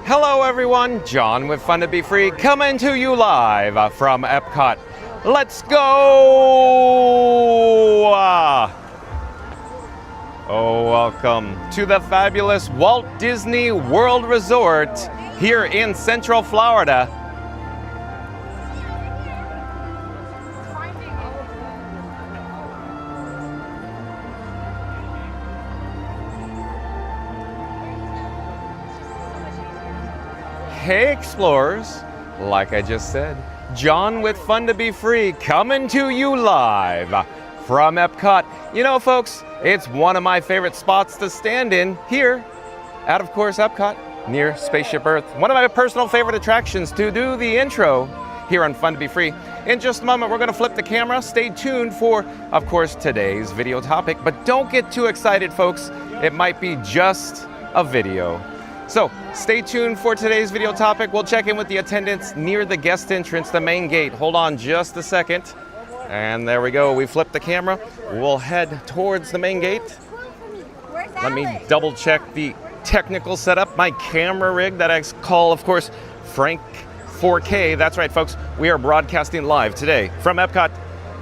Hello everyone, John with Fun to Be Free coming to you live from EPCOT. Let's go! Welcome to the fabulous Walt Disney World Resort here in Central Florida. Hey explorers, like I just said, John with Fun to Be Free coming to you live from EPCOT. You know folks, it's one of my favorite spots to stand in here at, of course, EPCOT near Spaceship Earth. One of my personal favorite attractions to do the intro here on Fun to Be Free. In just a moment, we're gonna flip the camera. Stay tuned for, of course, today's video topic, but don't get too excited folks. It might be just a video. So stay tuned for today's video topic. We'll check in with the attendants near the guest entrance, the main gate. Hold on just a second. And there we go. We flipped the camera. We'll head towards the main gate. Let me double check the technical setup. My camera rig that I call, of course, Frank 4K. That's right, folks. We are broadcasting live today from EPCOT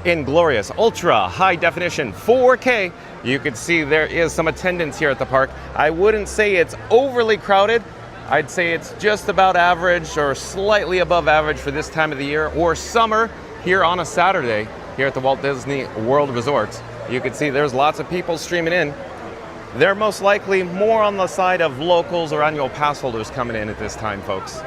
in glorious, ultra high definition 4K. You can see there is some attendance here at the park. I wouldn't say it's overly crowded. I'd say it's just about average or slightly above average for this time of the year or summer here on a Saturday here at the Walt Disney World Resort. You can see there's lots of people streaming in. They're most likely more on the side of locals or annual pass holders coming in at this time, folks.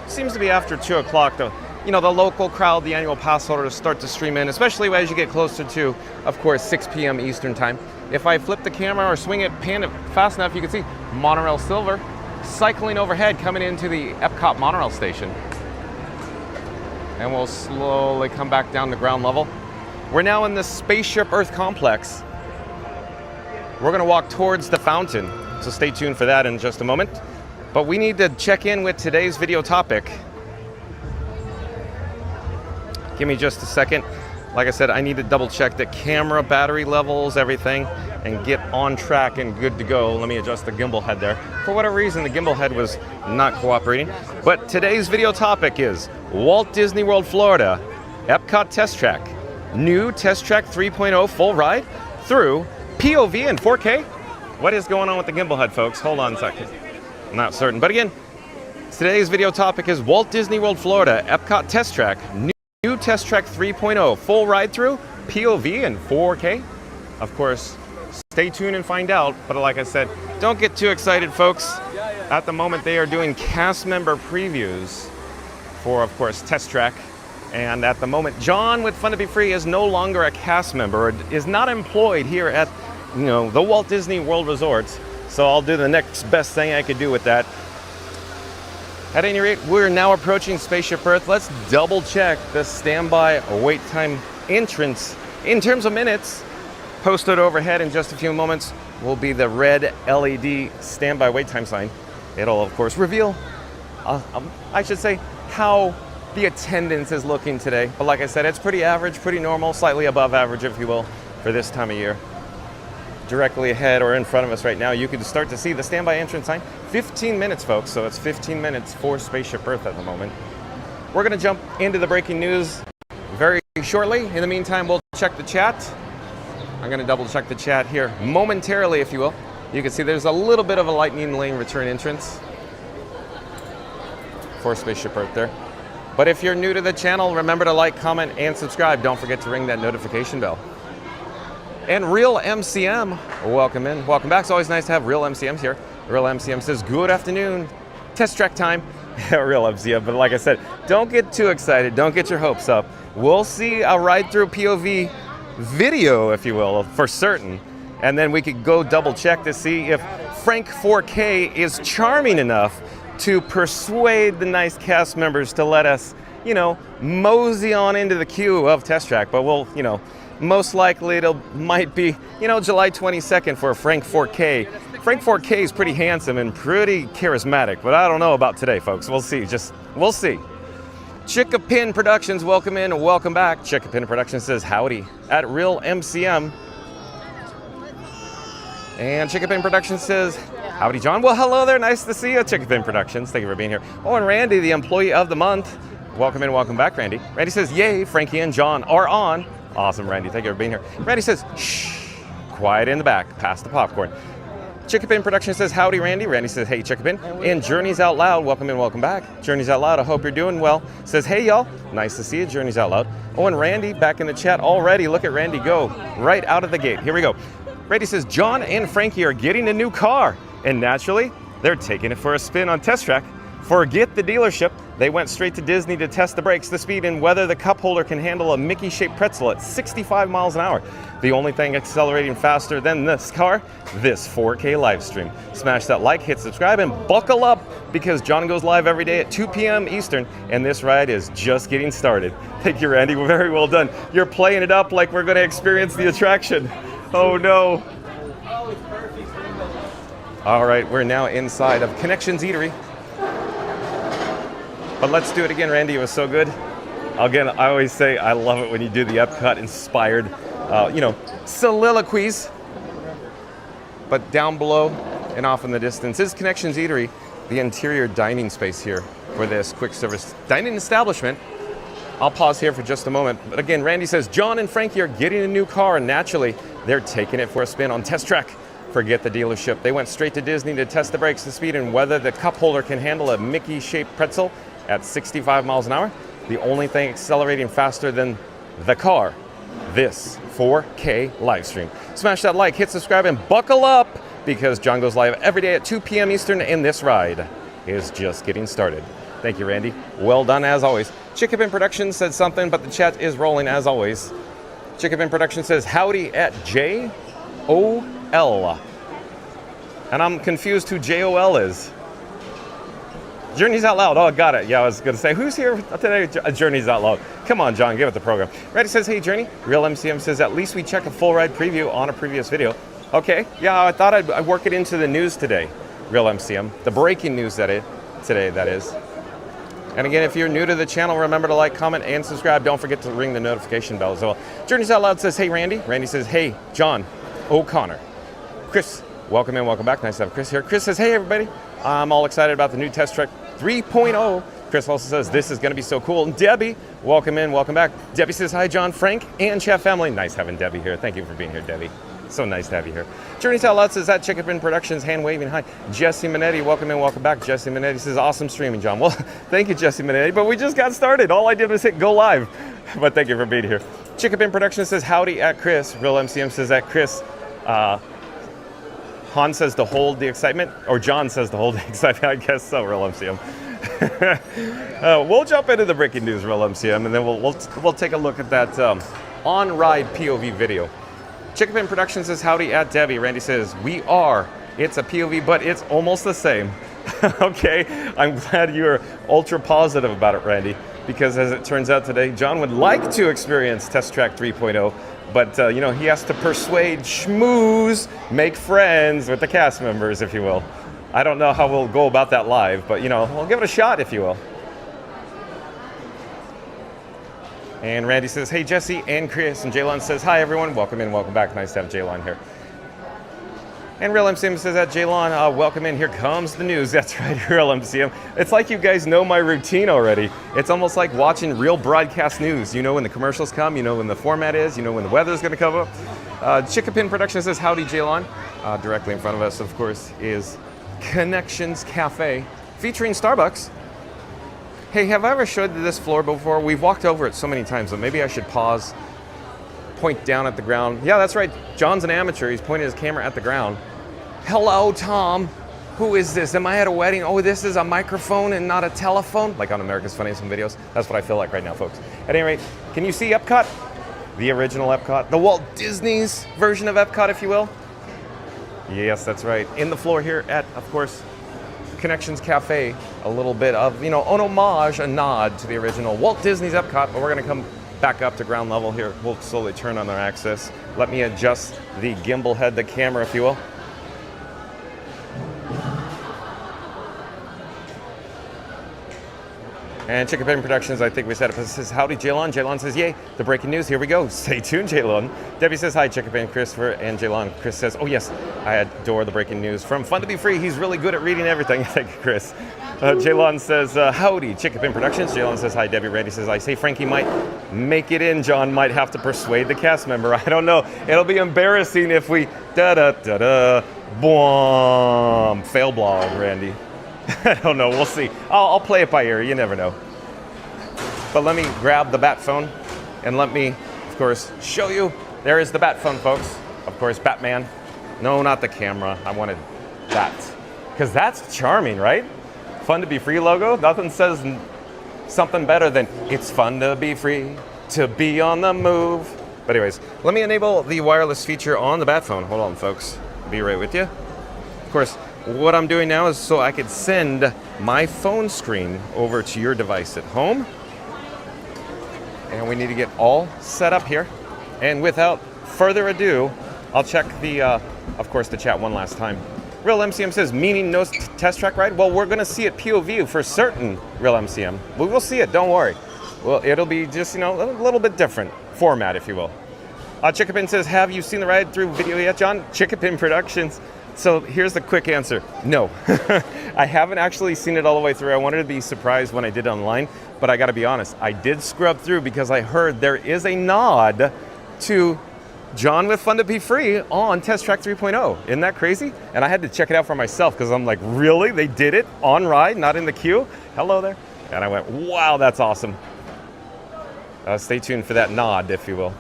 Seems to be after 2 o'clock though. You know, the local crowd, the annual pass holders start to stream in, especially as you get closer to, of course, 6 p.m. Eastern time. If I flip the camera or swing it, pan it fast enough, you can see Monorail Silver cycling overhead coming into the EPCOT monorail station. And we'll slowly come back down to ground level. We're now in the Spaceship Earth complex. We're gonna walk towards the fountain, so stay tuned for that in just a moment. But we need to check in with today's video topic. Give me just a second. Like I said, I need to double check the camera battery levels, everything, and get on track and good to go. Let me adjust the gimbal head there. For whatever reason, the gimbal head was not cooperating. But today's video topic is Walt Disney World, Florida, EPCOT Test Track. New Test Track 3.0 full ride through POV and 4K. What is going on with the gimbal head, folks? Hold on a second. I'm not certain. But again, today's video topic is Walt Disney World, Florida, EPCOT Test Track. New Test Track 3.0 full ride through POV and 4K. Of course, stay tuned and find out. But like I said, don't get too excited, folks. At the moment, they are doing cast member previews for, of course, Test Track. And at the moment, John with Fun to Be Free is no longer a cast member, or is not employed here at, you know, the Walt Disney World Resort. So I'll do the next best thing I could do with that. At any rate, we're now approaching Spaceship Earth. Let's double check the standby wait time entrance. In terms of minutes, posted overhead in just a few moments will be the red LED standby wait time sign. It'll, of course, reveal, I should say, how the attendance is looking today. But like I said, it's pretty average, pretty normal, slightly above average, if you will, for this time of year. Directly ahead or in front of us right now, you can start to see the standby entrance sign. 15 minutes, folks, so it's 15 minutes for Spaceship Earth at the moment. We're gonna jump into the breaking news very shortly. In the meantime, we'll check the chat. I'm gonna double check the chat here momentarily, if you will. You can see there's a little bit of a lightning lane return entrance for Spaceship Earth there. But if you're new to the channel, remember to like, comment, and subscribe. Don't forget to ring that notification bell. And Real MCM, welcome in, welcome back. It's always nice to have Real MCMs here. Real MCM says, good afternoon, test track time. Real MCM, but like I said, don't get too excited, don't get your hopes up. We'll see a Ride-Thru POV video, if you will, for certain. And then we could go double check to see if Frank 4K is charming enough to persuade the nice cast members to let us, you know, mosey on into the queue of Test Track. But we'll, you know, most likely might be, you know, July 22nd for Frank 4K. Frank 4K is pretty handsome and pretty charismatic, but I don't know about today, folks. We'll see, we'll see. Chickapin Productions, welcome in, welcome back. Chickapin Productions says howdy at Real MCM. And Chickapin Productions says, howdy, John. Well, hello there. Nice to see you, Chickapin Productions. Thank you for being here. Oh, and Randy, the employee of the month. Welcome in, welcome back, Randy. Randy says, yay, Frankie and John are on. Awesome, Randy. Thank you for being here. Randy says, shh, quiet in the back, past the popcorn. Chickapin Productions says, howdy, Randy. Randy says, hey, Chickapin. And Journeys Out Loud, welcome in, welcome back. Journeys Out Loud, I hope you're doing well. Says, hey, y'all. Nice to see you, Journeys Out Loud. Oh, and Randy back in the chat already. Look at Randy go right out of the gate. Here we go. Randy says, John and Frankie are getting a new car. And naturally, they're taking it for a spin on Test Track. Forget the dealership. They went straight to Disney to test the brakes, the speed, and whether the cup holder can handle a Mickey-shaped pretzel at 65 miles an hour. The only thing accelerating faster than this car, this 4K live stream. Smash that like, hit subscribe, and buckle up because John goes live every day at 2 p.m. Eastern, and this ride is just getting started. Thank you, Randy. Very well done. You're playing it up like we're going to experience the attraction. Oh, no. All right, we're now inside of Connections Eatery. But let's do it again, Randy. It was so good. Again, I always say I love it when you do the EPCOT inspired, soliloquies. But down below and off in the distance is Connections Eatery, the interior dining space here for this quick service dining establishment. I'll pause here for just a moment. But again, Randy says, John and Frankie are getting a new car, and naturally, they're taking it for a spin on Test Track. Forget the dealership. They went straight to Disney to test the brakes, the speed, and whether the cup holder can handle a Mickey-shaped pretzel at 65 miles an hour. The only thing accelerating faster than the car, this 4K live stream. Smash that like, hit subscribe, and buckle up because John goes live every day at 2 p.m. Eastern, and this ride is just getting started. Thank you, Randy. Well done, as always. Chickapin Productions said something, but the chat is rolling as always. Chickapin Productions says, howdy at J-O-L. And I'm confused who J-O-L is. Journeys Out Loud. Oh, got it. Yeah, I was going to say, who's here today? Journeys Out Loud. Come on, John, give it the program. Randy says, hey, Journey. Real MCM says, at least we check a full ride preview on a previous video. Okay, yeah, I thought I'd work it into the news today. Real MCM. The breaking news today, that is. And again, if you're new to the channel, remember to like, comment, and subscribe. Don't forget to ring the notification bell as well. Journeys Out Loud says, hey, Randy. Randy says, hey, John O'Connor. Chris, welcome in, welcome back. Nice to have Chris here. Chris says, hey, everybody. I'm all excited about the new Test Track 3.0. Chris also says, this is going to be so cool. And Debbie, welcome in, welcome back. Debbie says, hi, John, Frank, and Chef family. Nice having Debbie here. Thank you for being here, Debbie. So nice to have you here. Journeys Out Loud says, that Chickapin Productions, hand waving hi. Jesse Minetti, welcome in, welcome back. Jesse Minetti says, awesome streaming, John. Well, thank you, Jesse Minetti, but we just got started. All I did was hit go live. But thank you for being here. Chickapin Productions says, howdy at Chris. Real MCM says, at Chris. Han says to hold the excitement, or John says to hold the excitement. I guess so, Real MCM. We'll jump into the breaking news, Real MCM, and then we'll take a look at that on-ride POV video. Chickapin Productions says, howdy at Debbie. Randy says, we are. It's a POV, but it's almost the same. Okay, I'm glad you're ultra positive about it, Randy, because as it turns out today, John would like to experience Test Track 3.0, but he has to persuade, schmooze, make friends with the cast members, if you will. I don't know how we'll go about that live, but we'll give it a shot, if you will. And Randy says, hey, Jesse and Chris. And Jaylon says, hi, everyone. Welcome in, welcome back. Nice to have Jaylon here. And Real MCM says that, Jaylon, welcome in. Here comes the news. That's right, Real MCM. It's like you guys know my routine already. It's almost like watching real broadcast news. You know when the commercials come, you know when the format is, you know when the weather's going to come up. Chickapin Productions says, howdy, Jaylon. Directly in front of us, of course, is Connections Cafe, featuring Starbucks. Hey, have I ever showed this floor before? We've walked over it so many times, but maybe I should pause, point down at the ground. Yeah, that's right. John's an amateur. He's pointing his camera at the ground. Hello, Tom. Who is this? Am I at a wedding? Oh, this is a microphone and not a telephone? Like on America's Funniest Home Videos. That's what I feel like right now, folks. At any rate, can you see EPCOT? The original EPCOT. The Walt Disney's version of EPCOT, if you will. Yes, that's right. In the floor here at, of course, Connections Cafe, a little bit of, an homage, a nod to the original Walt Disney's EPCOT, but we're going to come back up to ground level here. We'll slowly turn on our access. Let me adjust the gimbal head, the camera, if you will. And Chicken Pin Productions, I think we said it, says, howdy, Jaylon. Jaylon says, yay, the breaking news, here we go. Stay tuned, Jaylon. Debbie says, hi, Chicken Pin, Christopher, and Jaylon. Chris says, oh, yes, I adore the breaking news. From Fun to Be Free, he's really good at reading everything. Thank you, Chris. Jaylon says, howdy, Chicken Pin Productions. Jaylon says, hi, Debbie. Randy says, I say Frankie might make it in. John might have to persuade the cast member. I don't know. It'll be embarrassing if we boom, fail blog, Randy. I don't know. We'll see. I'll play it by ear. You never know. But let me grab the bat phone and let me, of course, show you. There is the bat phone, folks. Of course, Batman. No, not the camera. I wanted that. Because that's charming, right? Fun to be free logo. Nothing says something better than it's fun to be free, to be on the move. But anyways, let me enable the wireless feature on the bat phone. Hold on, folks. Be right with you. Of course, what I'm doing now is so I could send my phone screen over to your device at home. And we need to get all set up here. And without further ado, I'll check the, of course, the chat one last time. Real MCM says, meaning no test track ride? Well, we're gonna see it POV for certain, Real MCM. We will see it, don't worry. Well, it'll be just, a little bit different format, if you will. Chickapin says, have you seen the Ride-Thru video yet, John? Chickapin Productions. So here's the quick answer. No, I haven't actually seen it all the way through. I wanted to be surprised when I did it online, but I gotta be honest, I did scrub through because I heard there is a nod to John with Fun to Be Free on Test Track 3.0. Isn't that crazy? And I had to check it out for myself because I'm like, really? They did it on ride, not in the queue? Hello there. And I went, wow, that's awesome. Stay tuned for that nod, if you will.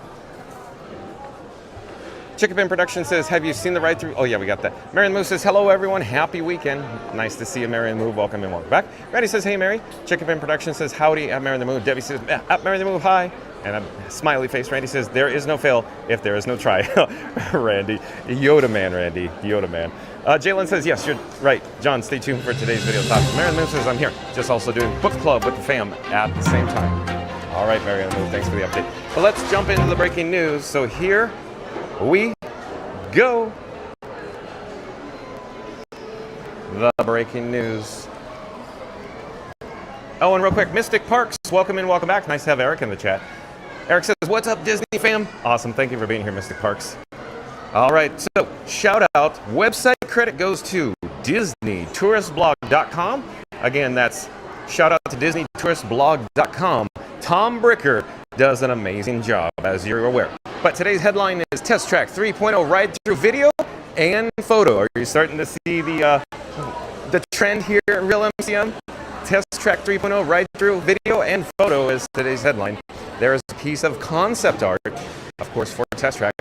Chickapin Production says, have you seen the Ride-Thru? Oh yeah, we got that. Marion Moo says, hello everyone, happy weekend. Nice to see you, Marion Moo. Welcome and welcome back. Randy says, hey Mary. Chickapin Production says, howdy at Marion Moo. Debbie says, at Marion Moo, hi. And a smiley face. Randy says, there is no fail if there is no try. Randy, Yoda man, Randy, Yoda man. Jalen says, yes, you're right. John, stay tuned for today's video topic. Marion Moo says, I'm here. Just also doing book club with the fam at the same time. All right, Marion Moo, thanks for the update. But let's jump into the breaking news. So here we go. The breaking news. Oh, and real quick, Mystic Parks, welcome in, welcome back. Nice to have Eric in the chat. Eric says, what's up, Disney fam? Awesome, thank you for being here, Mystic Parks. All right, so shout out, website credit goes to DisneyTouristBlog.com. Again, that's shout out to DisneyTouristBlog.com. Tom Bricker does an amazing job, as you're aware. But today's headline is Test Track 3.0 Ride-Thru video and photo. Are you starting to see the trend here at Real MCM? Test Track 3.0 Ride-Thru video and photo is today's headline. There is a piece of concept art, of course, for Test Track.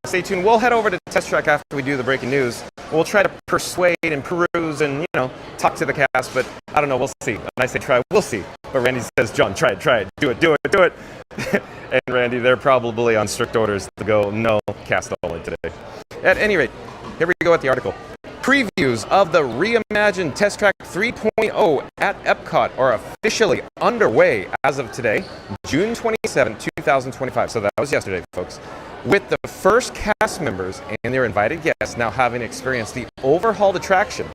Stay tuned. We'll head over to Test Track after we do the breaking news. We'll try to persuade and peruse and, talk to the cast, but I don't know. We'll see. When I say try, we'll see. But Randy says, John, try it, do it. And Randy, they're probably on strict orders to go, no, cast only today. At any rate, here we go at the article. Previews of the reimagined Test Track 3.0 at EPCOT are officially underway as of today, June 27, 2025. So that was yesterday, folks. With the first cast members and their invited guests now having experienced the overhauled attraction,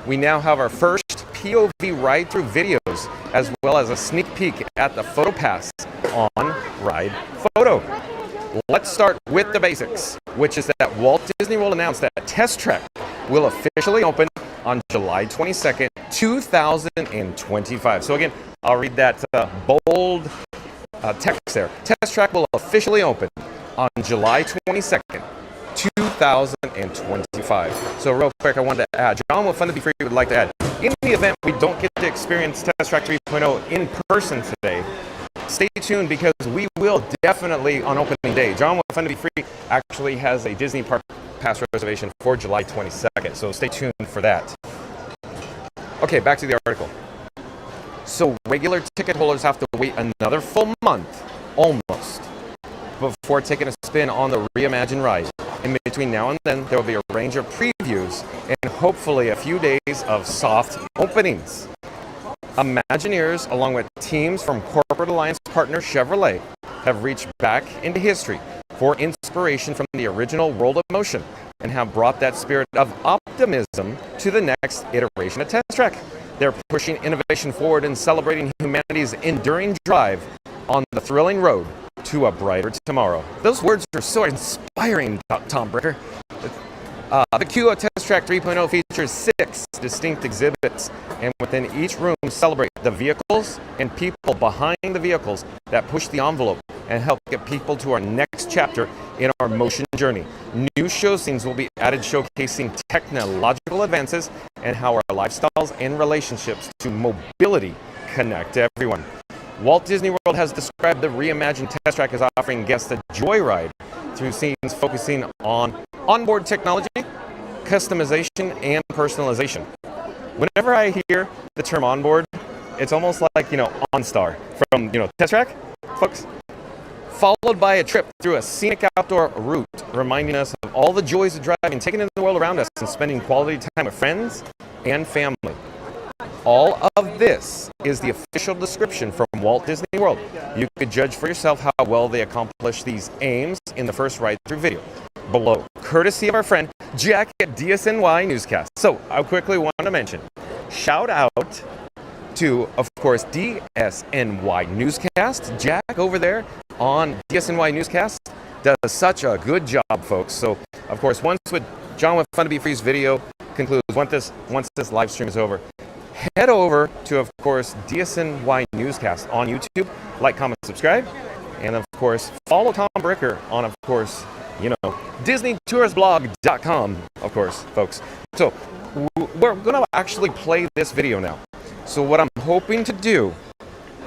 we now have our first POV ride-through videos, as well as a sneak peek at the photo pass on Ride Photo. Let's start with the basics, which is that Walt Disney World announced that Test Track will officially open on July 22nd, 2025. So again, I'll read that bold text there. Test Track will officially open on July 22nd, 2025. So real quick, I wanted to add, John with Fun to Be Free would like to add, in the event we don't get to experience Test Track 3.0 in person today, stay tuned because we will definitely on opening day. John with Fun to Be Free actually has a Disney Park Pass reservation for July 22nd, so stay tuned for that. Okay, back to the article. So regular ticket holders have to wait another full month, almost, before taking a spin on the reimagined ride. In between now and then, there will be a range of previews and hopefully a few days of soft openings. Imagineers, along with teams from corporate alliance partner Chevrolet, have reached back into history for inspiration from the original World of Motion and have brought that spirit of optimism to the next iteration of Test Track. They're pushing innovation forward and celebrating humanity's enduring drive on the thrilling road to a brighter tomorrow. Those words are so inspiring, Tom Bricker. The EPCOT Test Track 3.0 features 6 distinct exhibits, and within each room celebrate the vehicles and people behind the vehicles that push the envelope and help get people to our next chapter in our motion journey. New show scenes will be added showcasing technological advances and how our lifestyles and relationships to mobility connect everyone. Walt Disney World has described the reimagined test track as offering guests a joyride through scenes focusing on onboard technology, customization, and personalization. Whenever I hear the term onboard, it's almost like, OnStar from, Test Track, folks. Followed by a trip through a scenic outdoor route, reminding us of all the joys of driving, taking in the world around us, and spending quality time with friends and family. All of this is the official description from Walt Disney World. You could judge for yourself how well they accomplish these aims in the first ride-through video below, courtesy of our friend Jack at DSNY Newscast. So I quickly want to mention, shout out to, of course, DSNY Newscast. Jack over there on DSNY Newscast does such a good job, folks. So, of course, once with John with Fun to Be Free's video concludes, once this live stream is over, head over to, of course, DSNY Newscast on YouTube. Like, comment, subscribe. And, of course, follow Tom Bricker on, of course, DisneyToursBlog.com, of course, folks. So, we're going to actually play this video now. So what I'm hoping to do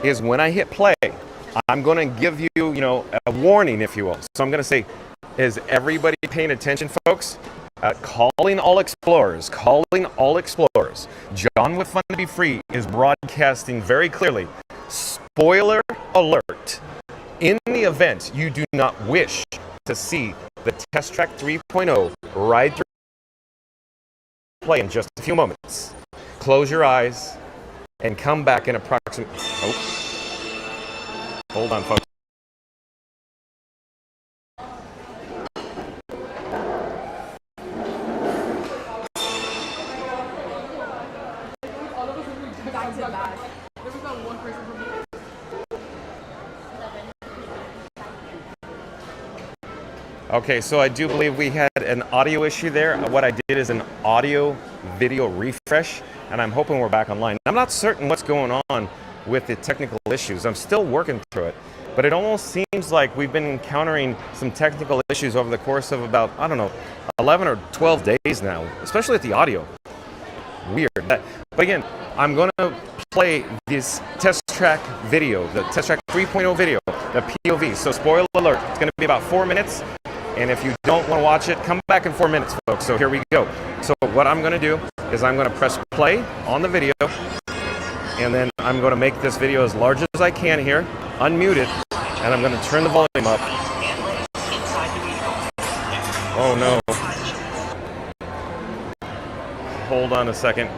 is when I hit play, I'm going to give you, a warning, if you will. So I'm going to say, is everybody paying attention, folks? Calling all explorers. John with Fun to Be Free is broadcasting very clearly. Spoiler alert. In the event you do not wish to see the Test Track 3.0 Ride-Thru play in just a few moments, close your eyes and come back in approximately... Hold on, folks. Okay, so I do believe we had an audio issue there. What I did is an audio-video refresh, and I'm hoping we're back online. I'm not certain what's going on with the technical issues. I'm still working through it, but it almost seems like we've been encountering some technical issues over the course of about, 11 or 12 days now, especially with the audio. Weird. But again, I'm going to play this test track video, the test track 3.0 video, the POV. So spoiler alert, it's going to be about 4 minutes. And if you don't want to watch it, come back in 4 minutes, folks. So here we go. So what I'm going to do is I'm going to press play on the video, and then I'm going to make this video as large as I can here, unmute it, and I'm going to turn the volume up. Oh no. Hold on a second.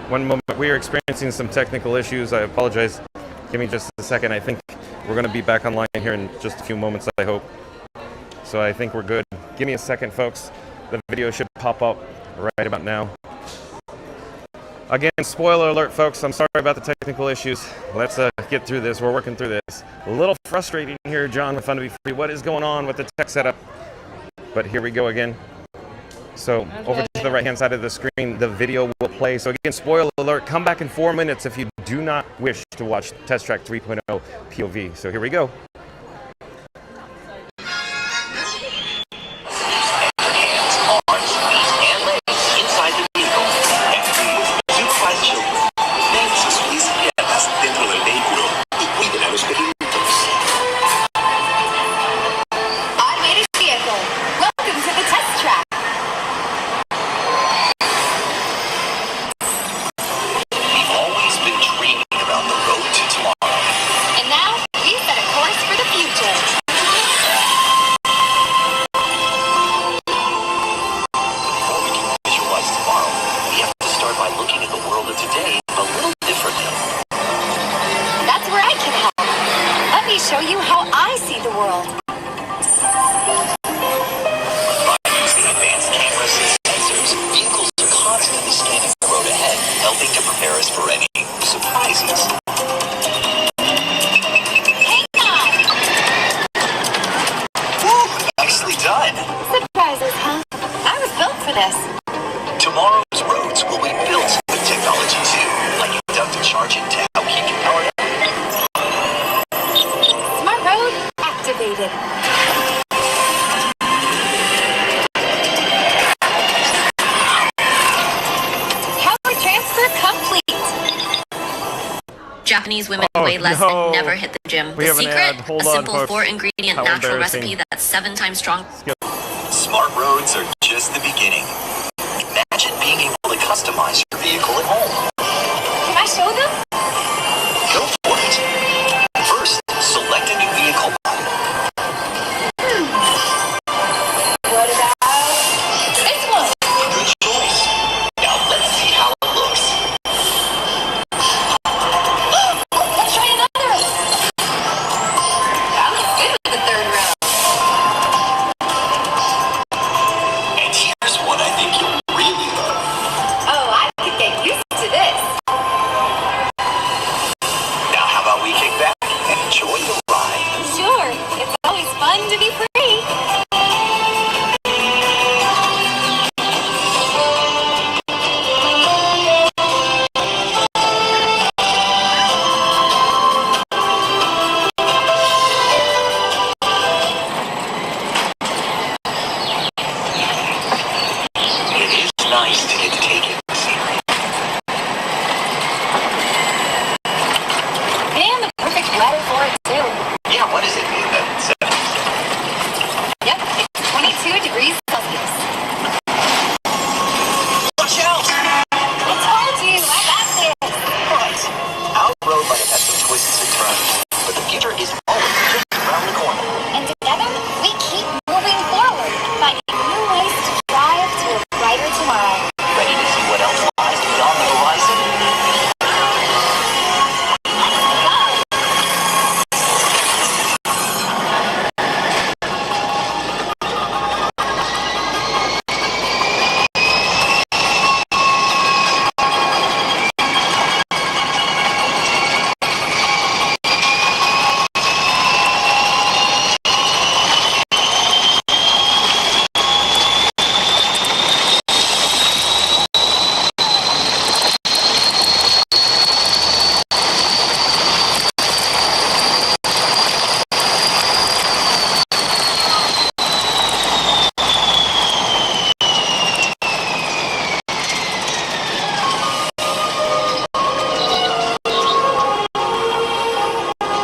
One moment. We are experiencing some technical issues. I apologize. Give me just a second. I think we're going to be back online here in just a few moments, I hope. So I think we're good. Give me a second, folks. The video should pop up right about now. Again, spoiler alert, folks. I'm sorry about the technical issues. Let's get through this. We're working through this. A little frustrating here, John, with Fun to Be Free. What is going on with the tech setup? But here we go again. So over to the right-hand side of the screen, the video will play. So again, spoiler alert, come back in 4 minutes if you do not wish to watch Test Track 3.0 POV. So here we go. And now, we set a course fun. Surprises, huh? I was built for this. Tomorrow's roads will be built with technology too, like inductive charging to help keep you powered up. Smart road activated. Power transfer complete. Japanese women weigh less and never hit the gym. We The have an secret? ad. Hold a on, simple folks. 4-ingredient How natural embarrassing. recipe that's 7 times strong. Smart roads are just the beginning. Imagine being able to customize your vehicle at home. Can I show them? Go for it. First, select a new vehicle. What about this one? Good choice. Now let's see how it looks. Let's try another. That looks good with the third row. And here's one I think you'll really love. Oh, I could get used to this. Now how about we kick back and enjoy the ride? Sure, it's always fun to be free. It is nice to get to take in the scenery. And the perfect weather for it, too. Yeah, what is it? Yep, it's 22 degrees Celsius. Watch out! I told you, I got this. Right. Outrode by the mess of twists and turns, but the future is always just around the corner. And together, we keep moving forward, finding new ways to drive to a brighter tomorrow. Ready to see what else lies beyond the horizon?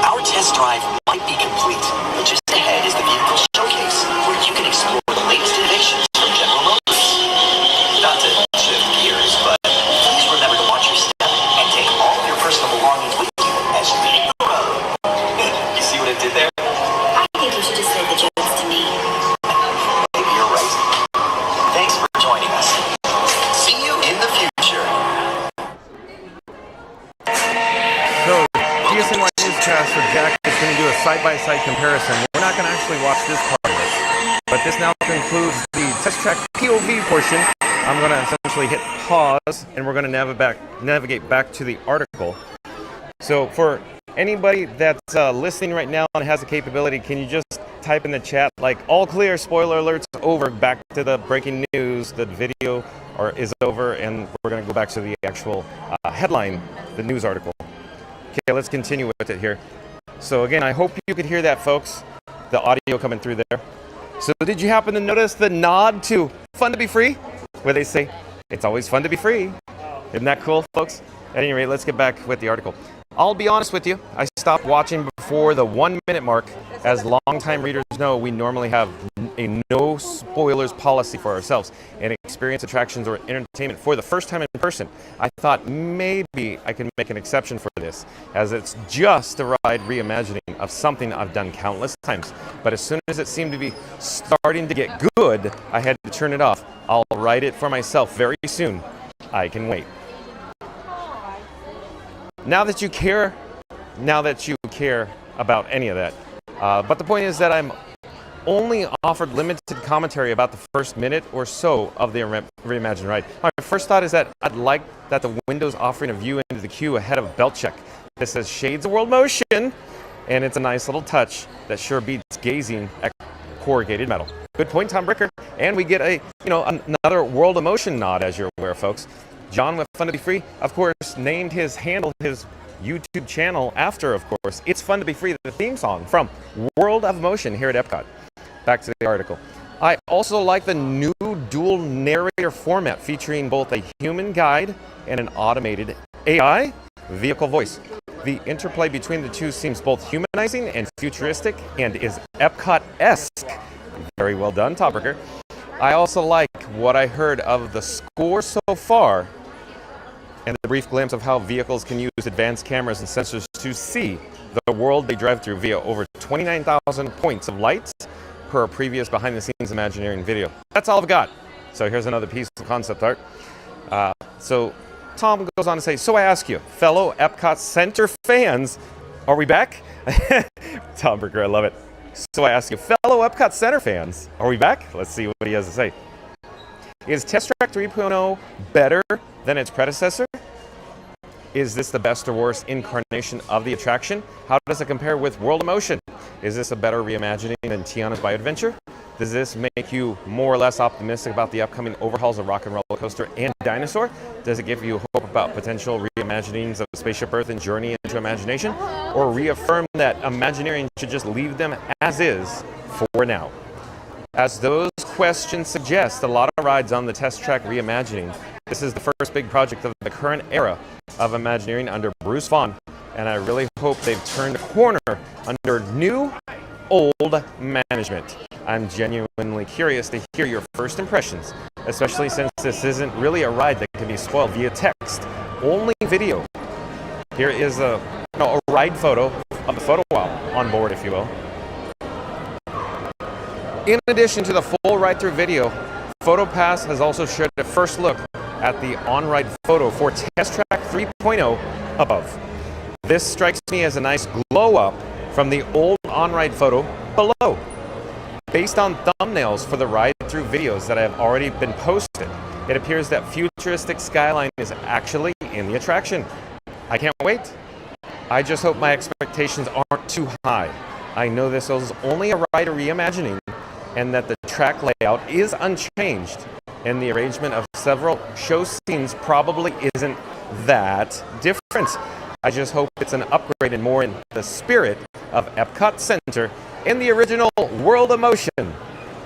Our test drive might be complete, but just ahead is the vehicle showcase, where you can explore the latest innovations from General Motors. Not to shift gears, but please remember to watch your step and take all of your personal belongings with you as you hit the road. You see what I did there? I think you should just say the jokes to me. Maybe you're right. Thanks for joining us. See you in the future. So, GSNY Newscast for Jack is going to do a side-by-side comparison. We're not going to actually watch this part of it, but this now concludes the Test Track POV portion. I'm going to essentially hit pause, and we're going to navigate back to the article. So, for anybody that's listening right now and has the capability, can you just type in the chat, like, all clear, spoiler alerts over, back to the breaking news, the video is over, and we're going to go back to the actual headline, the news article. Okay, let's continue with it here. So again, I hope you could hear that, folks. The audio coming through there. So did you happen to notice the nod to Fun to be Free? Where they say, it's always fun to be free. Isn't that cool, folks? At any rate, let's get back with the article. I'll be honest with you, I stopped watching before the 1 minute mark. As longtime readers know, we normally have a no spoilers policy for ourselves and experience attractions or entertainment for the first time in person. I thought maybe I can make an exception for this, as it's just a ride reimagining of something I've done countless times. But as soon as it seemed to be starting to get good, I had to turn it off. I'll ride it for myself very soon. I can wait. Now that you care about any of that. But the point is that I'm only offered limited commentary about the first minute or so of the reimagined ride. My first thought is that I'd like that the window's offering a view into the queue ahead of belt check. This has shades of world motion, and it's a nice little touch that sure beats gazing at corrugated metal. Good point, Tom Bricker. And we get another World of Motion nod, as you're aware, folks. John with Fun to Be Free, of course, named his handle, his YouTube channel after, of course, It's Fun to Be Free, the theme song from World of Motion here at Epcot. Back to the article. I also like the new dual narrator format featuring both a human guide and an automated AI vehicle voice. The interplay between the two seems both humanizing and futuristic and is Epcot-esque. Very well done, Tom Bricker. I also like what I heard of the score so far and the brief glimpse of how vehicles can use advanced cameras and sensors to see the world they drive through via over 29,000 points of light per previous behind-the-scenes Imagineering video. That's all I've got. So here's another piece of concept art. So Tom goes on to say, so I ask you, fellow Epcot Center fans, are we back? Tom Bricker, I love it. So I ask you, fellow Epcot Center fans, are we back? Let's see what he has to say. Is Test Track 3.0 better than its predecessor? Is this the best or worst incarnation of the attraction? How does it compare with World of Motion? Is this a better reimagining than Tiana's Bayou Adventure? Does this make you more or less optimistic about the upcoming overhauls of Rock and Roller Coaster and Dinosaur? Does it give you hope about potential reimaginings of Spaceship Earth and Journey into Imagination? Or reaffirm that Imagineering should just leave them as is for now? As those questions suggest, a lot of rides on the Test Track reimagining. This is the first big project of the current era of Imagineering under Bruce Vaughan, and I really hope they've turned a corner under new, old management. I'm genuinely curious to hear your first impressions, especially since this isn't really a ride that can be spoiled via text, only video. Here is a ride photo of the photo wall on board, if you will. In addition to the full ride-through video, PhotoPass has also shared a first look at the on-ride photo for Test Track 3.0 above. This strikes me as a nice glow-up from the old on-ride photo below. Based on thumbnails for the ride-through videos that have already been posted, it appears that futuristic skyline is actually in the attraction. I can't wait. I just hope my expectations aren't too high. I know this is only a ride reimagining, and that the track layout is unchanged, and the arrangement of several show scenes probably isn't that different. I just hope it's an upgrade and more in the spirit of Epcot Center in the original World of Motion.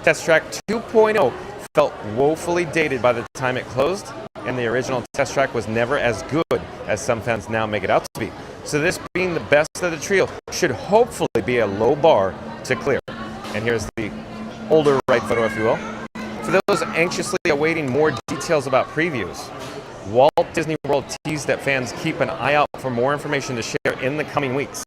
Test Track 2.0 felt woefully dated by the time it closed, and the original Test Track was never as good as some fans now make it out to be. So this being the best of the trio should hopefully be a low bar to clear. And here's the older ride photo, if you will. For those anxiously awaiting more details about previews, Walt Disney World teased that fans keep an eye out for more information to share in the coming weeks.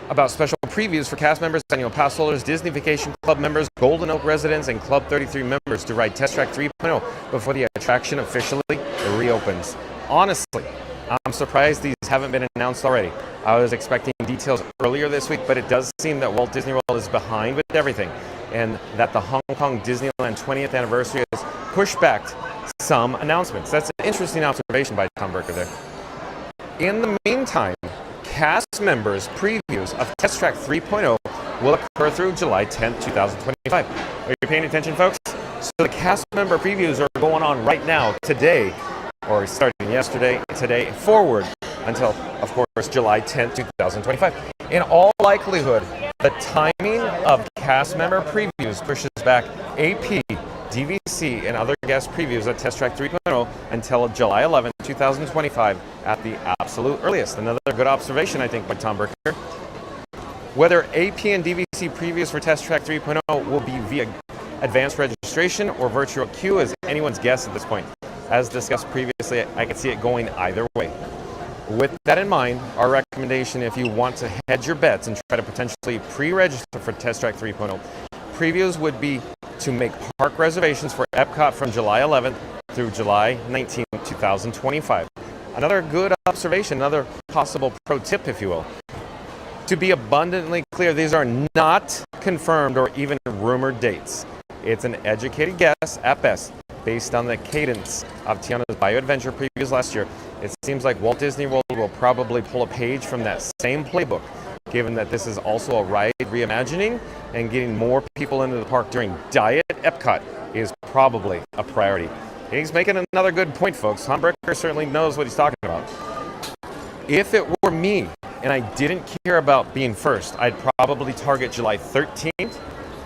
About special previews for cast members, annual pass holders, Disney Vacation Club members, Golden Oak residents, and Club 33 members to ride Test Track 3.0 before the attraction officially reopens. Honestly, I'm surprised these haven't been announced already. I was expecting details earlier this week, but it does seem that Walt Disney World is behind with everything, and that the Hong Kong Disneyland 20th anniversary has pushed back some announcements. That's an interesting observation by Tom Bricker there. In the meantime, cast members' previews of Test Track 3.0 will occur through July 10th, 2025. Are you paying attention, folks? So the cast member previews are going on right now, today, or starting yesterday, today, forward until, of course, July 10th, 2025. In all likelihood, the timing of cast member previews pushes back AP, DVC, and other guest previews at Test Track 3.0 until July 11th, 2025 at the absolute earliest. Another good observation, I think, by Tom Bricker. Whether AP and DVC previews for Test Track 3.0 will be via advanced registration or virtual queue is anyone's guess at this point. As discussed previously, I could see it going either way. With that in mind, our recommendation, if you want to hedge your bets and try to potentially pre-register for Test Track 3.0, previews would be to make park reservations for Epcot from July 11th through July 19th, 2025. Another good observation, another possible pro tip, if you will. To be abundantly clear, these are not confirmed or even rumored dates. It's an educated guess at best, based on the cadence of Tiana's Bayou Adventure previews last year. It seems like Walt Disney World will probably pull a page from that same playbook, given that this is also a ride reimagining, and getting more people into the park during Diet Epcot is probably a priority. And he's making another good point, folks. Tom Bricker certainly knows what he's talking about. If it were me and I didn't care about being first, I'd probably target July 13th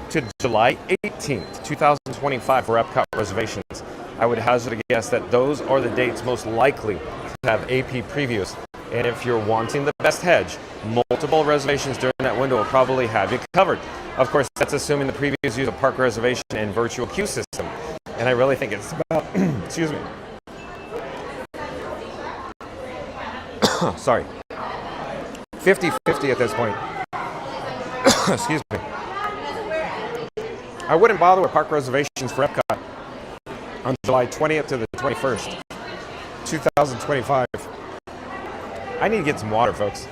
to July 18th, 2025 for Epcot reservations. I would hazard a guess that those are the dates most likely to have AP previews. And if you're wanting the best hedge, multiple reservations during that window will probably have you covered. Of course, that's assuming the previews use a park reservation and virtual queue system. And I really think it's about, excuse me. Sorry. 50-50 at this point. Excuse me. I wouldn't bother with park reservations for Epcot on July 20th to the 21st, 2025. I need to get some water, folks.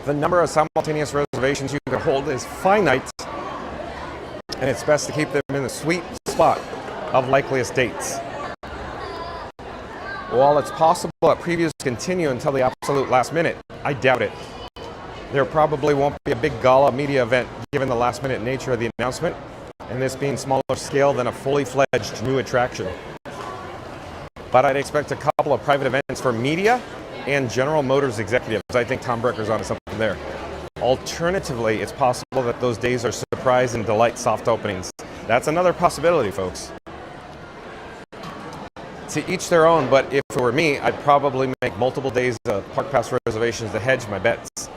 The number of simultaneous reservations you can hold is finite, and it's best to keep them in the sweet spot of likeliest dates. While it's possible that previews continue until the absolute last minute, I doubt it. There probably won't be a big gala media event given the last minute nature of the announcement, and this being smaller scale than a fully fledged new attraction. But I'd expect a couple of private events for media and General Motors executives. I think Tom Brecker's onto something there. Alternatively, it's possible that those days are surprise and delight soft openings. That's another possibility, folks. To each their own, but if it were me, I'd probably make multiple days of Park Pass reservations to hedge my bets.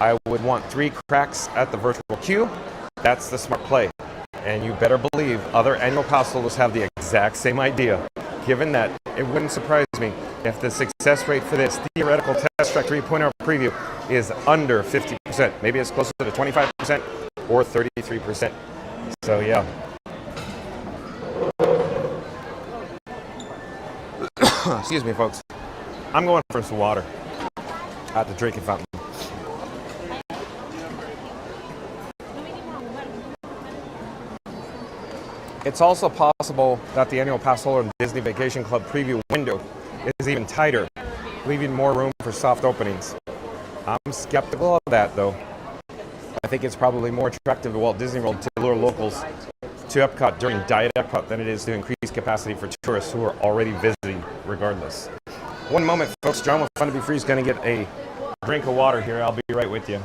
I would want 3 cracks at the virtual queue. That's the smart play. And you better believe other annual pass holders have the exact same idea. Given that, it wouldn't surprise me if the success rate for this theoretical Test Track 3.0 preview is under 50%. Maybe it's closer to 25% or 33%. So yeah. Excuse me, folks. I'm going for some water at the drinking fountain. It's also possible that the annual pass holder and Disney Vacation Club preview window is even tighter, leaving more room for soft openings. I'm skeptical of that, though. I think it's probably more attractive to Walt Disney World to lure locals to Epcot during Diet Epcot than it is to increase capacity for tourists who are already visiting regardless. One moment, folks. John with Fun to Be Free is going to get a drink of water here. I'll be right with you.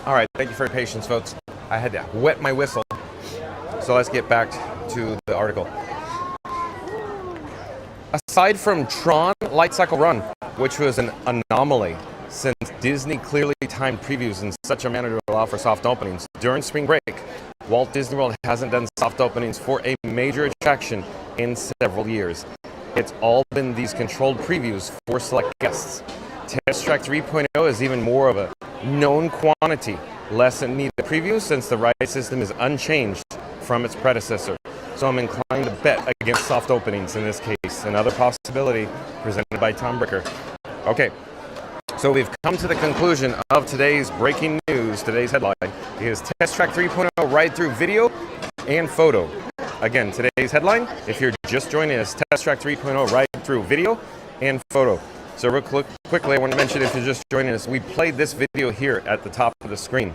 All right, thank you for your patience, folks. I had to wet my whistle. So let's get back to the article. Aside from Tron Light Cycle Run, which was an anomaly since Disney clearly timed previews in such a manner to allow for soft openings, during spring break, Walt Disney World hasn't done soft openings for a major attraction in several years. It's all been these controlled previews for select guests. Test Track 3.0 is even more of a known quantity, less than needed previews since the ride system is unchanged from its predecessor. So I'm inclined to bet against soft openings in this case. Another possibility presented by Tom Bricker. Okay, so we've come to the conclusion of today's breaking news. Today's headline is Test Track 3.0 Ride-Thru video and photo. Again, today's headline, if you're just joining us, Test Track 3.0 Ride-Thru video and photo. So real quickly, I want to mention, if you're just joining us, we played this video here at the top of the screen.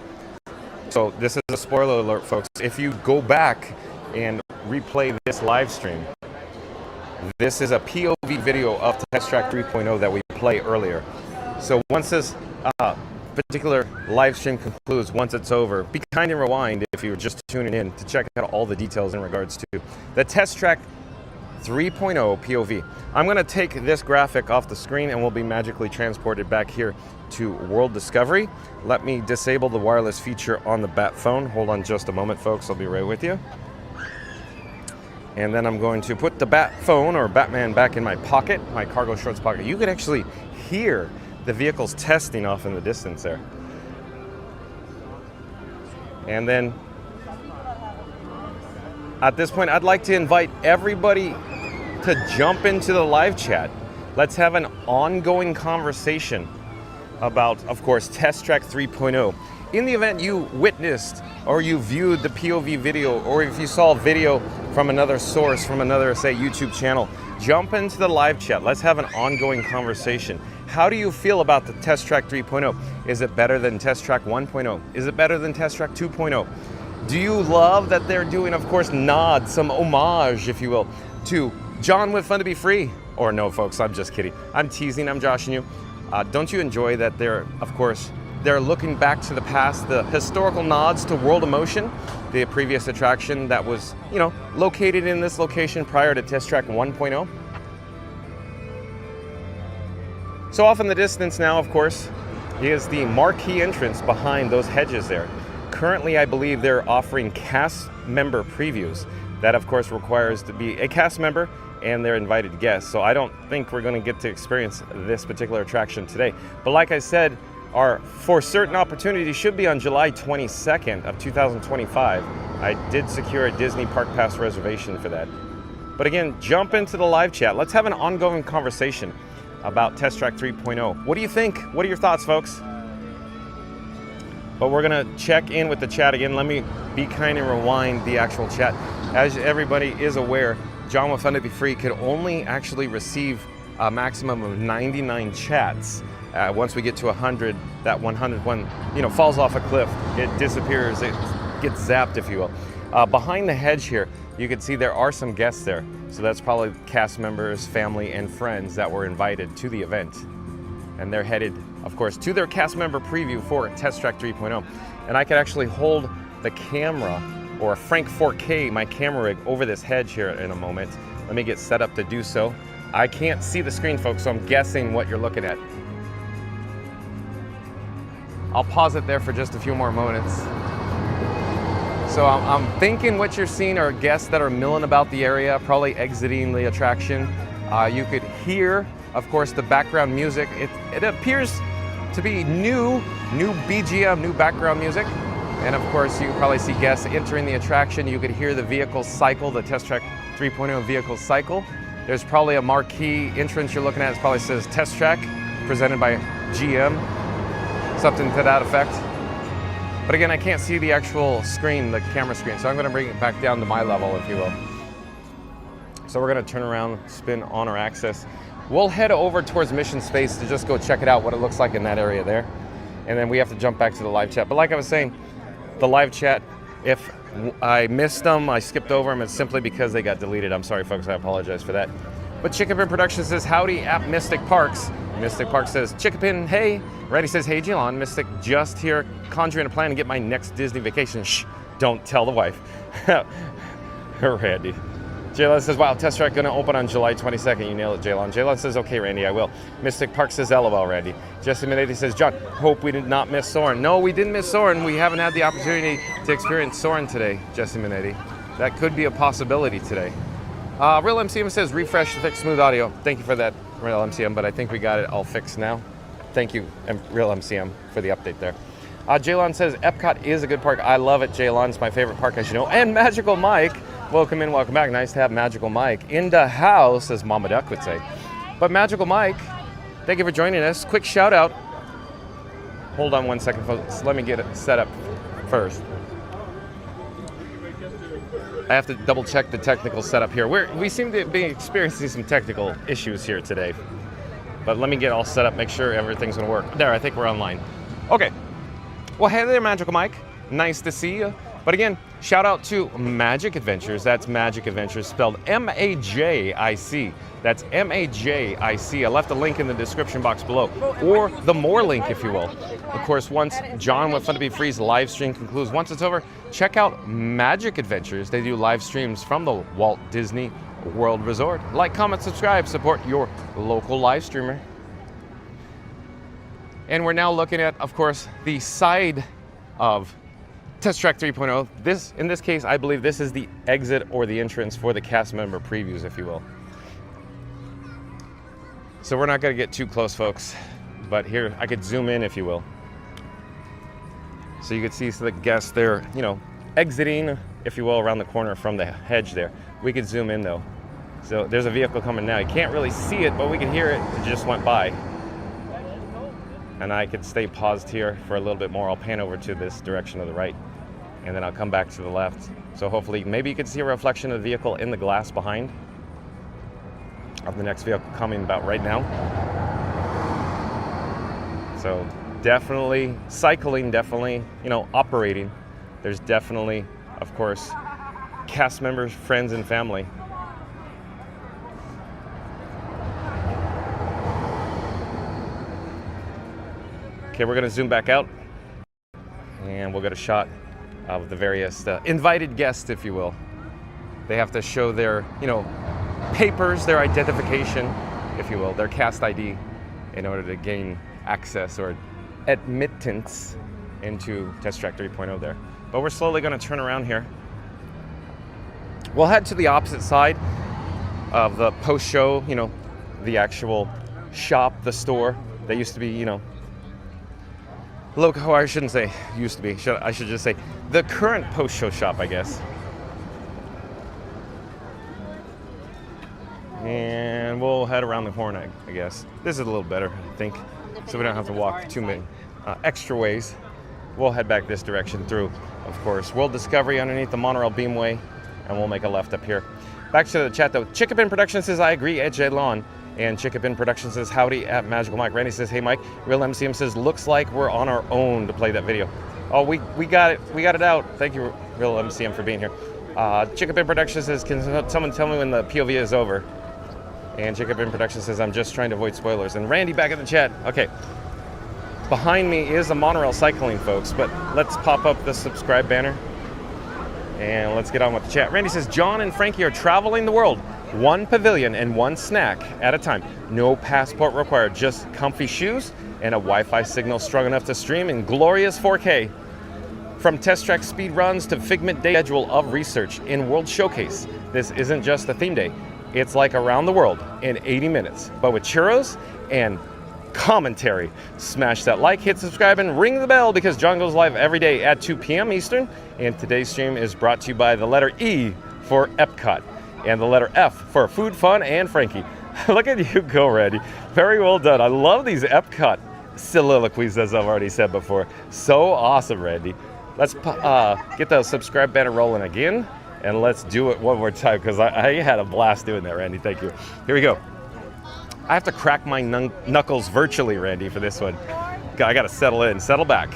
So this is a spoiler alert, folks. If you go back and replay this live stream, this is a POV video of Test Track 3.0 that we played earlier. So once this particular live stream concludes, once it's over, be kind and rewind if you're just tuning in to check out all the details in regards to the Test Track 3.0 POV. I'm going to take this graphic off the screen and we'll be magically transported back here to World Discovery. Let me disable the wireless feature on the Bat phone. Hold on just a moment, folks. I'll be right with you. And then I'm going to put the Bat phone or Batman back in my pocket, my cargo shorts pocket. You could actually hear the vehicles testing off in the distance there. And then at this point, I'd like to invite everybody to jump into the live chat. Let's have an ongoing conversation about, of course, Test Track 3.0. In the event you witnessed or you viewed the POV video, or if you saw a video from another source, from another, say, YouTube channel, jump into the live chat. Let's have an ongoing conversation. How do you feel about the Test Track 3.0? Is it better than Test Track 1.0? Is it better than Test Track 2.0? Do you love that they're doing, of course, nods, some homage, if you will, to John with Fun to Be Free? Or no, folks, I'm just kidding. I'm teasing, I'm joshing you. Don't you enjoy that they're, of course, they're looking back to the past, the historical nods to World of Motion, the previous attraction that was, you know, located in this location prior to Test Track 1.0. So off in the distance now, of course, is the marquee entrance behind those hedges there. Currently, I believe they're offering cast member previews. That, of course, requires to be a cast member and their invited guests. So I don't think we're going to get to experience this particular attraction today. But like I said, our for certain opportunity should be on July 22nd of 2025. I did secure a Disney Park Pass reservation for that. But again, jump into the live chat. Let's have an ongoing conversation about Test Track 3.0. What do you think? What are your thoughts, folks? But we're gonna check in with the chat again. Let me be kind and rewind the actual chat. As everybody is aware, John with Fun to Be Free could only actually receive a maximum of 99 chats. Once we get to 100, that 100 one, you know, falls off a cliff. It disappears. It gets zapped, if you will. Behind the hedge here, you can see there are some guests there. So that's probably cast members, family, and friends that were invited to the event. And they're headed, of course, to their cast member preview for Test Track 3.0. And I could actually hold the camera, or a Frank 4K, my camera rig, over this hedge here in a moment. Let me get set up to do so. I can't see the screen, folks, so I'm guessing what you're looking at. I'll pause it there for just a few more moments. So I'm thinking what you're seeing are guests that are milling about the area, probably exiting the attraction. You could hear, of course, the background music. It appears to be new BGM, new background music. And of course, you can probably see guests entering the attraction. You could hear the vehicle cycle, the Test Track 3.0 vehicle cycle. There's probably a marquee entrance you're looking at. It probably says Test Track, presented by GM, something to that effect. But again, I can't see the actual screen, the camera screen, so I'm gonna bring it back down to my level, if you will. So we're gonna turn around, spin on our axis. We'll head over towards Mission Space to just go check it out, what it looks like in that area there. And then we have to jump back to the live chat. But like I was saying, the live chat, if I missed them, I skipped over them, it's simply because they got deleted. I'm sorry, folks, I apologize for that. But Chickapin Productions says, howdy at Mystic Parks. Mystic Park says, Chickapin, hey. Randy says, hey, Jelon, Mystic just here conjuring a plan to get my next Disney vacation. Shh, don't tell the wife. Randy. Jaylon says, wow, Test Track gonna open on July 22nd. You nailed it, Jaylon. Jaylon says, okay, Randy, I will. Mystic Park says, LOL, Randy. Jesse Minetti says, John, hope we did not miss Soarin'. No, we didn't miss Soarin'. We haven't had the opportunity to experience Soarin' today, Jesse Minetti. That could be a possibility today. Real MCM says, refresh, fix, smooth audio. Thank you for that, Real MCM, but I think we got it all fixed now. Thank you, Real MCM, for the update there. Jaylon says, EPCOT is a good park. I love it, Jaylon. It's my favorite park, as you know. And Magical Mike, welcome in, welcome back. Nice to have Magical Mike in the house, as Mama Duck would say. But Magical Mike, thank you for joining us. Quick shout out. Hold on one second, folks. Let me get it set up first. I have to double check the technical setup here. We seem to be experiencing some technical issues here today. But let me get all set up, make sure everything's gonna work. There, I think we're online. Okay. Well, hey there, Magical Mike. Nice to see you. But again, shout out to Magic Adventures. That's Magic Adventures, spelled M-A-J-I-C. That's M-A-J-I-C. I left a link in the description box below, or the more link, if you will. Of course, once John with Fun to Be Free's live stream concludes, once it's over, check out Magic Adventures. They do live streams from the Walt Disney World Resort. Like, comment, subscribe, support your local live streamer. And we're now looking at, of course, the side of Test Track 3.0. In this case, I believe this is the exit or the entrance for the cast member previews, if you will. So we're not going to get too close, folks, but here I could zoom in, if you will. So you could see the guests there, you know, exiting, if you will, around the corner from the hedge there. We could zoom in though. So there's a vehicle coming now. You can't really see it, but we can hear it. It just went by. And I could stay paused here for a little bit more. I'll pan over to this direction to the right, and then I'll come back to the left. So hopefully, maybe you can see a reflection of the vehicle in the glass behind of the next vehicle coming about right now. So definitely cycling, definitely, you know, operating. There's definitely, of course, cast members, friends, and family. Okay, we're gonna zoom back out and we'll get a shot of the various invited guests, if you will. They have to show their, you know, papers, their identification, if you will, their cast ID in order to gain access or admittance into Test Track 3.0 there. But we're slowly gonna turn around here. We'll head to the opposite side of the post-show, you know, the actual shop, the store that used to be, you know, local, I shouldn't say used to be, I should just say the current post-show shop, I guess. And we'll head around the corner, I guess. This is a little better, I think, so we don't have to walk too many extra ways. We'll head back this direction through, of course, World Discovery underneath the monorail beamway, and we'll make a left up here. Back to the chat though. Chickapin Productions says, I agree, Edge Lawn. And Chickapin Productions says, howdy at Magical Mike. Randy says, hey Mike. Real MCM says, looks like we're on our own to play that video. Oh, we got it. We got it out. Thank you, Real MCM, for being here. Chickapin Productions says, can someone tell me when the POV is over? And Chickapin Productions says, I'm just trying to avoid spoilers. And Randy back in the chat. Okay. Behind me is a monorail cycling, folks, but let's pop up the subscribe banner and let's get on with the chat. Randy says, John and Frankie are traveling the world. One pavilion and one snack at a time. No passport required, just comfy shoes and a Wi-Fi signal strong enough to stream in glorious 4K. From Test Track speed runs to Figment Day schedule of research in World Showcase, this isn't just a theme day. It's like around the world in 80 minutes, but with churros and commentary. Smash that like, hit subscribe, and ring the bell because John goes live every day at 2 p.m. Eastern. And today's stream is brought to you by the letter E for EPCOT and the letter F for Food, Fun, and Frankie. Look at you go, Randy. Very well done. I love these EPCOT soliloquies, as I've already said before. So awesome, Randy. Let's get the subscribe banner rolling again, and let's do it one more time because I had a blast doing that, Randy. Thank you. Here we go. I have to crack my knuckles virtually, Randy, for this one. I got to settle in, settle back.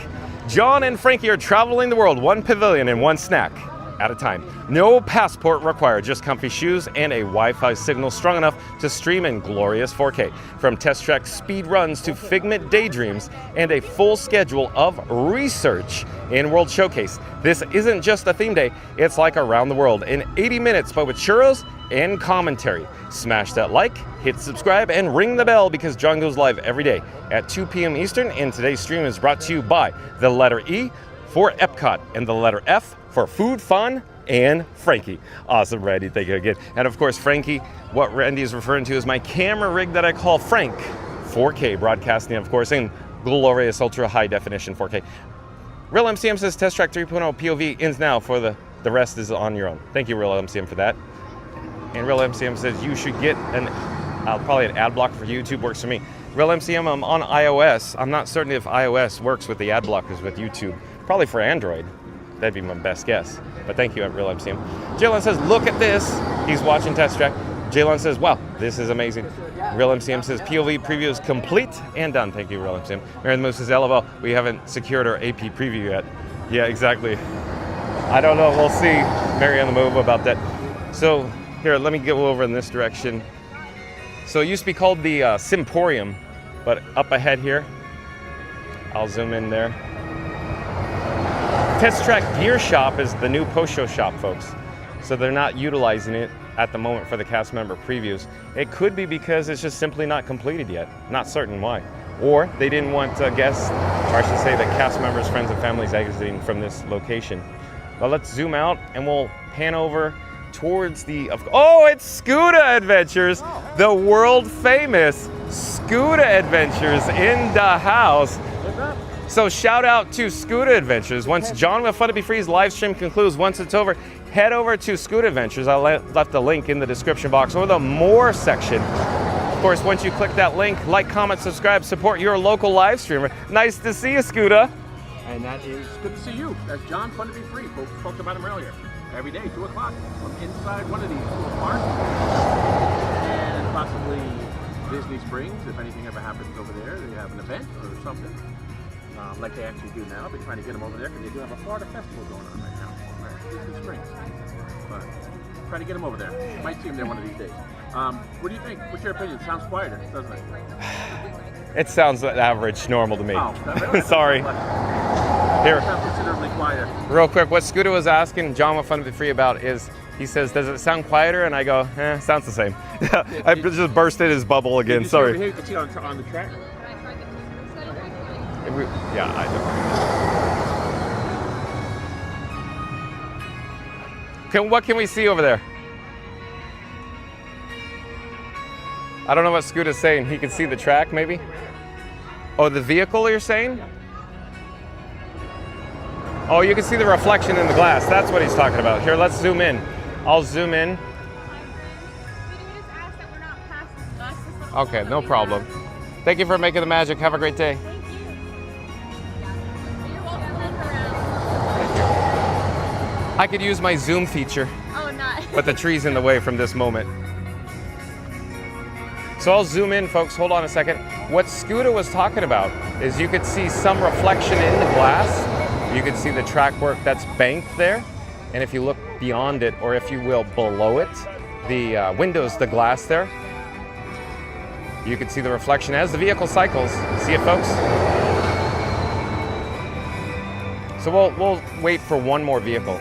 John and Frankie are traveling the world, one pavilion and one snack at a time. No passport required, just comfy shoes and a Wi-Fi signal strong enough to stream in glorious 4K. From Test Track speed runs to Figment daydreams and a full schedule of research in World Showcase. This isn't just a theme day, it's like around the world in 80 minutes, but with churros and commentary. Smash that like, hit subscribe, and ring the bell because John goes live every day at 2 p.m. Eastern, and today's stream is brought to you by the letter E for EPCOT and the letter F for Food, Fun, and Frankie. Awesome, Randy. Thank you again. And of course, Frankie, what Randy is referring to is my camera rig that I call Frank 4K, broadcasting, of course, in glorious ultra high definition 4K. Real MCM says Test Track 3.0 POV ends now. For the rest is on your own. Thank you, Real MCM, for that. And Real MCM says you should get probably an ad block for YouTube. Works for me. Real MCM, I'm on iOS. I'm not certain if iOS works with the ad blockers with YouTube. Probably for Android. That'd be my best guess. But thank you, Real MCM. Jalen says, look at this. He's watching Test Track. Jalen says, wow, this is amazing. Real MCM says, POV preview is complete and done. Thank you, Real MCM. Mary the Moose says, LOL, we haven't secured our AP preview yet. Yeah, exactly. I don't know. We'll see, Mary on the Move, about that. So here, let me go over in this direction. So it used to be called the Simporium, but up ahead here, I'll zoom in there. Test Track Gear Shop is the new post-show shop, folks. So they're not utilizing it at the moment for the cast member previews. It could be because it's just simply not completed yet. Not certain why. Or they didn't want guests, or I should say the cast members, friends, and families exiting from this location. But let's zoom out and we'll pan over towards the, oh, it's Scooter Adventures, the world famous Scooter Adventures in the house. So shout out to Scooter Adventures. Once John with Fun to Be Free's live stream concludes, once it's over, head over to Scooter Adventures. I left a link in the description box or the More section. Of course, once you click that link, like, comment, subscribe, support your local live streamer. Nice to see you, Scooter. And that is good to see you. That's John, Fun to Be Free. Folks spoke about him earlier. Every day, 2 o'clock, from inside one of these little parks. And possibly Disney Springs, if anything ever happens over there. They have an event or something. Like they actually do now. I've been trying to get them over there because they do have a Florida festival going on right now. Disney Springs. But try to get them over there. You might see them there one of these days. What do you think? What's your opinion? It sounds quieter, doesn't it? It sounds average, normal to me. Oh, really? Sorry. Here. It sounds considerably quieter. Real quick, what Scooter was asking John with Fun to Be Free about is, he says, does it sound quieter? And I go, sounds the same. I just bursted his bubble again, sorry. You can see on the track. Yeah, I do. What can we see over there? I don't know what Scooter's saying. He can see the track, maybe? Oh, the vehicle you're saying? Oh, you can see the reflection in the glass. That's what he's talking about. Here, let's zoom in. I'll zoom in. Okay, no problem. Thank you for making the magic. Have a great day. I could use my zoom feature. Oh, not. But the tree's in the way from this moment. So I'll zoom in, folks. Hold on a second. What Scooter was talking about is you could see some reflection in the glass. You could see the track work that's banked there. And if you look beyond it, or if you will, below it, the windows, the glass there, you can see the reflection as the vehicle cycles. See it, folks? So we'll wait for one more vehicle.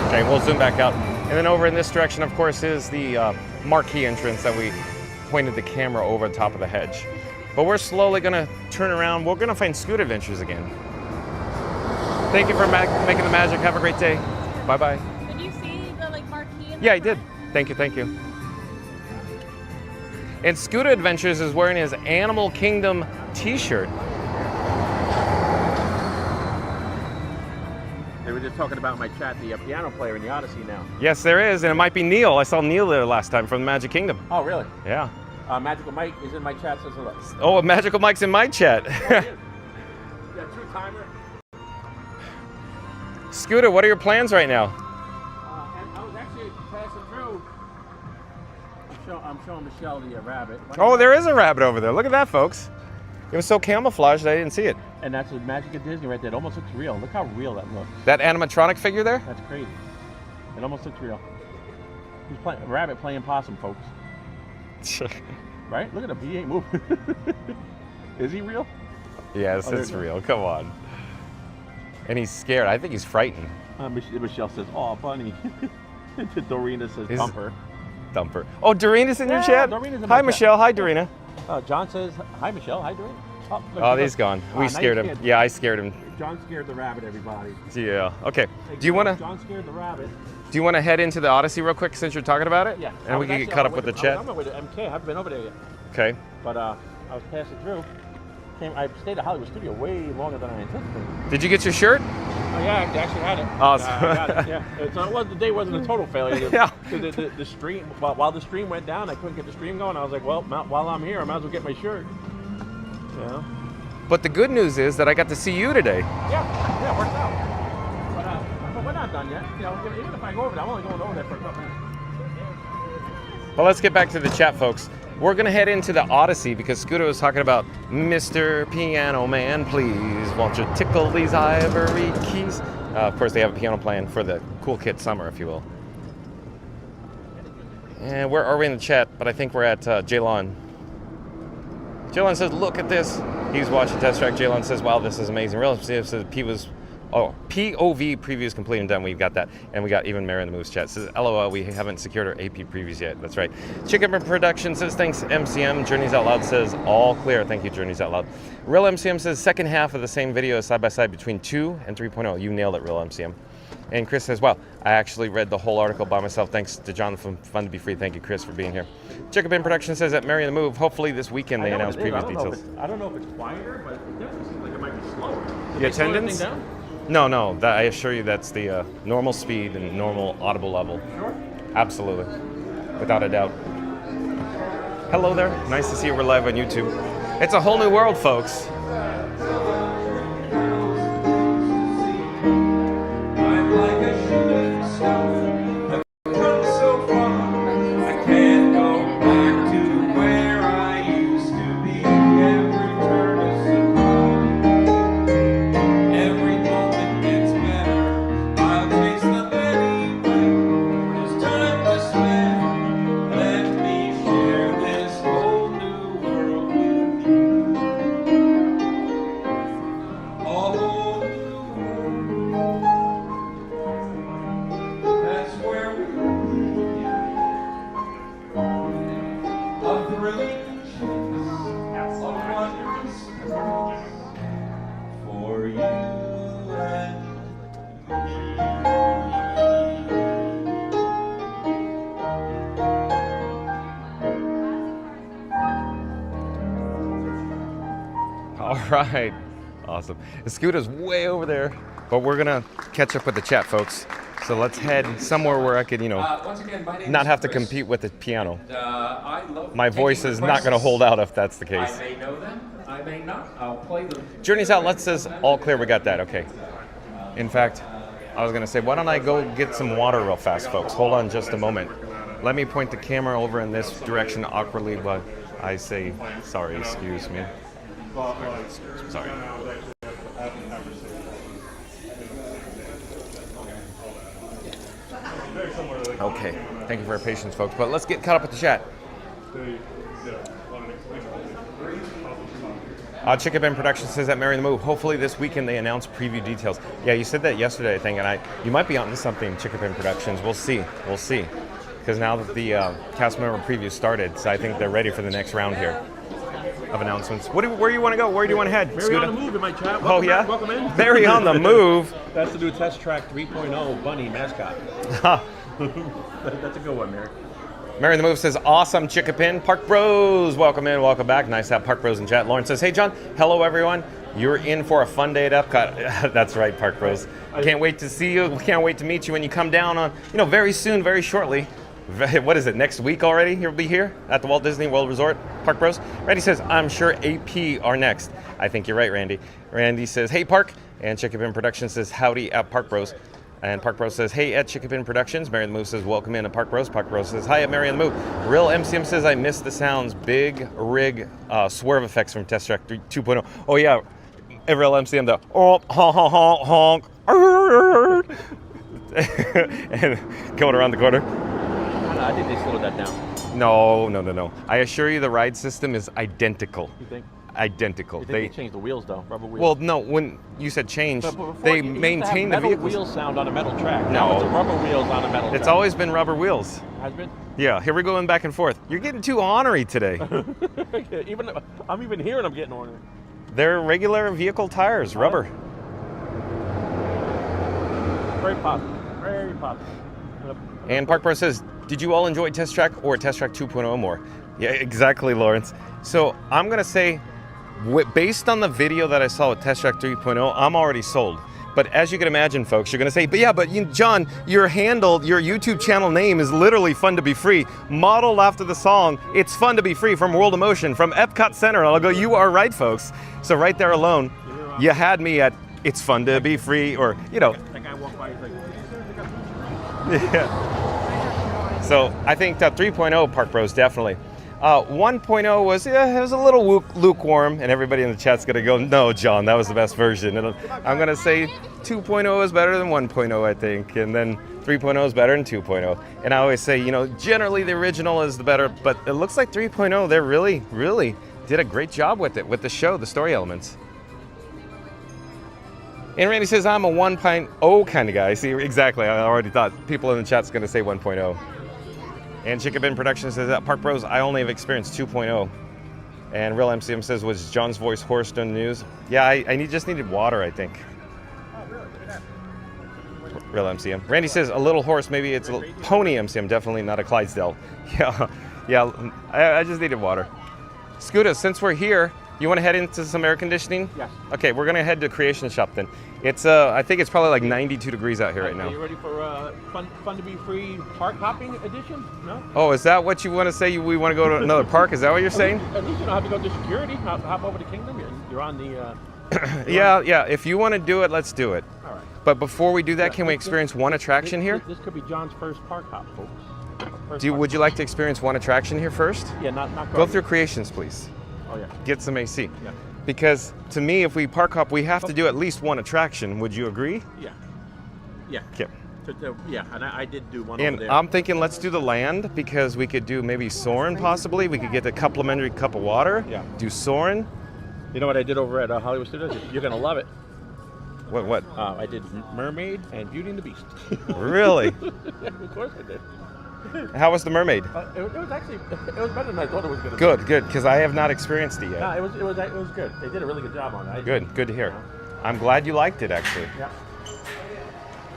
Okay, we'll zoom back out. And then over in this direction, of course, is the marquee entrance that we pointed the camera over the top of the hedge. But we're slowly gonna turn around. We're gonna find Scooter Adventures again. Thank you for making the magic. Have a great day. Bye-bye. Did you see the marquee? Yeah, I did. Thank you, thank you. And Scooter Adventures is wearing his Animal Kingdom t-shirt. They were just talking about my chat, the piano player in the Odyssey now. Yes, there is, and it might be Neil. I saw Neil there last time from the Magic Kingdom. Oh, really? Yeah. Magical Mike is in my chat, says hello. Oh, Magical Mike's in my chat. Yeah, true timer. Scooter, what are your plans right now? And I was actually passing through. I'm showing Michelle the rabbit. Oh, there is a rabbit over there. Look at that, folks. It was so camouflaged, I didn't see it. And that's the magic of Disney right there. It almost looks real. Look how real that looks. That animatronic figure there? That's crazy. It almost looks real. He's playing rabbit playing possum, folks. Right? Look at him. He ain't moving. Is he real? Yes, it's real. Come on. And he's scared. I think he's frightened. Michelle says, "Oh, bunny." Dorina says, "Thumper." Thumper. Oh, Dorina's in your chat? Dorina's in Hi, my Michelle. chat. Hi, Dorina. John says, "Hi, Michelle. Hi, Dorina." Oh, he's gone. We scared him. Yeah, I scared him. John scared the rabbit, everybody. Yeah. Okay. Hey, Do you want to? John scared the rabbit. Do you want to head into the Odyssey real quick since you're talking about it? Yeah. And we can get caught up with the chat. I'm on my way to MK. I haven't been over there yet. Okay. But I was passing through. I stayed at Hollywood Studio way longer than I anticipated. Did you get your shirt? Oh yeah, I actually had it. Awesome. I got it. Yeah. The day wasn't a total failure. Yeah. The stream, while the stream went down, I couldn't get the stream going. I was like, well, while I'm here, I might as well get my shirt. Yeah. But the good news is that I got to see you today. Yeah, it worked out. But we're not done yet. You know, even if I go over there, I'm only going over there for a couple minutes. Well, let's get back to the chat, folks. We're going to head into the Odyssey because Scooter was talking about Mr. Piano Man, please, won't you tickle these ivory keys? Of course, they have a piano playing for the Cool Kid Summer, if you will. And where are we in the chat? But I think we're at Jaylon. Jaylon says, look at this. He's watching Test Track. Jaylon says, wow, this is amazing. Real says POV previews complete and done. We've got that. And we got even Mary in the Moose chat. Says, LOL, we haven't secured our AP previews yet. That's right. Chicken Production says, thanks, MCM. Journeys Out Loud says, all clear. Thank you, Journeys Out Loud. Real MCM says, second half of the same video is side by side between 2 and 3.0. You nailed it, Real MCM. And Chris says, wow, I actually read the whole article by myself. Thanks to John from Fun to Be Free. Thank you, Chris, for being here. Jacob in Production says at Mary and the Move, hopefully this weekend they announce previous details. I don't know if it's quieter, but it definitely seems like it might be slower. Did The they slow attendance? everything No, I assure you that's the normal speed and normal audible level. down? Sure. Absolutely, without a doubt. Hello there, nice to see you. We're live on YouTube. It's a whole new world, folks. I'm like a shooting star. I've come so far. I can't go back to where I used to be. Every turn is a run. Every moment gets better. I'll chase them anyway. There's time to spend. Let me share this whole new world with you. A whole new world. That's where we begin. A thrilling chase, a wondrous place for you and All right, awesome. The scooter's way over there, but we're gonna catch up with the chat, folks. So let's head somewhere where I could, once again, my name not is have to Chris. compete with the piano. I love My taking voice is not gonna requests. hold out if that's the case. I may know them, I may not. I'll play them. Journey's Outlet says all clear. We got that. Okay. In fact, I was gonna say, why don't I go get some water real fast, folks? Hold on just a moment. Let me point the camera over in this direction awkwardly, but I say sorry. Excuse me. Sorry. Okay. Thank you for your patience, folks. But let's get caught up with the chat. Chicken Ben Production says that Mary and the Move. Hopefully this weekend they announce preview details. Yeah, you said that yesterday, I think, and you might be onto something, Chicken Ben Productions. We'll see. We'll see. Because now that the cast member preview started, so I think they're ready for the next round here of announcements. Where do you want to go? Where do you want to head? Very Scooter? on the move in my chat. Oh, yeah? Welcome in. Very on the move. That's the new Test Track 3.0 bunny mascot. Ha. That's a good one, Mary. Mary in the Move says, awesome Chickapin. Park Bros, welcome in, welcome back. Nice to have Park Bros in chat. Lauren says, hey John, hello everyone. You're in for a fun day at EPCOT. That's right, Park Bros. Can't wait to see you. Can't wait to meet you when you come down on, very soon, very shortly. What is it, next week already? You'll be here at the Walt Disney World Resort, Park Bros. Randy says, I'm sure AP are next. I think you're right, Randy. Randy says, hey Park. And Chickapin Productions says, howdy at Park Bros. And Park Bros says, hey at Chickapin Productions. Mary and the Move says, welcome in at Park Bros. Park Bros says, hi at Mary and the Move. Real MCM says, I miss the sounds. Big rig swerve effects from Test Track 2.0. Oh yeah, Real MCM though. Oh, honk, honk, honk. And going around the corner. I think they slowed that down. No. I assure you the ride system is identical. You think? Identical. You think they changed the wheels though? Rubber wheels. Well, no, when you said change, But before, they you used to maintain the have metal vehicles. wheel sound on a metal track. No. Now it's rubber wheels on a metal track. It's always been rubber wheels. Has been? Yeah, here we're going back and forth. You're getting too ornery today. I'm even here and I'm getting ornery. They're regular vehicle tires, rubber. Very popular. Very popular. And Park Pro says, did you all enjoy Test Track or Test Track 2.0 more? Yeah, exactly, Lawrence. So I'm going to say, based on the video that I saw with Test Track 3.0, I'm already sold. But as you can imagine, folks, you're going to say, but John, your YouTube channel name is literally Fun to Be Free, modeled after the song It's Fun to Be Free from World of Motion, from EPCOT Center. And I'll go, you are right, folks. So right there alone, you had me at It's Fun to Be Free, or, That guy walked by, he's like, yeah. So I think that 3.0 Park Bros definitely. 1.0 was it was a little lukewarm, and everybody in the chat's gonna go, no, John, that was the best version. And I'm gonna say 2.0 is better than 1.0, I think, and then 3.0 is better than 2.0. And I always say, generally the original is the better, but it looks like 3.0, they really, really did a great job with it, with the show, the story elements. And Randy says, I'm a 1.0 kind of guy. See, exactly, I already thought people in the chat's gonna say 1.0. And Chickabin Productions says, at Park Bros, I only have experienced 2.0. And Real MCM says, was John's voice hoarse during the news? Yeah, I just needed water, I think. oh, really? Look at that. Real MCM. Randy says a little horse, maybe it's a pony MCM, definitely not a Clydesdale. Yeah, yeah, I just needed water. Scooter, since we're here, you want to head into some air conditioning? Yes. Okay, we're gonna head to Creation Shop then. It's I think it's probably like 92 degrees out here right Are now. you ready for fun to be free park hopping edition? No? Oh, is that what you want to say? We want to go to another park? Is that what you're saying? At least you don't have to go to security. Hop over to Kingdom. You're on the... Yeah. If you want to do it, let's do it. All right. But before we do that, can we experience one attraction here? This could be John's first park hop, folks. Would you like to experience one attraction here first? Yeah, not Go through Creations, please. Oh, yeah. Get some AC. Yeah. Because to me, if we park hop, we have to do at least one attraction. Would you agree? Yeah. Yeah. Okay. Yeah, and I did do one And over there. I'm thinking let's do the land because we could do maybe Soarin' possibly. We could get the complimentary cup of water. Yeah. Do Soarin'. You know what I did over at Hollywood Studios? You're going to love it. What? I did Mermaid and Beauty and the Beast. Really? Yeah, of course I did. How was the mermaid? It was actually better than I thought it was going to be. Good, because I have not experienced it yet. No, it was good. They did a really good job on it. Good to hear. I'm glad you liked it actually. Yeah.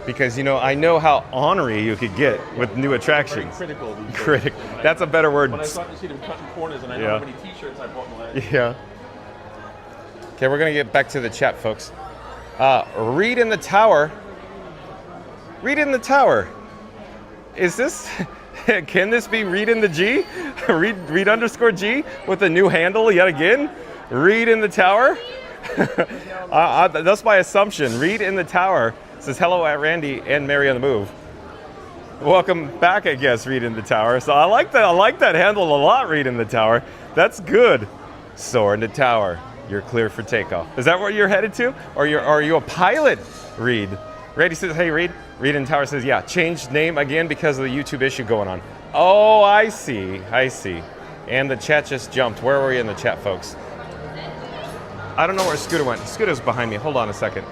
Because I know how ornery you could get with new attractions. Very critical. These days. Critic. That's a better word. When I started to see them cutting corners, and I know how many T-shirts I bought in the last. Yeah. Okay, we're gonna get back to the chat, folks. Read in the Tower. Read in the Tower. Is this? Can this be Read in the G? read _G with a new handle yet again? Read in the Tower. That's my assumption. Read in the Tower says hello at Randy and Mary on the Move. Welcome back, I guess. Read in the Tower. So I like that. I like that handle a lot. Read in the Tower. That's good. Soar in the Tower. You're clear for takeoff. Is that where you're headed to? Or are you a pilot, Reed? Randy says, hey, Reed. Reed in the Tower says, yeah, changed name again because of the YouTube issue going on. Oh, I see. And the chat just jumped. Where were you in the chat, folks? I don't know where Scooter went. Scooter's behind me. Hold on a second.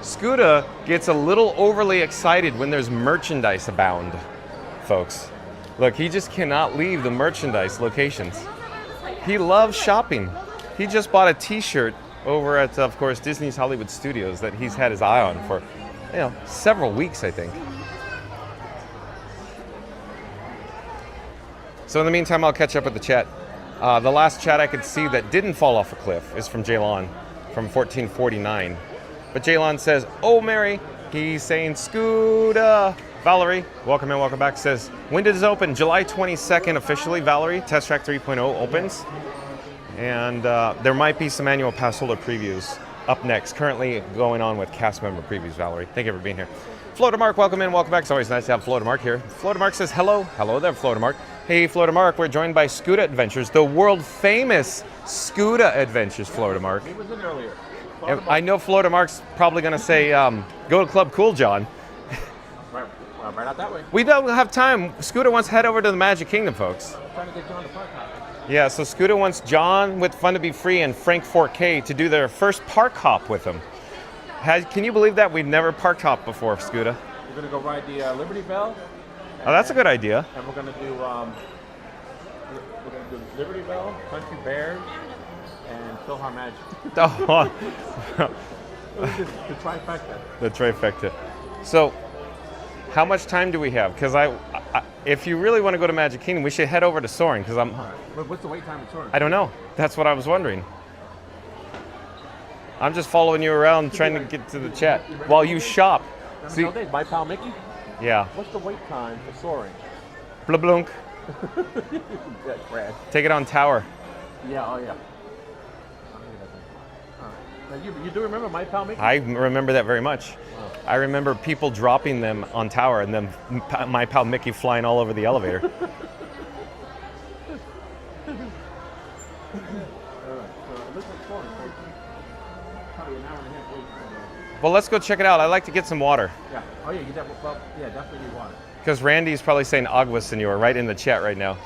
Scooter gets a little overly excited when there's merchandise abound, folks. Look, he just cannot leave the merchandise locations. He loves shopping. He just bought a t-shirt over at, of course, Disney's Hollywood Studios that he's had his eye on for, several weeks, I think. So in the meantime, I'll catch up with the chat. The last chat I could see that didn't fall off a cliff is from Jaylon from 1449. But Jaylon says, oh, Mary, he's saying, Scooter. Valerie, welcome in, welcome back, says, when does it open? July 22nd officially, Valerie. Test Track 3.0 opens. And there might be some annual pass holder previews up next. Currently going on with cast member previews, Valerie. Thank you for being here. Florida Mark, welcome in, welcome back. It's always nice to have Florida Mark here. Florida Mark says, hello. Hello there, Florida Mark. Hey, Florida Mark, we're joined by Scooter Adventures, the world famous Scooter Adventures, Florida Mark. He was in earlier. I know Florida Mark's probably going to say, go to Club Cool, John. Right out that way. We don't have time. Scooter wants to head over to the Magic Kingdom, folks. I'm trying to get John to park hop. Yeah, so Scooter wants John with Fun to Be Free and Frank 4K to do their first park hop with him. Can you believe that? We've never park hopped before, Scooter. We're going to go ride the Liberty Bell. Oh, that's a good idea. And we're going to do Liberty Bell, Country Bears, and Philhar Magic. Oh, The trifecta. the trifecta. So, how much time do we have? Because if you really want to go to Magic Kingdom, we should head over to Soarin'. Because What's the wait time at Soarin'? I don't know. That's what I was wondering. I'm just following you around, trying to get to the chat while you shop. See, My pal Mickey. yeah. What's the wait time for Soaring? Blablunk. Yeah, Brad. Take it on Tower. Yeah, oh yeah. Now, you do remember My Pal Mickey? I remember that very much. I remember people dropping them on Tower and then my pal Mickey flying all over the elevator. Alright, so it looks like Soaring. Probably an hour and a half wait. Well, let's go check it out. I'd like to get some water. Yeah. Oh yeah, definitely need water. Because Randy's probably saying Agua Senor right in the chat right now.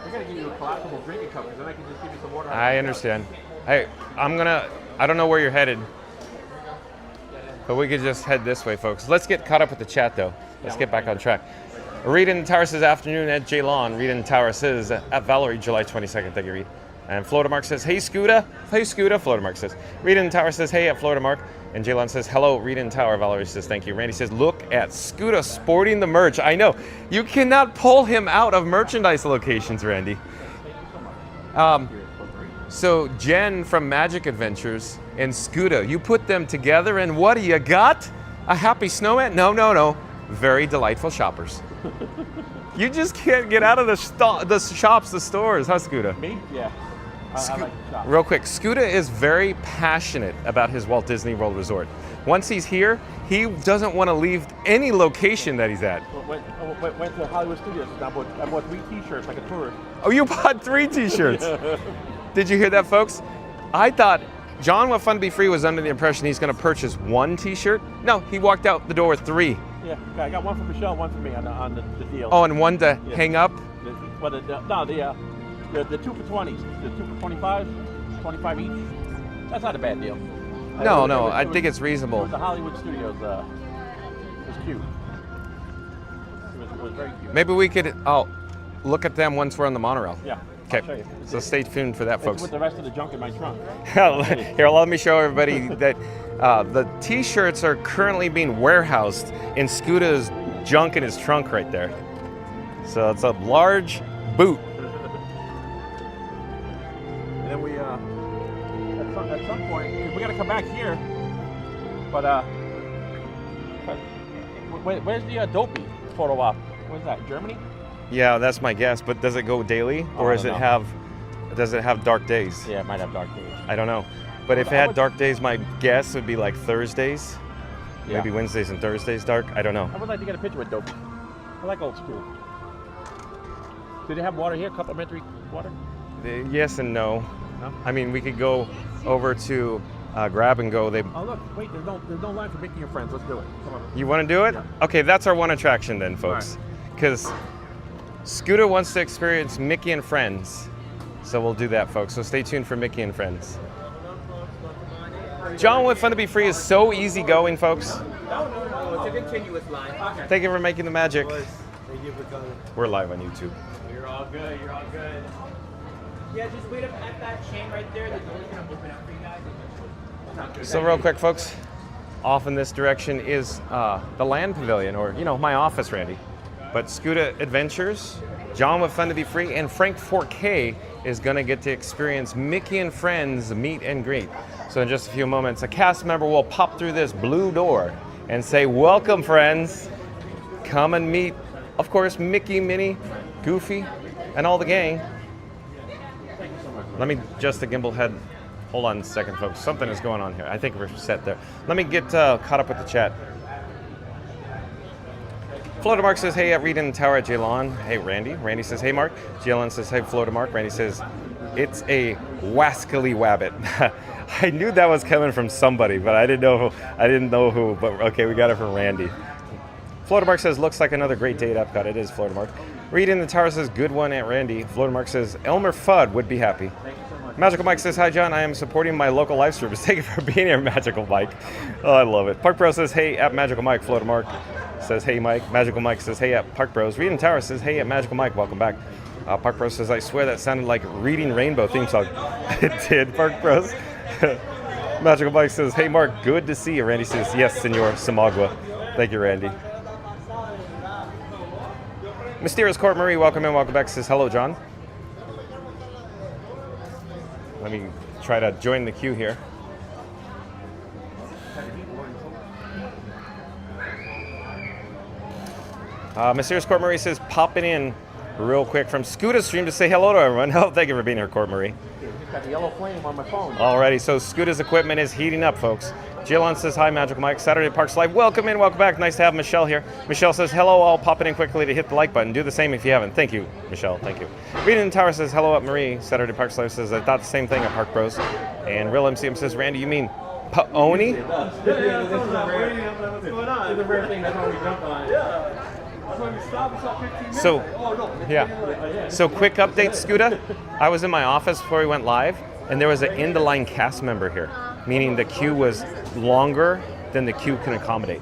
I gotta give you a collapsible drinking cup, because then I can just give you some water. I understand. Hey, I don't know where you're headed, but we could just head this way, folks. Let's get caught up with the chat, though. Let's get back on track. Reed in the Tower says afternoon at Jaylon. Reed in the Tower says at Valerie, July 22nd. Thank you, Reed. And Florida Mark says, hey, Scooter. Hey, Scooter. Florida Mark says. Rita in the Tower says, hey, at Florida Mark. And Jaylon says, hello, Rita in the Tower. Valerie says, thank you. Randy says, look at Scooter sporting the merch. I know. You cannot pull him out of merchandise locations, Randy. So Jen from Magic Adventures and Scooter, you put them together and what do you got? A happy snowman? No. Very delightful shoppers. You just can't get out of the shops, the stores, huh, Scooter? Me? Yeah. I like to shop. Real quick, Scooter is very passionate about his Walt Disney World Resort. Once he's here, he doesn't want to leave any location that he's at. Went to Hollywood Studios. I bought 3 T-shirts like a tourist. Oh, you bought 3 T-shirts. Did you hear that, folks? I thought John with Fun to Be Free was under the impression he's going to purchase 1 T-shirt. No, he walked out the door with 3. Yeah, I got one for Michelle, one for me on the deal. Oh, and one to hang up? The 2 for 20s, the 2 for 25, 25 each. That's not a bad deal. No, I think it's reasonable. The Hollywood Studios was cute. It was very cute. Maybe we could look at them once we're on the monorail. Yeah. Okay, I'll show you. so stay tuned for that, folks. With the rest of the junk in my trunk. Here, let me show everybody that the T-shirts are currently being warehoused in Scooter's junk in his trunk right there. So it's a large boot. And then we, at some point, we got to come back here. But where's the Dopey photo op? Where's that? Germany? Yeah, that's my guess. But does it go daily, or does it have dark days? Yeah, it might have dark days. I don't know. But if it had dark days, my guess would be like Thursdays, maybe Wednesdays and Thursdays dark. I don't know. I would like to get a picture with Dopey. I like old school. Do they have water here? Complimentary water? Yes and no. No? I mean, we could go over to Grab and Go. Oh look! Wait, there's no line for Mickey and Friends. Let's do it. Come on. You want to do it? Yeah. Okay, that's our one attraction then, folks. Because Scooter wants to experience Mickey and Friends. So we'll do that, folks. So stay tuned for Mickey and Friends. John with Fun to Be Free is so easygoing, folks. No, it's a continuous line. Okay. Thank you for making the magic. Thank you for coming. We're live on YouTube. You're all good. Yeah, just wait up at that chain right there. The door's gonna open up for you guys. So real quick, folks, off in this direction is the Land Pavilion, or, my office, Randy. But Scooter Adventures, John with Fun to Be Free, and Frank 4K is going to get to experience Mickey and Friends meet and greet. So in just a few moments, a cast member will pop through this blue door and say, welcome, friends. Come and meet, of course, Mickey, Minnie, Goofy, and all the gang. Let me adjust the gimbal head. Hold on a second, folks. Something is going on here. I think we're set there. Let me get caught up with the chat. Florida Mark says, hey, at Reed in the Tower at Jaylon. Hey, Randy. Randy says, hey, Mark. Jaylon says, hey, Florida Mark. Randy says, it's a wascally wabbit. I knew that was coming from somebody, but I didn't know who. But okay, we got it from Randy. Florida Mark says, looks like another great day at EPCOT. It is, Florida Mark. Reed in the Tower says, good one, Aunt Randy. Florida Mark says, Elmer Fudd would be happy. Thank you so much. Magical Mike says, hi, John. I am supporting my local live service. Thank you for being here, Magical Mike. Oh, I love it. Park Bro says, hey, at Magical Mike. Florida Mark says, hey, Mike. Magical Mike says, hey, at Park Bros. Reed in the Tower says, hey, at Magical Mike. Welcome back. Park Bros says, I swear that sounded like Reading Rainbow theme song. It did, Park Bros. Magical Mike says, hey, Mark, good to see you. Randy says, yes, Senor Samagua. Thank you, Randy. Mysterious Court Marie, welcome in, welcome back. Says, hello, John. Let me try to join the queue here. Mysterious Court Marie says, popping in real quick from Scooter Stream to say hello to everyone. Oh, thank you for being here, Court Marie. Just got the yellow flame on my phone. Alrighty, so Scooter's equipment is heating up, folks. Jalen says, hi, Magical Mike. Saturday Parks Live. Welcome in, welcome back. Nice to have Michelle here. Michelle says, hello, I'll pop it in quickly to hit the like button. Do the same if you haven't. Thank you, Michelle. Thank you. Reed in the Tower says, hello, up Marie. Saturday Parks Live says, I thought the same thing at Park Bros. And Real MCM says, Randy, you mean Paoni? What's going on? It's a rare thing. That's why we jumped on it. So, yeah. So quick update, Scooter. I was in my office before we went live, and there was an end-of-line cast member here, meaning the queue was longer than the queue can accommodate.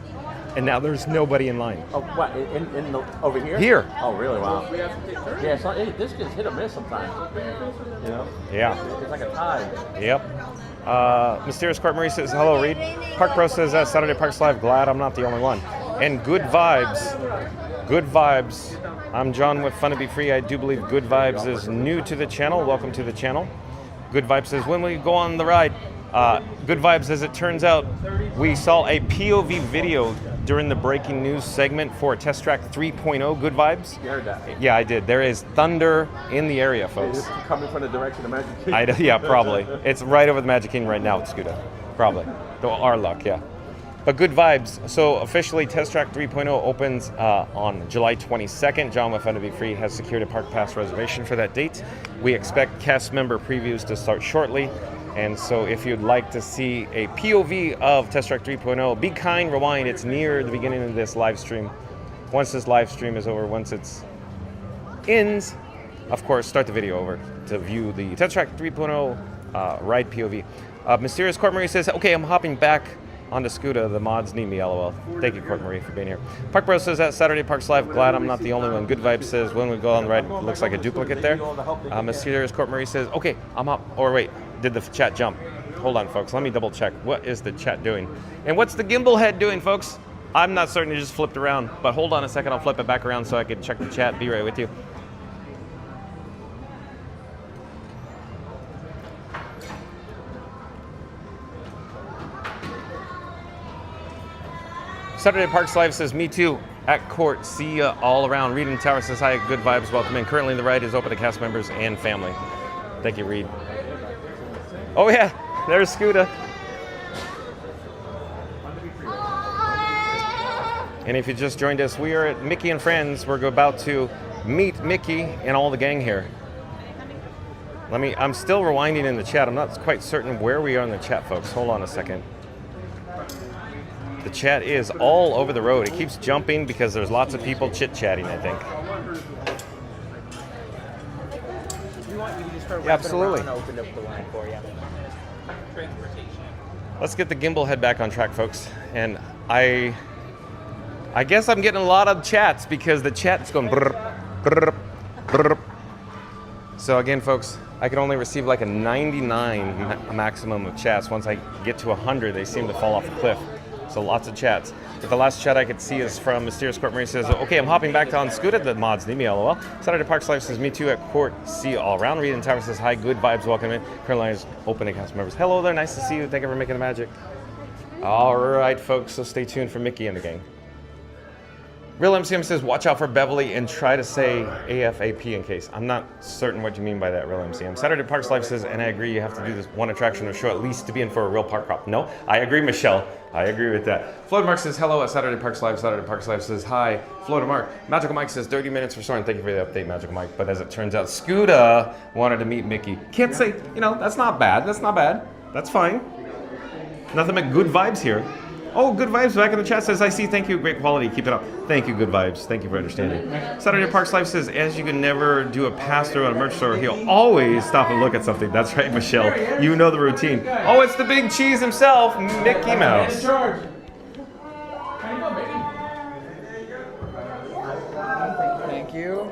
and now there's nobody in line. Oh, what? Over here? Here. Oh, really? Wow. Yeah, so, this gets hit or miss sometimes. You know? Yeah. It's like a tie. Yep. Mysterious Court Marie says, hello, Reed. Park Bro says, Saturday Parks Live, glad I'm not the only one. And good vibes. Good vibes. I'm John with Fun to Be Free. I do believe Good Vibes is new to the channel. Welcome to the channel. Good Vibes says, when will you go on the ride? Good Vibes, as it turns out, we saw a POV video during the breaking news segment for Test Track 3.0. Good Vibes? You heard that? Yeah, I did. There is thunder in the area, folks. It's coming from the direction of Magic Kingdom. Yeah, probably. It's right over the Magic Kingdom right now, Scooter. Probably. Our luck, yeah. But Good Vibes. So officially, Test Track 3.0 opens on July 22nd. John with Fun to Be Free has secured a park pass reservation for that date. We expect cast member previews to start shortly. And so if you'd like to see a POV of Test Track 3.0, be kind, rewind. It's near the beginning of this live stream. Once this live stream is over, once it's ends, of course, start the video over to view the Test Track 3.0 ride POV. Mysterious Court Marie says, okay, I'm hopping back onto Scooter. The mods need me, lol. Thank you, Court Marie, for being here. Park Bro says that Saturday Parks Live, glad I'm not the only one. Good Vibe says, when we go on the ride, looks like a duplicate there. Mysterious Court Marie says, okay, I'm up. Or wait, did the chat jump? Hold on, folks. Let me double check. What is the chat doing? And what's the gimbal head doing, folks? I'm not certain. It just flipped around. But hold on a second. I'll flip it back around so I can check the chat. Be right with you. Saturday Parks Live says, me too. At court, see ya all around. Reed in Tower says, hi, Good Vibes, welcome in. Currently the ride is open to cast members and family. Thank you, Reed. Oh yeah, there's Scooter. And if you just joined us, we are at Mickey and Friends. We're about to meet Mickey and all the gang here. I'm still rewinding in the chat. I'm not quite certain where we are in the chat, folks. Hold on a second. The chat is all over the road. It keeps jumping because there's lots of people chit-chatting, I think. Yeah, absolutely. Let's get the gimbal head back on track, folks. And I guess I'm getting a lot of chats because the chat's going brrr, brrr, brrr. So again, folks, I can only receive like a 99 maximum of chats. Once I get to 100, they seem to fall off a cliff. So lots of chats. But the last chat I could see is from Mysterious Court Marie says, okay, I'm hopping back on Scooter. The mods need me, lol. Saturday Parks Live says, me too at court. See you all around. Reed in Tower says, hi, Good Vibes, welcome in. Currently is open to cast members. Hello there, nice to see you. Thank you for making the magic. All right, folks, so stay tuned for Mickey and the gang. Real MCM says, watch out for Beverly and try to say AFAP in case. I'm not certain what you mean by that, Real MCM. Saturday Parks Live says, and I agree, you have to do this one attraction or show at least to be in for a real park hop. No, I agree, Michelle. I agree with that. Florida Mark says, hello at Saturday Parks Live. Saturday Parks Live says, hi. Florida Mark. Magical Mike says, 30 minutes for Soren. Thank you for the update, Magical Mike. But as it turns out, Scooter wanted to meet Mickey. Can't say, that's not bad. That's not bad. That's fine. Nothing but good vibes here. Oh, Good Vibes back in the chat says, I see, thank you, great quality, keep it up. Thank you, Good Vibes, thank you for understanding. Saturday Parks Live says, as you can never do a pass-through at a merch store, he'll always stop and look at something. That's right, Michelle, you know the routine. Oh, it's the big cheese himself, Mickey Mouse. Thank you.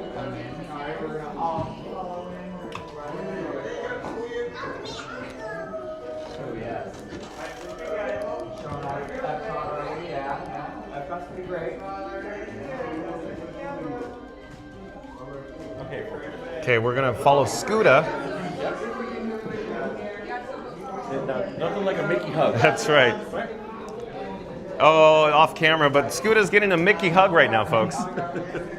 Okay, we're gonna follow Scooter. Nothing like a Mickey hug. That's right. Oh, off camera, but Scooter's getting a Mickey hug right now, folks.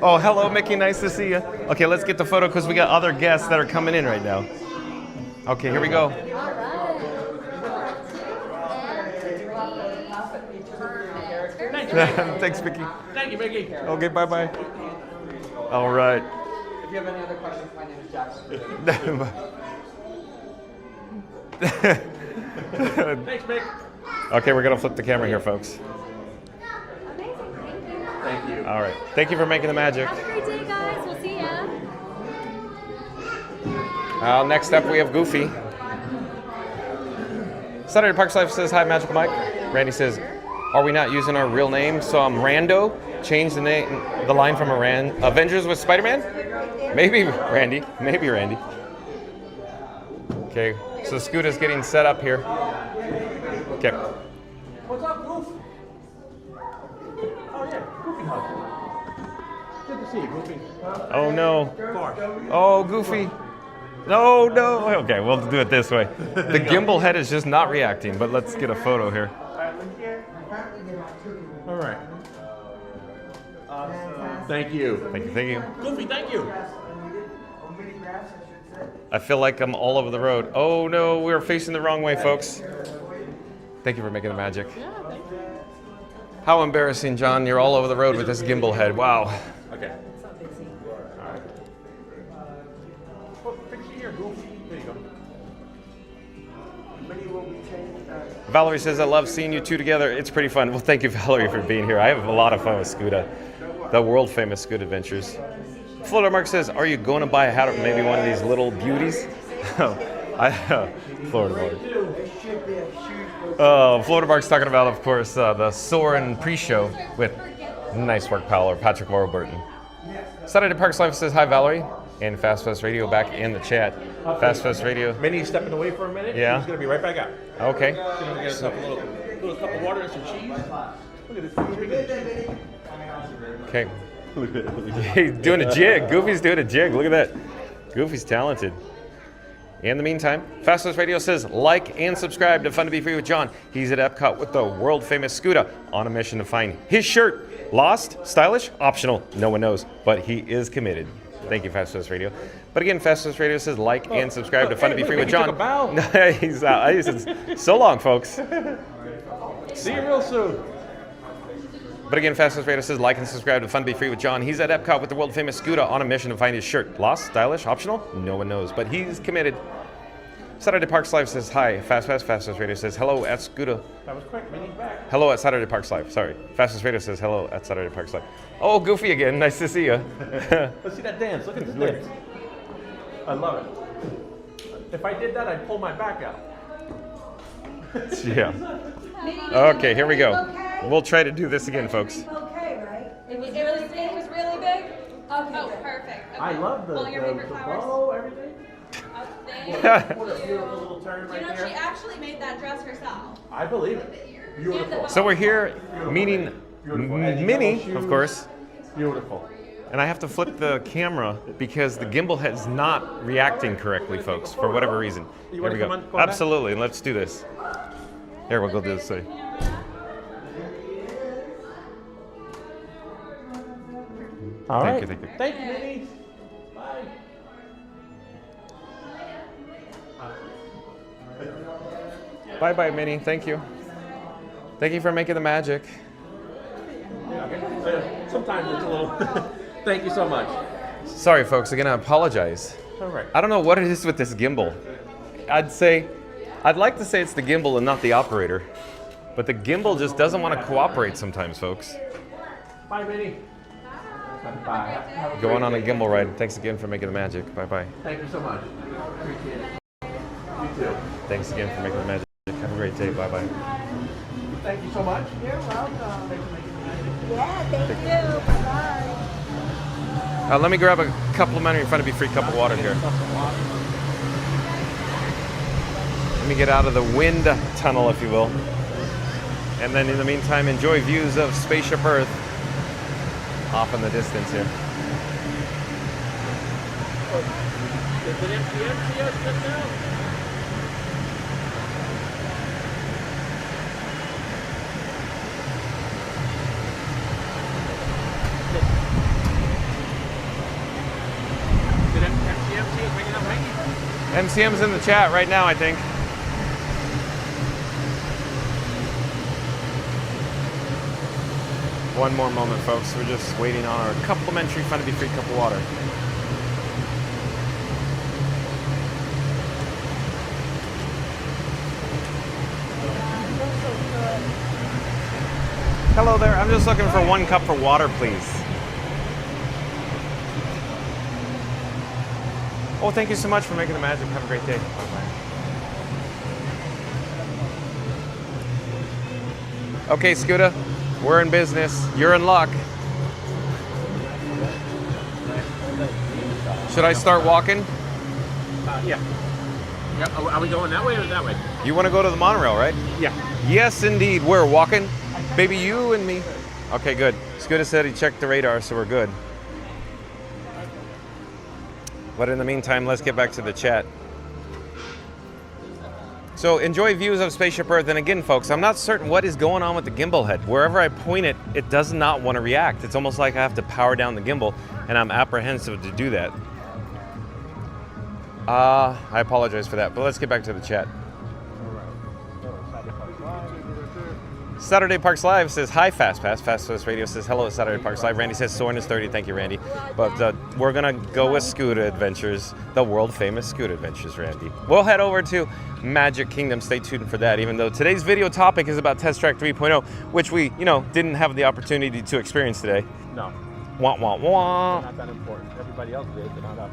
Oh, hello, Mickey, nice to see you. Okay, let's get the photo because we got other guests that are coming in right now. Okay, here we go. Thanks, Mickey. Thank you, Mickey. Okay, bye-bye. All right. If you have any other questions, my name is Jackson. Thanks, Mick. Okay, we're gonna flip the camera here, folks. Amazing, thank you. Thank you. All right. Thank you for making the magic. Have a great day, guys. We'll see ya. Next up, we have Goofy. Saturday Parks Life says, hi, Magical Mike. Randy says, Are we not using our real name? So I'm Rando. Change the name, the line from Avengers with Spider-Man? Maybe Randy. Maybe Randy. Okay, so Scooter's getting set up here. Okay. What's up, Goof? Oh yeah, Goofy hug. Good to see you, Goofy. Oh no. Far. Oh, Goofy. No, no. Okay, we'll do it this way. The gimbal head is just not reacting, but let's get a photo here. All right. Thank you. Thank you, thank you. Goofy, thank you. I feel like I'm all over the road. Oh no, we're facing the wrong way, folks. Thank you for making the magic. How embarrassing, John. You're all over the road with this gimbal head. Wow. Okay. All right. Oh, picture here, Goofy. There you go. Valerie says, I love seeing you two together. It's pretty fun. Well, thank you, Valerie, for being here. I have a lot of fun with Scuda, the world famous Scuda adventures. Florida Mark says, are you going to buy a hat or maybe one of these little beauties? Florida Mark. Florida Mark's talking about, of course, the Soarin' pre-show with nice work, pal, or Patrick Warburton. Saturday Parks Life says, hi, Valerie. And Fast Fest Radio back in the chat. Fast Fest Radio. Minnie's stepping away for a minute. Yeah. She's going to be right back out. Okay. She's going to get herself a little cup of water and some cheese. Look at this. Okay. He's doing a jig. Goofy's doing a jig. Look at that. Goofy's talented. In the meantime, Fast Fest Radio says, like and subscribe to Fun to Be Free with John. He's at Epcot with the world famous Scuda on a mission to find his shirt. Lost? Stylish? Optional. No one knows. But he is committed. Thank you, Fast Fest Radio. But again, Fast Fest Radio says like and subscribe to Fun to Be Free with John. He's out. He says, so long, folks. See you real soon. But again, Fast Fest Radio says like and subscribe to Fun to Be Free with John. He's at Epcot with the world famous Scuda on a mission to find his shirt. Lost? Stylish? Optional? No one knows. But he's committed. Saturday Parks Live says hi. Fast Fest Radio says hello at Scuda. That was quick. Minnie's back. Hello at Saturday Parks Live. Sorry. Fast Fest Radio says hello at Saturday Parks Live. Oh, Goofy again. Nice to see you. Let's see that dance. Look at this dance. I love it. If I did that, I'd pull my back out. Yeah. Okay, here we go. We'll try to do this again, folks. Okay, right? It was really big. Okay. Oh, perfect. Okay. I love the All your favorite flowers. bow, everything. What a beautiful little turn right there. She actually made that dress herself. I believe it. Beautiful. So we're here meeting Minnie, of course. Beautiful. And I have to flip the camera because the gimbal head's not reacting correctly, folks, for whatever reason. You Here want we to go. come on back? Absolutely. Let's do this. Here, we'll go do this way. All right. Thank you. Thank you, Minnie. Bye. Bye-bye, Minnie. Thank you. Thank you for making the magic. Yeah, okay. Sometimes it's a little. Thank you so much. Sorry, folks. Again, I apologize. All right. I don't know what it is with this gimbal. I'd like to say it's the gimbal and not the operator, but the gimbal just doesn't want to cooperate sometimes, folks. Bye, Minnie. Bye. Going on a gimbal ride. Thanks again for making the magic. Bye-bye. Thank you so much. Appreciate it. You too. Thanks again for making the magic. Have a great day. Bye-bye. Thank you so much. You're welcome. Thanks for making the magic. Yeah, thank you. Bye. Let me grab a complimentary Fun to Be Free cup of water here. Let me get out of the wind tunnel, if you will. And then in the meantime, enjoy views of Spaceship Earth off in the distance here. Is it empty just now? MCM's in the chat right now, I think. One more moment, folks. We're just waiting on our complimentary Fun to Be Free cup of water. Hello there. I'm just looking for one cup for water, please. Oh, thank you so much for making the magic. Have a great day. Bye-bye. Okay, Scooter, we're in business. You're in luck. Should I start walking? Yeah. Yep. Are we going that way or that way? You want to go to the monorail, right? Yeah. Yes, indeed. We're walking. Baby, you and me. Okay, good. Scooter said he checked the radar, so we're good. But in the meantime, let's get back to the chat. So enjoy views of Spaceship Earth. And again, folks, I'm not certain what is going on with the gimbal head. Wherever I point it, it does not want to react. It's almost like I have to power down the gimbal, and I'm apprehensive to do that. I apologize for that, but let's get back to the chat. Saturday Parks Live says, hi, FastPass. FastPass Radio says, hello, Saturday Parks Live. Randy says, Soren is 30. Thank you, Randy. But we're going to go with Scooter Adventures, the world-famous Scooter Adventures, Randy. We'll head over to Magic Kingdom. Stay tuned for that, even though today's video topic is about Test Track 3.0, which we, didn't have the opportunity to experience today. No. Wah, wah, wah. Not that important. Everybody else did, but not us.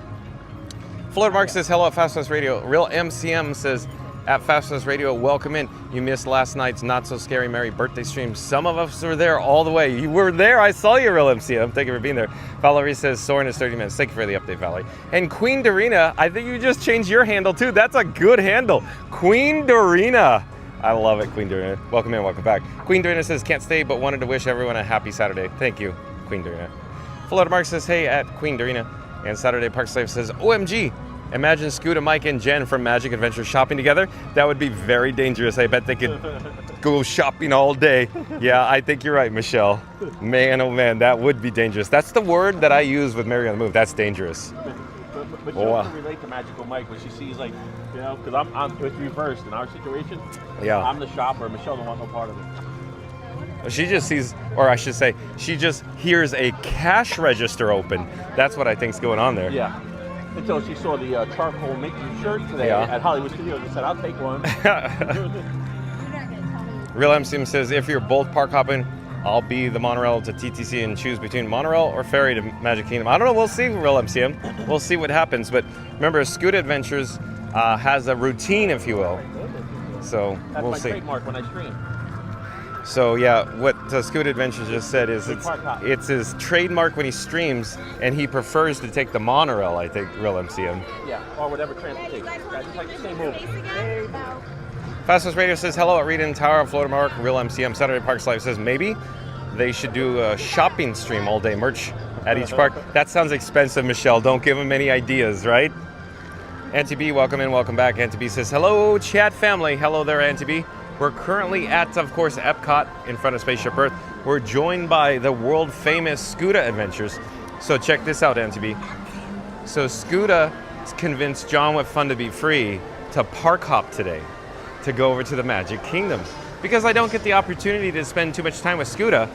Florida Mark says, hello at FastPass Radio. Real MCM says, at FastPass Radio, welcome in. You missed last night's Not So Scary Mary birthday stream. Some of us were there all the way. You were there. I saw you, Real MCM. Thank you for being there. Valerie says, Soren is 30 minutes. Thank you for the update, Valerie. And Queen Dorina, I think you just changed your handle too. That's a good handle. Queen Dorina. I love it, Queen Dorina. Welcome in, welcome back. Queen Dorina says, can't stay, but wanted to wish everyone a happy Saturday. Thank you, Queen Dorina. Florida Mark says, hey, at Queen Dorina. And Saturday Park Slave says, OMG. Imagine Scooter, Mike, and Jen from Magic Adventure shopping together. That would be very dangerous. I bet they could go shopping all day. Yeah, I think you're right, Michelle. Man, oh man, that would be dangerous. That's the word that I use with Mary on the Move. That's dangerous. But you have to relate to Magical Mike when she sees, like, because it's reversed in our situation. Yeah. I'm the shopper. Michelle don't want no part of it. She just sees, or I should say, she just hears a cash register open. That's what I think's going on there. Yeah. Until she saw the charcoal Mickey shirt today at Hollywood Studios and said, I'll take one. Real MCM says, if you're both park hopping, I'll be the monorail to TTC and choose between monorail or ferry to Magic Kingdom. I don't know. We'll see, Real MCM. We'll see what happens. But remember, Scooter Adventures has a routine, if you will. So we'll see. That's my trademark when I stream. So yeah, what Scooter Adventures just said is it's his trademark when he streams, and he prefers to take the monorail, I think, Real MCM. Yeah, or whatever transportation. I just like the same movie. Fastest Radio says, hello at Reed and Tower of Florida Mark. Real MCM. Saturday Parks Live says, maybe they should do a shopping stream all day, merch at each park. That sounds expensive, Michelle. Don't give them any ideas, right? Auntie B, welcome in, welcome back. Auntie B says, hello, chat family. Hello there, Auntie B. We're currently at, of course, EPCOT in front of Spaceship Earth. We're joined by the world-famous Scooter Adventures. So check this out, Auntie B. So Scooter convinced John with Fun to Be Free to park hop today to go over to the Magic Kingdom. Because I don't get the opportunity to spend too much time with Scooter,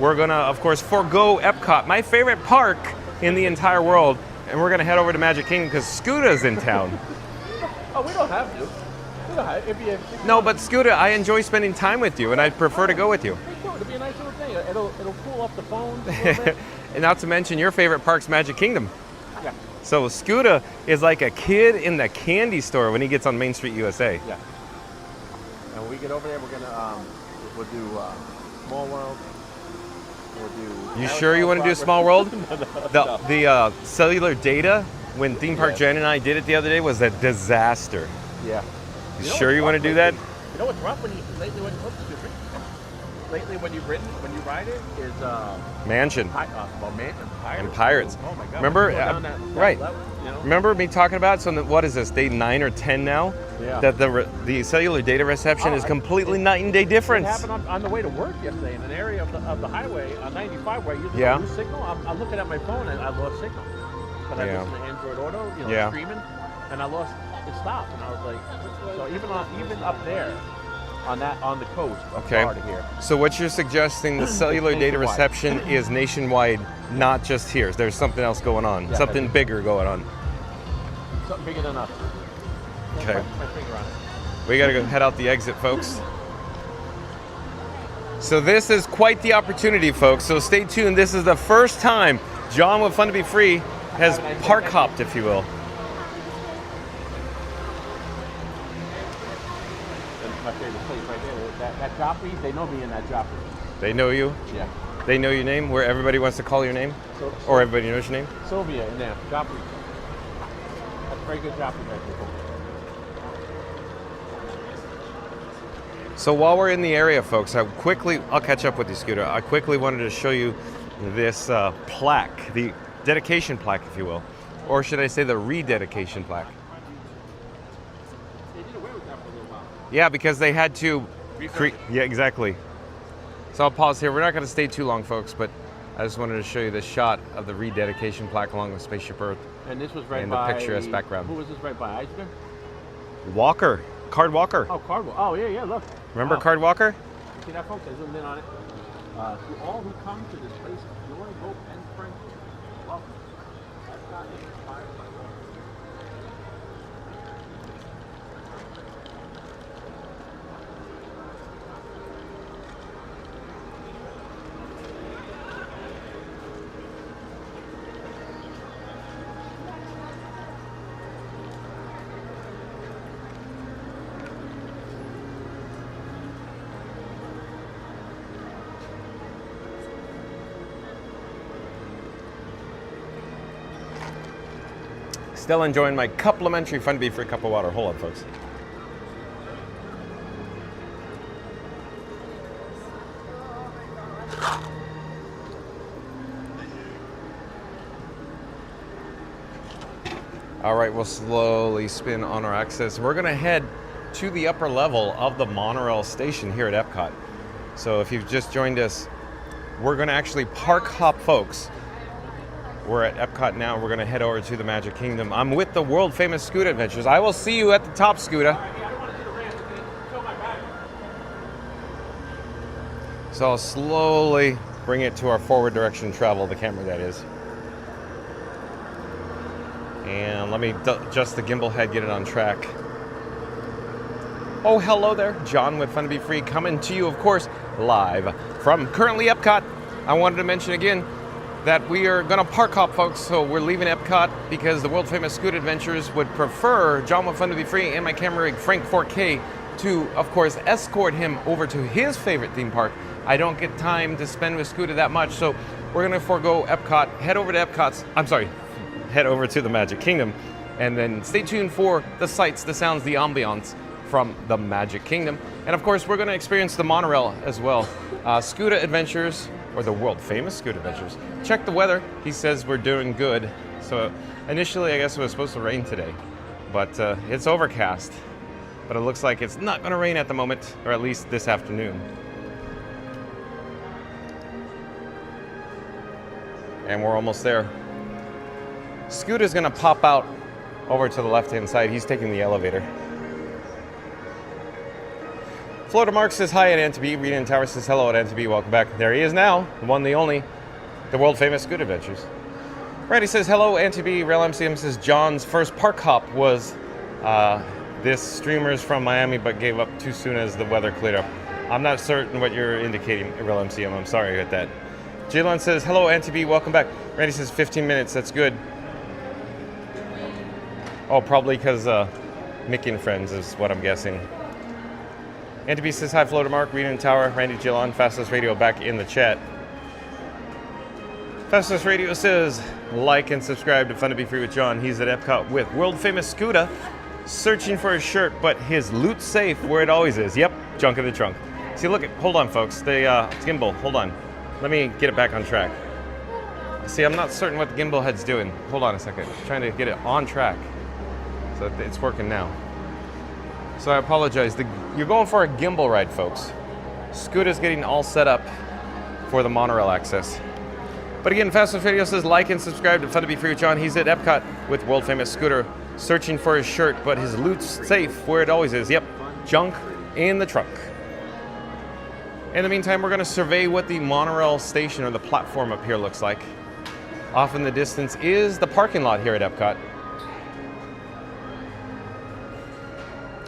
we're going to, of course, forego EPCOT, my favorite park in the entire world, and we're going to head over to Magic Kingdom because Scooter's in town. Oh, we don't have to. No, but Scooter, I enjoy spending time with you, and I prefer to go with you. It'll be a nice little thing. It'll cool off the phone a little bit. And not to mention your favorite park's Magic Kingdom. Yeah. So Scooter is like a kid in the candy store when he gets on Main Street, USA. Yeah. And when we get over there, we're gonna we'll do Small World. We'll do. You sure you want to do Small World? No. The cellular data when Theme Park Jen and I did it the other day was a disaster. Yeah. You sure you want to do that? You know what's rough when you ride it is Mansion. Mansion. And Pirates. Oh my God. Remember, right? Level, you know? Remember me talking about? So what is this? Day 9 or 10 now? Yeah. That the cellular data reception is completely night and day difference. It happened on the way to work yesterday in an area of the highway on 95 where I usually lose signal. I'm looking at my phone and I lost signal. But I listen to Android Auto, streaming, and I lost. It stopped, and I was like, so even up there, on the coast of Florida here. So what you're suggesting, the cellular data reception is nationwide, not just here. There's something else going on, something bigger going on. Something bigger than us. Okay. My finger on it. We gotta go head out the exit, folks. So this is quite the opportunity, folks. So stay tuned. This is the first time John with Fun to Be Free has park hopped, if you will. My favorite place right there. That Joffrey, they know me in that Joffrey. They know you? Yeah. They know your name, where everybody wants to call your name? So, Or everybody knows your name? Sylvia in there, Joffrey. That's a very good Joffrey there, people. So while we're in the area, folks, I'll catch up with you, Scooter. I quickly wanted to show you this plaque, the dedication plaque, if you will. Or should I say the rededication plaque? They did away with that for a little while. Yeah, because they had to... Yeah, exactly. So I'll pause here. We're not going to stay too long, folks, but I just wanted to show you the shot of the rededication plaque along with Spaceship Earth. And this was right and by... the picturesque background. Who was this right by? Eisner? Walker. Card Walker. Oh, Cardwell. Oh, yeah, look. Remember Wow. Card Walker? See that, folks? I zoomed in on it. To all who come to this place of joy, hope, and friendship, welcome. Epcot is inspired by love. Still enjoying my complimentary Fun Bee free cup of water. Hold on, folks. All right, we'll slowly spin on our axis. We're gonna head to the upper level of the monorail station here at Epcot. So if you've just joined us, we're gonna actually park hop, folks. We're at Epcot now. We're gonna head over to the Magic Kingdom. I'm with the world famous Scuda Adventures. I will see you at the top, Scuda. So I'll slowly bring it to our forward direction travel, the camera that is. And let me adjust the gimbal head, get it on track. Oh, hello there. John with Fun to Be Free coming to you, of course, live from currently Epcot. I wanted to mention again that we are going to park hop, folks, so we're leaving Epcot because the world famous Scuda Adventures would prefer John with Fun to Be Free and my camera rig Frank 4K to, of course, escort him over to his favorite theme park. I don't get time to spend with Scuda that much, so we're going to forego Epcot, head over to the Magic Kingdom, and then stay tuned for the sights, the sounds, the ambiance from the Magic Kingdom. And of course, we're going to experience the monorail as well. Scuda Adventures, or the world famous Scuda Adventures. Check the weather. He says we're doing good. So initially, I guess it was supposed to rain today, but it's overcast. But it looks like it's not going to rain at the moment, or at least this afternoon. And we're almost there. Scooter's going to pop out over to the left-hand side. He's taking the elevator. Florida Mark says hi at Antibee. Rita Tower says hello at Antibee. Welcome back. There he is now, the one, the only, the world famous Scuda Adventures. Randy says hello, Antibee. Rail MCM says John's first park hop was this streamer's from Miami, but gave up too soon as the weather cleared up. I'm not certain what you're indicating, Rail MCM. I'm sorry about that. Jalen says hello, Antibee. Welcome back. Randy says 15 minutes. That's good. Oh, probably because Mickey and Friends is what I'm guessing. Antibee says hi, Floater Mark, Rita Tower, Randy Gillon, Fastest Radio back in the chat. Fastest Radio says like and subscribe to Fun to Be Free with John. He's at Epcot with world famous Scuda, searching for his shirt, but his loot's safe where it always is. Yep, junk in the trunk. See, look, hold on, folks. The gimbal, hold on. Let me get it back on track. See, I'm not certain what the gimbal head's doing. Hold on a second. I'm trying to get it on track. So it's working now. So I apologize. You're going for a gimbal ride, folks. Scuda's getting all set up for the monorail access. But again, Fastest Radio says like and subscribe to Fun to Be Free with John. He's at Epcot with world famous Scooter, searching for his shirt, but his loot's safe where it always is. Yep, junk in the trunk. In the meantime, we're going to survey what the monorail station or the platform up here looks like. Off in the distance is the parking lot here at Epcot.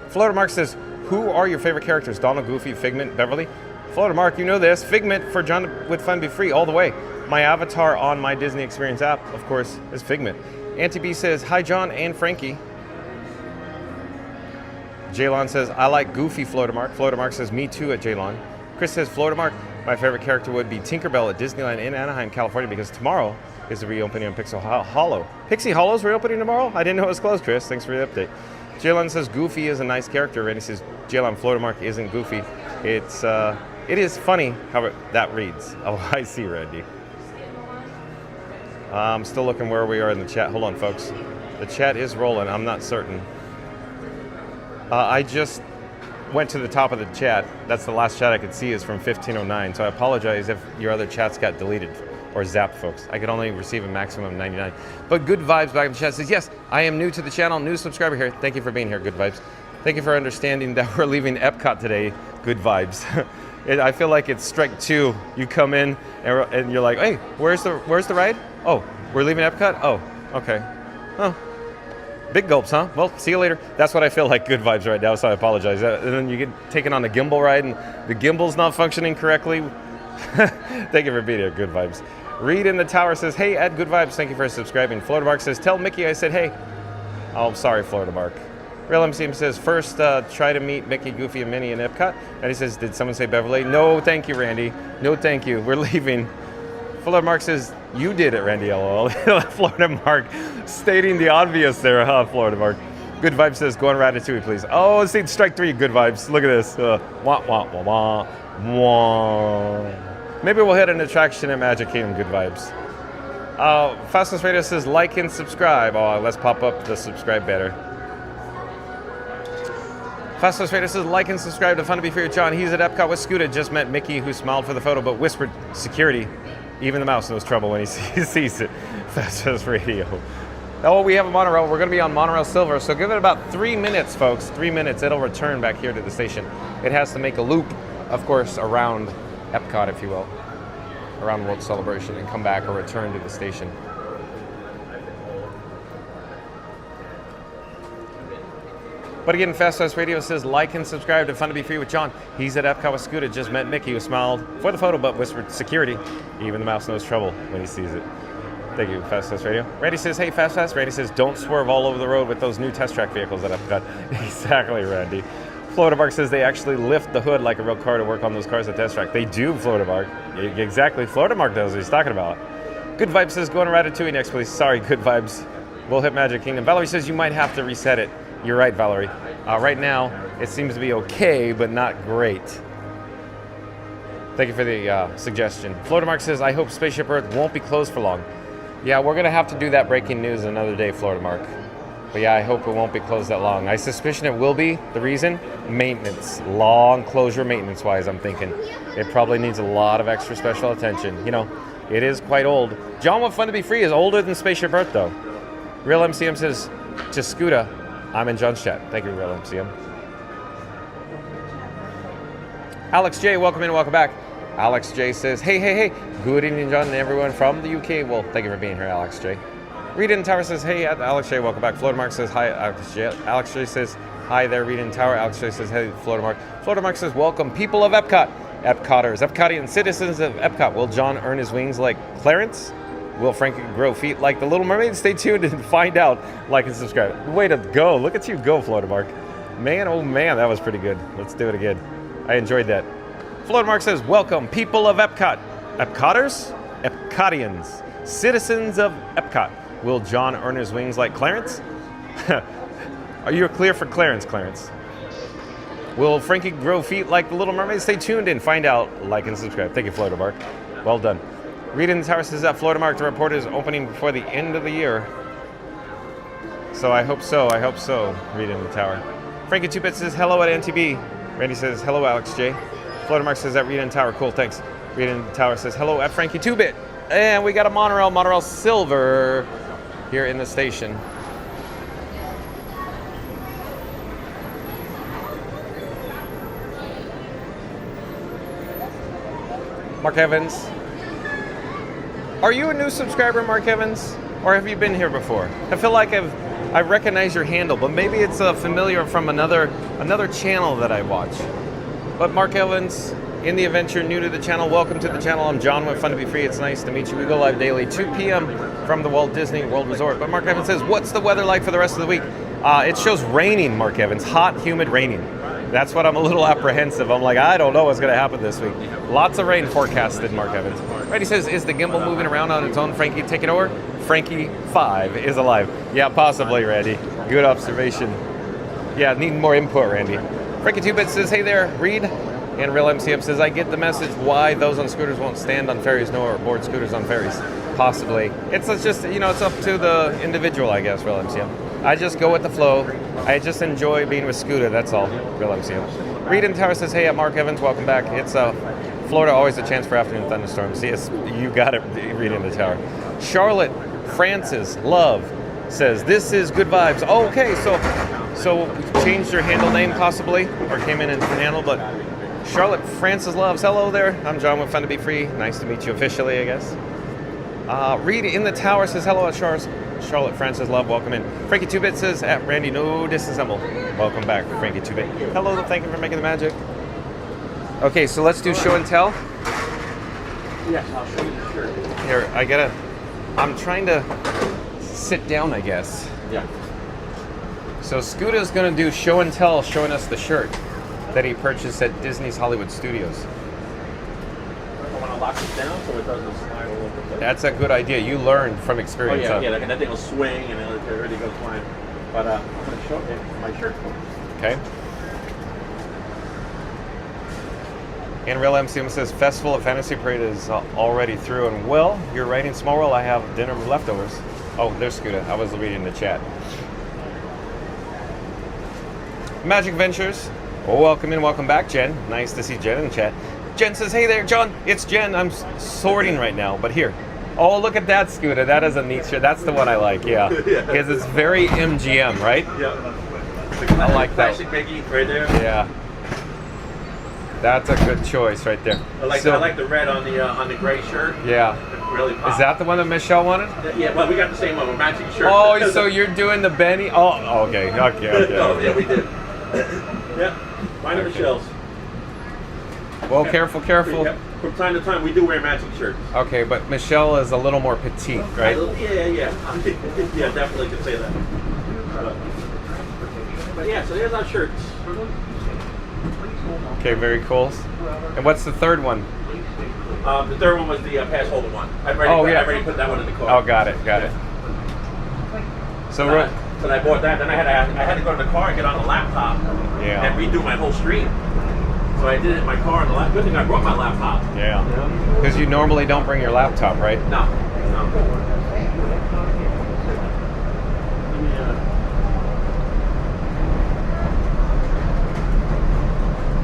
Florida Mark says, who are your favorite characters? Donald, Goofy, Figment, Beverly? Florida Mark, you know this. Figment for John with Fun Be Free all the way. My avatar on my Disney Experience app, of course, is Figment. Auntie B says, hi John and Frankie. Jaylon says, I like Goofy Floatermark. Floatermark says, me too at Jaylon. Chris says, Floatermark, my favorite character would be Tinkerbell at Disneyland in Anaheim, California, because tomorrow is the reopening of Pixel Hollow. Pixie Hollow's reopening tomorrow? I didn't know it was closed, Chris. Thanks for the update. Jaylon says, Goofy is a nice character. And he says, Jaylon, Floatermark isn't Goofy. It is funny how that reads. Oh, I see, Randy. I'm still looking where we are in the chat. Hold on, folks. The chat is rolling. I'm not certain. I just went to the top of the chat. That's the last chat I could see is from 1509. So I apologize if your other chats got deleted or zapped, folks. I could only receive a maximum of 99. But Good Vibes back in the chat says, yes, I am new to the channel, new subscriber here. Thank you for being here, Good Vibes. Thank you for understanding that we're leaving Epcot today, Good Vibes. I feel like it's strike two. You come in and you're like, hey, where's the ride? Oh, we're leaving Epcot? Oh, okay. Oh, big gulps, huh? Well, see you later. That's what I feel like, Good Vibes right now, so I apologize. And then you get taken on the gimbal ride and the gimbal's not functioning correctly. Thank you for being here, Good Vibes. Reed in the tower says, hey, at Good Vibes, thank you for subscribing. Florida Mark says, tell Mickey I said, hey. Oh, sorry, Florida Mark. Real MCM says, first try to meet Mickey, Goofy, and Minnie in Epcot. And he says, did someone say Beverly? No, thank you, Randy. No, thank you. We're leaving. Florida Mark says, you did it, Randy, LOL. Florida Mark stating the obvious there, huh, Florida Mark? Good Vibes says, go on Ratatouille, please. Oh, see, strike three, Good Vibes. Look at this. Wah, wah, wah, wah, wah. Maybe we'll hit an attraction at Magic Kingdom, Good Vibes. Fastness Radio says, like and subscribe. Oh, let's pop up the subscribe banner. Fastness Radio says, like and subscribe to Fun to Be Free with John. He's at Epcot with Scooter. Just met Mickey, who smiled for the photo, but whispered security. Even the mouse knows trouble when he sees it. Fastness Radio. Oh, we have a monorail. We're going to be on Monorail Silver, so give it about 3 minutes, folks. 3 minutes. It'll return back here to the station. It has to make a loop, of course, around Epcot, if you will, around World Celebration, and come back or return to the station. But again, Fast Fast Radio says, like and subscribe to Fun to Be Free with John. He's at Epcot with Scooter. Just met Mickey, who smiled for the photo, but whispered security. Even the mouse knows trouble when he sees it. Thank you, Fast Fast Radio. Randy says, hey, Fast Fast. Randy says, don't swerve all over the road with those new test track vehicles at Epcot. Exactly, Randy. Florida Bark says they actually lift the hood like a real car to work on those cars at Test Track. They do, Florida Bark. Exactly. Florida Mark knows what he's talking about. Good Vibes says, go on Ratatouille next, please. Sorry, Good Vibes. We'll hit Magic Kingdom. Valerie says you might have to reset it. You're right, Valerie. Right now, it seems to be okay, but not great. Thank you for the suggestion. Florida Mark says, I hope Spaceship Earth won't be closed for long. Yeah, we're going to have to do that breaking news another day, Florida Mark. But yeah, I hope it won't be closed that long. I suspicion it will be. The reason? Maintenance. Long closure maintenance-wise, I'm thinking. It probably needs a lot of extra special attention. You know, it is quite old. John, what Fun to Be Free is older than Spaceship Earth, though. Real MCM says, to Scooter, I'm in John's chat. Thank you, Real MCM. Alex J, welcome in, welcome back. Alex J says, hey. Good evening, John, and everyone from the UK. Well, thank you for being here, Alex J. Rita in Tower says, hey, Alex J, welcome back. Florida Mark says, hi, Alex J. Alex J says, hi there, Rita in Tower. Alex J says, hey, Florida Mark. Florida Mark says, welcome, people of Epcot. Epcoters, Epcotian citizens of Epcot. Will John earn his wings like Clarence? Will Frankie grow feet like the Little Mermaid? Stay tuned and find out. Like and subscribe. Way to go. Look at you go, Florida Mark. Man, oh man, that was pretty good. Let's do it again. I enjoyed that. Florida Mark says, welcome, people of Epcot. Epcoters? Epcotians. Citizens of Epcot. Will John earn his wings like Clarence? Are you clear for Clarence? Will Frankie grow feet like the Little Mermaid? Stay tuned and find out. Like and subscribe. Thank you, Florida Mark. Well done. Rita in the Tower says that Florida Mark, the report is opening before the end of the year. So I hope so. Rita in the Tower. Frankie 2-Bit says hello at NTB. Randy says hello, Alex J. Florida Mark says that Rita in the Tower. Cool, thanks. Rita in the Tower says hello at Frankie 2-Bit. And we got a Monorail Silver here in the station. Mark Evans. Are you a new subscriber, Mark Evans? Or have you been here before? I feel like I recognize your handle, but maybe it's familiar from another channel that I watch. But Mark Evans, in the event you're new to the channel, welcome to the channel. I'm John with Fun to Be Free. It's nice to meet you. We go live daily, 2 p.m. from the Walt Disney World Resort. But Mark Evans says, what's the weather like for the rest of the week? It shows raining, Mark Evans. Hot, humid, raining. That's what I'm a little apprehensive. I'm like, I don't know what's going to happen this week. Lots of rain forecasted, Mark Evans. Right, he says, is the gimbal moving around on its own? Frankie, take it over. Frankie 5 is alive. Yeah, possibly, Randy. Good observation. Yeah, need more input, Randy. Frankie 2-Bit says, hey there, Reed. And Real MCM says, I get the message why those on scooters won't stand on ferries nor board scooters on ferries. Possibly. It's just, it's up to the individual, I guess, Real MCM. I just go with the flow. I just enjoy being with Scooter, that's all, Real MCM. Reed in the Tower says, hey, I'm Mark Evans, welcome back. It's Florida, always a chance for afternoon thunderstorms. Yes, you got it, Reed in the Tower. Charlotte Francis Love says, this is good vibes. Oh, okay, so changed your handle name possibly, or came in a different handle, but Charlotte Francis Loves, hello there. I'm John with Fun to Be Free. Nice to meet you officially, I guess. Reed in the Tower says, hello, Charlotte Francis Love, welcome in. Frankie 2-Bit says, at Randy, no disassemble. Welcome back, Frankie 2-Bit. Hello, thank you for making the magic. Okay, so let's do show and tell. Yes, I'll show you the shirt. Here, I'm trying to sit down, I guess. Yeah. So Scoota's gonna do show and tell, showing us the shirt that he purchased at Disney's Hollywood Studios. I want to lock it down so it doesn't slide all over the place. That's a good idea. You learned from experience. Oh, yeah, that thing will swing and it really goes flying. But I'm going to show you my shirt. Okay. And Real MCM says, Festival of Fantasy Parade is already through. And well, you're writing Small World, I have dinner leftovers. Oh, there's Scooter. I was reading the chat. Magic Ventures. Oh, welcome in, welcome back, Jen. Nice to see Jen in the chat. Jen says, hey there, John. It's Jen. I'm sorting right now, but here. Oh, look at that, Scooter. That is a neat shirt. That's the one I like, yeah. Because it's very MGM, right? Yeah. I like that. Classic Mickey right there. Yeah. That's a good choice right there. I like the red on the gray shirt. Yeah. It really pops. Is that the one that Michelle wanted? Yeah, well, we got the same one. We're matching shirts. Oh, so you're doing the Benny? Oh, okay. Oh, yeah, we did. Yeah. Mine are Michelle's. Well, careful. Yeah. From time to time, we do wear matching shirts. Okay, but Michelle is a little more petite, right? Yeah. Yeah, definitely could say that. But yeah, so there's our shirts. Okay, very cool. And what's the third one? The third one was the pass holder one. I already put that one in the car. Oh, got it. So I bought that. Then I had to go to the car and get on the laptop and redo my whole stream. So I did it in my car on the laptop. Good thing I brought my laptop. Yeah. Because you normally don't bring your laptop, right? No.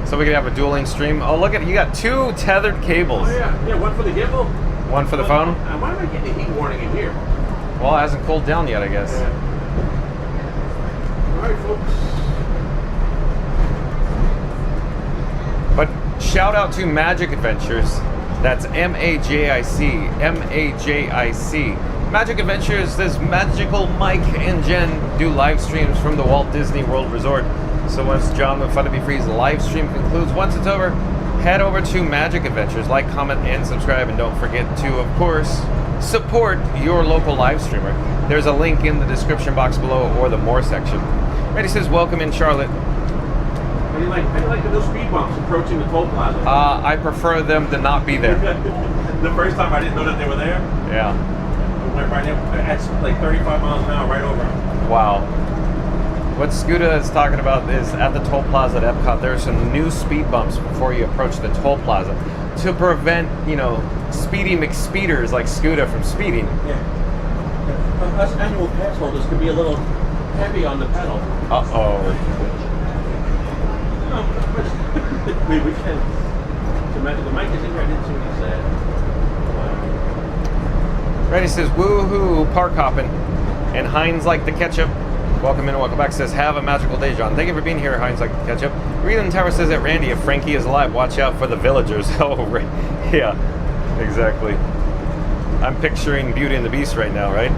So we can have a dueling stream. Oh, look at you got 2 tethered cables. Oh yeah, one for the gimbal. One for the phone. Why am I getting a heat warning in here? Well, it hasn't cooled down yet, I guess. Yeah. All right, folks. But shout out to Magic Adventures. That's MAJIC. Magic Adventures, this magical Mike and Jen do live streams from the Walt Disney World Resort. So once John with Fun to Be Free's live stream concludes, once it's over, head over to Magic Adventures, like, comment, and subscribe, and don't forget to, of course, support your local live streamer. There's a link in the description box below or the more section. Randy says, welcome in, Charlotte. How do you like the new speed bumps approaching the toll plaza? I prefer them to not be there. The first time I didn't know that they were there. Yeah. We went right in at like 35 miles an hour right over them. Wow. What Scooter is talking about is at the toll plaza at EPCOT, there are some new speed bumps before you approach the toll plaza to prevent, speedy McSpeeders like Scooter from speeding. Yeah. Us annual pass holders could be a little heavy on the pedal. Uh-oh. We can. The mic is in here. I didn't see what he said. Randy says, woohoo, park hopping. And Heinz like the ketchup. Welcome in and welcome back. Says, have a magical day, John. Thank you for being here, Heinz like the ketchup. Reed in the Tower says that Randy, if Frankie is alive, watch out for the villagers. Oh, yeah, exactly. I'm picturing Beauty and the Beast right now, right?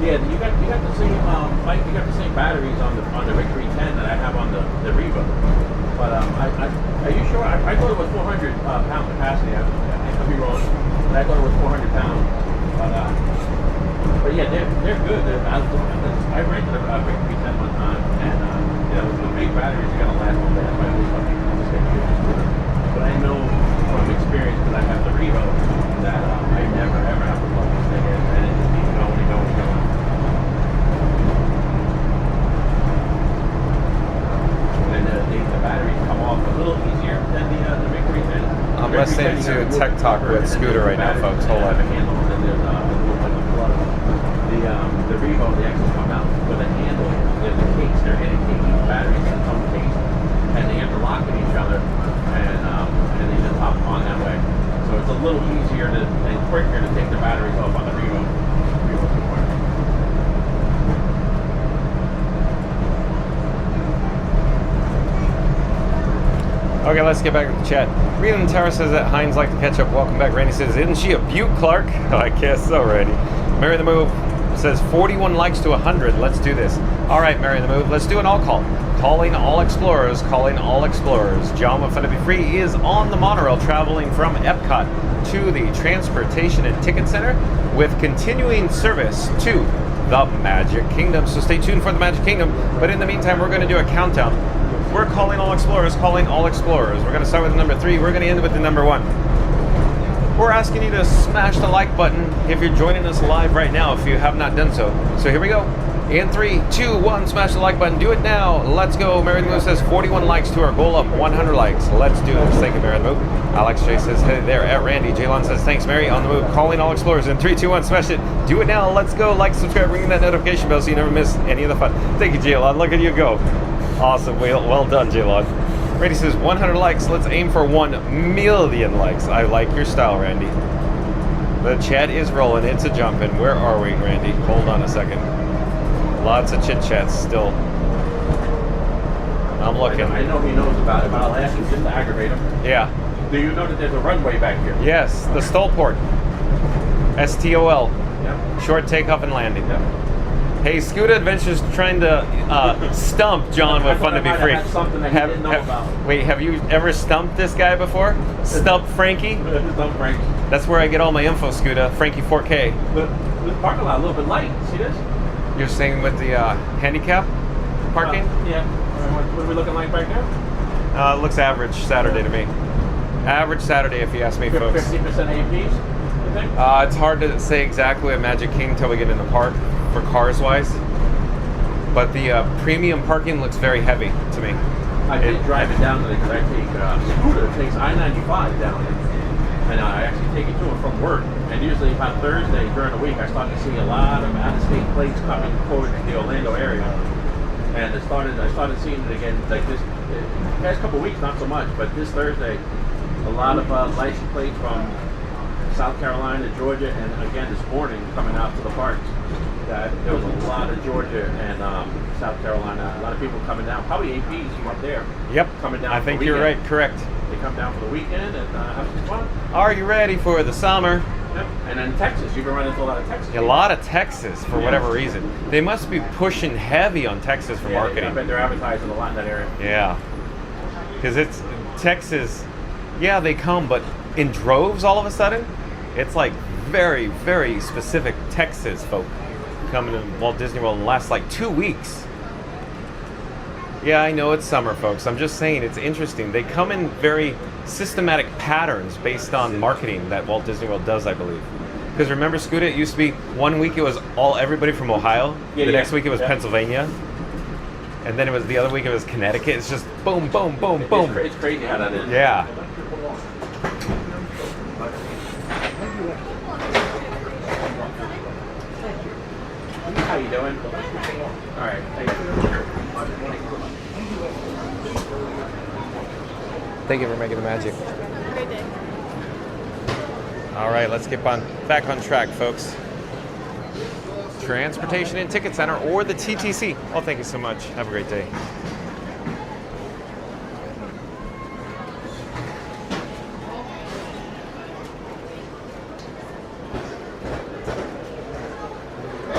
Yeah, you got the same Mike. You got the same batteries on the Rig 310 that I have on the Reba. But are you sure? I thought it was 400 pound capacity. I could be wrong. But I thought it was 400 pounds. But yeah, they're good. I rented a big piece at one time, and the big batteries are gonna last all day. That's why I always tell people just get a scooter. But I know from experience, because I have the Revo, that I never ever have to plug this thing in, and it just keeps going and going and going. And the batteries come off a little easier than the big 310. I'm listening to Tech Talk with Scooter right now, folks. Hold on. The Revo, the axles come out with a handle. There's a case. They're hitting each battery in its own case, and they interlock with each other, and they just hop on that way. So it's a little easier and quicker to take the batteries off on the Revo. Okay, let's get back to the chat. Rita and Tara says that Heinz like to catch up. Welcome back. Randy says, isn't she a beaut, Clark? Oh, I guess so, Randy. Mary the Move says 41 likes to 100. Let's do this. All right, Mary the Move, let's do an all call. Calling all explorers, calling all explorers. John with Fun to Be Free is on the monorail traveling from EPCOT to the Transportation and Ticket Center with continuing service to the Magic Kingdom. So stay tuned for the Magic Kingdom. But in the meantime, we're going to do a countdown. We're calling all explorers, calling all explorers. We're going to start with the number 3. We're going to end with the number 1. We're asking you to smash the like button if you're joining us live right now, if you have not done so. So here we go. In 3, 2, 1, smash the like button. Do it now. Let's go. Mary the Moon says 41 likes to our goal of 100 likes. Let's do this. Thank you, Mary the Moon. Alex J says, hey there, at Randy. Jaylon says, thanks, Mary. On the move, calling all explorers. In 3, 2, 1, smash it. Do it now. Let's go. Like, subscribe, ring that notification bell so you never miss any of the fun. Thank you, Jaylon. Look at you go. Awesome. Well done, Jaylon. Randy says 100 likes. Let's aim for 1 million likes. I like your style, Randy. The chat is rolling. It's a jumping. Where are we, Randy? Hold on a second. Lots of chit chats still. I'm looking. I know he knows about it, but I'll ask him just to aggravate him. Yeah. Do you know that there's a runway back here? Yes, the Stolport. STOL. Yep. Short takeoff and landing. Yep. Hey, Scooter Adventures trying to stump John with Fun to Be Free. Something that he didn't know about. Wait, have you ever stumped this guy before? Stump Frankie? Stump Frankie. That's where I get all my info, Scooter. Frankie 4K. But this parking lot a little bit light. See this? You're saying with the handicap parking? Yeah. What are we looking like right now? It looks average Saturday to me. Average Saturday, if you ask me, folks. 50% APs, you think? It's hard to say exactly at Magic King until we get in the park for cars wise. But the premium parking looks very heavy to me. I did drive it down today because I take Scooter takes I-95 down there. And I actually take it to and from work. And usually about Thursday during the week, I start to see a lot of out-of-state plates coming toward the Orlando area. And I started seeing it again like this past couple of weeks, not so much, but this Thursday, a lot of license plates from South Carolina, Georgia, and again this morning coming out to the parks. There was a lot of Georgia and South Carolina, a lot of people coming down, probably APs from up there. Yep, coming down. I think you're right, correct. They come down for the weekend and have some fun. Are you ready for the summer? Yep. And then Texas, you've been running into a lot of Texas. A lot of Texas for whatever reason. They must be pushing heavy on Texas for marketing. I bet they're advertising a lot in that area. Yeah, because it's Texas. Yeah, they come, but in droves all of a sudden. It's like very, very specific Texas folk coming to Walt Disney World in the last like 2 weeks. Yeah, I know it's summer, folks. I'm just saying it's interesting. They come in very systematic patterns based on marketing that Walt Disney World does, I believe. Because remember, Scooter, it used to be 1 week it was everybody from Ohio. The next week it was Pennsylvania. And then it was the other week it was Connecticut. It's just boom, boom, boom, boom. It's crazy how that is. Yeah. How you doing? All right. Thank you. Thank you for making the magic. Great day. All right, let's get back on track, folks. Transportation and Ticket Center, or the TTC. Oh, thank you so much. Have a great day.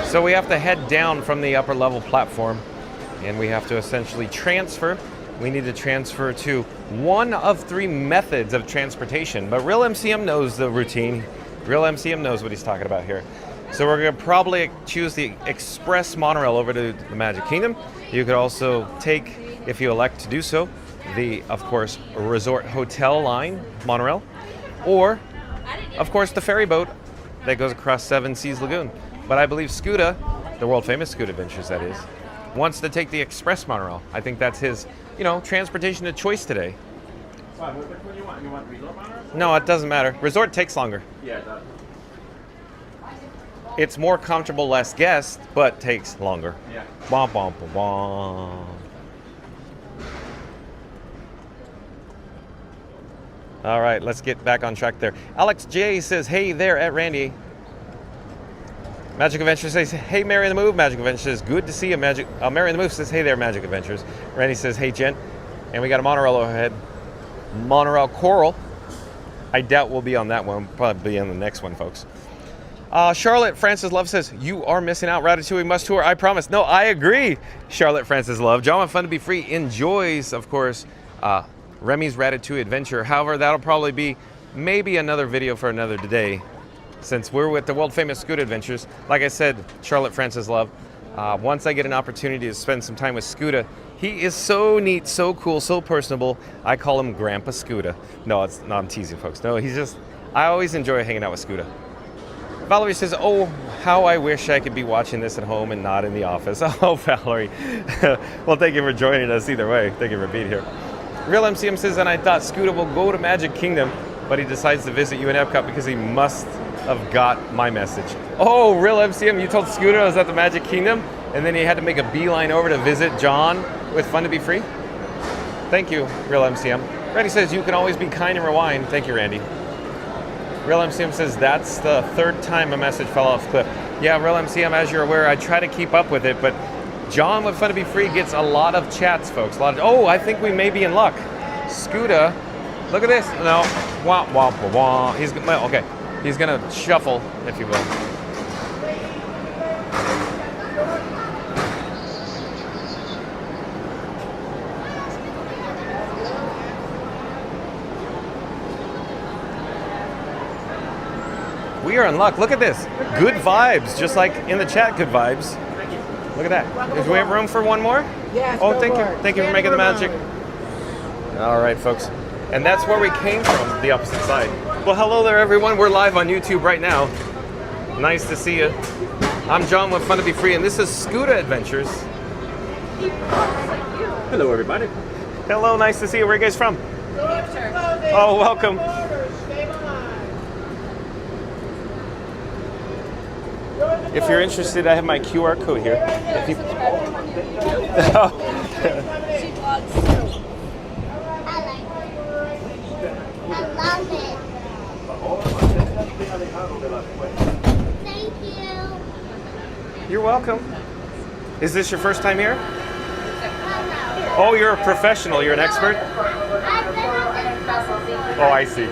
So we have to head down from the upper level platform, and we have to essentially transfer. We need to transfer to one of 3 methods of transportation, but Real MCM knows the routine. Real MCM knows what he's talking about here. So we're going to probably choose the express monorail over to the Magic Kingdom. You could also take, if you elect to do so, the, of course, Resort Hotel line monorail, or, of course, the ferry boat that goes across Seven Seas Lagoon. But I believe Scuda, the world famous Scuda Adventures that is, wants to take the express monorail. I think that's his, transportation of choice today. Which one do you want? You want resort monorail? No, it doesn't matter. Resort takes longer. Yeah, it does. It's more comfortable, less guests, but takes longer. Yeah. Womp, womp, womp. All right, let's get back on track there. Alex J says, hey there at Randy. Magic Adventures says, hey, Mary and the Move. Magic Adventures says, good to see you. Mary and the Move says, hey there, Magic Adventures. Randy says, hey, Jen. And we got a monorail overhead. Monorail Coral. I doubt we'll be on that one. We'll probably be on the next one, folks. Charlotte Francis Love says, you are missing out. Ratatouille must tour. I promise. No, I agree, Charlotte Francis Love. John with Fun to Be Free enjoys, of course, Remy's Ratatouille Adventure. However, that'll probably be maybe another video for another day, since we're with the world famous Scuda Adventures. Like I said, Charlotte Francis Love, once I get an opportunity to spend some time with Scuda, he is so neat, so cool, so personable. I call him Grandpa Scuda. No, I'm teasing, folks. No, I always enjoy hanging out with Scuda. Valerie says, oh, how I wish I could be watching this at home and not in the office. Oh, Valerie. Well, thank you for joining us either way. Thank you for being here. Real MCM says, and I thought Scuda will go to Magic Kingdom, but he decides to visit you in Epcot because he must have got my message. Oh, Real MCM, you told Scuda I was at the Magic Kingdom, and then he had to make a beeline over to visit John with Fun to Be Free? Thank you, Real MCM. Randy says, you can always be kind and rewind. Thank you, Randy. Real MCM says, that's the third time a message fell off cliff. Yeah, Real MCM, as you're aware, I try to keep up with it, but John with Fun to Be Free gets a lot of chats, folks. I think we may be in luck. Scuda, look at this. No, wah, wah, wah, wah. He's going to shuffle, if you will. We are in luck. Look at this. Good vibes, just like in the chat, good vibes. Look at that. Do we have room for one more? Yes. Oh, thank you. Thank you for making the magic. All right, folks. And that's where we came from, the opposite side. Well, hello there, everyone. We're live on YouTube right now. Nice to see you. I'm John with Fun to Be Free, and this is Scuda Adventures. Hello, everybody. Hello, nice to see you. Where are you guys from? New Hampshire. Oh, welcome. If you're interested, I have my QR code here. If you... She vlogs too. I love it. Thank you. You're welcome. Is this your first time here? Oh, you're a professional. You're an expert? Oh, I see.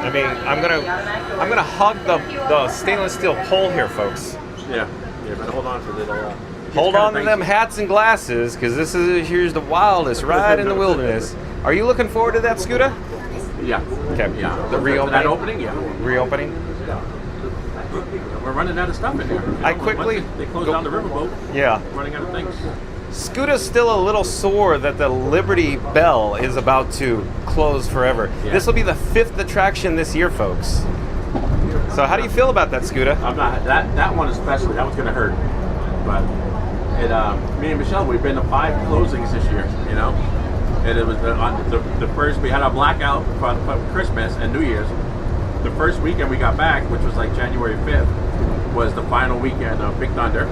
I mean, I'm gonna hug the stainless steel pole here, folks. Yeah, but hold on for the. Hold on to them hats and glasses, because here's the wildest ride in the wilderness. Are you looking forward to that, Scuda? Yeah. Okay. Yeah. The reopening. That opening, yeah. Reopening. We're running out of stuff in here. They closed down the riverboat. Yeah. Running out of things. Scuda's still a little sore that the Liberty Bell is about to close forever. Yeah. This will be the 5th attraction this year, folks. So how do you feel about that, Scuda? I'm not that one especially. That one's gonna hurt. But me and Michelle, we've been to 5 closings this year. You know, and it was the first. We had a blackout for Christmas and New Year's. The first weekend we got back, which was like January 5th, was the final weekend of Big Thunder.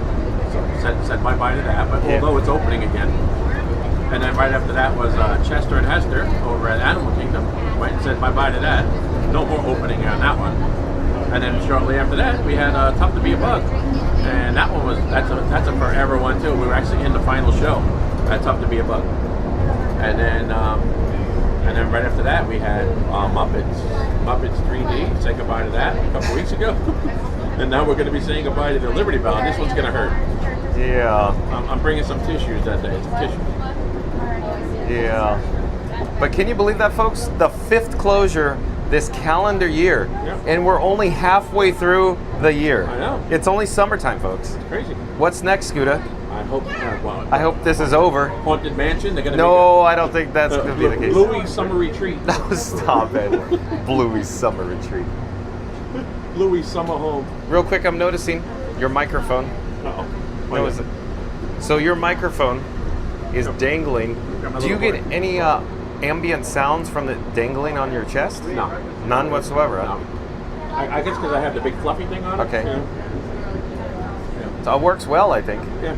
So said bye-bye to that, but although it's opening again. And then right after that was Chester and Hester over at Animal Kingdom. Went and said bye-bye to that. No more opening on that one. And then shortly after that, we had Tough to Be a Bug. And that one that's a forever one too. We were actually in the final show at Tough to Be a Bug. And then right after that, we had Muppets 3D. Say goodbye to that a couple weeks ago. And now we're going to be saying goodbye to the Liberty Bell. And this one's going to hurt. Yeah. I'm bringing some tissues that day. Some tissues. Yeah. But can you believe that, folks? The 5th closure this calendar year, and we're only halfway through the year. I know. It's only summertime, folks. It's crazy. What's next, Scooter? I hope. I hope this is over. Haunted Mansion. They're gonna No, I don't think that's make going to be the case. Bluey Summer Retreat. No, stop it. Bluey's Summer Retreat. Bluey Summer Home. Real quick, I'm noticing your microphone. Uh-oh. No, is it? So your microphone is dangling. Do you get any ambient sounds from the dangling on your chest? No. None whatsoever. No. I guess because I have the big fluffy thing on it. Okay. Yeah. So it works well, I think. Yeah.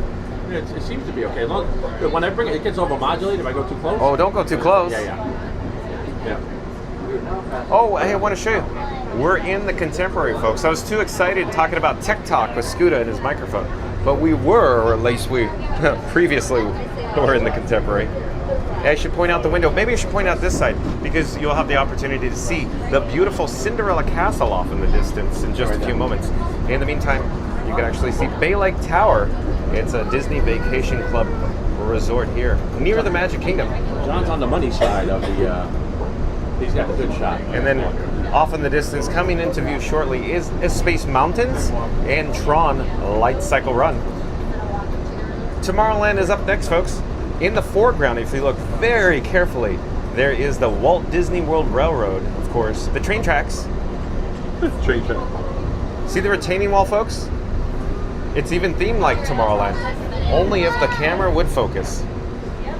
It seems to be okay. As long, when I bring it, it gets overmodulated if I go too close. Oh, don't go too close. Yeah. Oh, hey, I want to show you. We're in the Contemporary, folks. I was too excited talking about Tech Talk with Scooter and his microphone. But we were, or at least we previously were in the Contemporary. I should point out the window. Maybe I should point out this side because you'll have the opportunity to see the beautiful Cinderella Castle off in the distance in just a few moments. In the meantime, you can actually see Bay Lake Tower. It's a Disney Vacation Club resort here near the Magic Kingdom. John's on the money side of the. He's got a good shot. And then off in the distance, coming into view shortly, is Space Mountains and Tron Light Cycle Run. Tomorrowland is up next, folks. In the foreground, if you look very carefully, there is the Walt Disney World Railroad, of course, the train tracks. Train track. See the retaining wall, folks? It's even themed like Tomorrowland, only if the camera would focus.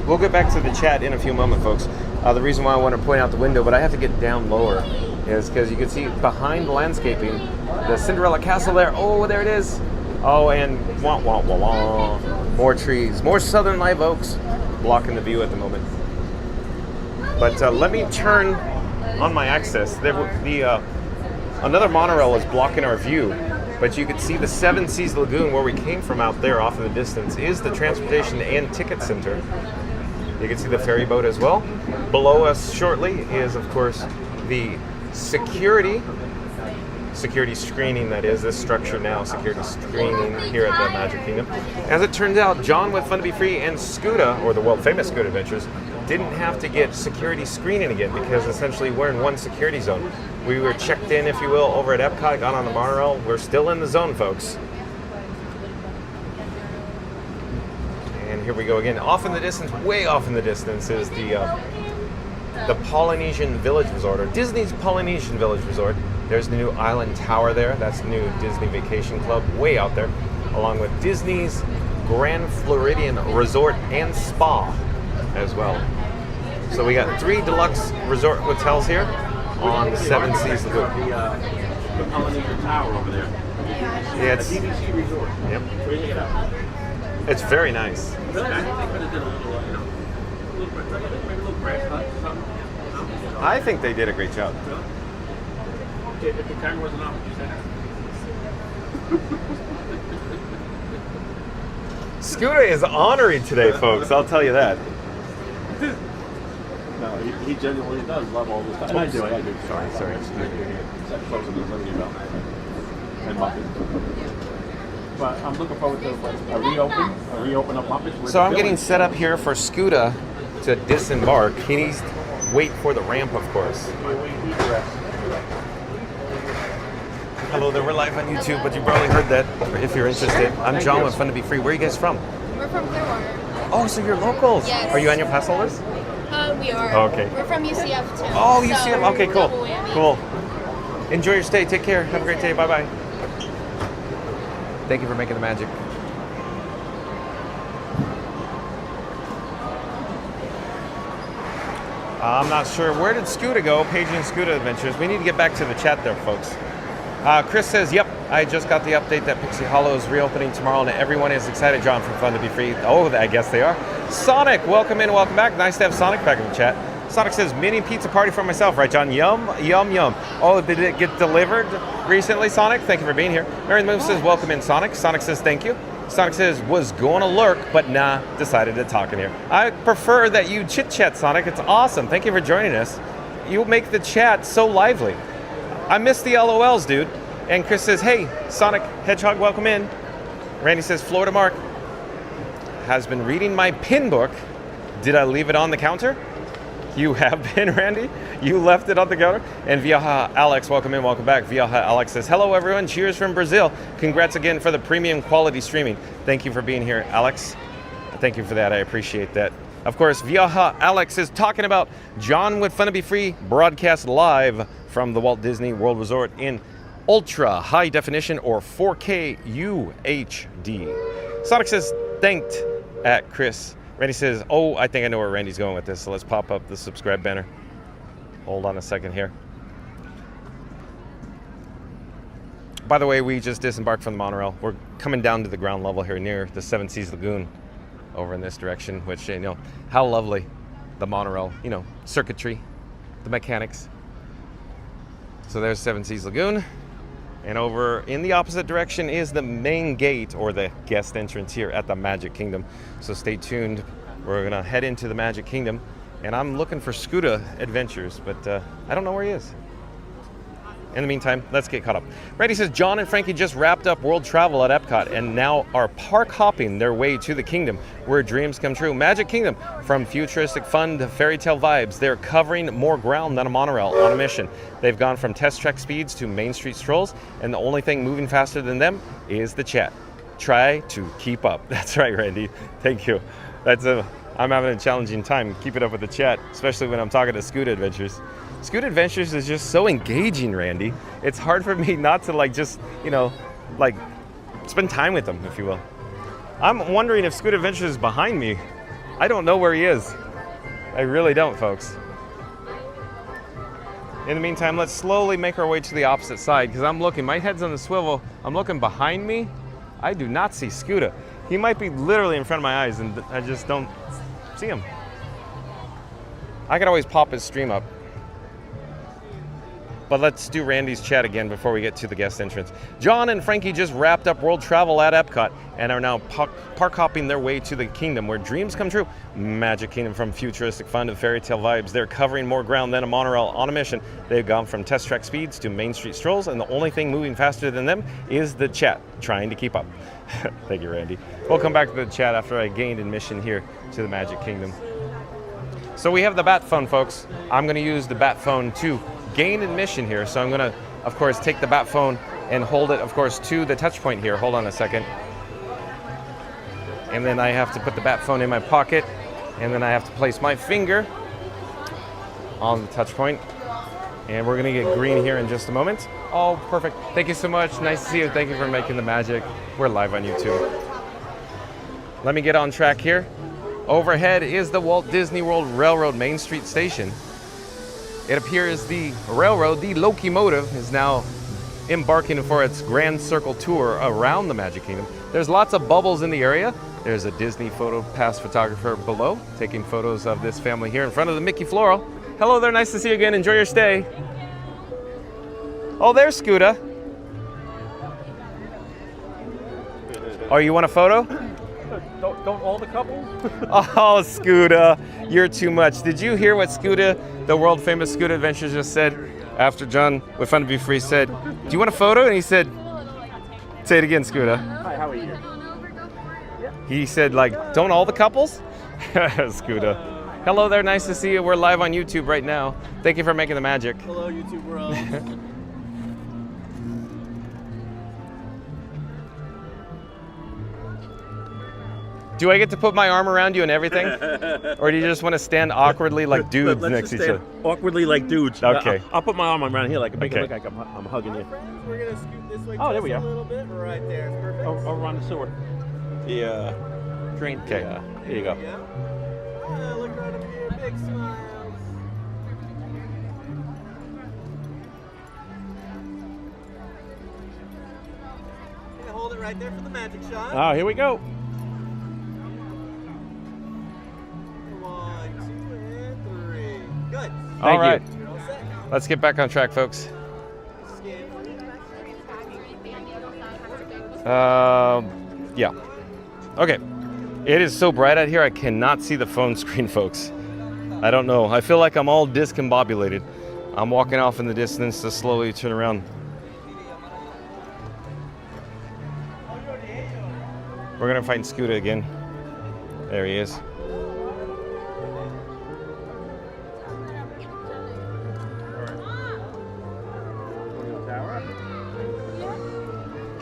We'll get back to the chat in a few moments, folks. The reason why I want to point out the window, but I have to get down lower, is because you can see behind the landscaping, the Cinderella Castle there. Oh, there it is. Oh, and wah, wah, wah, wah. More trees, more southern live oaks blocking the view at the moment. But let me turn on my access. Another monorail is blocking our view, but you can see the Seven Seas Lagoon where we came from out there off in the distance is the Transportation and Ticket Center. You can see the ferry boat as well. Below us shortly is, of course, the security screening, that is, this structure now, security screening here at the Magic Kingdom. As it turns out, John with Fun to Be Free and Scooter, or the world-famous Scooter Adventures, didn't have to get security screening again because essentially we're in one security zone. We were checked in, if you will, over at EPCOT, got on the monorail. We're still in the zone, folks. And here we go again. Off in the distance, way off in the distance, is the Polynesian Village Resort, or Disney's Polynesian Village Resort. There's the new Island Tower there. That's the new Disney Vacation Club, way out there, along with Disney's Grand Floridian Resort and Spa as well. So we got 3 deluxe resort hotels here on the Seven Seas Lagoon. The Polynesian Tower over there. Yeah, it's a DVC resort. Yep. Check it out. It's very nice. Really? I think they could have did a little, maybe a little grass hut or something. I think they did a great job. Really? If the camera wasn't on, would you say that? Scooter is honoring today, folks. I'll tell you that. No, he genuinely does love all this stuff. And I do. Sorry. Except closing the Liberty Bell and Muppets. But I'm looking forward to a reopen of Muppets. So I'm getting set up here for Scooter to disembark. He needs to wait for the ramp, of course. Hello there, we're live on YouTube, but you probably heard that if you're interested. I'm John with Fun to Be Free. Where are you guys from? We're from Clearwater. Oh, so you're locals? Yes. Are you annual pass holders? We are. Okay. We're from UCF too. Oh, UCF. So Okay, cool. double whammy. Cool. Enjoy your stay. Take care. Have a great day. Bye-bye. Thank you for making the magic. I'm not sure. Where did Scooter go? Paging Scooter Adventures. We need to get back to the chat there, folks. Chris says, yep, I just got the update that Pixie Hollow is reopening tomorrow and everyone is excited, John, from Fun to Be Free. Oh, I guess they are. Sonic, welcome in, welcome back. Nice to have Sonic back in the chat. Sonic says, mini pizza party for myself, right, John? Yum, yum, yum. Oh, did it get delivered recently, Sonic? Thank you for being here. Mary Moon says, welcome in, Sonic. Sonic says, thank you. Sonic says, was going to lurk, but nah, decided to talk in here. I prefer that you chit-chat, Sonic. It's awesome. Thank you for joining us. You make the chat so lively. I miss the LOLs, dude. And Chris says, hey, Sonic Hedgehog, welcome in. Randy says, Florida Mark has been reading my pin book. Did I leave it on the counter? You have been, Randy? You left it on the counter? And Viaja Alex, welcome in, welcome back. Viaja Alex says, hello everyone, cheers from Brazil. Congrats again for the premium quality streaming. Thank you for being here, Alex. Thank you for that, I appreciate that. Of course, Viaja Alex is talking about John with Fun to Be Free, broadcast live from the Walt Disney World Resort in ultra high definition or 4K UHD. Sonic says, thanked at Chris. Randy says, oh, I think I know where Randy's going with this, so let's pop up the subscribe banner. Hold on a second here. By the way, we just disembarked from the monorail. We're coming down to the ground level here near the Seven Seas Lagoon over in this direction, which, you know, how lovely the monorail, you know, circuitry, the mechanics. So there's Seven Seas Lagoon. And over in the opposite direction is the main gate or the guest entrance here at the Magic Kingdom. So stay tuned. We're gonna head into the Magic Kingdom, and I'm looking for Scooter Adventures, but I don't know where he is. In the meantime, let's get caught up. Randy says, John and Frankie just wrapped up world travel at EPCOT and now are park hopping their way to the kingdom where dreams come true. Magic Kingdom, from futuristic fun to fairy tale vibes, they're covering more ground than a monorail on a mission. They've gone from test track speeds to Main Street strolls, and the only thing moving faster than them is the chat. Try to keep up. That's right, Randy. Thank you. I'm having a challenging time keeping up with the chat, especially when I'm talking to Scoot Adventures. Scoot Adventures is just so engaging, Randy. It's hard for me not to just, spend time with them, if you will. I'm wondering if Scoot Adventures is behind me. I don't know where he is. I really don't, folks. In the meantime, let's slowly make our way to the opposite side because I'm looking, my head's on the swivel. I'm looking behind me. I do not see Scooter. He might be literally in front of my eyes and I just don't see him. I could always pop his stream up. But let's do Randy's chat again before we get to the guest entrance. John and Frankie just wrapped up world travel at EPCOT and are now park hopping their way to the kingdom where dreams come true. Magic Kingdom, from futuristic fun to fairy tale vibes. They're covering more ground than a monorail on a mission. They've gone from test track speeds to Main Street strolls, and the only thing moving faster than them is the chat, trying to keep up. Thank you, Randy. We'll come back to the chat after I gained admission here to the Magic Kingdom. So we have the bat phone, folks. I'm going to use the bat phone to gain admission here. So I'm going to, of course, take the bat phone and hold it, of course, to the touch point here. Hold on a second. And then I have to put the bat phone in my pocket. And then I have to place my finger on the touch point. And we're going to get green here in just a moment. Oh, perfect. Thank you so much. Nice to see you. Thank you for making the magic. We're live on YouTube. Let me get on track here. Overhead is the Walt Disney World Railroad Main Street Station. It appears the railroad, the locomotive, is now embarking for its Grand Circle tour around the Magic Kingdom. There's lots of bubbles in the area. There's a Disney Photo Pass photographer below, taking photos of this family here in front of the Mickey Floral. Hello there, nice to see you again. Enjoy your stay. Oh, there's Scooter. Oh, you want a photo? Don't all the couples? Oh, Scooter, you're too much. Did you hear what Scooter, the world famous Scooter Adventures, just said after John with Fun to Be Free said, do you want a photo? And he said, say it again, Scooter. Hi, how are you? He said, don't all the couples? Scooter. Hello there, nice to see you. We're live on YouTube right now. Thank you for making the magic. Hello, YouTube world. Do I get to put my arm around you and everything? Or do you just want to stand awkwardly like dudes next to each other? Awkwardly like dudes. Okay. I'll put my arm around here like make Okay. it look like I'm hugging you. We're gonna scoot this way Oh, there we just go. a little bit. Right there, it's perfect. Over on the sewer. The drain. Okay. Here you go. Yeah, look right up here, big smiles. Gonna hold it right there for the magic shot. Oh, here we go. 1, 2, and 3. Good. All right. You're all set. Let's get back on track, folks. Scan. Yeah. Okay. It is so bright out here, I cannot see the phone screen, folks. I don't know. I feel like I'm all discombobulated. I'm walking off in the distance to slowly turn around. We're going to find Scooter again. There he is.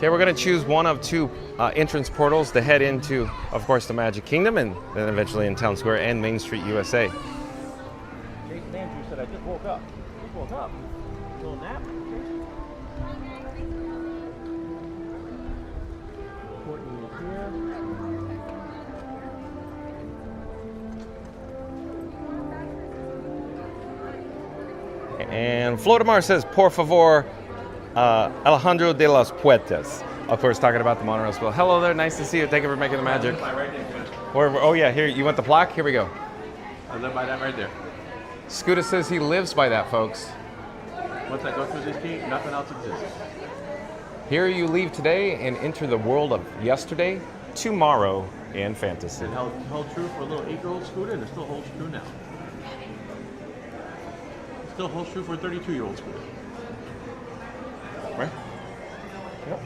Okay, we're gonna choose one of two entrance portals to head into, of course, the Magic Kingdom, and then eventually in Town Square and Main Street, USA. Jason Andrews said, I just woke up. Just woke up. A little nap. Courtney is here. And Flodamar says, por favor, Alejandro de las Puertas. Of course, talking about the monorail spill. Hello there, nice to see you. Thank you for making the magic. Oh yeah, here, you want the plaque? Here we go. I live by that right there. Scooter says he lives by that, folks. Once I go through this gate, nothing else exists. Here you leave today and enter the world of yesterday, tomorrow, and fantasy. It held true for a little 8-year-old Scooter, and it still holds true now. It still holds true for a 32-year-old Scooter. Right? Yep.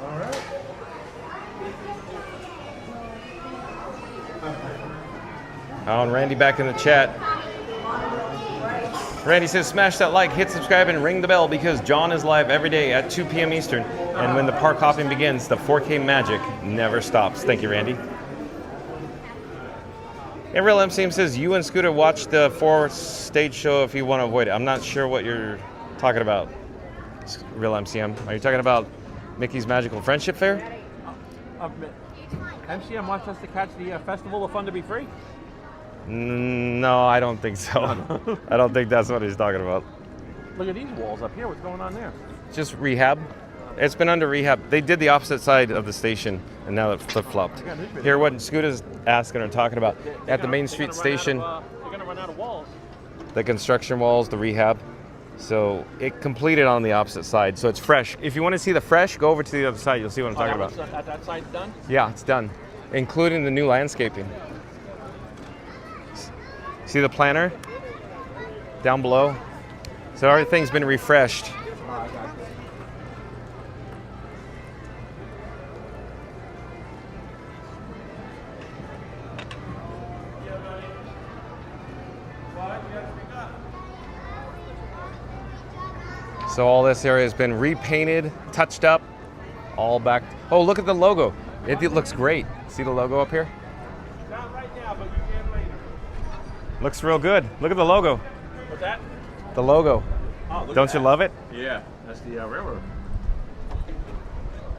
All right. And Randy back in the chat. Randy says, smash that like, hit subscribe, and ring the bell because John is live every day at 2 p.m. Eastern. And when the park hopping begins, the 4K magic never stops. Thank you, Randy. And Real MCM says, you and Scooter watch the 4-stage show if you want to avoid it. I'm not sure what you're talking about, Real MCM. Are you talking about Mickey's Magical Friendship Fair? MCM wants us to catch the Festival of Fun to be Free? No, I don't think so. I don't think that's what he's talking about. Look at these walls up here. What's going on there? Just rehab. It's been under rehab. They did the opposite side of the station, and now it's flip-flopped. Here, what Scooter's asking or talking about, at the Main Street station, They're going to run out of walls. the construction walls, the rehab. So it completed on the opposite side, so it's fresh. If you want to see the fresh, go over to the other side. You'll see what I'm talking about. That side's done? Yeah, it's done, including the new landscaping. See the planter down below? So everything's been refreshed. So all this area has been repainted, touched up, all back. Oh, look at the logo. It looks great. See the logo up here? Not right now, but you can later. Looks real good. Look at the logo. What's that? The logo. Oh, look Don't at you that. love it? Yeah, that's the railroad.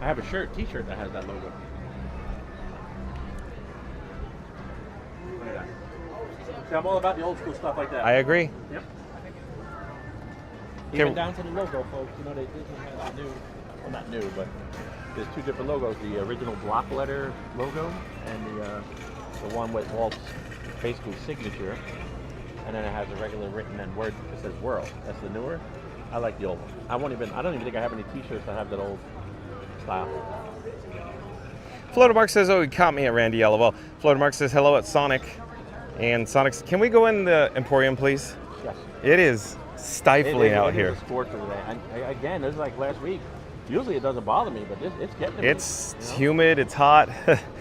I have a t-shirt that has that logo. Look at that. See, I'm all about the old school stuff like that. I agree. Yep. Okay. Even down to the logo, folks. You know, they Disney has a new, well, not new, but there's two different logos: the original block letter logo and the one with Walt's basically signature, and then it has a regular written and word that says "World." That's the newer. I like the old one. I don't even think I have any T-shirts that have that old style. Florida Mark says, oh, he caught me at Randy LOL. Florida Mark says, hello at Sonic. And Sonic's, can we go in the Emporium, please? Yes. It is stifling out here. It's a scorcher today. And again, this is like last week. Usually it doesn't bother me, but it's getting to me. It's humid, it's hot.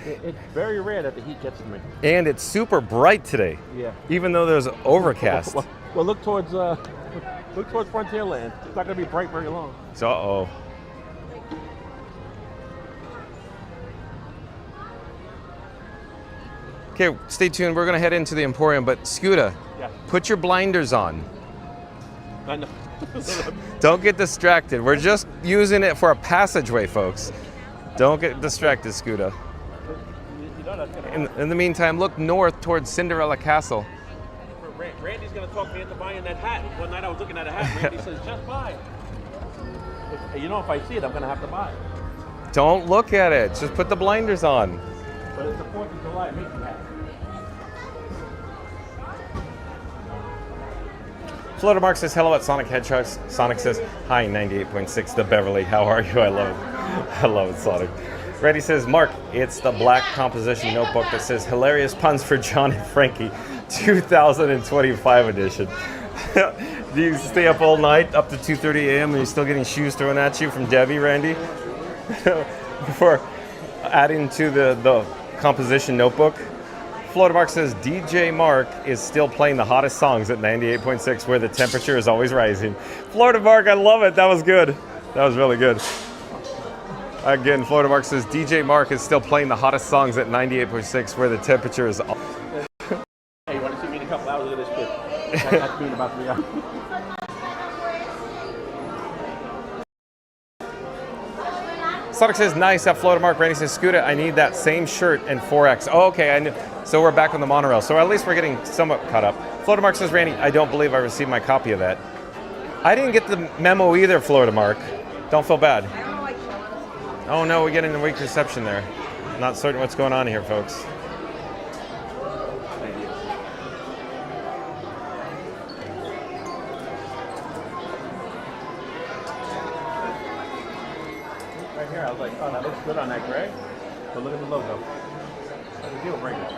It's very rare that the heat gets to me. And it's super bright today. Yeah. Even though there's overcast. Well, look towards Frontierland. It's not going to be bright very long. So, uh-oh. Okay, stay tuned. We're going to head into the Emporium, but Scooter, Yeah. put your blinders on. I know. Don't get distracted. We're just using it for a passageway, folks. Don't get distracted, Scooter. You know that's going to happen. In the meantime, look north towards Cinderella Castle. Randy's going to talk me into buying that hat. One night I was looking at a hat. Randy says, just buy it. If I see it, I'm going to have to buy it. Don't look at it. Just put the blinders on. But it's the 4th of July Mickey hat. Florida Mark says, hello at Sonic Hedgehogs. Sonic says, hi, 98.6, the Beverly. How are you? I love it. I love it, Sonic. Reddy says, Mark, it's the black composition notebook that says, hilarious puns for John and Frankie, 2025 edition. Do you stay up all night, up to 2:30 a.m., and you're still getting shoes thrown at you from Debbie, Randy? For adding to the composition notebook. Florida Mark says, DJ Mark is still playing the hottest songs at 98.6 where the temperature is always rising. Florida Mark, I love it. That was good. That was really good. Again, Florida Mark says DJ Mark is still playing the hottest songs at 98.6 where the temperature is. Hey, you want to see me in a couple hours? Look at this kid. That's me in about 3 hours. Sonic says, nice at Florida Mark. Randy says, Scooter, I need that same shirt and 4X. Oh, okay. I knew. So we're back on the monorail. So at least we're getting somewhat caught up. Florida Mark says, Randy, I don't believe I received my copy of that. I didn't get the memo either, Florida Mark. Don't feel bad. Oh no, we're getting a weak reception there. Not certain what's going on here, folks. Right here, I was like, oh, that looks good on that gray. But look at the logo. That's a deal breaker.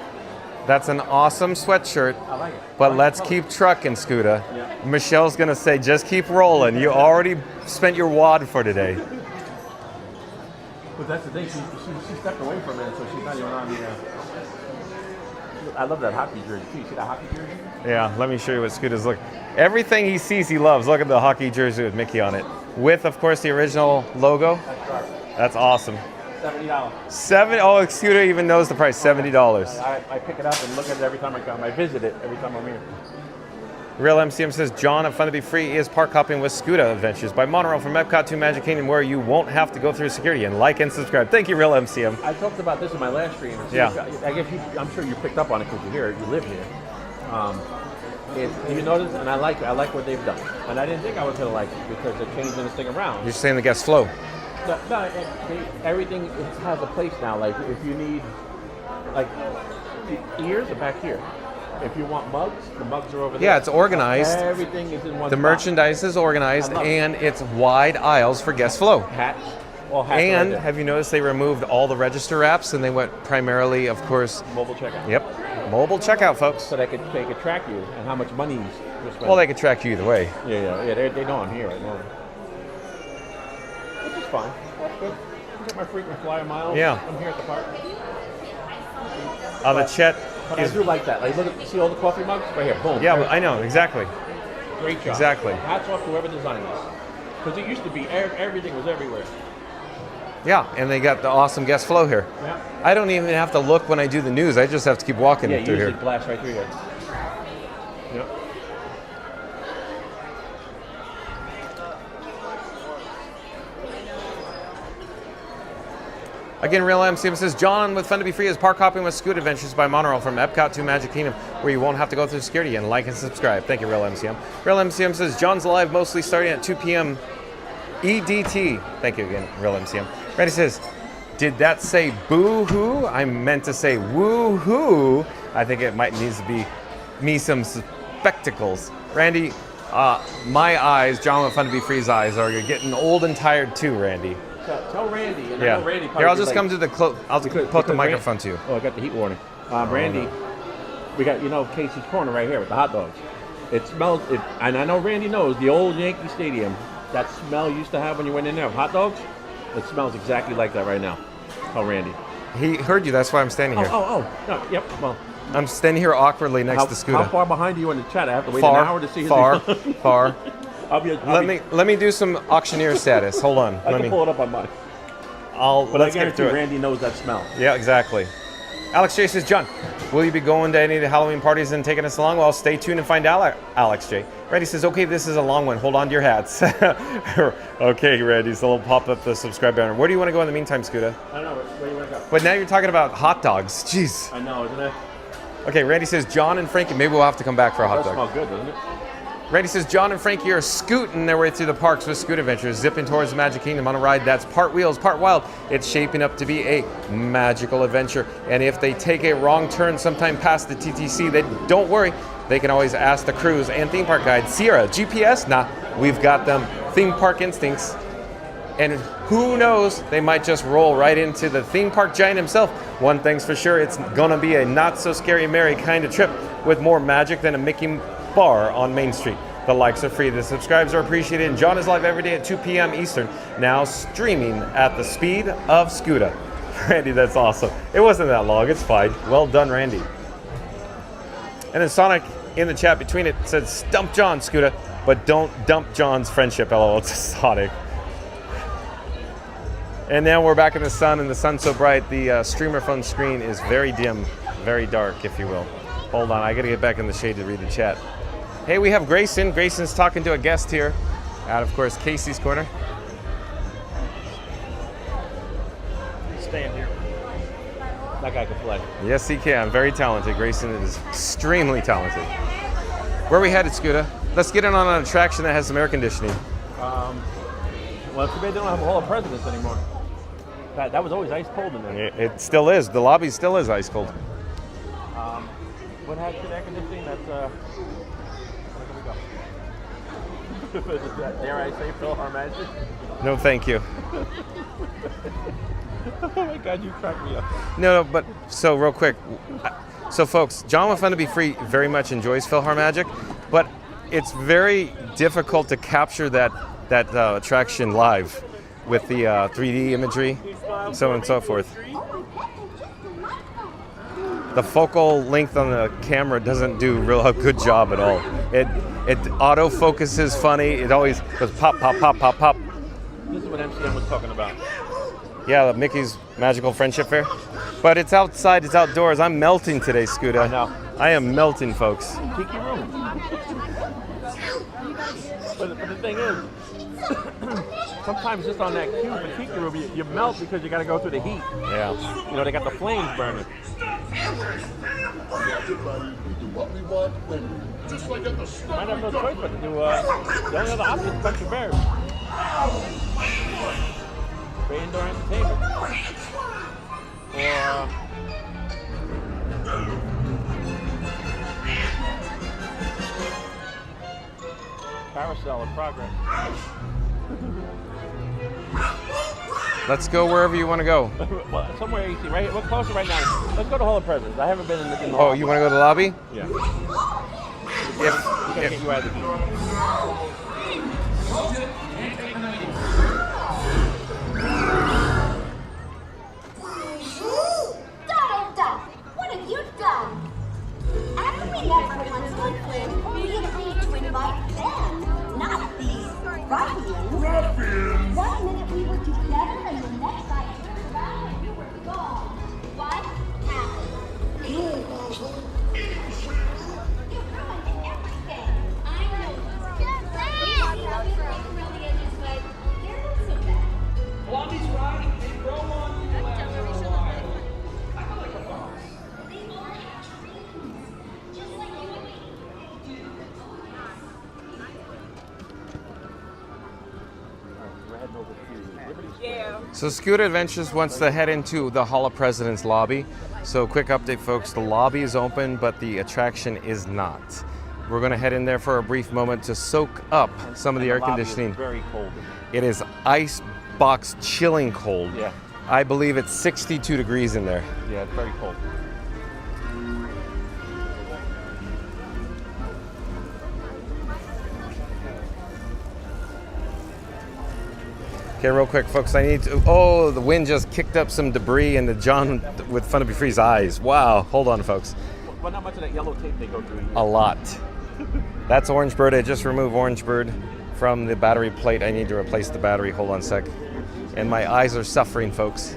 That's an awesome sweatshirt. I like it. But let's keep trucking, Scooter. Yeah. Michelle's gonna say, just keep rolling. You already spent your wad for today. But that's the thing, she stepped away from it, so she's not even on the... I love that hockey jersey, too. You see that hockey jersey? Yeah, let me show you what Scooter's look. Everything he sees, he loves. Look at the hockey jersey with Mickey on it. With, of course, the original logo. That's right. That's awesome. $70. Oh, Scooter even knows the price, $70. I pick it up and look at it every time I come. I visit it every time I'm here. Real MCM says, John at Fun to Be Free is park hopping with Scooter Adventures by Monorail from EPCOT to Magic Kingdom, where you won't have to go through security. And like and subscribe. Thank you, Real MCM. I talked about this in my last stream. Yeah. I guess I'm sure you picked up on it because you're here, you live here. You notice, and I like what they've done. And I didn't think I was going to like it because they're changing this thing around. You're saying the guest flow. No, everything has a place now. Like if you need, like, ears are back here. If you want mugs, the mugs are over there. Yeah, it's organized. Everything is in one The spot. merchandise is organized, and it's wide aisles for guest flow. Hats. All hats And right have you noticed they removed all the register wraps and they went primarily, of course... Mobile checkout. Yep. Mobile checkout, folks. So they could track you and how much money you're spending. Well, they could track you either way. Yeah. They know I'm here right now. Which is fine. That's good. I get my frequent flyer miles. Yeah. I'm here at the park. The chat But is... I do like that. Like, look at, see all the coffee mugs? Right here, boom. Yeah, I know, exactly. Great job. Exactly. Hats off to whoever designed this. Because it used to be, everything was everywhere. Yeah, and they got the awesome guest flow here. Yeah. I don't even have to look when I do the news. I just have to keep walking Yeah, through usually here. blast right through here. Yep. Again, Real MCM says, John with Fun to Be Free is park hopping with Scoot Adventures by Monorail from EPCOT to Magic Kingdom, where you won't have to go through security, and like and subscribe. Thank you, Real MCM. Real MCM says, John's live mostly starting at 2 p.m. EDT. Thank you again, Real MCM. Randy says, did that say boo-hoo? I meant to say woo-hoo. I think it might needs to be me some spectacles. Randy, my eyes, John with Fun to Be Free's eyes, are getting old and tired too, Randy. Tell Randy. And Yeah. I know Randy Here, I'll just like, come to the I'll put the microphone to you. Oh, I got the heat warning. Randy, we got, Casey's Corner right here with the hot dogs. It smells, and I know Randy knows, the old Yankee Stadium, that smell you used to have when you went in there of hot dogs, it smells exactly like that right now. Tell Randy. He heard you, that's why I'm standing here. Oh. No, yep, well. I'm standing here awkwardly next to Scooter. How far behind are you in the chat? I have to wait an hour to see his Far. Let me do some auctioneer status. Hold on. I can pull it up on mine. But let's I get guarantee through it. Randy knows that smell. Yeah, exactly. Alex J says, John, will you be going to any of the Halloween parties and taking us along? Well, stay tuned and find out, Alex J. Randy says, okay, this is a long one. Hold on to your hats. Okay, Randy, so we'll pop up the subscribe banner. Where do you want to go in the meantime, Scooter? I don't know. Where do you want to go? But now you're talking about hot dogs. Jeez. I know, isn't it? Okay, Randy says, John and Frankie, maybe we'll have to come back for a hot That dog. smells good, doesn't it? Randy says, John and Frankie are scooting their way through the parks with Scoot Adventures, zipping towards the Magic Kingdom on a ride that's part wheels, part wild. It's shaping up to be a magical adventure. And if they take a wrong turn sometime past the TTC, then don't worry. They can always ask the cruise and theme park guide, Sierra, GPS? Nah, we've got them theme park instincts. And who knows, they might just roll right into the theme park giant himself. One thing's for sure, it's gonna be a not so scary Mary kind of trip with more magic than a Mickey bar on Main Street. The likes are free, the subscribes are appreciated, and John is live every day at 2 p.m. Eastern, now streaming at the speed of Scooter. Randy, that's awesome. It wasn't that long, it's fine. Well done, Randy. And then Sonic in the chat between it said, stump John, Scooter, but don't dump John's friendship, LOL, to Sonic. And now we're back in the sun, and the sun's so bright, the streamer phone screen is very dim, very dark, if you will. Hold on, I gotta get back in the shade to read the chat. Hey, we have Grayson. Grayson's talking to a guest here at, of course, Casey's Corner. Stand here. That guy can play. Yes, he can. Very talented. Grayson is extremely talented. Where are we headed, Scooter? Let's get in on an attraction that has some air conditioning. Well, it's too bad they don't have a Hall of Presidents anymore. That was always ice cold in there. It still is. The lobby still is ice cold. What has good air conditioning? That's where can we go? Dare I say PhilharMagic? No, thank you. Oh my God, you cracked me up. No, but so real quick. So folks, John with Fun to Be Free very much enjoys PhilharMagic, but it's very difficult to capture that attraction live with the 3D imagery, so on and so forth. The focal length on the camera doesn't do a good job at all. It auto focuses funny. It always goes pop, pop, pop, pop, pop. This is what MCM was talking about. Yeah, the Mickey's Magical Friendship Fair. But it's outside, it's outdoors. I'm melting today, Scooter. I know. I am melting, folks. Tiki room. But the thing is, sometimes just on that cue for Tiki room, you melt because you got to go through the heat. Yeah. You know, they got the flames burning. Might have no choice but to do, the only other option is Country Bears. For indoor entertainment. Or, carousel in progress. Let's go wherever you want to go. Well, somewhere AC, right? We're closer right now. Let's go to Hall of Presidents. I haven't been in the Oh, you want to go to the lobby? Yeah. We gotta get you out of the heat. Donald, what have you done? After we left for Huntsville, we agreed to invite them, not these ruffians. One minute we were together, and the next I turned around and you were gone. What happened? You ruined everything. I know. Really is, but they're not so bad. Blondie's right. They grow on you last for a while. I feel like a boss. They all have dreams, just like you and me. So Scooter Adventures wants to head into the Hall of Presidents lobby. So quick update, folks. The lobby is open, but the attraction is not. We're going to head in there for a brief moment to soak up some of the air conditioning. Is very cold. It is ice box chilling cold. Yeah. I believe it's 62 degrees in there. Yeah, it's very cold. Okay, real quick, folks, I need to, oh, the wind just kicked up some debris into John with Fun to Be Free's eyes. Wow, hold on, folks. But not much of that yellow tape they go through. A lot. That's Orange Bird. I just removed Orange Bird from the battery plate. I need to replace the battery. Hold on a sec. And my eyes are suffering, folks.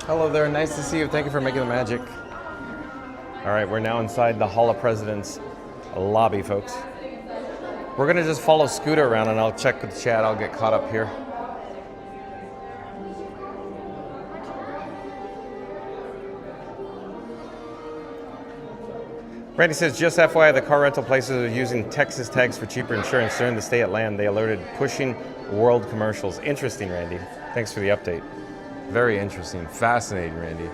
Hello there, nice to see you. Thank you for making the magic. All right, we're now inside the Hall of Presidents lobby, folks. We're gonna just follow Scooter around and I'll check with the chat. I'll get caught up here. Randy says, just FYI, the car rental places are using Texas tags for cheaper insurance during the stay at land. They alerted pushing world commercials. Interesting, Randy. Thanks for the update. Very interesting. Fascinating, Randy.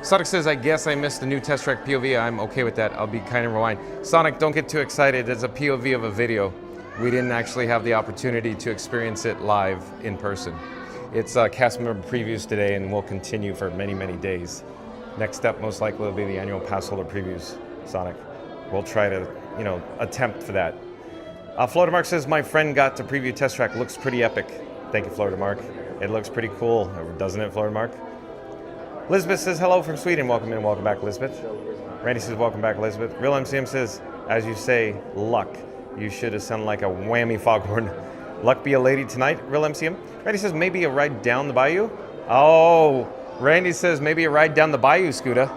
Sonic says, I guess I missed the new Test Track POV. I'm okay with that. I'll be kind of rewind. Sonic, don't get too excited. It's a POV of a video. We didn't actually have the opportunity to experience it live in person. It's cast member previews today and will continue for many, many days. Next step most likely will be the annual pass holder previews, Sonic. We'll try to, attempt for that. Florida Mark says, my friend got to preview Test Track. Looks pretty epic. Thank you, Florida Mark. It looks pretty cool, doesn't it, Florida Mark? Elizabeth says, hello from Sweden. Welcome in, welcome back, Elizabeth. Randy says, welcome back, Elizabeth. Real MCM says, as you say, luck. You should have sounded like a whammy foghorn. Luck be a lady tonight, Real MCM. Randy says, maybe a ride down the bayou? Oh, Randy says, maybe a ride down the bayou, Scooter.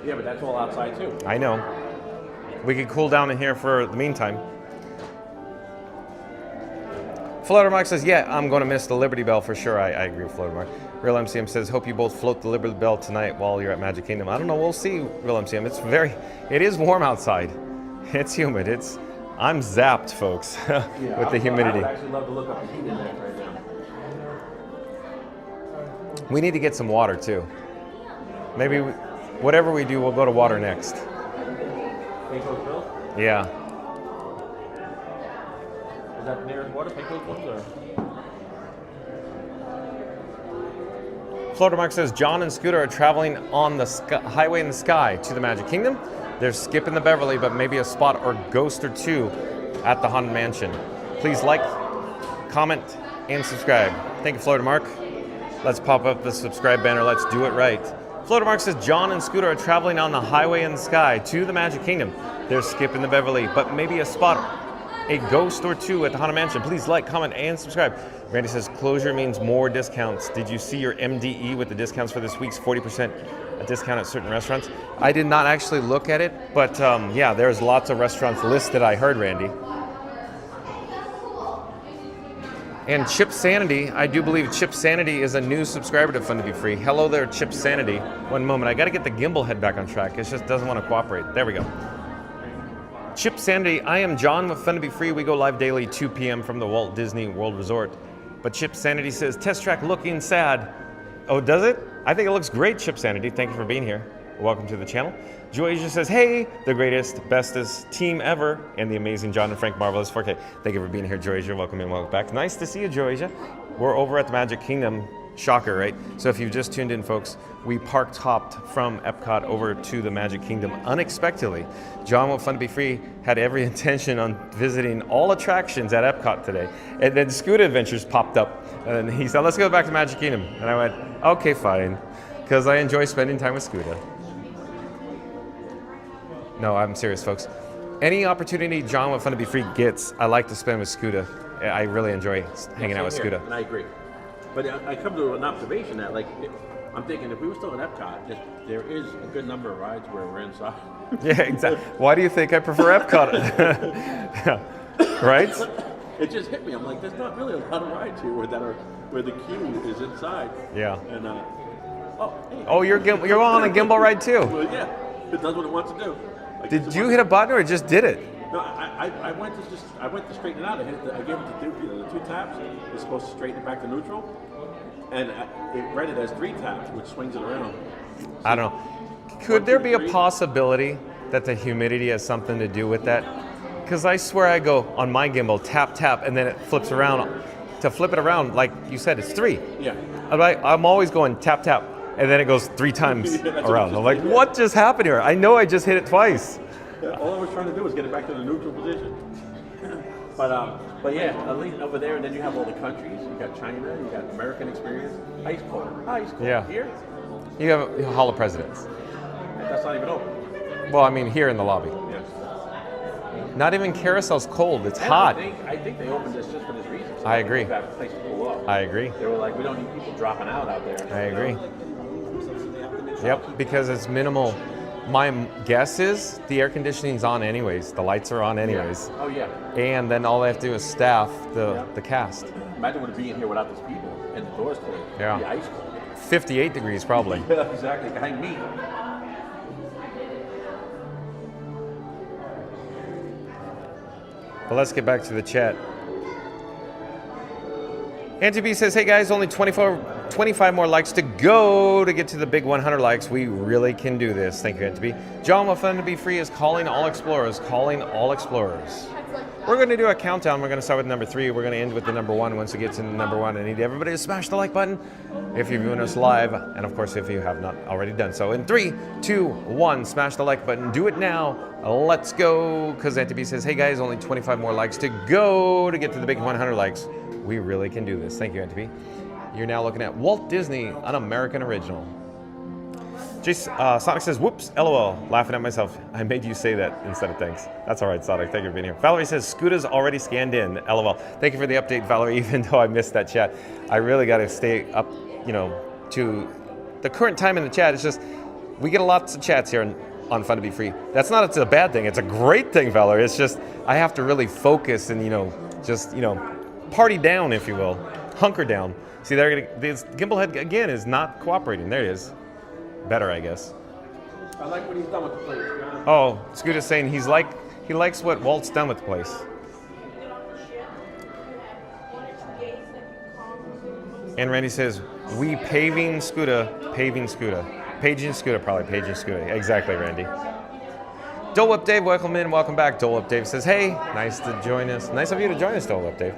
Yeah, but that's all outside too. I know. We could cool down in here for the meantime. Florida Mark says, yeah, I'm going to miss the Liberty Bell for sure. I agree with Florida Mark. Real MCM says, hope you both float the Liberty Bell tonight while you're at Magic Kingdom. I don't know, we'll see, Real MCM. It is warm outside. It's humid. I'm zapped, folks, with the humidity. I would actually love to look up the heat index right now. We need to get some water too. Maybe whatever we do, we'll go to water next. Pecos Bills? Yeah. Is that the nearest water, Pecos Bills, or? Florida Mark says, John and Scooter are traveling on the highway in the sky to the Magic Kingdom. They're skipping the Beverly, but maybe a spot or ghost or two at the Haunted Mansion. Please like, comment, and subscribe. Thank you, Florida Mark. Let's pop up the subscribe banner. Let's do it right. Florida Mark says, John and Scooter are traveling on the highway in the sky to the Magic Kingdom. They're skipping the Beverly, but maybe a spot, a ghost or two at the Haunted Mansion. Please like, comment, and subscribe. Randy says, closure means more discounts. Did you see your MDE with the discounts for this week's 40% a discount at certain restaurants? I did not actually look at it, but yeah, there's lots of restaurants listed, I heard, Randy. And Chip Sanity, I do believe Chip Sanity is a new subscriber to Fun to Be Free. Hello there, Chip Sanity. One moment, I gotta get the gimbal head back on track. It just doesn't want to cooperate. There we go. Chip Sanity, I am John with Fun to Be Free. We go live daily 2 p.m. from the Walt Disney World Resort. But Chip Sanity says, Test Track looking sad. Oh, does it? I think it looks great, Chip Sanity. Thank you for being here. Welcome to the channel. Joasia says, hey, the greatest, bestest team ever, and the amazing John and Frank Marvelous 4K. Thank you for being here, Joasia. Welcome in, welcome back. Nice to see you, Joasia. We're over at the Magic Kingdom. Shocker, right? So if you've just tuned in, folks, we hopped from Epcot over to the Magic Kingdom unexpectedly. John with Fun to Be Free had every intention on visiting all attractions at Epcot today. And then Scooter Adventures popped up. And he said, let's go back to Magic Kingdom. And I went, okay, fine. Because I enjoy spending time with Scooter. No, I'm serious, folks. Any opportunity John with Fun to Be Free gets, I like to spend with Scooter. I really enjoy hanging out with Scooter. And I agree. But I come to an observation that, I'm thinking if we were still in Epcot, there is a good number of rides where we're inside. Yeah, exactly. Why do you think I prefer Epcot? Right? It just hit me. I'm like, there's not really a lot of rides here where the queue is inside. Yeah. And hey. Oh, you're on a gimbal ride too. Well, yeah, it does what it wants to do. Did you hit a button or it just did it? No, I went to straighten it out. I gave it the 2 taps. It's supposed to straighten it back to neutral, and it read it as 3 taps, which swings it around. So I don't know. Could there be a possibility that the humidity has something to do with that? Because I swear I go on my gimbal, tap, tap, and then it flips around. To flip it around, like you said, it's 3. Yeah. I'm always going tap, tap, and then it goes 3 times around. I'm like, what just happened here? I know I just hit it twice. Yeah, all I was trying to do was get it back to the neutral position. But yeah, at least over there, and then you have all the countries. You got China, you got American Experience, ice cold. Yeah. Here, you have a Hall of Presidents. That's not even open. Well, I mean, here in the lobby. Yes. Not even Carousel's cold. It's hot. I think they opened this just for this reason. So I agree. Have a place to cool off. I agree. They were like, we don't need people dropping out there. I agree. Yep, because it's minimal. My guess is the air conditioning's on anyways. The lights are on anyways. Yeah. Oh yeah. And then all they have to do is staff the cast. Imagine what it'd be in here without these people and the doors closed. Yeah. The ice cold. 58 degrees probably. Yeah, exactly. Behind me. But let's get back to the chat. Auntie B says, hey guys, only 25 more likes to go to get to the big 100 likes. We really can do this. Thank you, Auntie B. John with Fun to Be Free is calling all explorers. Calling all explorers. We're going to do a countdown. We're going to start with number 3. We're going to end with the number 1 once it gets into number 1. I need everybody to smash the like button if you're viewing us live, and of course if you have not already done so. In 3, 2, 1, smash the like button. Do it now. Let's go. Because Auntie B says, hey guys, only 25 more likes to go to get to the big 100 likes. We really can do this. Thank you, Auntie B. You're now looking at Walt Disney, an American original. Sonic says, whoops, LOL, laughing at myself. I made you say that instead of thanks. That's all right, Sonic, thank you for being here. Valerie says, Scoota's already scanned in, LOL. Thank you for the update, Valerie, even though I missed that chat. I really got to stay up, to the current time in the chat. It's just, we get lots of chats here on Fun to Be Free. It's a bad thing, it's a great thing, Valerie. It's just, I have to really focus and, party down, if you will. Hunker down. See, this gimbal head, again, is not cooperating. There it is. Better, I guess. I like what he's done with the place. Oh, Scoota's saying he likes what Walt's done with the place. And Randy says, we paving Scoota. Paging Scoota, probably paging Scoota. Exactly, Randy. Dole Whip Dave, welcome in, welcome back. Dole Whip Dave says, hey, nice to join us. Nice of you to join us, Dole Whip Dave.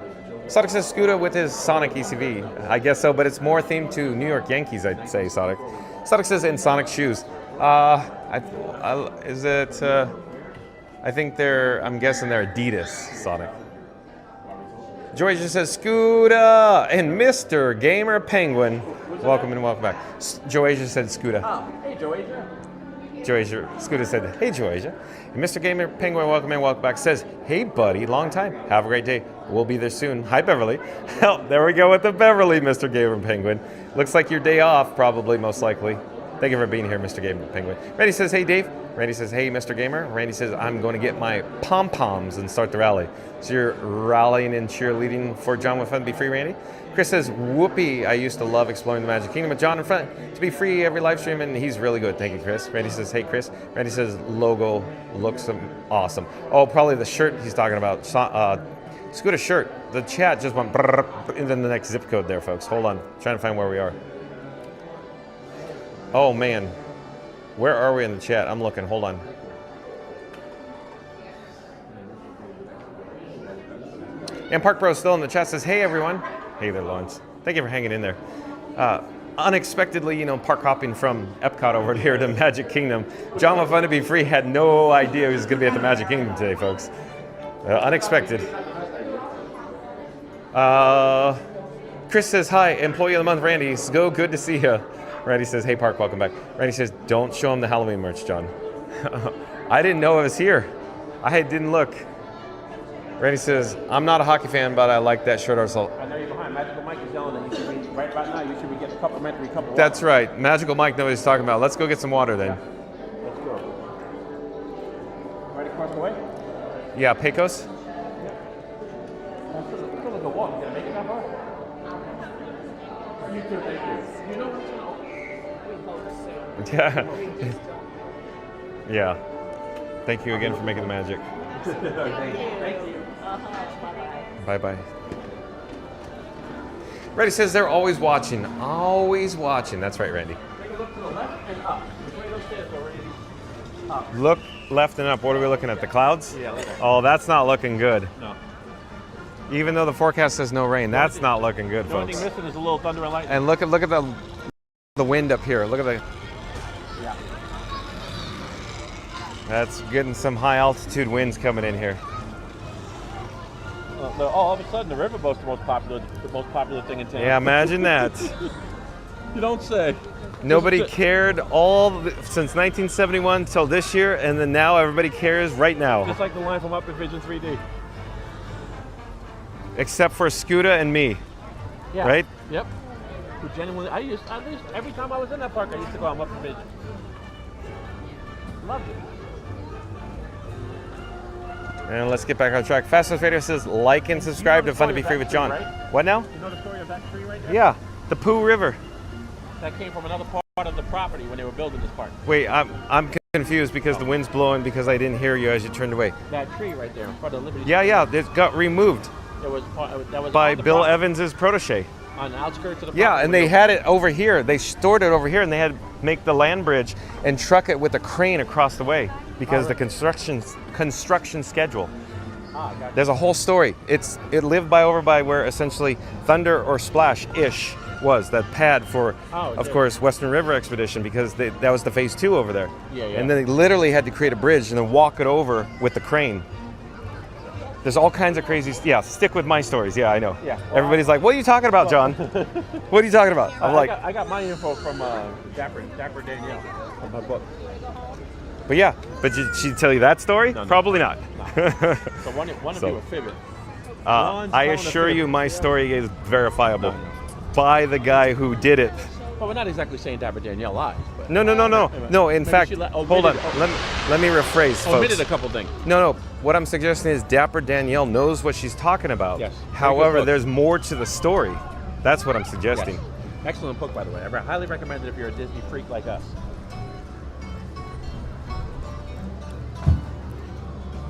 Sonic says Scoota with his Sonic ECV. I guess so, but it's more themed to New York Yankees, I'd say, Sonic. Sonic says in Sonic shoes. I think I'm guessing they're Adidas, Sonic. Joy just says Scoota and Mr. Gamer Penguin. Welcome and welcome back. Joasia said Scoota. Oh, hey, Joasia. Scoota said, hey, Joasia. And Mr. Gamer Penguin, welcome and welcome back, says, hey, buddy, long time. Have a great day. We'll be there soon. Hi, Beverly. Hell, there we go with the Beverly, Mr. Gamer Penguin. Looks like your day off, probably, most likely. Thank you for being here, Mr. Gamer Penguin. Randy says, hey, Dave. Randy says, hey, Mr. Gamer. Randy says, I'm going to get my pom-poms and start the rally. So you're rallying and cheerleading for John with Fun to Be Free, Randy? Chris says, whoopee, I used to love exploring the Magic Kingdom with John in front to be free every live stream, and he's really good. Thank you, Chris. Randy says, hey, Chris. Randy says, logo looks awesome. Oh, probably the shirt he's talking about. Scooter shirt. The chat just went into the next zip code there, folks. Hold on. Trying to find where we are. Oh, man. Where are we in the chat? I'm looking. Hold on. And Park Bro still in the chat says, hey, everyone. Hey there, Lawrence. Thank you for hanging in there. Unexpectedly, park hopping from EPCOT over here to Magic Kingdom. John with Fun to Be Free had no idea he was going to be at the Magic Kingdom today, folks. Unexpected. Chris says, hi, Employee of the Month, Randy. Go, good to see you. Randy says, hey, Park, welcome back. Randy says, don't show him the Halloween merch, John. I didn't know it was here. I didn't look. Randy says, I'm not a hockey fan, but I like that shirt also. I know you're behind. Magical Mike is yelling that you should be, right now, you should be getting a complimentary cup of water. That's right. Magical Mike knows what he's talking about. Let's go get some water then. Let's go. Right across the way? Yeah, Pecos? Yeah. It's going to go walk. You going to make it that far? You too, thank you. You know what's Yeah. Yeah. Thank you again for making the magic. Thank you. Bye-bye. Randy says they're always watching. Always watching. That's right, Randy. Take a look to the left and up. Which way those stairs go, Randy? Up. Look left and up. What are we looking at? The clouds? Yeah. Oh, that's not looking good. No. Even though the forecast says no rain, that's not looking good, The only folks. thing missing is a little thunder and lightning. And look at the wind up here. Look at the. Yeah. That's getting some high altitude winds coming in here. All of a sudden, the riverboat's the most popular thing in town. Yeah, imagine that. You don't say. Nobody cared since 1971 till this year, and then now everybody cares right now. Just like the line from Up in Vision 3D. Except for Scoota and me. Yeah. Right? Yep. Who genuinely, every time I was in that park, I used to go on Up in Vision. Loved it. And let's get back on track. Fastest Radio says like and subscribe to Fun to Be Free with John. Tree, right? What now? You know the story of that tree right there? Yeah, the Pooh River. That came from another part of the property when they were building this park. Wait, I'm confused because the wind's blowing because I didn't hear you as you turned away. That tree right there in front of Liberty. Yeah, it got removed That was by on the Bill property, Evans's protege. on the outskirts of the Yeah, property. and they had it over here. They stored it over here, and they had to make the land bridge and truck it with a crane across the way because the construction schedule. Gotcha. There's a whole story. It lived over by where essentially Thunder or Splash-ish was, that pad for, of course, Western River Expedition, because that was the phase 2 over there. Yeah. And then they literally had to create a bridge and then walk it over with the crane. There's all kinds of crazy. Yeah, stick with my stories. Yeah, I know. Yeah. Well, everybody's like, "What are you talking about, John? What are you talking about?" I'm like, I got my info from Dapper Danielle from her book. But yeah, but did she tell you that story? No. Probably not. So one of you are fibbing. I assure you, my story is verifiable by the guy who did it. Well, we're not exactly saying Dapper Danielle lies. But No. No, in maybe fact, she hold on. Let me rephrase, folks. Omitted a couple things. No. What I'm suggesting is Dapper Danielle knows what she's talking about. Yes. However, there's more to the story. That's what I'm suggesting. Yes. Excellent book, by the way. I highly recommend it if you're a Disney freak like us.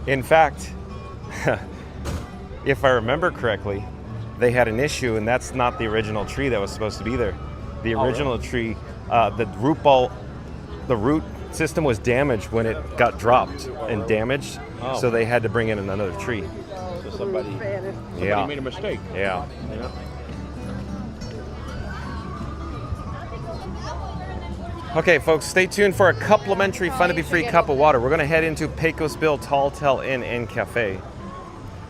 In fact, if I remember correctly, they had an issue, and that's not the original tree that was supposed to be there. The original tree, the root system was damaged when it got dropped and damaged, so they had to bring in another tree. So somebody made a mistake. Yeah. You know? Okay, folks, stay tuned for a complimentary Fun to Be Free cup of water. We're going to head into Pecos Bill Tall Tale Inn and Cafe.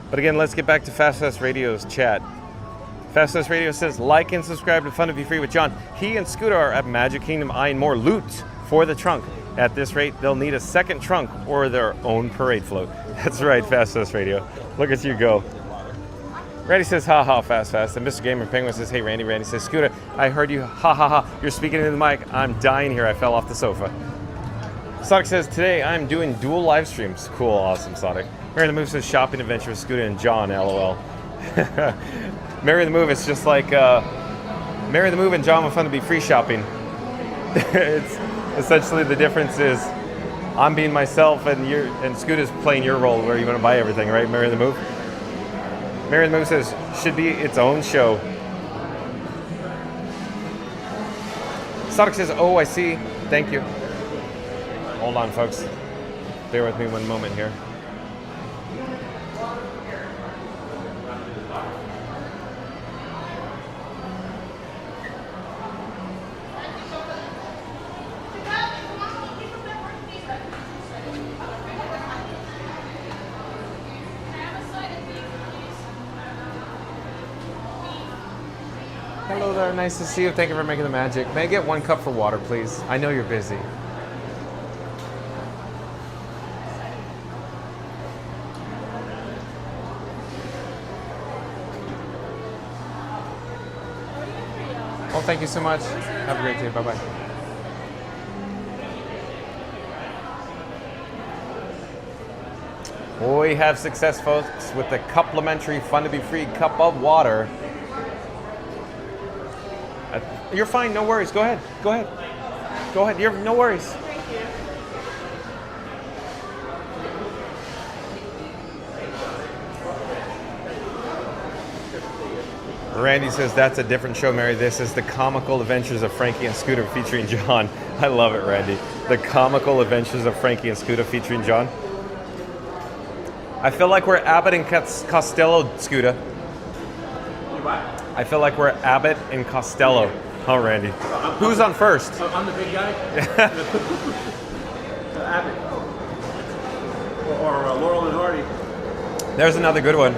But again, let's get back to Fast Fast Radio's chat. Fast Fast Radio says, like and subscribe to Fun to Be Free with John. He and Scooter are at Magic Kingdom eyeing more loot for the trunk. At this rate, they'll need a second trunk or their own parade float. That's right, Fast Fast Radio. Look at you go. Randy says, ha ha, fast. And Mr. Gamer Penguin says, hey, Randy. Randy says, Scooter, I heard you, ha ha ha. You're speaking into the mic. I'm dying here. I fell off the sofa. Sonic says, today I'm doing dual live streams. Cool, awesome, Sonic. Mary the Move says, shopping adventure with Scooter and John, LOL. Mary the Move, it's just like Mary the Move and John with Fun to Be Free shopping. It's essentially the difference is I'm being myself and Scooter's playing your role where you want to buy everything, right, Mary the Move? Mary the Move says, should be its own show. Sonic says, oh, I see. Thank you. Hold on, folks. Bear with me one moment here. Hello there, nice to see you. Thank you for making the magic. May I get 1 cup for water, please? I know you're busy. Oh, thank you so much. Have a great day. Bye-bye. We have success, folks, with the complimentary Fun to Be Free cup of water. You're fine, no worries. Go ahead. You're no worries. Thank you. Randy says that's a different show, Mary. This is the Comical Adventures of Frankie and Scooter featuring John. I love it, Randy. The Comical Adventures of Frankie and Scooter featuring John. I feel like we're Abbott and Costello, Scooter. I feel like we're Abbott and Costello. Oh, Randy. Who's on first? I'm the big guy. Abbott. Or Laurel and Hardy. There's another good one.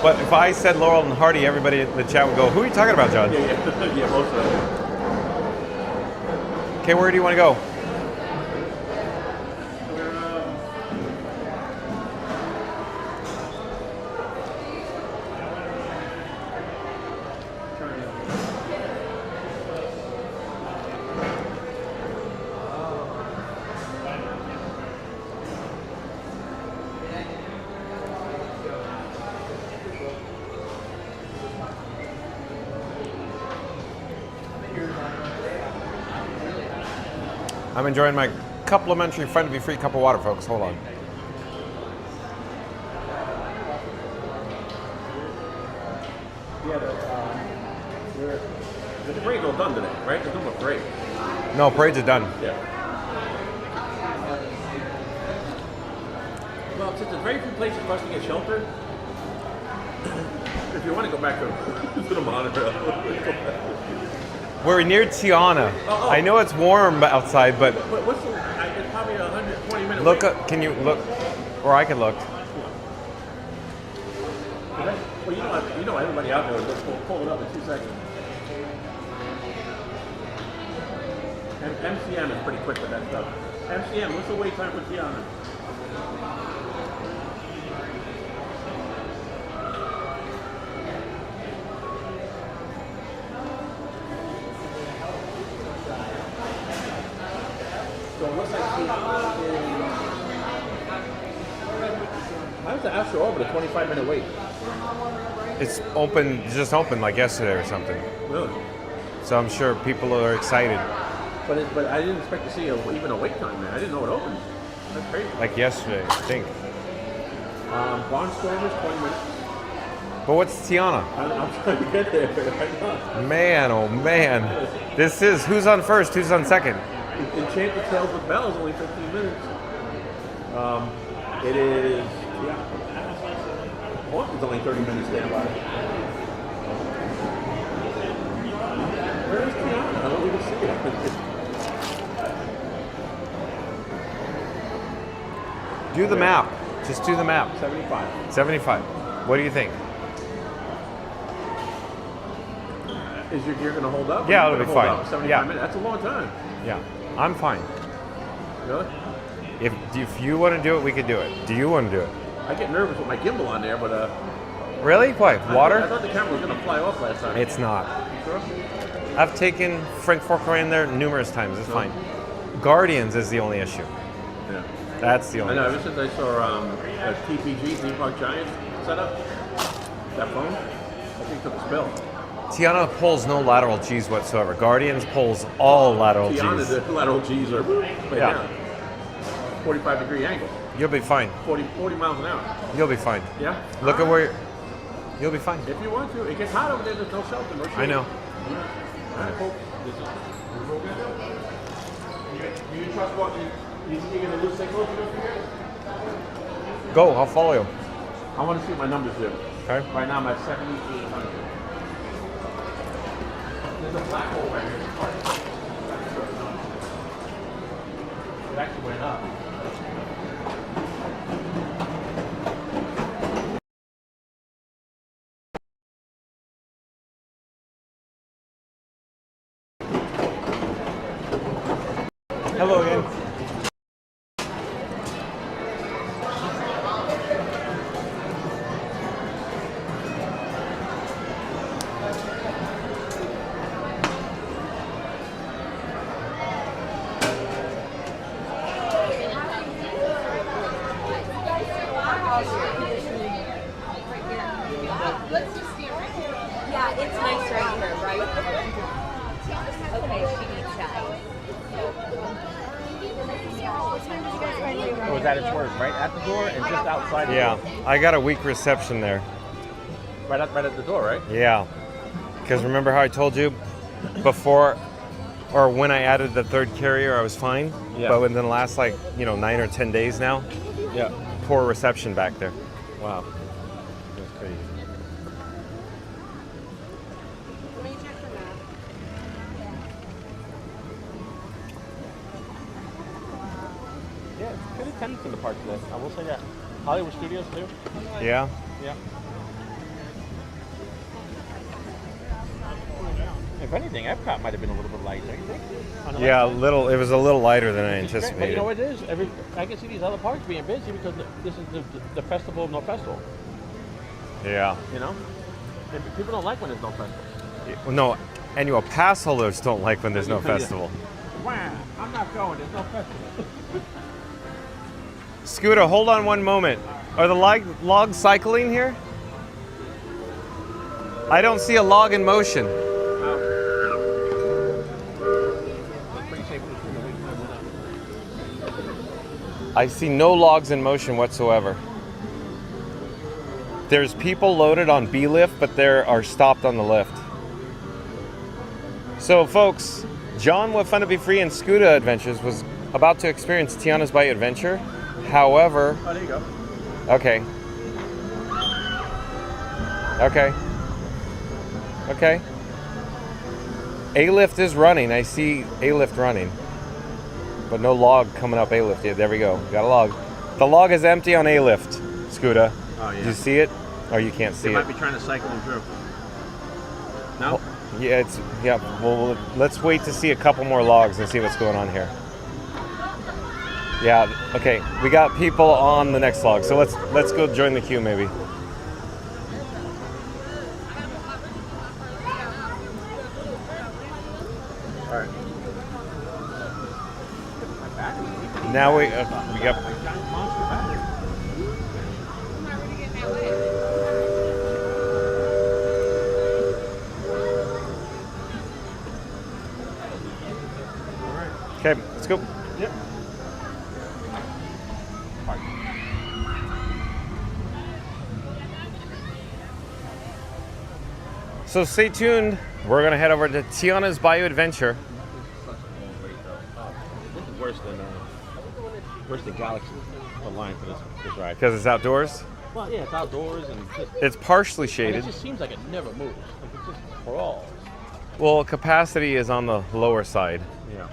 But if I said Laurel and Hardy, everybody in the chat would go, who are you talking about, John? Yeah, most of them. Okay, where do you want to go? I'm enjoying my complimentary Fun to Be Free cup of water, folks. Hold on. Yeah, the parade's all done today, right? There's no more parade. No, parades are done. Yeah. Well, since there's very few places for us to get shelter, if you want to go back to the monorail, We're near Tiana. Oh. I know it's warm outside, but but what's the? It's probably a 120 minute. look wait. up. Can you look? Or I can look. Well, you know everybody out there. Let's pull it up in 2 seconds. And MCM is pretty quick with that stuff. MCM, what's the wait time for Tiana? So it looks like Tiana is. How does the Astro Orbit a 25-minute wait? It's open, just opened like yesterday or something. Really? So I'm sure people are excited. But I didn't expect to see even a wait time there. I didn't know it opened. That's crazy. Like yesterday, I think. Barnstormers, 20 minutes. But what's Tiana? I'm trying to get there right now. Man, oh man. This is, who's on first, who's on second? Enchanted Tales with Bells, only 15 minutes. It is, yeah. Oh, it's only 30 minutes standby. Where is Tiana? I don't even see it. Do the map. Just do the map. 75. 75. What do you think? Is your gear going to hold up? Yeah, Or it'll you be gonna hold fine. up? 75 Yeah. minutes. That's a long time. Yeah, I'm fine. Really? If you want to do it, we could do it. Do you want to do it? I get nervous with my gimbal on there, but Really? Why? I Water? thought the camera was going to fly off last time. It's not. You sure? I've taken Frank Forquer in there numerous times. It's fine. Guardians is the only issue. Yeah. That's the I only know, issue. ever since I saw a TPG, Theme Park Giants setup, that phone, I think took a spill. Tiana pulls no lateral G's whatsoever. Guardians pulls all lateral Tiana, G's. the lateral G's are way Yeah. down. 45-degree angle, You'll be fine. 40 miles an hour. You'll be fine. Yeah? Look at where you're... You'll be fine. If you want to. It gets hot over there, there's no shelter, no shade. I know. All right, Pope. Do you trust what you think you're going to lose stay close to this here? Go, I'll follow you. I want to see what my numbers do. Okay. Right now I'm at 7,800. There's a black hole right here. It actually went up. Hello again. Yeah, it's nice right here, right? Okay, she needs chai. Oh, was that its words? Right at the door and just outside the Yeah, door? I got a weak reception there. Right at the door, right? Yeah. Because remember how I told you before, or when I added the third carrier, I was fine. Yeah. But within the last 9 or 10 days now, Yeah. poor reception back there. Wow. That's crazy. Yeah, it's good attendance in the park today. I will say that. Hollywood Studios too. Yeah. Yeah. If anything, Epcot might have been a little bit light, don't you think? On the Yeah, light side? it was a little lighter than I But you anticipated. know what it is? I can see these other parks being busy because this is the festival of no festival. Yeah. You know, and people don't like when there's no festival. No, annual pass holders don't like when there's no Yeah. festival. Wow, I'm not going. There's no festival. Scooter, hold on one moment. Are the logs cycling here? I don't see a log in motion. I see no logs in motion whatsoever. There's people loaded on B lift, but they are stopped on the lift. So folks, John with Fun to Be Free and Scuda Adventures was about to experience Tiana's Bayou Adventure. However, Oh, there you go. Okay. Okay. Okay. A-lift is running. I see A-lift running. But no log coming up A-lift yet. There we go. Got a log. The log is empty on A-lift, Scooter. Oh, yeah. Do you see it? Or you can't see They it? might be trying to cycle them through. No? Yeah, well, let's wait to see a couple more logs and see what's going on here. Yeah, okay. We got people on the next log. So let's go join the queue maybe. All right. Now we got Giant monster battery. Okay, let's go. Yep. So stay tuned. We're gonna head over to Tiana's Bayou Adventure. This is worse than Galaxy, the line for this ride. Because it's outdoors. Well, yeah, it's outdoors and It's partially and shaded. it just seems like it never moves. Like it just crawls. Well, capacity is on the lower side. Yeah.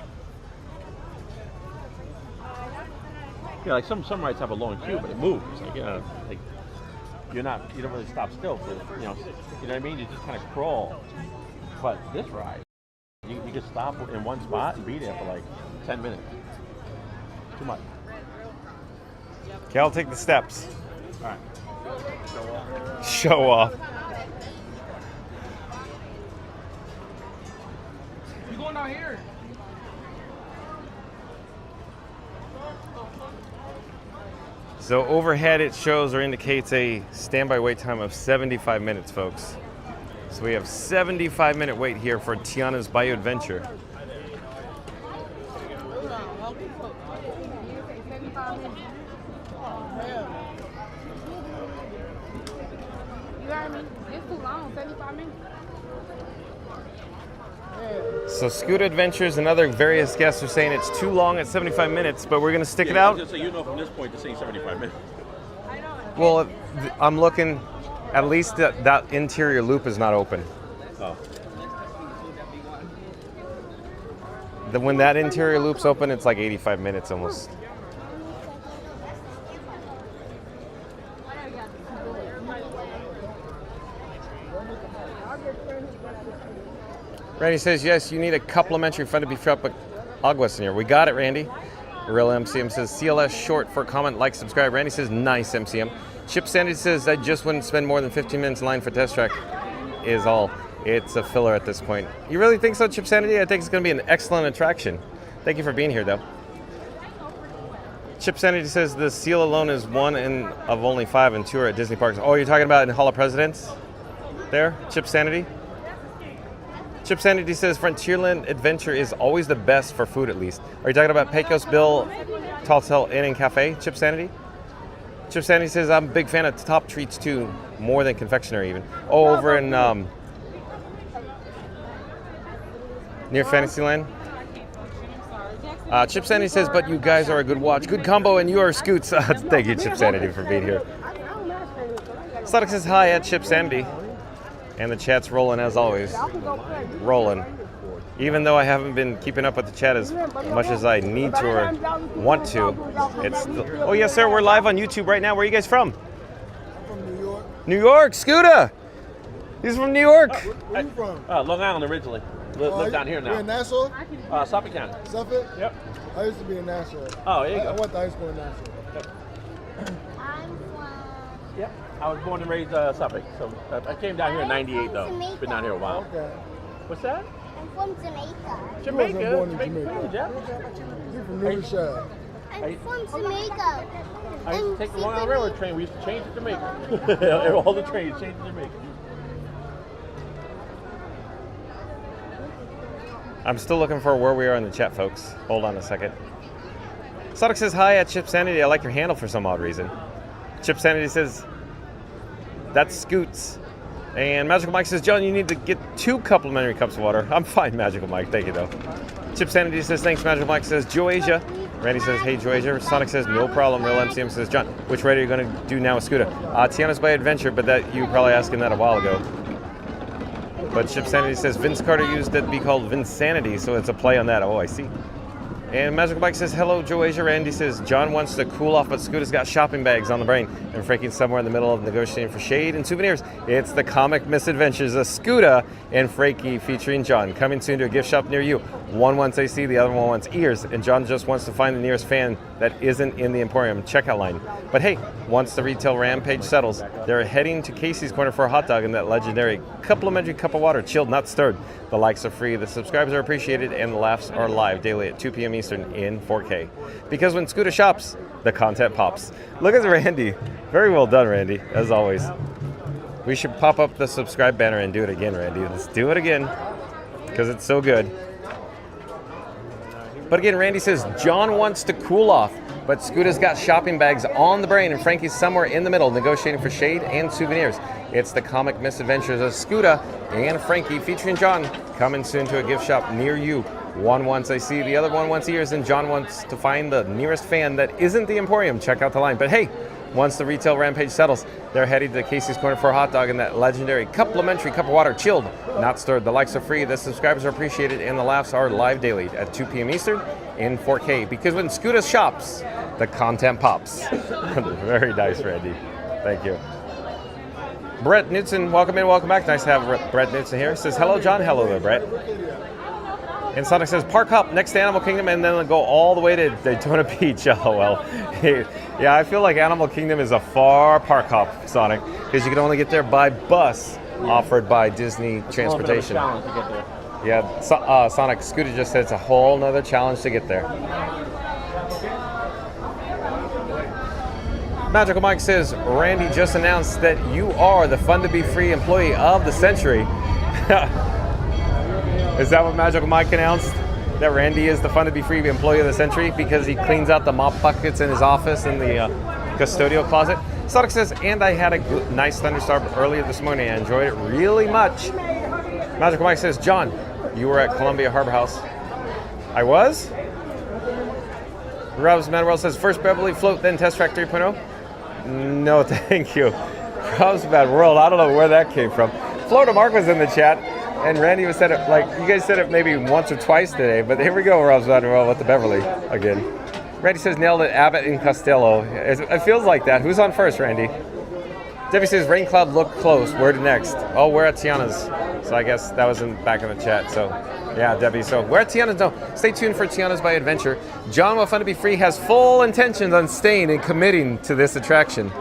Yeah, like some rides have a long queue, but it moves. Like like you don't really stop still for you know what I mean. You just kind of crawl. But this ride, you can stop in one spot and be there for like 10 minutes. Too much. Okay, I'll take the steps. All right. Show off. You going out here? So overhead it shows or indicates a standby wait time of 75 minutes, folks. So we have 75-minute wait here for Tiana's Bayou Adventure. You heard me? It's too long, 75 minutes. So Scoot Adventures and other various guests are saying it's too long at 75 minutes, but we're going to stick it out. Just so you know, from this point, to saying 75 minutes. Well, I'm looking, at least that interior loop is not open. Oh. When that interior loop's open, it's like 85 minutes almost. Randy says, yes, you need a complimentary fun to be up Aguas in here. We got it, Randy. Real MCM says, CLS short for comment, like, subscribe. Randy says, nice, MCM. Chip Sandy says, I just wouldn't spend more than 15 minutes in line for Test Track. Is all. It's a filler at this point. You really think so, Chip Sandy? I think it's going to be an excellent attraction. Thank you for being here, though. Chip Sandy says, the seal alone is one of only 5 and 2 are at Disney parks. Oh, you're talking about in Hall of Presidents? There, Chip Sanity? Chip Sanity says Frontierland Adventure is always the best for food, at least. Are you talking about Pecos Bill, Tall Inn and Cafe, Chip Sanity? Chip Sanity says I'm a big fan of Top Treats too, more than confectionery even. Oh, over in near Fantasyland. Chip Sanity says, but you guys are a good watch, good combo, and you are Scoots. Thank you, Chip Sanity, for being here. Sonic says hi at Chip Sanity. And the chat's rolling as always. Rolling. Even though I haven't been keeping up with the chat as much as I need to or want to, it's still... Oh, yes, sir. We're live on YouTube right now. Where are you guys from? I'm from New York. New York. Scooter. He's from New York. Where you from? Long Island originally. Live down here now. You're in Nassau? Suffolk County. Suffolk? Yep. I used to be in Nassau. Oh, there you go. I went to high school in Nassau. Yep. Yep. I was born and raised Suffolk, so I came down here in '98 though. Been down here a while. Okay. What's that? I'm from Jamaica. Jamaica. You wasn't born in Jamaica. Jamaica. Yeah. You're from New Rochelle. I'm from Jamaica. I used to take the Long Island Railroad train. We used to change to Jamaica. All the trains changed to Jamaica. I'm still looking for where we are in the chat, folks. Hold on a second. Sonic says hi at Chip Sanity. I like your handle for some odd reason. Chip Sanity says, that's Scoots. And Magical Mike says, John, you need to get 2 complimentary cups of water. I'm fine, Magical Mike. Thank you, though. Chip Sanity says, thanks, Magical Mike says, Joasia. Randy says, hey, Joasia. Sonic says, no problem. Real MCM says, John, which ride are you going to do now with Scooter? Tiana's by Adventure, but that you were probably asking that a while ago. But Chip Sanity says, Vince Carter used it to be called Vinsanity, so it's a play on that. Oh, I see. And Magical Mike says, hello, Joasia. Randy says, John wants to cool off, but Scooter's got shopping bags on the brain. And Frankie's somewhere in the middle of negotiating for shade and souvenirs. It's the comic misadventures of Scooter and Frankie featuring John. Coming soon to a gift shop near you. One wants AC, the other one wants ears. And John just wants to find the nearest fan that isn't in the Emporium checkout line. But hey, once the retail rampage settles, they're heading to Casey's Corner for a hot dog and that legendary complimentary cup of water, chilled, not stirred. The likes are free, the subscribers are appreciated, and the laughs are live daily at 2 p.m. Eastern in 4K. Because when Scooter shops, the content pops. Look at Randy. Very well done, Randy, as always. We should pop up the subscribe banner and do it again, Randy. Let's do it again, because it's so good. But again, Randy says, John wants to cool off, but Scooter's got shopping bags on the brain, and Frankie's somewhere in the middle, negotiating for shade and souvenirs. It's the comic misadventures of Scooter and Frankie featuring John, coming soon to a gift shop near you. One wants AC, the other one wants ears, and John wants to find the nearest fan that isn't the Emporium. Check out the line. But hey, once the retail rampage settles, they're heading to Casey's Corner for a hot dog and that legendary complimentary cup of water, chilled, not stirred. The likes are free, the subscribers are appreciated, and the laughs are live daily at 2 p.m. Eastern in 4K. Because when Scooter shops, the content pops. Very nice, Randy. Thank you. Brett Knudsen, welcome in, welcome back. Nice to have Brett Knudsen here. Says, hello, John. Hello there, Brett. And Sonic says, park hop next to Animal Kingdom and then go all the way to Daytona Beach. LOL. Yeah, I feel like Animal Kingdom is a far park hop, Sonic, because you can only get there by bus offered by Disney Transportation. Yeah, Sonic, Scooter just said it's a whole nother challenge to get there. Magical Mike says, Randy just announced that you are the Fun to Be Free Employee of the Century. Is that what Magical Mike announced? That Randy is the Fun to Be Free Employee of the Century because he cleans out the mop buckets in his office in the custodial closet? Sonic says, and I had a nice thunderstorm earlier this morning. I enjoyed it really much. Magical Mike says, John, you were at Columbia Harbor House. I was? Robs Manuel says, first Beverly Float, then Test Track 3.0. No, thank you. Robs Bad World, I don't know where that came from. Florida Mark was in the chat, and Randy was said it, like, you guys said it maybe once or twice today, but here we go, Robs Bad World with the Beverly again. Randy says, nailed it, Abbott and Costello. It feels like that. Who's on first, Randy? Debbie says, rain cloud look close. Where to next? Oh, we're at Tiana's. So I guess that was back in the chat. So yeah, Debbie. So we're at Tiana's. No, stay tuned for Tiana's by Adventure. John, while Fun to Be Free, has full intentions on staying and committing to this attraction.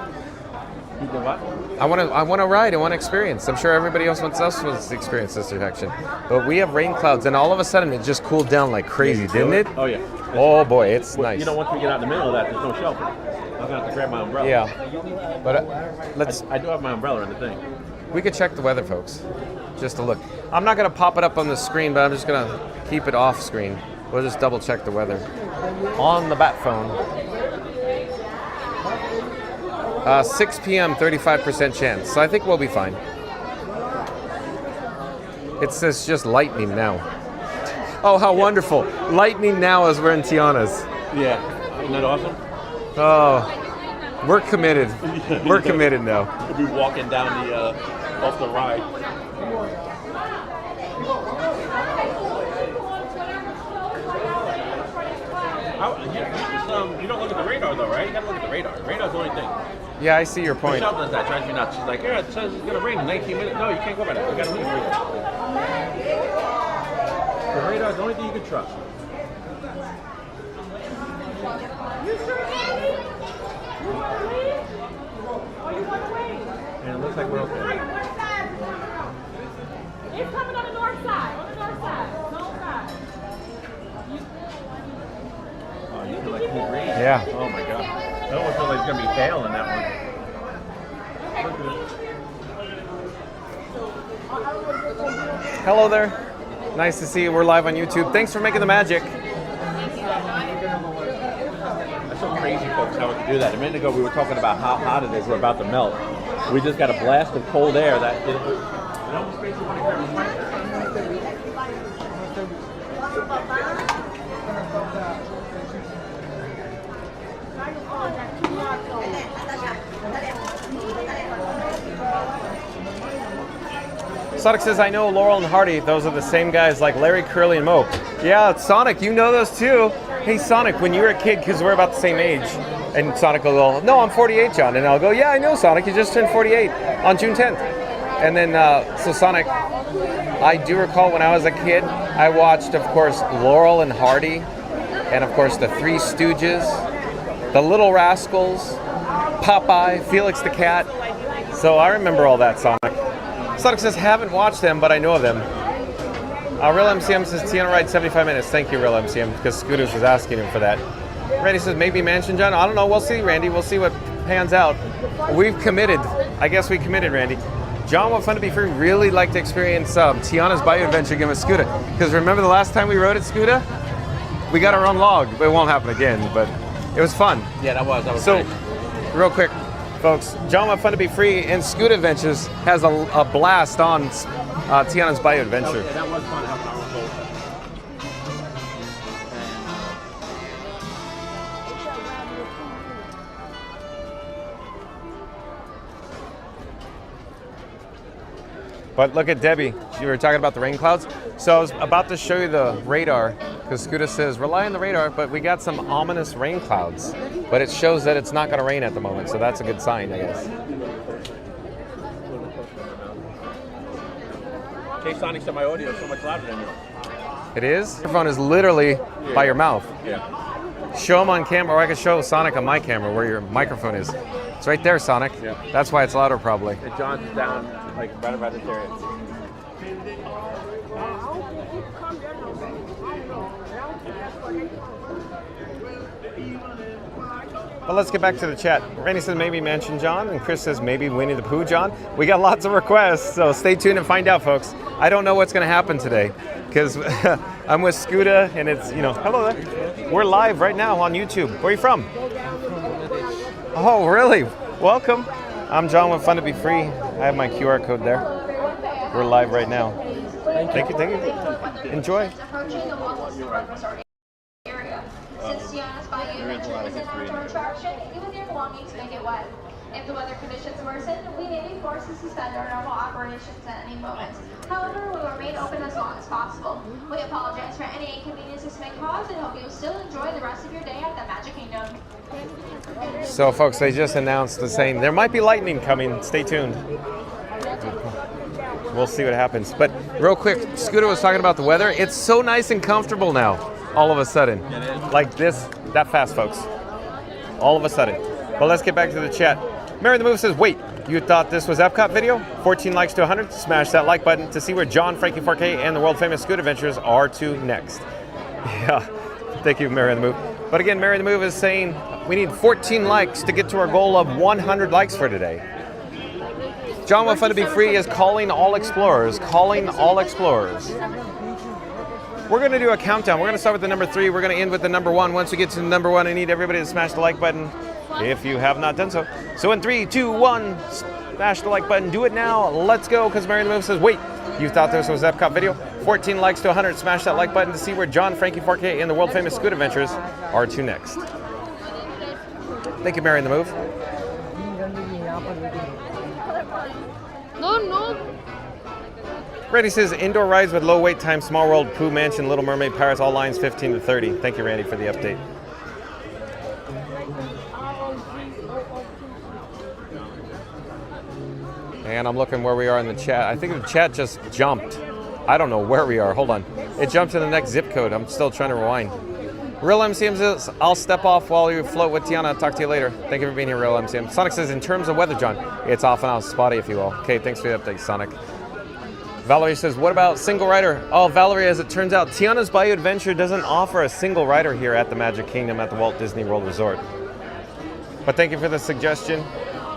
You do what? I want to ride. I want to experience. I'm sure everybody else wants us to experience this attraction. But we have rain clouds, and all of a sudden it just cooled down like crazy, didn't it? Oh yeah. Oh boy, it's nice. You know, once we get out in the middle of that, there's no shelter. I'm gonna have to grab my umbrella. Yeah. But let's. I do have my umbrella in the thing. We could check the weather, folks, just to look. I'm not going to pop it up on the screen, but I'm just going to keep it off screen. We'll just double check the weather on the bat phone. 6 p.m., 35% chance. So I think we'll be fine. It says just lightning now. Oh, how wonderful. Lightning now as we're in Tiana's. Yeah. Isn't that awesome? Oh, we're committed. We're committed now. We'll be walking down the off the ride. You don't look at the radar though, right? You gotta look at the radar. Radar's the only thing. Yeah, I see your point. Michelle does that, drives me nuts. She's like, yeah, it says it's gonna rain in 19 minutes. No, you can't go by that. You gotta leave radar. The radar's the only thing you can trust. And it looks like we're okay. It's coming on the north side. On the north side. North side. Oh, you feel like cool rain? Yeah. Oh my god. I almost feel like it's gonna be hail in that one. Hello there. Nice to see you. We're live on YouTube. Thanks for making the magic. That's so crazy, folks, how we can do that. A minute ago, we were talking about how hot it is. We're about to melt. We just got a blast of cold air that it almost makes you want to grab a bite. Sonic says, I know Laurel and Hardy. Those are the same guys like Larry, Curly, and Moe. Yeah, Sonic, you know those too. Hey, Sonic, when you were a kid, because we're about the same age, and Sonic will go, no, I'm 48, John. And I'll go, yeah, I know, Sonic. You just turned 48 on June 10th. And then, so Sonic, I do recall when I was a kid, I watched, of course, Laurel and Hardy, and, of course, the Three Stooges, the Little Rascals, Popeye, Felix the Cat. So I remember all that, Sonic. Sonic says, haven't watched them, but I know of them. Real MCM says, Tiana ride 75 minutes. Thank you, Real MCM, because Scooters was asking him for that. Randy says, maybe Mansion John. I don't know. We'll see, Randy. We'll see what pans out. We've committed. I guess we committed, Randy. John, what fun to be free. Really like to experience Tiana's Bayou adventure again with Scooter. Because remember the last time we rode at Scooter? We got our own log, but it won't happen again. But it was fun. Yeah, that was so, nice. Real quick, folks, John, what fun to be free, and Scooter Adventures has a blast on Tiana's Bayou adventure. Yeah, that was fun helping our own boat. But look at Debbie. You were talking about the rain clouds. So I was about to show you the radar, because Scooter says, rely on the radar, but we got some ominous rain clouds. But it shows that it's not going to rain at the moment, so that's a good sign, I guess. Hey, Sonic said my audio is so much louder than yours. It is? Your phone is literally by your mouth. Yeah. Show them on camera, or I can show Sonic on my camera where your microphone is. It's right there, Sonic. Yeah. That's why it's louder, probably. And John's down, like, right about this area. But let's get back to the chat. Randy says maybe Mansion John, and Chris says maybe Winnie the Pooh John. We got lots of requests, so stay tuned and find out, folks. I don't know what's going to happen today, because I'm with Scooter, and it's, hello there. We're live right now on YouTube. Where are you from? Oh, really? Welcome. I'm John with Fun to Be Free. I have my QR code there. We're live right now. Thank you. Enjoy. Since Tiana's Bayou Adventure is an outdoor attraction, even your belongings may get wet. If the weather conditions worsen, we may be forced to suspend our normal operations at any moment. However, we will remain open as long as possible. We apologize for any inconvenience this may cause and hope you'll still enjoy the rest of your day at the Magic Kingdom. So, folks, they just announced the same. There might be lightning coming. Stay tuned. We'll see what happens. But real quick, Scooter was talking about the weather. It's so nice and comfortable now. All of a sudden. Like this, that fast, folks. All of a sudden. But let's get back to the chat. Mary the Move says, wait, you thought this was EPCOT video? 14 likes to 100. Smash that like button to see where John, Frankie 4K, and the world famous Scooter Adventures are to next. Yeah. Thank you, Mary the Move. But again, Mary the Move is saying we need 14 likes to get to our goal of 100 likes for today. John with Fun to Be Free is calling all explorers. Calling all explorers. We're going to do a countdown. We're going to start with the number 3. We're going to end with the number 1. Once we get to the number 1, I need everybody to smash the like button if you have not done so. So in 3, 2, 1, smash the like button. Do it now. Let's go, because Mary the Move says, wait, you thought this was EPCOT video? 14 likes to 100. Smash that like button to see where John, Frankie 4K, and the world famous Scooter Adventures are to next. Thank you, Mary the Move. No. Randy says, indoor rides with low wait time, Small World, Pooh Mansion, Little Mermaid, Pirates, all lines 15 to 30. Thank you, Randy, for the update. And I'm looking where we are in the chat. I think the chat just jumped. I don't know where we are. Hold on. It jumped to the next zip code. I'm still trying to rewind. Real MCM says, I'll step off while you float with Tiana. Talk to you later. Thank you for being here, Real MCM. Sonic says, in terms of weather, John, it's off and on, spotty, if you will. Okay, thanks for the update, Sonic. Valerie says, what about single rider? Oh, Valerie, as it turns out, Tiana's Bayou Adventure doesn't offer a single rider here at the Magic Kingdom at the Walt Disney World Resort. But thank you for the suggestion.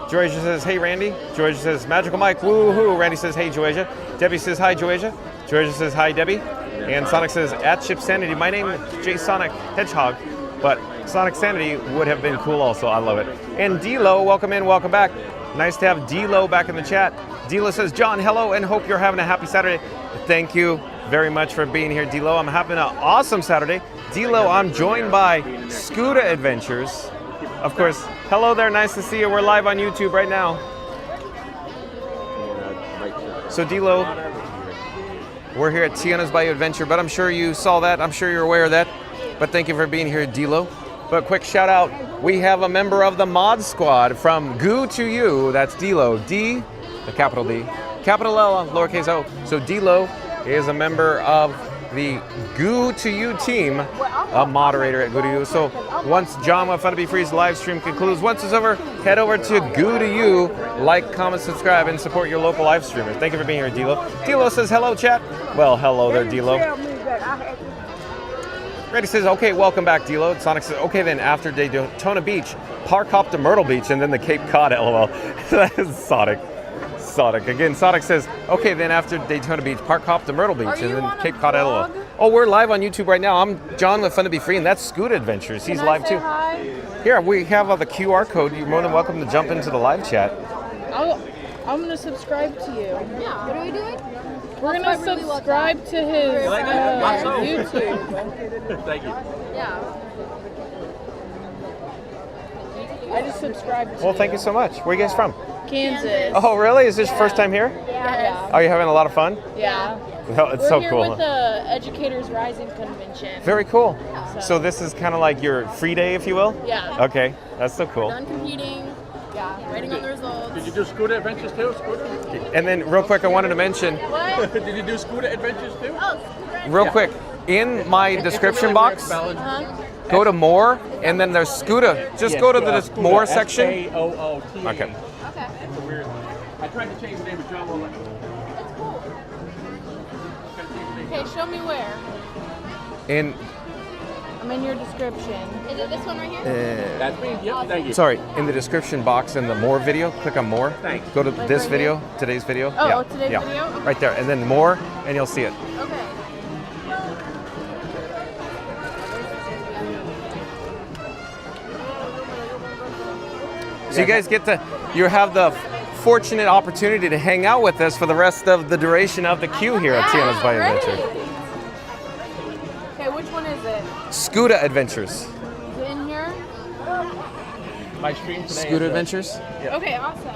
Georgia says, hey, Randy. Georgia says, Magical Mike, woohoo. Randy says, hey, Georgia. Debbie says, hi, Georgia. Georgia says, hi, Debbie. And Sonic says, at Chip Sanity, my name is J Sonic Hedgehog, but Sonic Sanity would have been cool also. I love it. And D-Lo, welcome in, welcome back. Nice to have D-Lo back in the chat. D-Lo says, John, hello, and hope you're having a happy Saturday. Thank you very much for being here, D-Lo. I'm having an awesome Saturday. D-Lo, I'm joined by Scooter Adventures. Of course, hello there, nice to see you. We're live on YouTube right now. So D-Lo, we're here at Tiana's Bayou Adventure, but I'm sure you saw that. I'm sure you're aware of that. But thank you for being here, D-Lo. But quick shout out, we have a member of the mod squad from Goo to You. That's D-Lo, D, the capital D, capital L, lowercase o. So D-Lo is a member of the Goo to You team, a moderator at Goo to You. So once John with Fun to Be Free's live stream concludes, once it's over, head over to Goo to You, like, comment, subscribe, and support your local live streamers. Thank you for being here, D-Lo. D-Lo says hello, chat. Well, hello there, D-Lo. Reddy says, okay, welcome back, D-Lo. Sonic says, okay, then after Daytona Beach, park hop to Myrtle Beach, and then the Cape Cod, LOL. That is Sonic. Again, Sonic says, okay, then after Daytona Beach, park hop to Myrtle Beach, and then Cape Cod, LOL. Oh, we're live on YouTube right now. I'm John with Fun to Be Free, and that's Scooter Adventures. He's live too. Hi? Here, we have the QR code. You're more than welcome to jump into the live chat. I'm going to subscribe to you. Yeah. What are we doing? We're going to subscribe to his YouTube. Thank you. Yeah. I just subscribed to Well, thank you so much. Where are you guys from? Kansas. Oh, really? Is this your first time here? Yeah. Are you having a lot of fun? Yeah. No, it's We're so here cool. with the Educators Rising Convention. Very cool. Yeah. So this is kind of like your free day, if you will? Yeah. Okay, that's so cool. Done competing. Yeah. Waiting on the results. Did you do Scooter Adventures too? Scooter? And then real quick, I wanted to mention, What? Did you do Scooter Adventures too? Oh, real quick, in my description box, go to more, and then there's Scooter. Just go to the more section. S-K-O-O-T-A. Okay. Okay. It's a weird. I tried to change the name of John Wall. That's cool. Okay, show me where. In I'm in your description. Is it this one right here? That's me. Yep. Thank you. sorry, in the description box in the more video, click on more. Thanks. Go to Like this right video, today's video. Oh, today's video? Okay. Right there, and then more, and you'll see it. Okay. So you guys you have the fortunate opportunity to hang out with us for the rest of the duration of the queue here at Tiana's Bayou Adventure. Okay, which one is it? Scooter Adventures. Is it in here? My stream today. Scooter Adventures? Okay, awesome.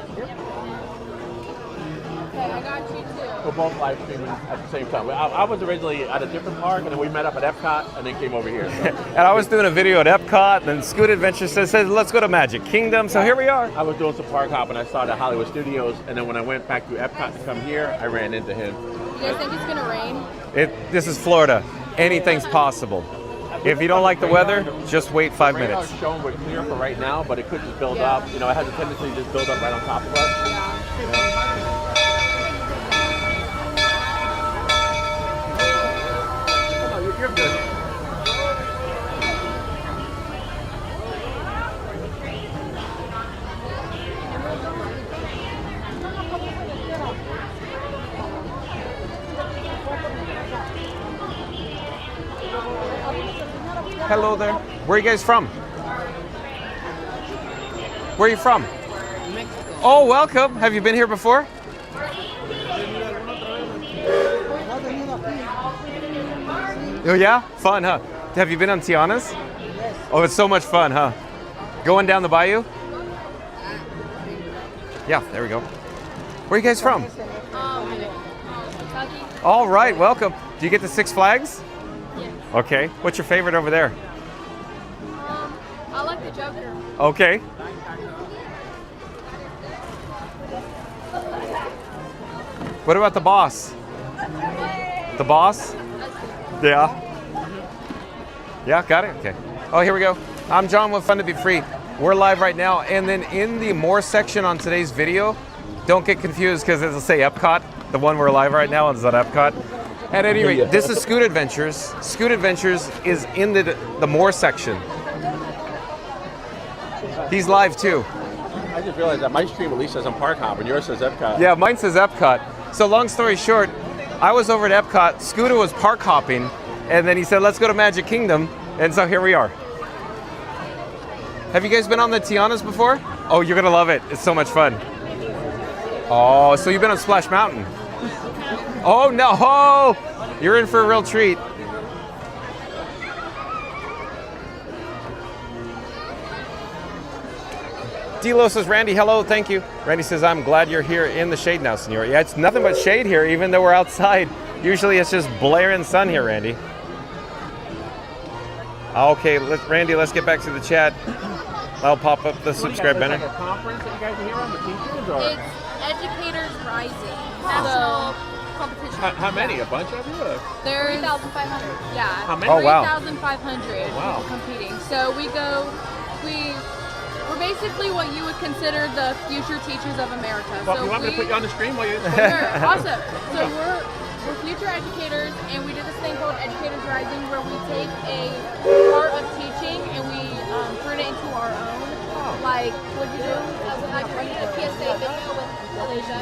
Okay, I got you too. We're both live streaming at the same time. I was originally at a different park, and then we met up at EPCOT, and then came over here. So. And I was doing a video at EPCOT, and then Scooter Adventures says, let's go to Magic Kingdom, so here we are. I was doing some park hopping. I started at Hollywood Studios, and then when I went back to EPCOT to come here, I ran into him. You guys think it's gonna rain? This is Florida. Anything's possible. If you don't like the weather, just wait 5 Radar minutes. showing we're clear for right now, but it could just build up. You know, it has a tendency to just build up right on top of us. You know? Oh, you're good. Hello there. Where are you guys from? Where are you from? Mexico. Oh, welcome. Have you been here before? Oh yeah? Fun, huh? Have you been on Tiana's? Yes. Oh, it's so much fun, huh? Going down the bayou? Yeah, there we go. Where are you guys from? Kentucky. All right, welcome. Do you get the Six Flags? Yes. Okay. What's your favorite over there? I like the Joker. Okay. What about the boss? The boss? Yeah. Yeah, got it? Okay. Oh, here we go. I'm John with Fun to Be Free. We're live right now. And then in the more section on today's video, don't get confused because it'll say EPCOT. The one we're live right now is at EPCOT. At any rate, this is Scoot Adventures. Scoot Adventures is in the more section. He's live too. I just realized that my stream at least says I'm park hopping. Yours says EPCOT. Yeah, mine says EPCOT. So long story short, I was over at EPCOT, Scooter was park hopping, and then he said, let's go to Magic Kingdom, and so here we are. Have you guys been on the Tianas before? Oh, you're gonna love it. It's so much fun. Oh, so you've been on Splash Mountain. Oh no! You're in for a real treat. Dilo says, Randy, hello, thank you. Randy says, I'm glad you're here in the shade now, senor. Yeah, it's nothing but shade here, even though we're outside. Usually it's just blaring sun here, Randy. Okay, Randy, let's get back to the chat. I'll pop up the subscribe banner. Like a conference that you guys are here on with teachers, or? It's Educators Rising. National competition. How many? A bunch of you? There's 3,500. Yeah. How many? Oh, wow. 3,500 Wow. people competing. So we're basically what you would consider the future teachers of America. Well, so you want me to put you on the stream while you're Sure, awesome. So we're future educators, and we do this thing called Educators Rising, where we take a part of teaching and we turn it into our own. Like, what'd you do? I created a PSA video with Malaysia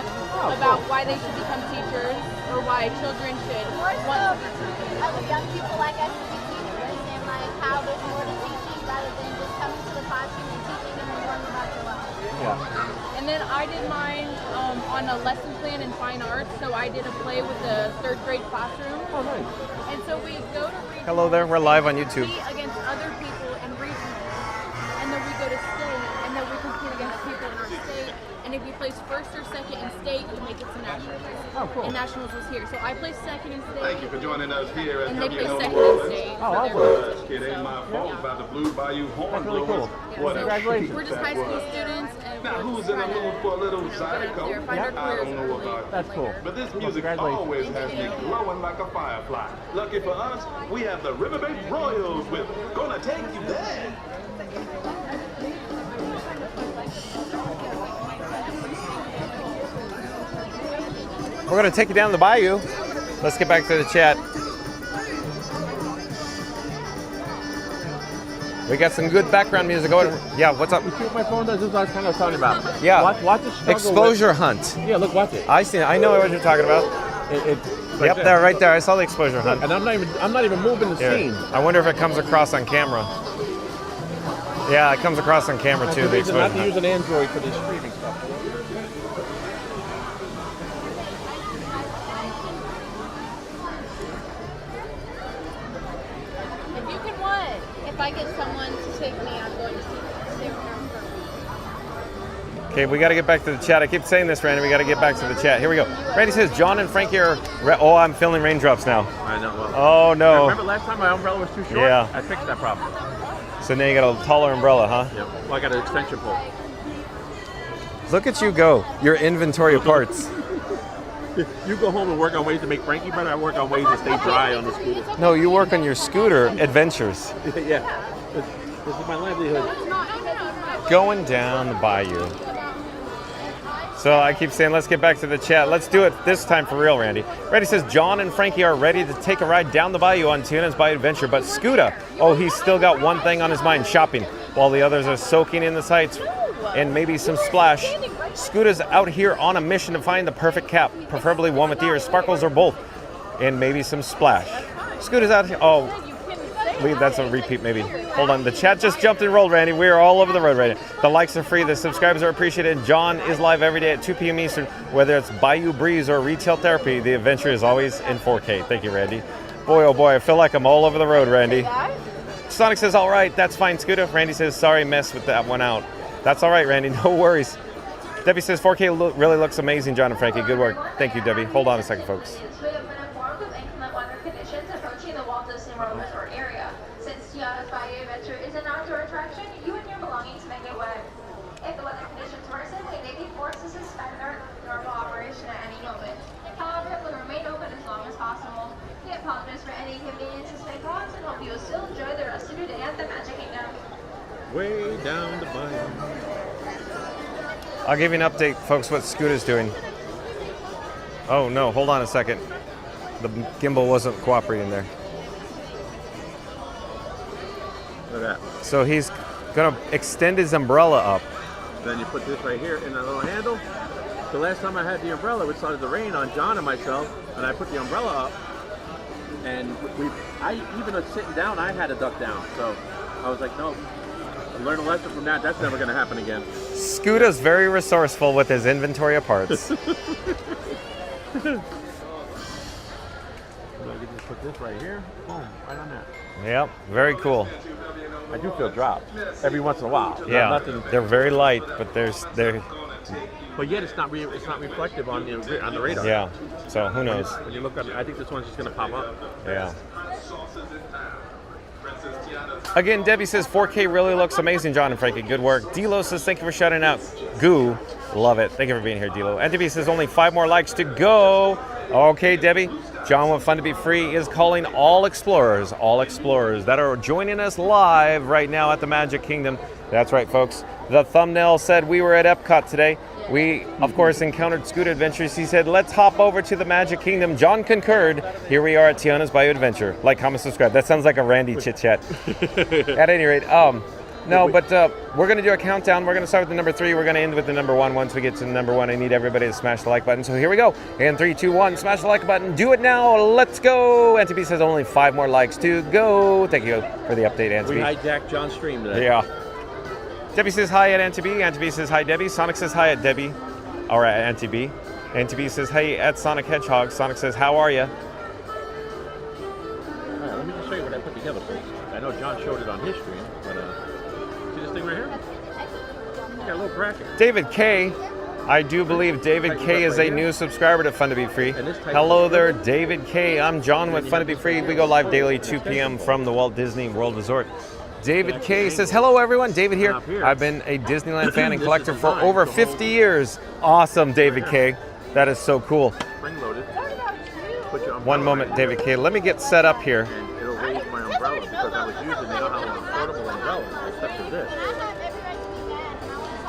about why they should become teachers, or why children should want to be teachers. Other young people like us to be teachers, and like how there's more to teaching rather than just coming to the classroom and teaching and then learning about your life. Yeah. And then I did mine on a lesson plan in fine arts, so I did a play with the 3rd grade classroom. Oh, nice. And so we go to regionals. Hello there, we're live on YouTube. Compete against other people in regionals, and then we go to state, and then we compete against people in our state. And if you place 1st or 2nd in state, you make it to nationals. Oh, cool. And nationals was here, so I placed 2nd in state. Thank you for joining us here at And they placed WNO 2nd New in Orleans. state. Oh, for their awesome. It ain't my fault about the Blue Bayou horn That's really blowers. cool. Yeah, What so a Congratulations. treat we're just that high school was. students, and Now, we're who's just in the trying to, mood for a little get out there, zydeco? find our I careers don't know early. about That's cool. But this Well, music congratulations. always has me glowing like a firefly. Lucky for us, we have the Riverbank Royals with Gonna Take You There. We're gonna take you down the bayou. Let's get back to the chat. We got some good background music going. Yeah, what's up? You see what my phone does? This is what I was kind of talking about. Yeah. Watch the struggle Exposure with- hunt. Yeah, look, watch it. I see. I know what you're talking about. Yep, there, right there. I saw the exposure hunt. And I'm not even moving the Here. scene. I wonder if it comes across on camera. Yeah, it comes across on camera too. The Reason exposure not to hunt. use an Android for this streaming stuff. If you can what? If I get someone to take me, I'm going to stay with her for a week. Okay, we got to get back to the chat. I keep saying this, Randy. We got to get back to the chat. Here we go. Randy says, John and Frankie are. Oh, I'm feeling raindrops now. I know. Well, Oh no. Remember last time my umbrella was too short? Yeah. I fixed that problem. So now you got a taller umbrella, huh? Yeah. Well, I got an extension pole. Look at you go. Your inventory of parts. You go home and work on ways to make Frankie better. I work on ways to stay dry on the scooter. No, you work on your scooter adventures. Yeah. This is my livelihood. Going down the bayou. So I keep saying, let's get back to the chat. Let's do it this time for real, Randy. Randy says, John and Frankie are ready to take a ride down the bayou on Tiana's Bayou Adventure, but Scooter, oh, he's still got one thing on his mind, shopping, while the others are soaking in the sights and maybe some splash. Scooter's out here on a mission to find the perfect cap, preferably one with ears, sparkles, or both, and maybe some splash. Scooter's out here. Oh, that's a repeat maybe. Hold on, the chat just jumped and rolled, Randy. We are all over the road right now. The likes are free, the subscribers are appreciated. John is live every day at 2 p.m. Eastern. Whether it's Bayou Breeze or Retail Therapy, the adventure is always in 4K. Thank you, Randy. Boy, oh boy, I feel like I'm all over the road, Randy. Sonic says, all right, that's fine, Scooter. Randy says, sorry, messed with that one out. That's all right, Randy, no worries. Debbie says, 4K really looks amazing, John and Frankie. Good work. Thank you, Debbie. Hold on a second, folks. We have been informed of inclement weather conditions approaching the Walt Disney World resort area. Since Tiana's Bayou Adventure is an outdoor attraction, you and your belongings may get wet. If the weather conditions worsen, we may be forced to suspend our normal operation at any moment. However, it will remain open as long as possible. We apologize for any inconveniences may cause and hope you will still enjoy the rest of your day at the Magic Kingdom. Way down the bayou. I'll give you an update, folks, what Scooter's doing. Oh, no, hold on a second. The gimbal wasn't cooperating there. Look at that. So he's going to extend his umbrella up. Then you put this right here in that little handle. The last time I had the umbrella, it started to rain on John and myself, and I put the umbrella up, and even sitting down, I had to duck down. So I was like, no, Learn a lesson from that. That's never going to happen again. Scoota's very resourceful with his inventory of parts. I can just put this right here. Boom, right on that. Yep, very cool. I do feel drop every once in a while. Yeah, Nothing. they're very light, but they're But yet it's not reflective on the radar. yeah. So who knows? When you look at it, I think this one's just going to pop up. Yeah. Again, Debbie says 4K really looks amazing, John and Frankie. Good work. Dilo says thank you for shouting out. Goo, love it. Thank you for being here, Dilo. And Debbie says only 5 more likes to go. Okay, Debbie. John with Fun to Be Free is calling all explorers that are joining us live right now at the Magic Kingdom. That's right, folks. The thumbnail said we were at EPCOT today. We, of course, encountered Scooter Adventures. He said, let's hop over to the Magic Kingdom. John concurred. Here we are at Tiana's Bayou Adventure. Like, comment, subscribe. That sounds like a Randy chit-chat. At any rate, no, but we're going to do a countdown. We're going to start with the number 3. We're going to end with the number 1. Once we get to the number 1, I need everybody to smash the like button. So here we go. In 3, 2, 1, smash the like button. Do it now. Let's go. NTB says only 5 more likes to go. Thank you for the update, NTB. We hijacked John's stream today. Yeah. Debbie says hi at NTB. NTB says hi, Debbie. Sonic says hi at Debbie. Or at NTB. NTB says hey at Sonic Hedgehog. Sonic says, how are you? All right, let me just show you what I put together, folks. I know John showed it on his stream, but see this thing right here? It's got a little bracket. David K. I do believe David K is a new subscriber to Fun to Be Free. Hello there, David K. I'm John with Fun to Be Free. We go live daily 2 p.m. from the Walt Disney World Resort. David K says, hello everyone, David here. I've been a Disneyland fan and collector for over 50 years. Awesome, David K. That is so cool. One moment, David K. Let me get set up here. And it'll raise my umbrella because I was using, you know how an affordable umbrella, except for this.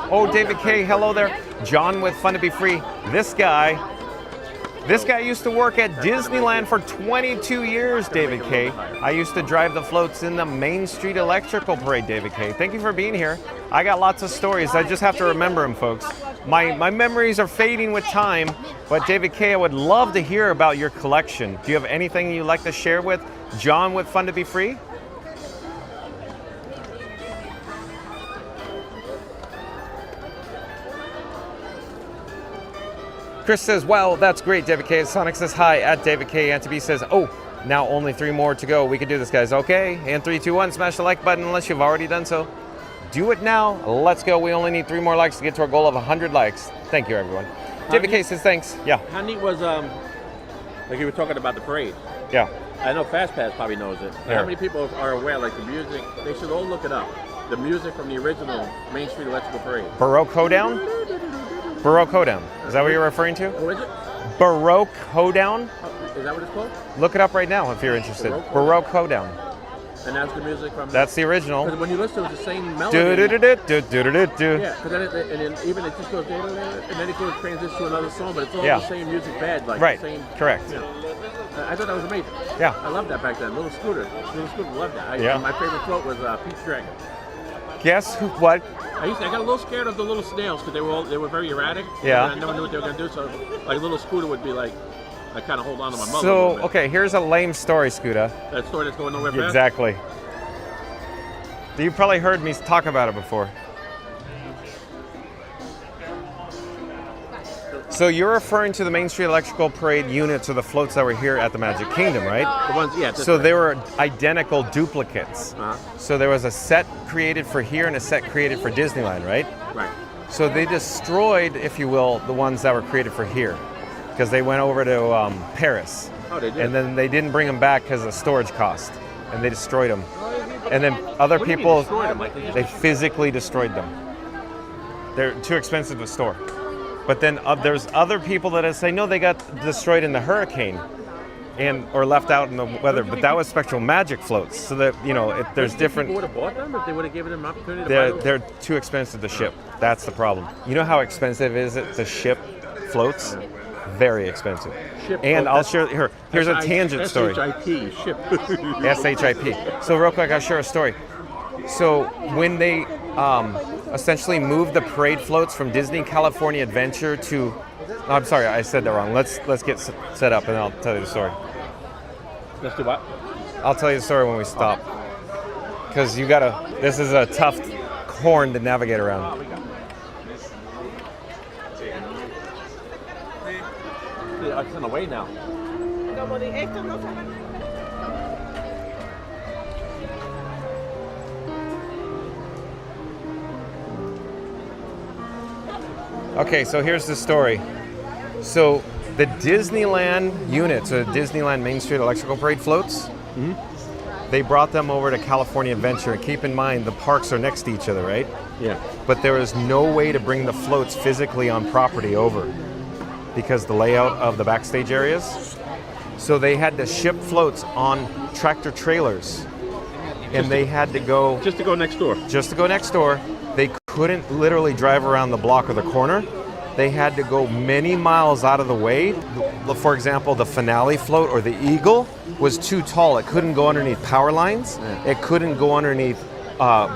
Oh, David K, hello there. John with Fun to Be Free. This guy used to work at Disneyland for 22 years, David K. I used to drive the floats in the Main Street Electrical Parade, David K. Thank you for being here. I got lots of stories. I just have to remember them, folks. My memories are fading with time, but David K, I would love to hear about your collection. Do you have anything you'd like to share with John with Fun to Be Free? Chris says, wow, that's great, David K. Sonic says hi at David K. Antibi says, oh, now only 3 more to go. We can do this, guys. Okay, and 3, 2, 1, smash the like button unless you've already done so. Do it now. Let's go. We only need 3 more likes to get to our goal of 100 likes. Thank you, everyone. David K. says, thanks. Yeah. How neat was, like you were talking about the parade. Yeah. I know FastPass probably knows it. Yeah. How many people are aware, like the music, they should all look it up. The music from the original Main Street Electrical Parade. Baroque Hoedown? Baroque Hoedown. Is that what you're referring to? Oh, is it? Baroque Hoedown? Is that what it's called? Look it up right now if you're interested. Baroque Hoedown. And that's the music from... That's the original. Because when you listen to it, it's the same melody. Yeah, because then even it just goes... And then it goes transitions to another song, but it's all the same music bed. Like right, the same, correct. You know, I thought that was amazing. Yeah. I loved that back then. Little Scooter loved that. My favorite float was Pete's Dragon. Guess who? What? I got a little scared of the little snails because they were very erratic. Yeah. And I never knew what they were going to do. So like Little Scooter would be like, I kind of hold on to my mother. So okay, here's a lame story, Scooter. That story that's going nowhere fast? Exactly. You've probably heard me talk about it before. So you're referring to the Main Street Electrical Parade units or the floats that were here at the Magic Kingdom, right? The ones, yeah. So they were identical duplicates. Uh-huh. So there was a set created for here and a set created for Disneyland, right? Right. So they destroyed, if you will, the ones that were created for here because they went over to Paris. Oh, they did? And then they didn't bring them back because of storage cost. And they destroyed them. And then other people, they physically destroyed them. They're too expensive to store. But then there's other people that say, no, they got destroyed in the hurricane or left out in the weather. But that was Spectral Magic floats. So that, there's different... People would have bought them if they would have given them an opportunity to buy them? They're too expensive to ship. That's the problem. You know how expensive is it to ship floats? Very expensive. And I'll share here's a tangent story. S-H-I-P, ship. S-H-I-P. So real quick, I'll share a story. So when they essentially moved the parade floats from Disney California Adventure to... Oh, I'm sorry, I said that wrong. Let's get set up and I'll tell you the story. Let's do what? I'll tell you the story when we stop. Because this is a tough horn to navigate around. It's in the way now. Okay, so here's the story. So the Disneyland units, the Disneyland Main Street Electrical Parade floats, they brought them over to California Adventure. And keep in mind, the parks are next to each other, right? Yeah. But there was no way to bring the floats physically on property over because the layout of the backstage areas. So they had to ship floats on tractor trailers. And they had to go... Just to go next door. Just to go next door. They couldn't literally drive around the block or the corner. They had to go many miles out of the way. For example, the finale float or the Eagle was too tall. It couldn't go underneath power lines. It couldn't go underneath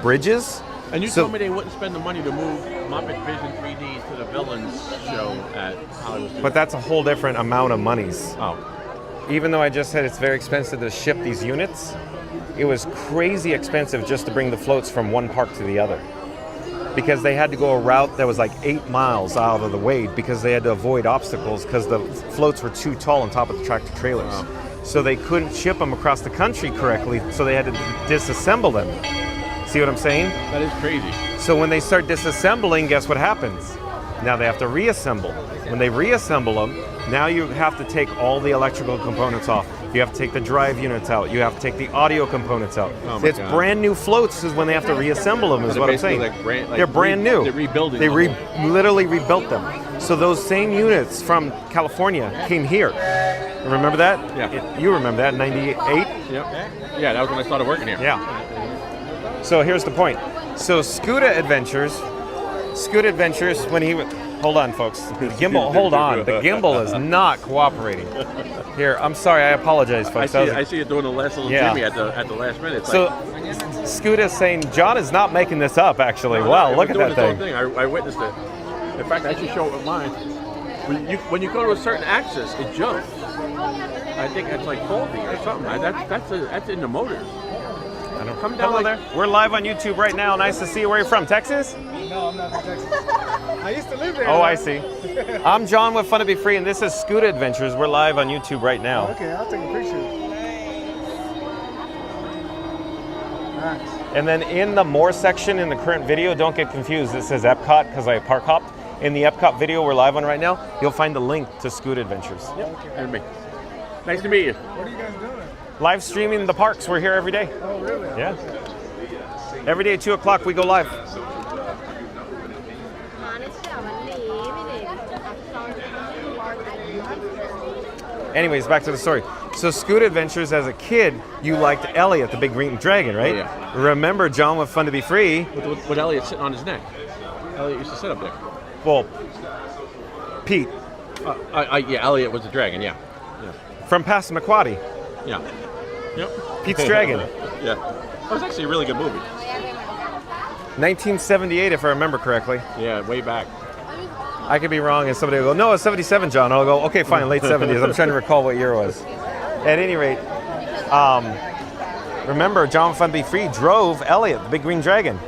bridges. And you told me they wouldn't spend the money to move Muppet Vision 3D to the Villains show at Hollywood Studios. But that's a whole different amount of monies. Oh. Even though I just said it's very expensive to ship these units, it was crazy expensive just to bring the floats from one park to the other. Because they had to go a route that was like 8 miles out of the way because they had to avoid obstacles because the floats were too tall on top of the tractor trailers. Wow. So they couldn't ship them across the country correctly, so they had to disassemble them. See what I'm saying? That is crazy. So when they start disassembling, guess what happens? Now they have to reassemble. When they reassemble them, now you have to take all the electrical components off. You have to take the drive units out. You have to take the audio components out. Oh my It's God. brand new floats is when they have to reassemble them, is They're what I'm saying. basically They're brand new. They're rebuilding They them. literally rebuilt them. So those same units from California came here. Remember that? Yeah. You remember that, 98? Yep. Yeah, that was when I started working here. Yeah. So here's the point. So Scooter Adventures, when he... Hold on, folks. The gimbal, hold on. The gimbal is not cooperating. Here, I'm sorry. I apologize, folks. I see you doing the last little Yeah. Jimmy at the last minute. It's So Scooter's saying, John is not making this up, actually. Wow, look at that thing. I witnessed it. In fact, I should show it with mine. When you go to a certain axis, it jumps. I think it's like faulty or something. That's in the motors. I don't Come down Hello like, there. We're live on YouTube right now. Nice to see you. Where are you from? Texas? No, I'm not from Texas. I used to live there. Oh, I see. I'm John with Fun to Be Free, and this is Scooter Adventures. We're live on YouTube right now. Okay, I'll take a picture. Nice. And then in the more section in the current video, don't get confused. It says Epcot because I park hopped. In the Epcot video we're live on right now, you'll find the link to Scooter Adventures. Yep. And me. Nice to meet you. What are you guys doing? Live streaming the parks. We're here every day. Oh, really? Yeah. Every day at 2 o'clock we go live. Anyways, back to the story. So Scooter Adventures, as a kid, you liked Elliot, the big green dragon, right? Oh, yeah. Remember John with Fun to Be Free? With Elliot sitting on his neck. Elliot used to sit up there. Well, Pete. Yeah, Elliot was the dragon, yeah. From Passamaquoddy. Yeah. Yep. Pete's Dragon. Yeah. That was actually a really good movie. 1978, if I remember correctly. Yeah, way back. I could be wrong, and somebody will go, no, it's 77, John. I'll go, okay, fine, late 70s. I'm trying to recall what year it was. At any rate, remember, John Fun Be Free drove Elliot, the big green dragon.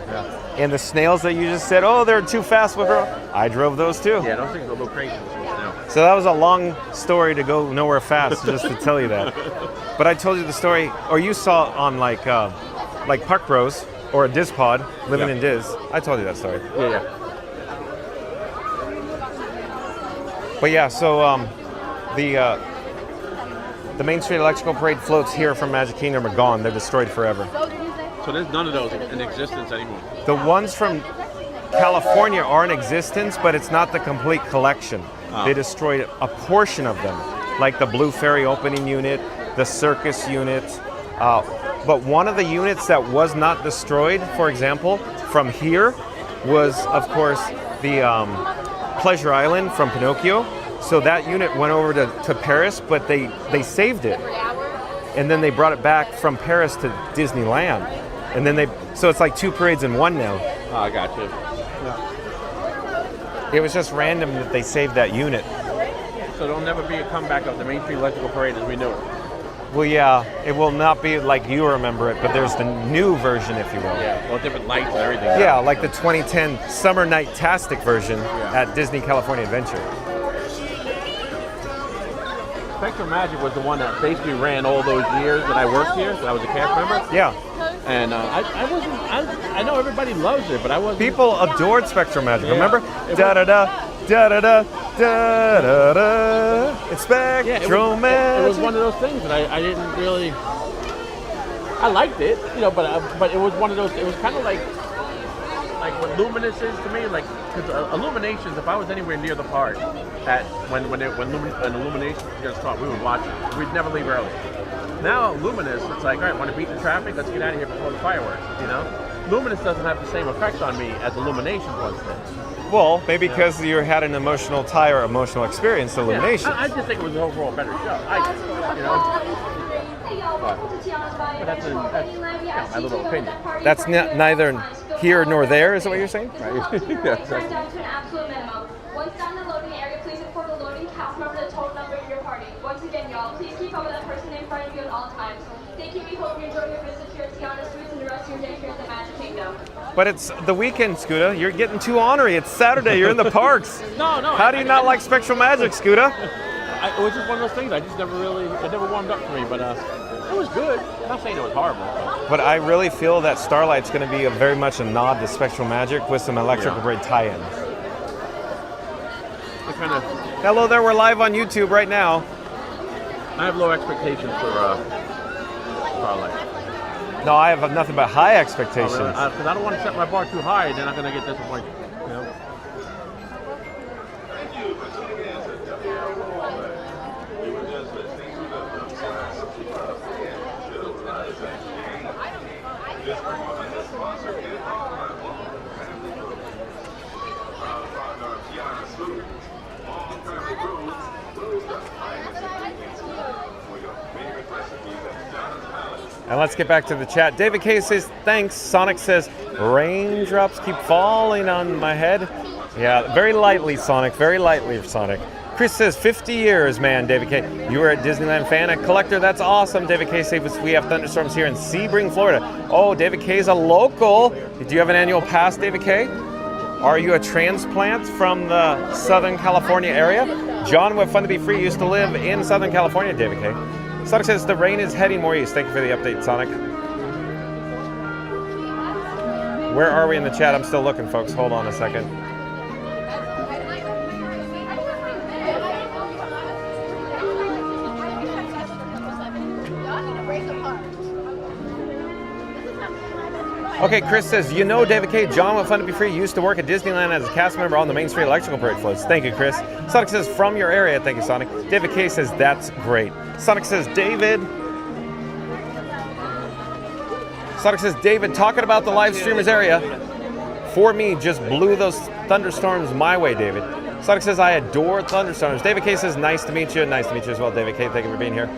Yeah. And the snails that you just said, oh, they're too fast with her. I drove those too. Yeah, those things are a little crazy. So that was a long story to go nowhere fast, just to tell you that. But I told you the story, or you saw it on like Park Bros or a Diz Pod, living in Diz. I told you that story. Yeah. But yeah, so the Main Street Electrical Parade floats here from Magic Kingdom are gone. They're destroyed forever. So there's none of those in existence anymore. The ones from California are in existence, but it's not the complete collection. Oh. They destroyed a portion of them, like the Blue Fairy opening unit, the circus unit. But one of the units that was not destroyed, for example, from here, was, of course, the Pleasure Island from Pinocchio. So that unit went over to Paris, but they saved it. And then they brought it back from Paris to Disneyland. And then so it's like two parades in one now. Oh, I got you. It was just random that they saved that unit. So there'll never be a comeback of the Main Street Electrical Parade as we know it. Well, yeah, it will not be like you remember it, but there's the new version, if you will. Yeah, well, different lights and everything. Yeah, like the 2010 Summer Night-tastic version at Disney California Adventure. Spectrum Magic was the one that basically ran all those years that I worked here, that I was a cast member. Yeah. And I know everybody loves it, but I wasn't. People adored Spectrum Magic, Yeah. remember? Da-da-da, da-da-da, da-da-da. It's Spectrum Magic. It was one of those things that I didn't really. I liked it, but it was one of those. It was kind of like what Luminous is to me, like because Illuminations. If I was anywhere near the park when Illuminations was going to start, we would watch it. We'd never leave early. Now Luminous, it's like, all right, want to beat the traffic? Let's get out of here before the fireworks. Luminous doesn't have the same effect on me as Illuminations once did. Well, maybe because you had an emotional tie or emotional experience to Illumination. I just think it was an overall better show. But that's my little opinion. That's neither here nor there, is that what you're saying? Yes. Down to an absolute minimum. Once down the loading area, please inform the loading count. Remember the total number of your party. Once again, y'all, please keep up with that person in front of you at all times. Thank you. We hope you enjoy your visit here at Tiana's Foods and the rest of your day here at the Magic Kingdom. But it's the weekend, Scooter. You're getting too ornery. It's Saturday. You're in the parks. No. How do you not like Spectral Magic, Scooter? It was just one of those things. It never warmed up for me, but it was good. I'm not saying it was horrible. But I really feel that Starlight's going to be very much a nod to Spectral Magic with some Electrical Braid tie-ins. Hello there, we're live on YouTube right now. I have low expectations for Starlight. No, I have nothing but high expectations. Because I don't want to set my bar too high, and then I'm going to get disappointed. And let's get back to the chat. David K says, thanks. Sonic says, raindrops keep falling on my head. Yeah, very lightly, Sonic. Very lightly, Sonic. Chris says, 50 years, man, David K. You were a Disneyland fan and collector. That's awesome. David K says, we have thunderstorms here in Sebring, Florida. Oh, David K is a local. Do you have an annual pass, David K? Are you a transplant from the Southern California area? John with Fun to Be Free used to live in Southern California, David K. Sonic says the rain is heading more east. Thank you for the update, Sonic. Where are we in the chat? I'm still looking, folks. Hold on a second. Okay, Chris says, David K. John with Fun to Be Free used to work at Disneyland as a cast member on the Main Street Electrical Parade floats. Thank you, Chris. Sonic says, from your area. Thank you, Sonic. David K. says, that's great. Sonic says, David, talking about the live streamers area, for me, just blew those thunderstorms my way, David. Sonic says, I adore thunderstorms. David K. says, nice to meet you. Nice to meet you as well, David K. Thank you for being here.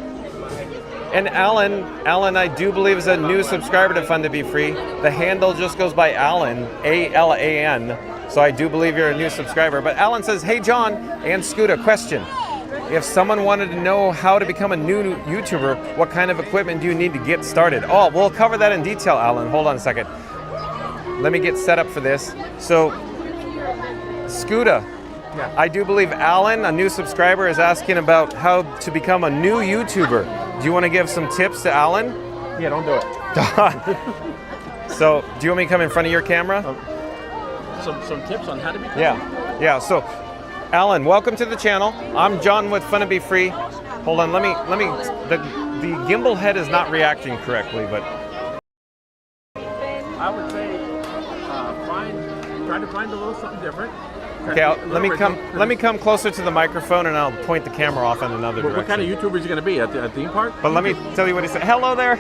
And Alan, I do believe is a new subscriber to Fun to Be Free. The handle just goes by Alan, A-L-A-N. So I do believe you're a new subscriber. But Alan says, hey, John and Scooter, question. If someone wanted to know how to become a new YouTuber, what kind of equipment do you need to get started? Oh, we'll cover that in detail, Alan. Hold on a second. Let me get set up for this. So, Scooter, I do believe Alan, a new subscriber, is asking about how to become a new YouTuber. Do you want to give some tips to Alan? Yeah, don't do it. So, do you want me to come in front of your camera? Some tips on how to become? Yeah. So, Alan, welcome to the channel. I'm John with Fun to Be Free. Hold on, let me. The gimbal head is not reacting correctly, but I would say try to find a little something different. Okay, let me come closer to the microphone and I'll point the camera off in another direction. What kind of YouTuber is he going to be? At the theme park? But let me tell you what he said. Hello there.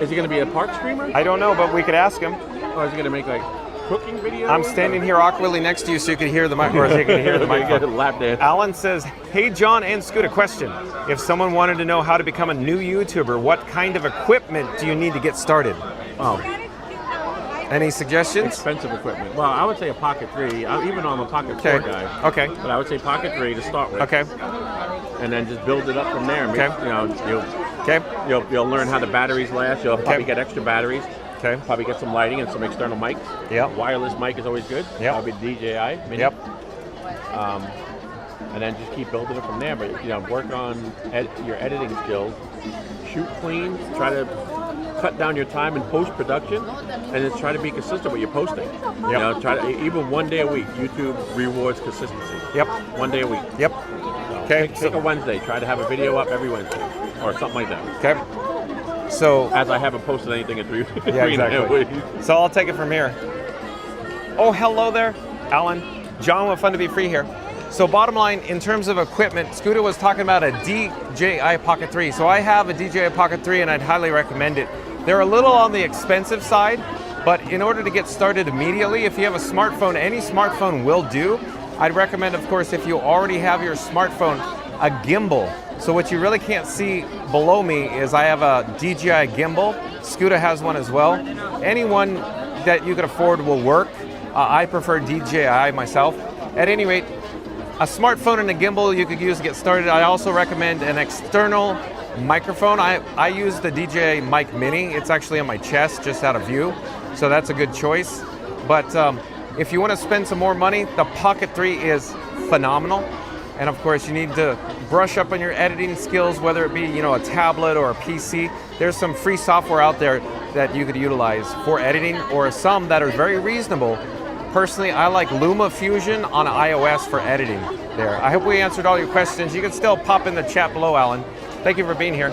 Is he going to be a park streamer? I don't know, but we could ask him. Or is he going to make like cooking videos? I'm standing here awkwardly next to you so you can hear the microphone. Lap dance. Alan says, hey John and Scooter, question. If someone wanted to know how to become a new YouTuber, what kind of equipment do you need to get started? Oh. Any suggestions? Expensive equipment. Well, I would say a Pocket 3. Even though I'm a Pocket 4 guy. Okay. But I would say Pocket 3 to start with. Okay. And then just build it up from there. Okay. You know, you'll learn how the batteries last. You'll probably get extra batteries. Okay. Probably get some lighting and some external mics. Yep. Wireless mic is always good. Yep. Probably DJI. Mini. Yep. And then just keep building it from there. But work on your editing skills. Shoot clean. Try to cut down your time in post-production, and then try to be consistent with your posting. Yep. Try to even 1 day a week. YouTube rewards consistency. Yep. 1 day a week. Yep. Okay. Take a Wednesday. Try to have a video up every Wednesday, or something like that. Okay. So as I haven't posted anything in 3 yeah, exactly. weeks. So I'll take it from here. Oh, hello there, Alan. John with Fun to Be Free here. So bottom line, in terms of equipment, Scooter was talking about a DJI Pocket 3. So I have a DJI Pocket 3 and I'd highly recommend it. They're a little on the expensive side, but in order to get started immediately, if you have a smartphone, any smartphone will do. I'd recommend, of course, if you already have your smartphone, a gimbal. So what you really can't see below me is I have a DJI gimbal. Scooter has one as well. Anyone that you can afford will work. I prefer DJI myself. At any rate, a smartphone and a gimbal you could use to get started. I also recommend an external microphone. I use the DJI Mic Mini. It's actually on my chest, just out of view. So that's a good choice. But if you want to spend some more money, the Pocket 3 is phenomenal. And of course, you need to brush up on your editing skills, whether it be a tablet or a PC. There's some free software out there that you could utilize for editing, or some that are very reasonable. Personally, I like LumaFusion on iOS for editing there. I hope we answered all your questions. You can still pop in the chat below, Alan. Thank you for being here.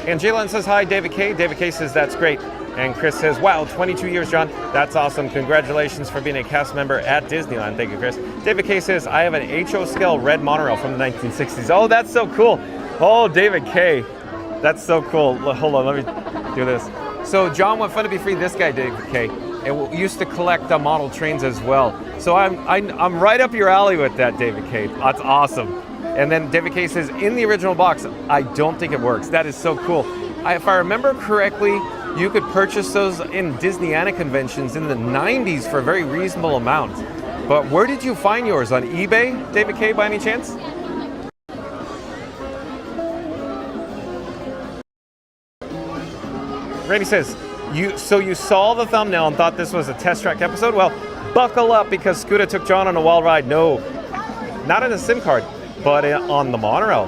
And Jalen says hi, David K. David K says that's great. And Chris says, wow, 22 years, John. That's awesome. Congratulations for being a cast member at Disneyland. Thank you, Chris. David K says, I have an HO scale red monorail from the 1960s. Oh, that's so cool. Oh, David K. That's so cool. Hold on, let me do this. So John went Fun to Be Free, this guy, David K. And used to collect model trains as well. So I'm right up your alley with that, David K. That's awesome. And then David K says, in the original box, I don't think it works. That is so cool. If I remember correctly, you could purchase those in Disneyana conventions in the 90s for a very reasonable amount. But where did you find yours? On eBay, David K, by any chance? Randy says, you saw the thumbnail and thought this was a test track episode? Well, buckle up, because Scooter took John on a wild ride. No, not in a SIM card, but on the monorail.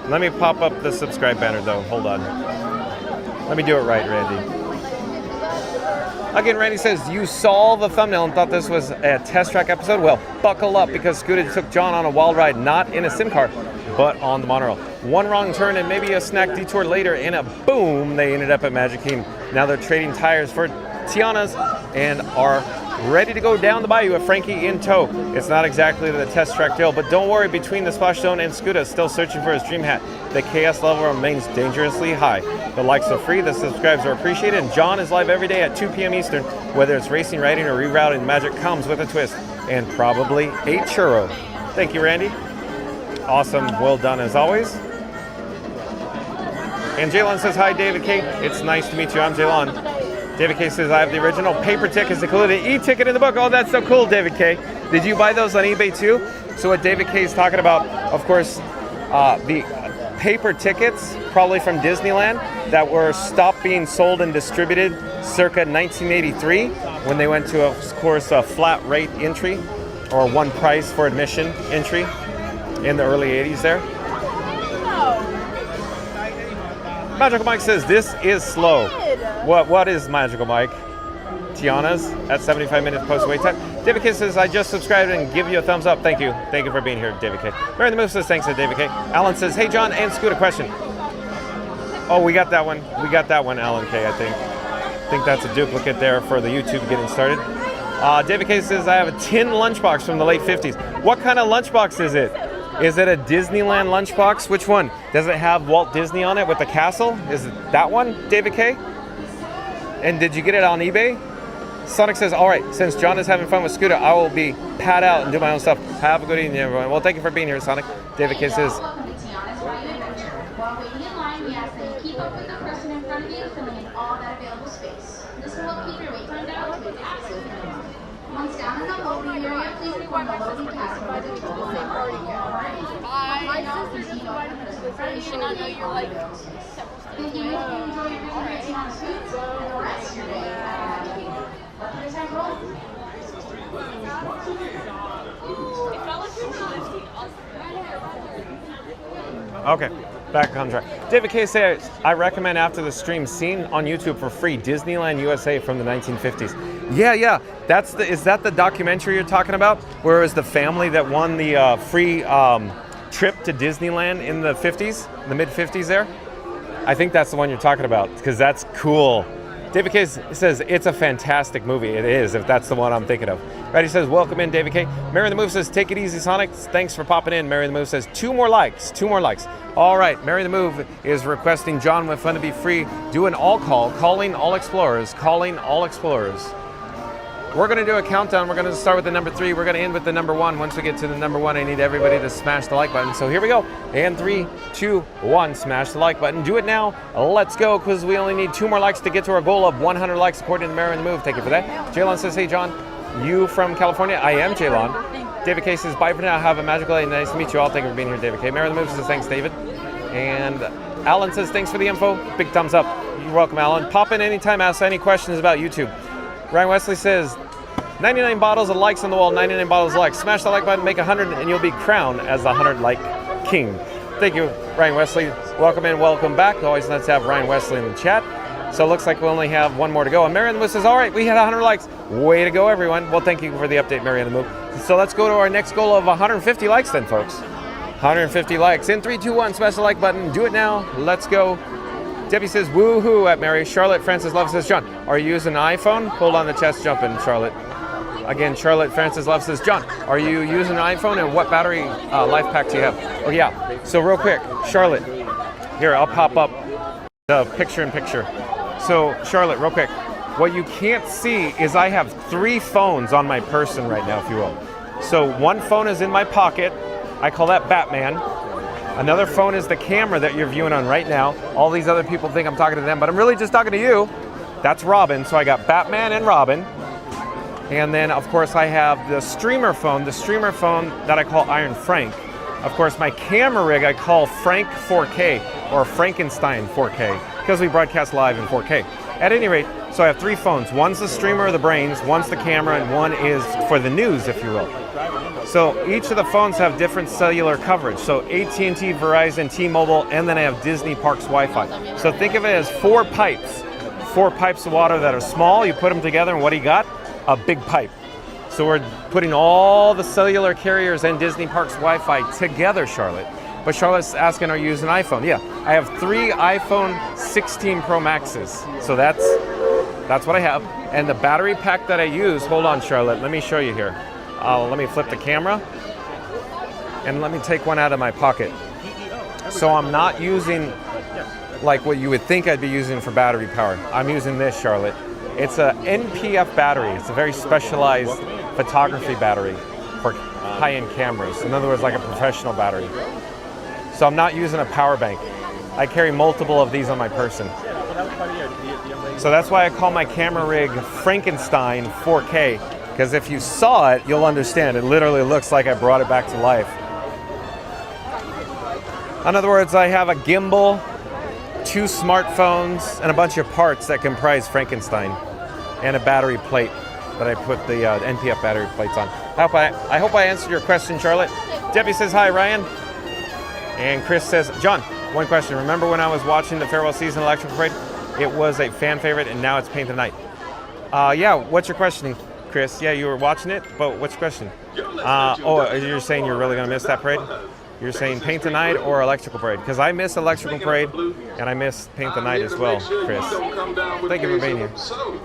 Let me pop up the subscribe banner though, hold on. Let me do it right, Randy. Again, Randy says, you saw the thumbnail and thought this was a test track episode? Well, buckle up, because Scooter took John on a wild ride, not in a SIM card, but on the monorail. One wrong turn and maybe a snack detour later, and a boom, they ended up at Magic Kingdom. Now they're trading tires for Tiana's and are ready to go down the bayou with Frankie in tow. It's not exactly the test track deal, but don't worry, between the splash zone and Scooter still searching for his dream hat, the KS level remains dangerously high. The likes are free, the subscribes are appreciated, and John is live every day at 2 p.m. Eastern. Whether it's racing, riding, or rerouting, magic comes with a twist, and probably a churro. Thank you, Randy. Awesome, well done as always. And Jaylon says, hi, David K. It's nice to meet you. I'm Jaylon. David K says, I have the original paper tickets, included e-ticket in the book. Oh, that's so cool, David K. Did you buy those on eBay too? So what David K is talking about, of course, the paper tickets, probably from Disneyland, that were stopped being sold and distributed circa 1983, when they went to, of course, a flat rate entry, or one price for admission entry in the early 80s there. Magical Mike says, this is slow. What is Magical Mike? Tiana's at 75 minutes post wait time. David K says, I just subscribed and give you a thumbs up. Thank you. Thank you for being here, David K. Mary the Moose says, thanks to David K. Alan says, hey, John and Scooter, question. Oh, we got that one. We got that one, Alan K, I think. I think that's a duplicate there for the YouTube getting started. David K says, I have a tin lunchbox from the late 50s. What kind of lunchbox is it? Is it a Disneyland lunchbox? Which one? Does it have Walt Disney on it with the castle? Is it that one, David K? And did you get it on eBay? Sonic says, all right, since John is having fun with Scooter, I will be pad out and do my own stuff. Have a good evening, everyone. Well, thank you for being here, Sonic. David K says, While waiting in line, we ask that you keep up with the person in front of you, filling in all that available space. This will help keep your wait time down to its absolute minimum. Once down in the loading area, please inform the loading task force to the same party. You should not know you're like Thank you. Enjoy your visit at Tiana Suites and the rest of your day. Let the time roll. Okay, back on track. David K says, I recommend after the stream seen on YouTube for free Disneyland USA from the 1950s. Yeah. Is that the documentary you're talking about? Where it was the family that won the free trip to Disneyland in the 50s, the mid 50s there? I think that's the one you're talking about because that's cool. David K says, it's a fantastic movie. It is, if that's the one I'm thinking of. Right, he says, welcome in, David K. Mary the Move says, take it easy, Sonic. Thanks for popping in. Mary the Move says, 2 more likes. All right, Mary the Move is requesting John with Fun to Be Free do an all call, calling all explorers. We're going to do a countdown. We're going to start with the number 3. We're going to end with the number 1. Once we get to the number 1, I need everybody to smash the like button. So here we go. And 3, 2, 1, smash the like button. Do it now. Let's go, because we only need 2 more likes to get to our goal of 100 likes according to Mary the Move. Thank you for that. Jaylon says, hey, John, you from California? I am Jaylon. David K says, bye for now. Have a magical day. Nice to meet you all. Thank you for being here, David K. Mary the Move says, thanks, David. And Alan says, thanks for the info. Big thumbs up. You're welcome, Alan. Pop in anytime. Ask any questions about YouTube. Ryan Wesley says, 99 bottles of likes on the wall, 99 bottles of likes. Smash the like button, make 100, and you'll be crowned as the 100 like king. Thank you, Ryan Wesley. Welcome in, welcome back. Always nice to have Ryan Wesley in the chat. So it looks like we only have 1 more to go. And Mary on the Move says, all right, we had 100 likes. Way to go, everyone. Well, thank you for the update, Mary on the Move. So let's go to our next goal of 150 likes then, folks. 150 likes. In 3, 2, 1, smash the like button. Do it now. Let's go. Debbie says, woohoo at Mary. Charlotte Francis Love says, John, are you using an iPhone? Hold on, the chat's jumping, Charlotte. Again, Charlotte Francis Love says, John, are you using an iPhone and what battery life pack do you have? Oh, yeah. So real quick, Charlotte, here, I'll pop up the picture-in-picture. So, Charlotte, real quick, what you can't see is I have 3 phones on my person right now, if you will. So one phone is in my pocket. I call that Batman. Another phone is the camera that you're viewing on right now. All these other people think I'm talking to them, but I'm really just talking to you. That's Robin. So I got Batman and Robin. And then, of course, I have the streamer phone that I call Iron Frank. Of course, my camera rig I call Frank 4K or Frankenstein 4K because we broadcast live in 4K. At any rate, so I have 3 phones. One's the streamer of the brains, one's the camera, and one is for the news, if you will. So each of the phones have different cellular coverage. So AT&T, Verizon, T-Mobile, and then I have Disney Parks Wi-Fi. So think of it as 4 pipes. 4 pipes of water that are small. You put them together, and what do you got? A big pipe. So we're putting all the cellular carriers and Disney Parks Wi-Fi together, Charlotte. But Charlotte's asking, are you using an iPhone? Yeah, I have 3 iPhone 16 Pro Maxes. So that's what I have. And the battery pack that I use, hold on, Charlotte, let me show you here. Let me flip the camera. And let me take one out of my pocket. So I'm not using like what you would think I'd be using for battery power. I'm using this, Charlotte. It's a NPF battery. It's a very specialized photography battery for high-end cameras. In other words, like a professional battery. So I'm not using a power bank. I carry multiple of these on my person. So that's why I call my camera rig Frankenstein 4K, because if you saw it, you'll understand. It literally looks like I brought it back to life. In other words, I have a gimbal, 2 smartphones, and a bunch of parts that comprise Frankenstein, and a battery plate that I put the NPF battery plates on. I hope I answered your question, Charlotte. Debbie says, hi, Ryan. And Chris says, John, one question. Remember when I was watching the Farewell Season Electrical Parade? It was a fan favorite, and now it's Paint the Night. Yeah, what's your question, Chris? Yeah, you were watching it, but what's your question? Oh, you're saying you're really going to miss that parade? You're saying Paint the Night or Electrical Parade? Because I miss Electrical Parade, and I miss Paint the Night as well, Chris. Thank you for being here. So,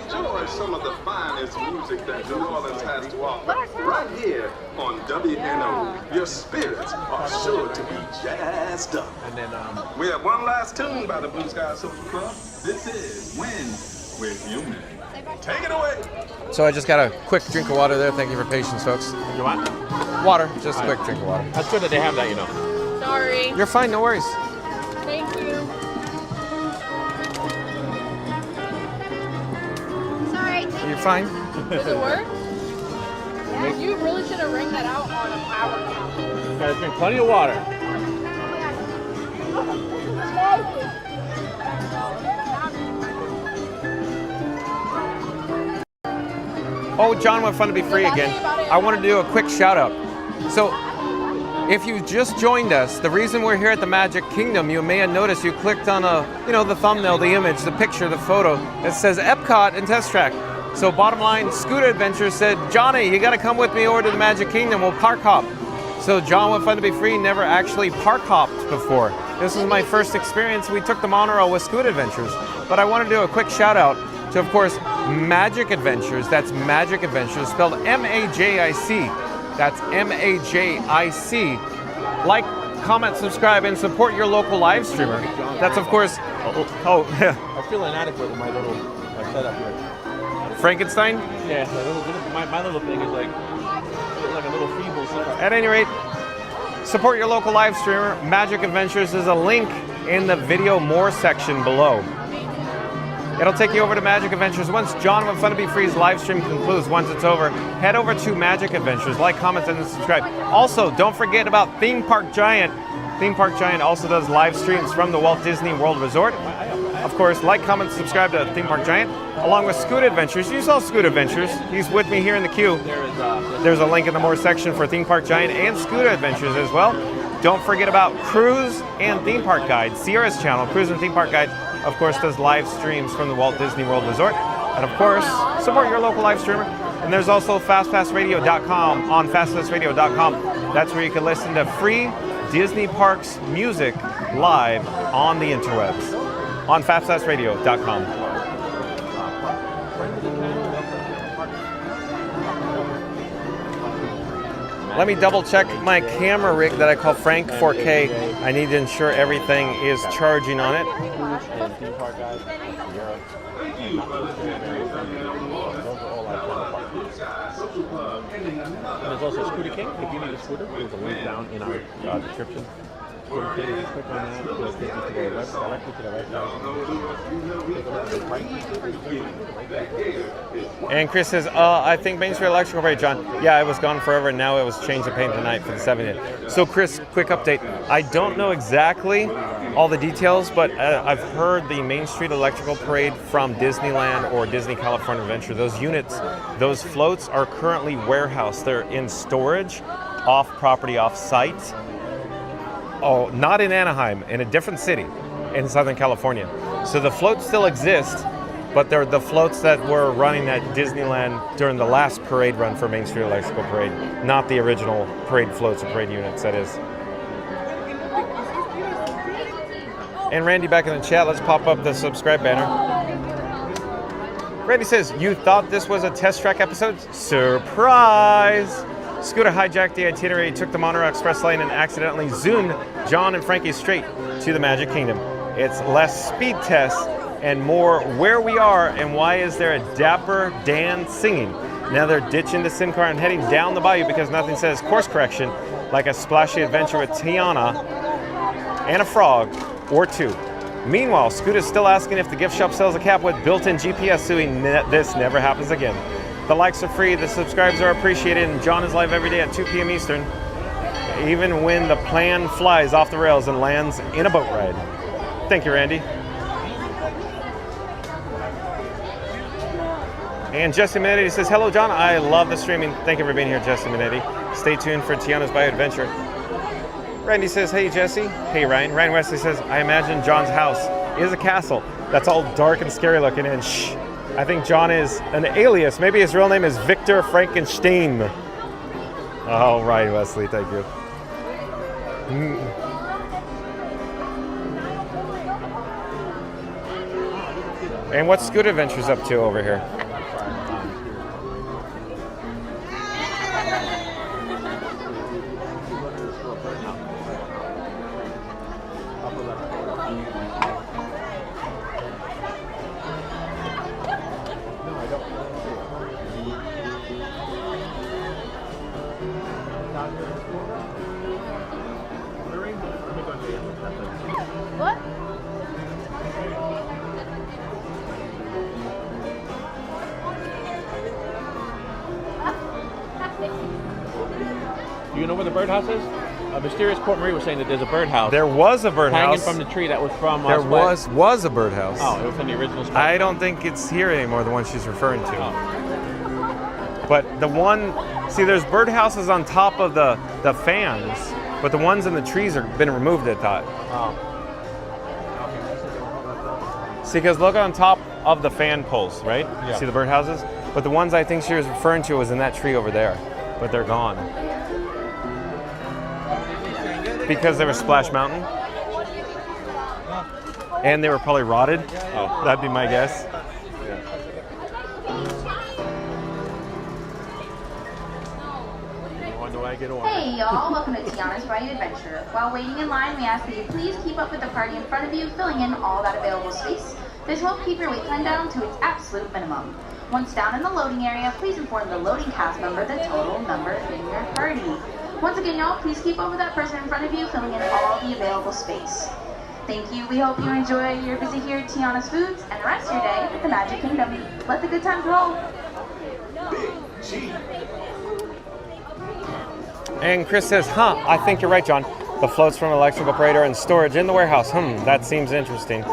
enjoy some of the finest music that New Orleans has to offer right here on WNO. Your spirits are sure to be jazzed up. And then we have one last tune by the Blue Sky Social Club. This is When We're Human. Take it away. So I just got a quick drink of water there. Thank you for patience, folks. You want? Water, just a quick drink of water. That's good that they have that, you know. Sorry. You're fine, no worries. fine. Does it work? You really should have rang that out on a power count. Guys, drink plenty of water. Oh, John went fun to be free again. I want to do a quick shout out. So, if you just joined us, the reason we're here at the Magic Kingdom, you may have noticed you clicked on the thumbnail, the image, the picture, the photo. It says EPCOT and Test Track. So bottom line, Scooter Adventures said, Johnny, you got to come with me over to the Magic Kingdom. We'll park hop. So John went fun to be free, never actually park hopped before. This was my first experience. We took the monorail with Scooter Adventures. But I want to do a quick shout out to, of course, Magic Adventures. That's Magic Adventures, spelled M-A-J-I-C. That's M-A-J-I-C. Like, comment, subscribe, and support your local live streamer. That's, of course, I feel inadequate with my little setup here. Frankenstein? Yeah, my little thing is like a little feeble setup. At any rate, support your local live streamer. Magic Adventures is a link in the video more section below. It'll take you over to Magic Adventures. Once John with Fun to Be Free's live stream concludes, once it's over, head over to Magic Adventures. Like, comment, and subscribe. Also, don't forget about Theme Park Giant. Theme Park Giant also does live streams from the Walt Disney World Resort. Of course, like, comment, subscribe to Theme Park Giant, along with Scoot Adventures. You saw Scoot Adventures. He's with me here in the queue. There's a link in the more section for Theme Park Giant and Scoot Adventures as well. Don't forget about Cruise and Theme Park Guide. Sierra's channel, Cruise and Theme Park Guide, of course, does live streams from the Walt Disney World Resort. And of course, support your local live streamer. And there's also FastPassRadio.com. On FastPassRadio.com, that's where you can listen to free Disney Parks music live on the interwebs. On FastPassRadio.com. Let me double check my camera rig that I call Frank 4K. I need to ensure everything is charging on it. And there's also Scooter King. If you need a scooter, there's a link down in our description. Scooter King, if you click on that, it'll take you to the web, directly to the website. And Chris says, I think Main Street Electrical Parade, John. Yeah, it was gone forever, and now it was changed to paint tonight for the 70th. So Chris, quick update. I don't know exactly all the details, but I've heard the Main Street Electrical Parade from Disneyland or Disney California Adventure, those units, those floats are currently warehoused. They're in storage, off property, off site. Oh, not in Anaheim, in a different city in Southern California. So the floats still exist, but they're the floats that were running at Disneyland during the last parade run for Main Street Electrical Parade, not the original parade floats or parade units, that is. And Randy back in the chat, let's pop up the subscribe banner. Randy says, you thought this was a Test Track episode? Surprise! Scooter hijacked the itinerary, took the monorail express lane, and accidentally zoomed John and Frankie straight to the Magic Kingdom. It's less speed tests and more where we are and why is there a Dapper Dan singing. Now they're ditching the sim car and heading down the bayou because nothing says course correction like a splashy adventure with Tiana and a frog or two. Meanwhile, Scooter's still asking if the gift shop sells a cap with built-in GPS, suing this never happens again. The likes are free, the subscribes are appreciated, and John is live every day at 2 p.m. Eastern, even when the plan flies off the rails and lands in a boat ride. Thank you, Randy. And Jesse Minetti says, hello, John. I love the streaming. Thank you for being here, Jesse Minetti. Stay tuned for Tiana's Bayou Adventure. Randy says, hey, Jesse. Hey, Ryan. Ryan Wesley says, I imagine John's house is a castle that's all dark and scary looking, and shh. I think John is an alias. Maybe his real name is Victor Frankenstein. Oh, right, Wesley. Thank you. And what's Scoot Adventures up to over here? What? know where the birdhouse is? A mysterious Port Marie was saying that there's a birdhouse. There was a birdhouse. Hanging from the tree that was from... There was a birdhouse. Oh, it was from the original spot. I don't think it's here anymore, the one she's referring to. Oh. But the one... See, there's birdhouses on top of the fans, but the ones in the trees have been removed, I thought. Oh. See, because look on top of the fan poles, right? Yeah. See the birdhouses? But the ones I think she was referring to was in that tree over there, but they're gone. Because they were Splash Mountain. And they were probably rotted. Oh. That'd be my guess. Hey y'all, welcome to Tiana's Bayou Adventure. While waiting in line, we ask that you please keep up with the party in front of you, filling in all that available space. This will keep your wait time down to its absolute minimum. Once down in the loading area, please inform the loading cast member the total number in your party. Once again, y'all, please keep up with that person in front of you, filling in all the available space. Thank you. We hope you enjoy your visit here at Tiana's Foods and the rest of your day at the Magic Kingdom. Let the good times roll. Big G. And Chris says, I think you're right, John. The floats from electrical parade are in storage in the warehouse. That seems interesting.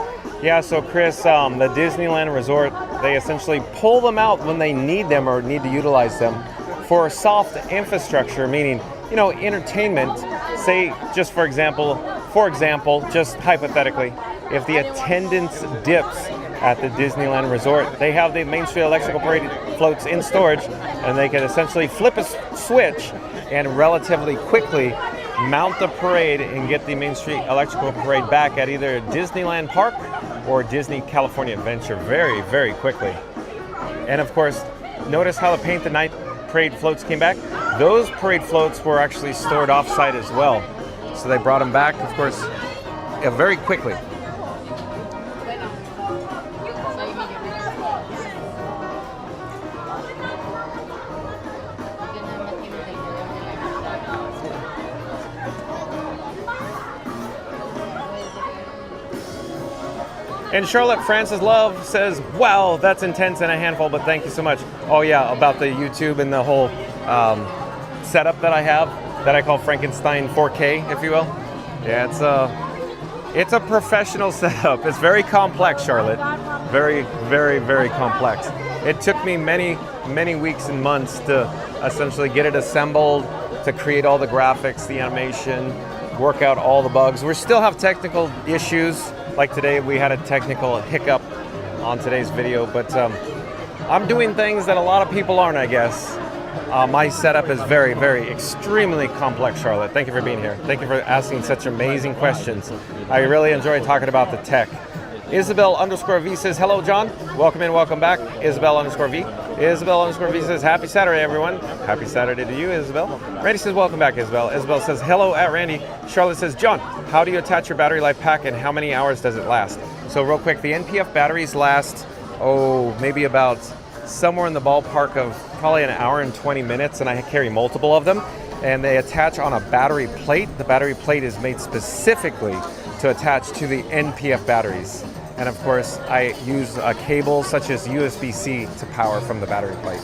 Yeah, so Chris, the Disneyland Resort, they essentially pull them out when they need them or need to utilize them for soft infrastructure, meaning, entertainment. Say, just for example, just hypothetically, if the attendance dips at the Disneyland Resort, they have the Main Street Electrical Parade floats in storage, and they can essentially flip a switch and relatively quickly mount the parade and get the Main Street Electrical Parade back at either Disneyland Park or Disney California Adventure very, very quickly. And of course, notice how the Paint the Night parade floats came back? Those parade floats were actually stored off-site as well. So they brought them back, of course, very quickly. And Charlotte Francis Love says, wow, that's intense and a handful, but thank you so much. Oh yeah, about the YouTube and the whole setup that I have, that I call Frankenstein 4K, if you will. Yeah, it's a professional setup. It's very complex, Charlotte. Very, very, very complex. It took me many, many weeks and months to essentially get it assembled, to create all the graphics, the animation, work out all the bugs. We still have technical issues. Like today, we had a technical hiccup on today's video, but I'm doing things that a lot of people aren't, I guess. My setup is very, very, extremely complex, Charlotte. Thank you for being here. Thank you for asking such amazing questions. I really enjoy talking about the tech. Isabel_V says, hello, John. Welcome in, welcome back. Isabel_V. Isabel_V says, happy Saturday, everyone. Happy Saturday to you, Isabel. Randy says, welcome back, Isabel. Isabel says, hello at Randy. Charlotte says, John, how do you attach your battery life pack and how many hours does it last? So real quick, the NPF batteries last, maybe about somewhere in the ballpark of probably an hour and 20 minutes, and I carry multiple of them. And they attach on a battery plate. The battery plate is made specifically to attach to the NPF batteries. And of course, I use a cable such as USB-C to power from the battery plate.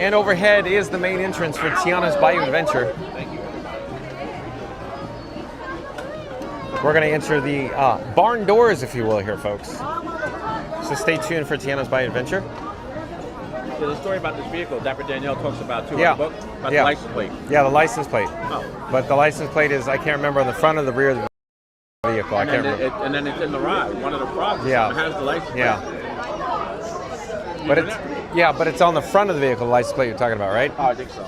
And overhead is the main entrance for Tiana's Bayou Adventure. We're going to enter the barn doors, if you will, here, folks. So stay tuned for Tiana's Bayou Adventure. There's a story about this vehicle. Dapper Danielle talks about too in Yeah. the book about the license plate. Yeah, the license plate. Oh. But the license plate is, I can't remember, on the front or the rear of the vehicle. I can't remember. And then it's in the ride. One of the frogs has the license plate. Yeah. But it's on the front of the vehicle, the license plate you're talking about, right? Oh, I think so.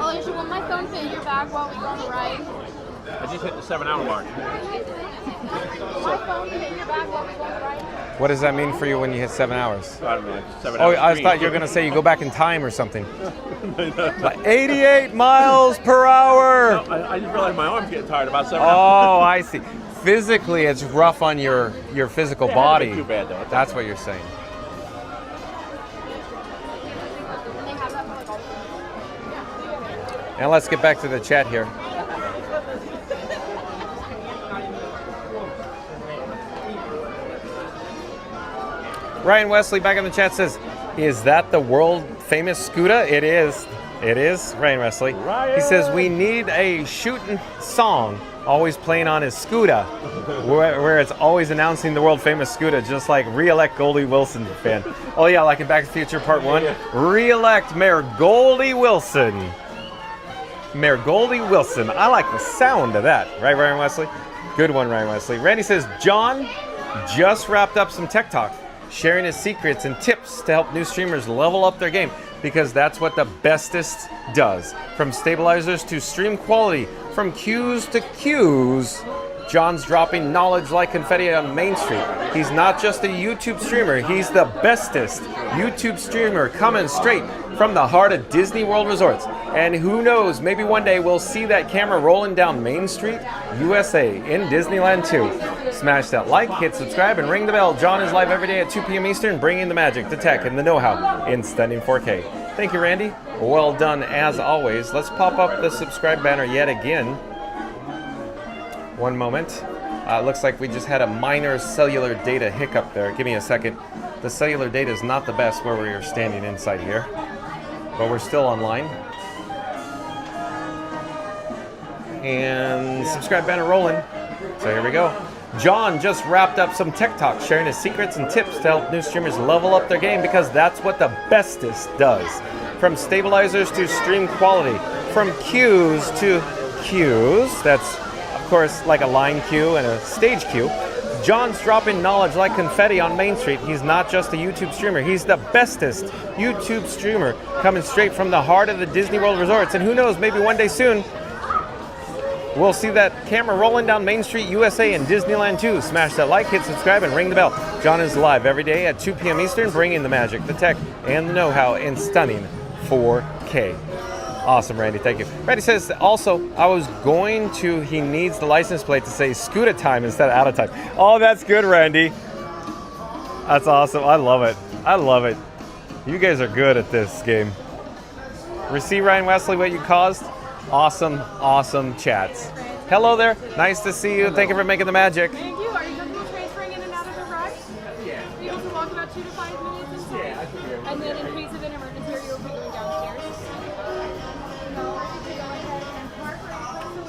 Alicia, will my phone fit in your bag while we go on the ride? I just hit the 7-hour mark. Will my phone fit in your bag while we go on the ride? What does that mean for you when you hit 7 hours? I don't know, 7 Oh, hours. I thought you were going to say you go back in time or something. Like 88 miles per hour! No, I just realized my arm's getting tired about 7 Oh, hours. I see. Physically, it's rough on your physical body. It hasn't been too bad, though. That's what you're saying. And let's get back to the chat here. Ryan Wesley back in the chat says, is that the world famous Scooter? It is. It is, Ryan Wesley. He says, we need a shooting song always playing on his Scooter, where it's always announcing the world famous Scooter, just like re-elect Goldie Wilson fan. Oh yeah, like in Back to the Future Part 1, re-elect Mayor Goldie Wilson. Mayor Goldie Wilson. I like the sound of that. Right, Ryan Wesley? Good one, Ryan Wesley. Randy says, John just wrapped up some tech talk, sharing his secrets and tips to help new streamers level up their game, because that's what the bestest does. From stabilizers to stream quality, from cues to cues, John's dropping knowledge like confetti on Main Street. He's not just a YouTube streamer, he's the bestest YouTube streamer coming straight from the heart of Disney World Resorts. And who knows, maybe one day we'll see that camera rolling down Main Street, USA in Disneyland too. Smash that like, hit subscribe, and ring the bell. John is live every day at 2 p.m. Eastern, bringing the magic, the tech, and the know-how in stunning 4K. Thank you, Randy. Well done, as always. Let's pop up the subscribe banner yet again. One moment. Looks like we just had a minor cellular data hiccup there. Give me a second. The cellular data is not the best where we are standing inside here, but we're still online. And subscribe banner rolling. So here we go. John just wrapped up some tech talk, sharing his secrets and tips to help new streamers level up their game, because that's what the bestest does. From stabilizers to stream quality, from cues to cues, that's of course like a line cue and a stage cue. John's dropping knowledge like confetti on Main Street. He's not just a YouTube streamer, he's the bestest YouTube streamer coming straight from the heart of the Disney World Resorts. And who knows, maybe one day soon, we'll see that camera rolling down Main Street, USA in Disneyland too. Smash that like, hit subscribe, and ring the bell. John is live every day at 2 p.m. Eastern, bringing the magic, the tech, and the know-how in stunning 4K. Awesome, Randy. Thank you. Randy says also, he needs the license plate to say Scooter time instead of out of time. Oh, that's good, Randy. That's awesome. I love it. I love it. You guys are good at this game. Receive, Ryan Wesley, what you caused? Awesome, awesome chats. Hello there. Nice to see you. Thank you for making the magic. Thank you. Are you comfortable transferring in and out of the ride? Yeah. Are you able to walk about 2 to 5 minutes? Yeah, I can hear you. And then in case of an emergency, are you okay going downstairs? No.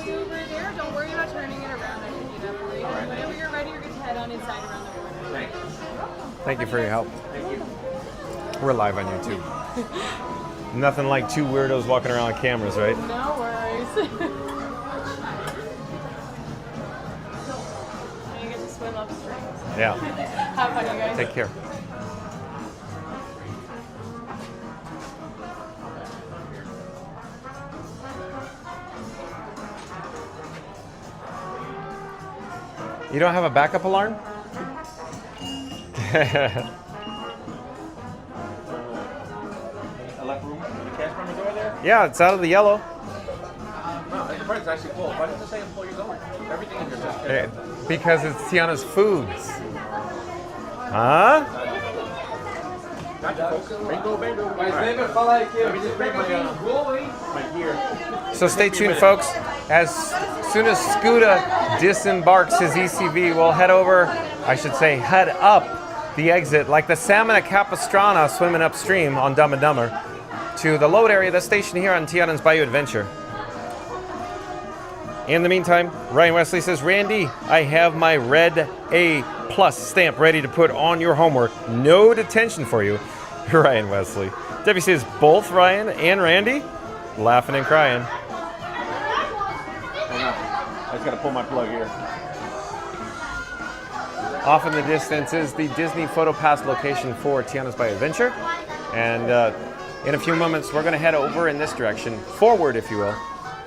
Over there. Don't worry about turning it around. I can do that for you. All right. Whenever you're ready, you're going to head on inside around the corner. Thanks. Thank you for your help. Thank you. We're live on YouTube. Nothing like two weirdos walking around with cameras, right? No worries. You get to swim upstream. Yeah. Have fun, you guys. Take care. You don't have a backup alarm? Left room, the cash room is over there? Yeah, it's out of the yellow. No, the front is actually full. Why does it say employee going? Everything in here says Because it's Tiana's Foods. Huh? Gotcha, folks. Bingo, bingo. All right. Let me just bring my gear. So stay tuned, folks. As soon as Scooter disembarks his ECV, we'll head up the exit, like the salmon at Capistrano swimming upstream on Dumb and Dumber, to the load area of the station here on Tiana's Bayou Adventure. In the meantime, Ryan Wesley says, Randy, I have my red A+ stamp ready to put on your homework. No detention for you. Ryan Wesley. Debbie says, both Ryan and Randy? Laughing and crying. Hang on. I just got to pull my plug here. Off in the distance is the Disney Photo Pass location for Tiana's Bayou Adventure. And in a few moments, we're going to head over in this direction, forward, if you will,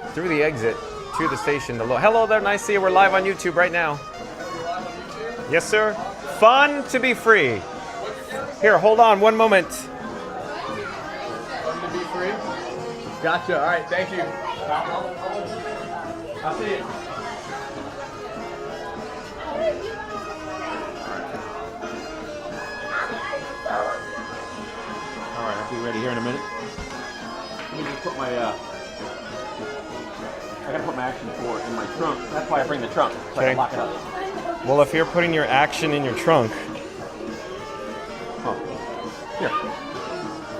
through the exit to the station. Hello there, nice to see you. We're live on YouTube right now. Yes, sir. Fun to be free. Here, hold on one moment. Fun to be free? Gotcha. All right, thank you. I'll see you. All right, I'll be ready here in a minute. Let me just put my, I gotta put my Action 4 in my trunk. That's why I bring the trunk, so I can lock it up. Well, if you're putting your action in your trunk, Oh,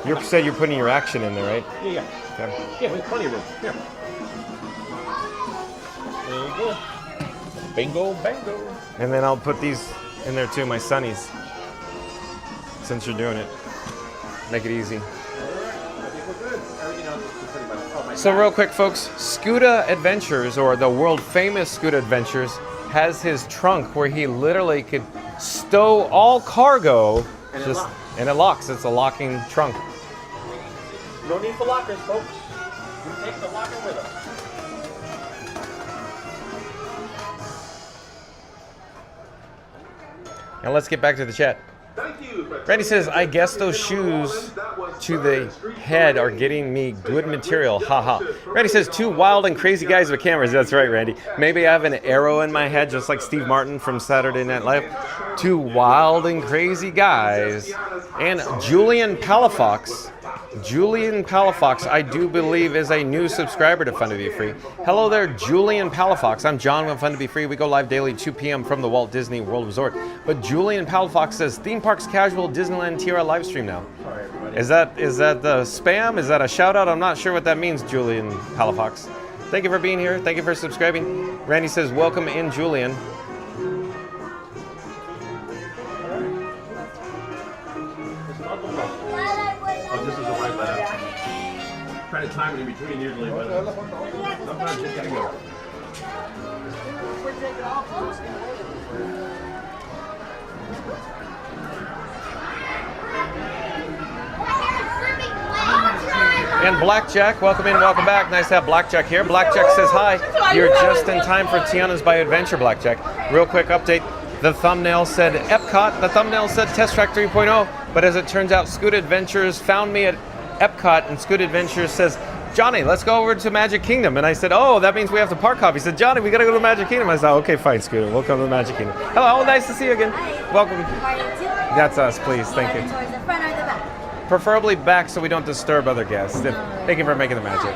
You said you're putting your action in there, right? Yeah. Okay. Yeah, we have plenty of room. Here. There you go. Bingo, bango. And then I'll put these in there too, my sunnies. Since you're doing it. Make it easy. So real quick, folks, Scuda Adventures, or the world famous Scuda Adventures, has his trunk where he literally could stow all cargo, and it locks. It's a locking trunk. No need for lockers, folks. We take the locker with us. Now let's get back to the chat. Randy says, I guess those shoes to the head are getting me good material. Haha. Randy says, 2 wild and crazy guys with cameras. That's right, Randy. Maybe I have an arrow in my head, just like Steve Martin from Saturday Night Live. 2 wild and crazy guys. And Julian Palafox. Julian Palafox, I do believe, is a new subscriber to Fun to Be Free. Hello there, Julian Palafox. I'm John with Fun to Be Free. We go live daily 2 p.m. from the Walt Disney World Resort. But Julian Palafox says, Theme Parks Casual Disneyland Tiara live stream now. Is that the spam? Is that a shout out? I'm not sure what that means, Julian Palafox. Thank you for being here. Thank you for subscribing. Randy says, welcome in, Julian. This is a right left. Try to time it in between usually, but sometimes you just gotta go. And Blackjack, welcome in, welcome back. Nice to have Blackjack here. Blackjack says hi. You're just in time for Tiana's Bayou Adventure, Blackjack. Real quick update. The thumbnail said EPCOT. The thumbnail said Test Track 3.0. But as it turns out, Scuda Adventures found me at EPCOT, and Scuda Adventures says, Johnny, let's go over to Magic Kingdom. And I said, oh, that means we have to park hop. He said, Johnny, we got to go to Magic Kingdom. I said, okay, fine, Scuda. We'll come to Magic Kingdom. Hello, nice to see you again. Welcome. That's us, please. Thank you. Preferably back so we don't disturb other guests. Thank you for making the magic.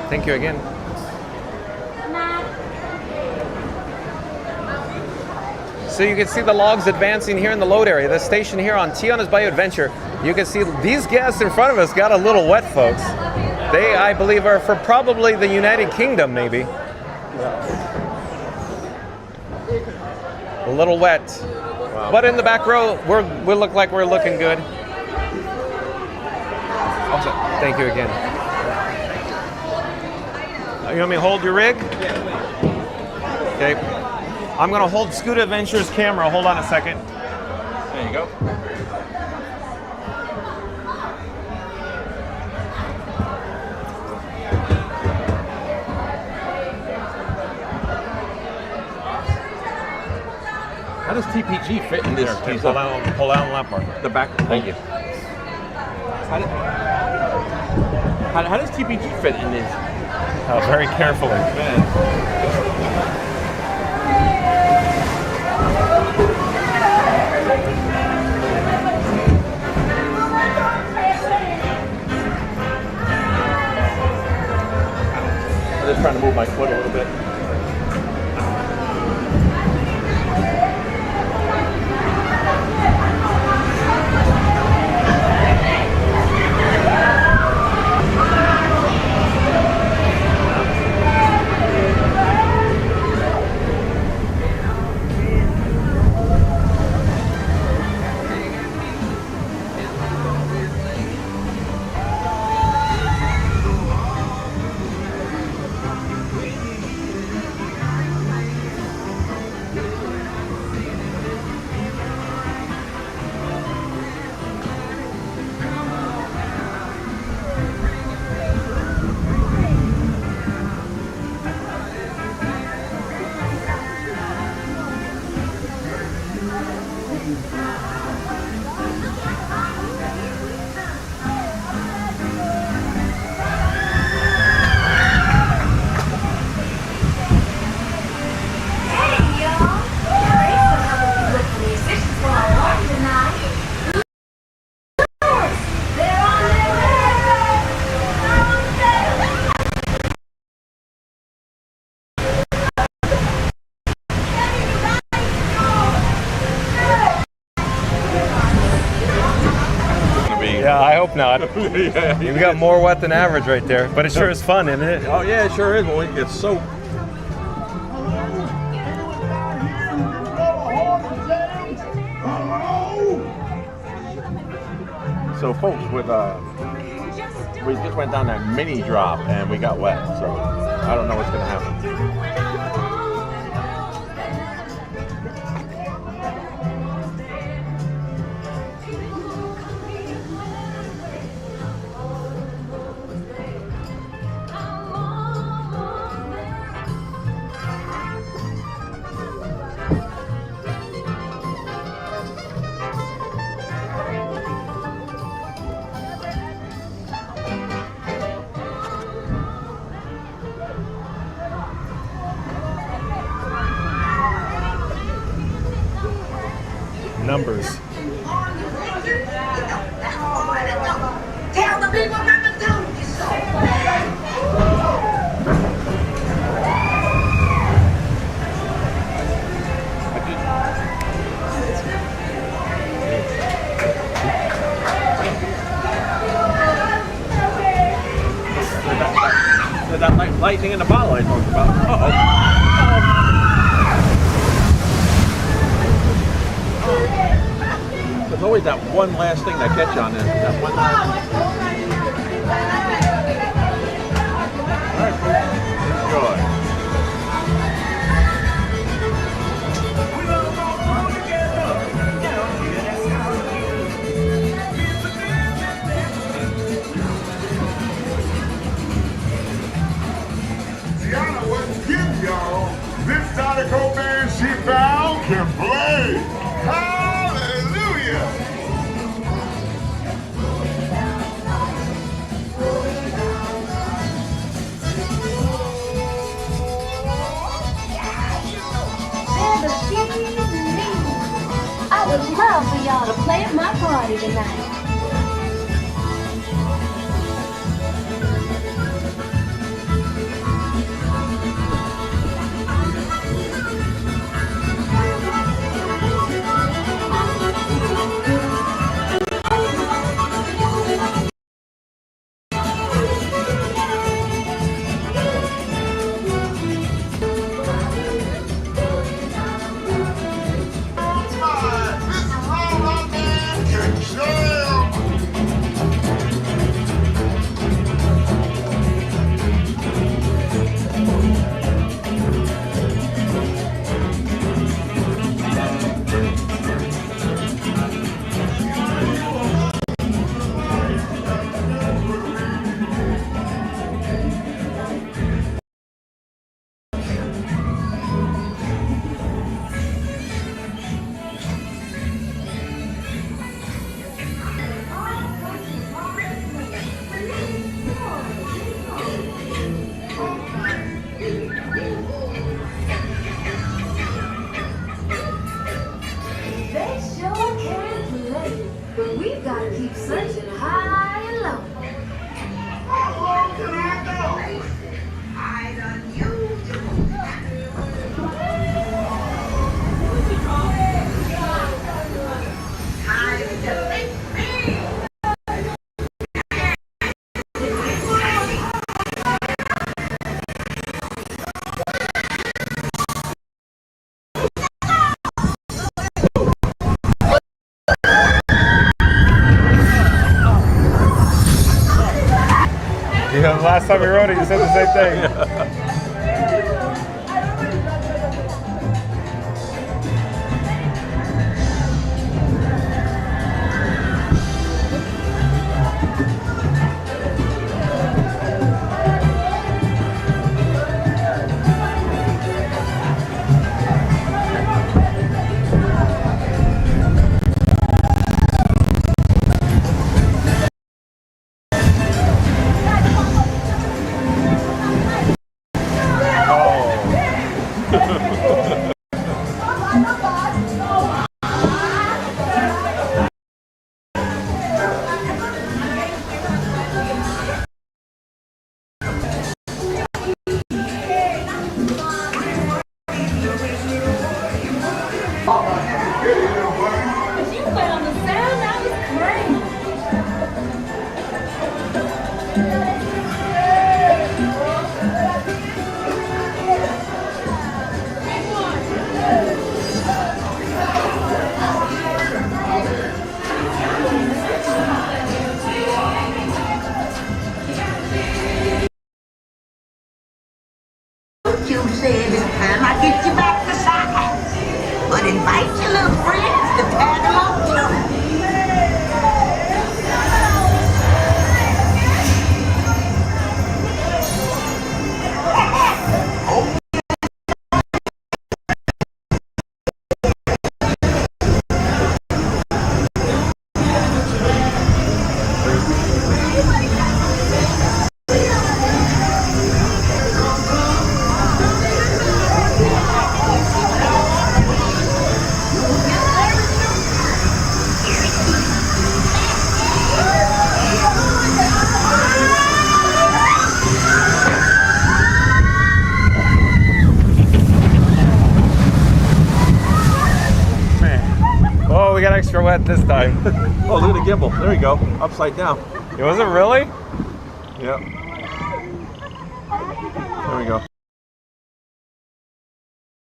Thank you again. So you can see the logs advancing here in the load area. The station here on Tiana's Bayou Adventure. You can see these guests in front of us got a little wet, folks. They, I believe, are for probably the United Kingdom, maybe. A little wet. Wow. But in the back row, we look like we're looking good. Awesome. Thank you again. You want me to hold your rig? Okay. I'm going to hold Scuda Adventures camera. Hold on a second. There you go. How does TPG fit in this? Pull down lap bar. The back. Thank you. How does TPG fit in this? Very carefully. I'm just trying to move my foot a little bit. hope not. Yeah. You got more wet than average right there, but it sure is fun, isn't it? Oh yeah, it sure is. When we get soaked. So folks, with we just went down that mini drop and we got wet. So I don't know what's gonna happen. Numbers. Tell the people Mama told you so. That lightning in the bottle I talked about. There's always that one last thing that catch on there. That one last. All right, enjoy. Tiana wasn't kidding, y'all. This Zydeco band she found can play. Hallelujah! I would love for y'all to play at my party tonight. Yeah, last time we rode it, you said the same thing. invite your little friends to tag along too. Oh, we got extra wet this time. Oh, look at the gimbal. There you go. Upside down. Was it really? Yep. There we go.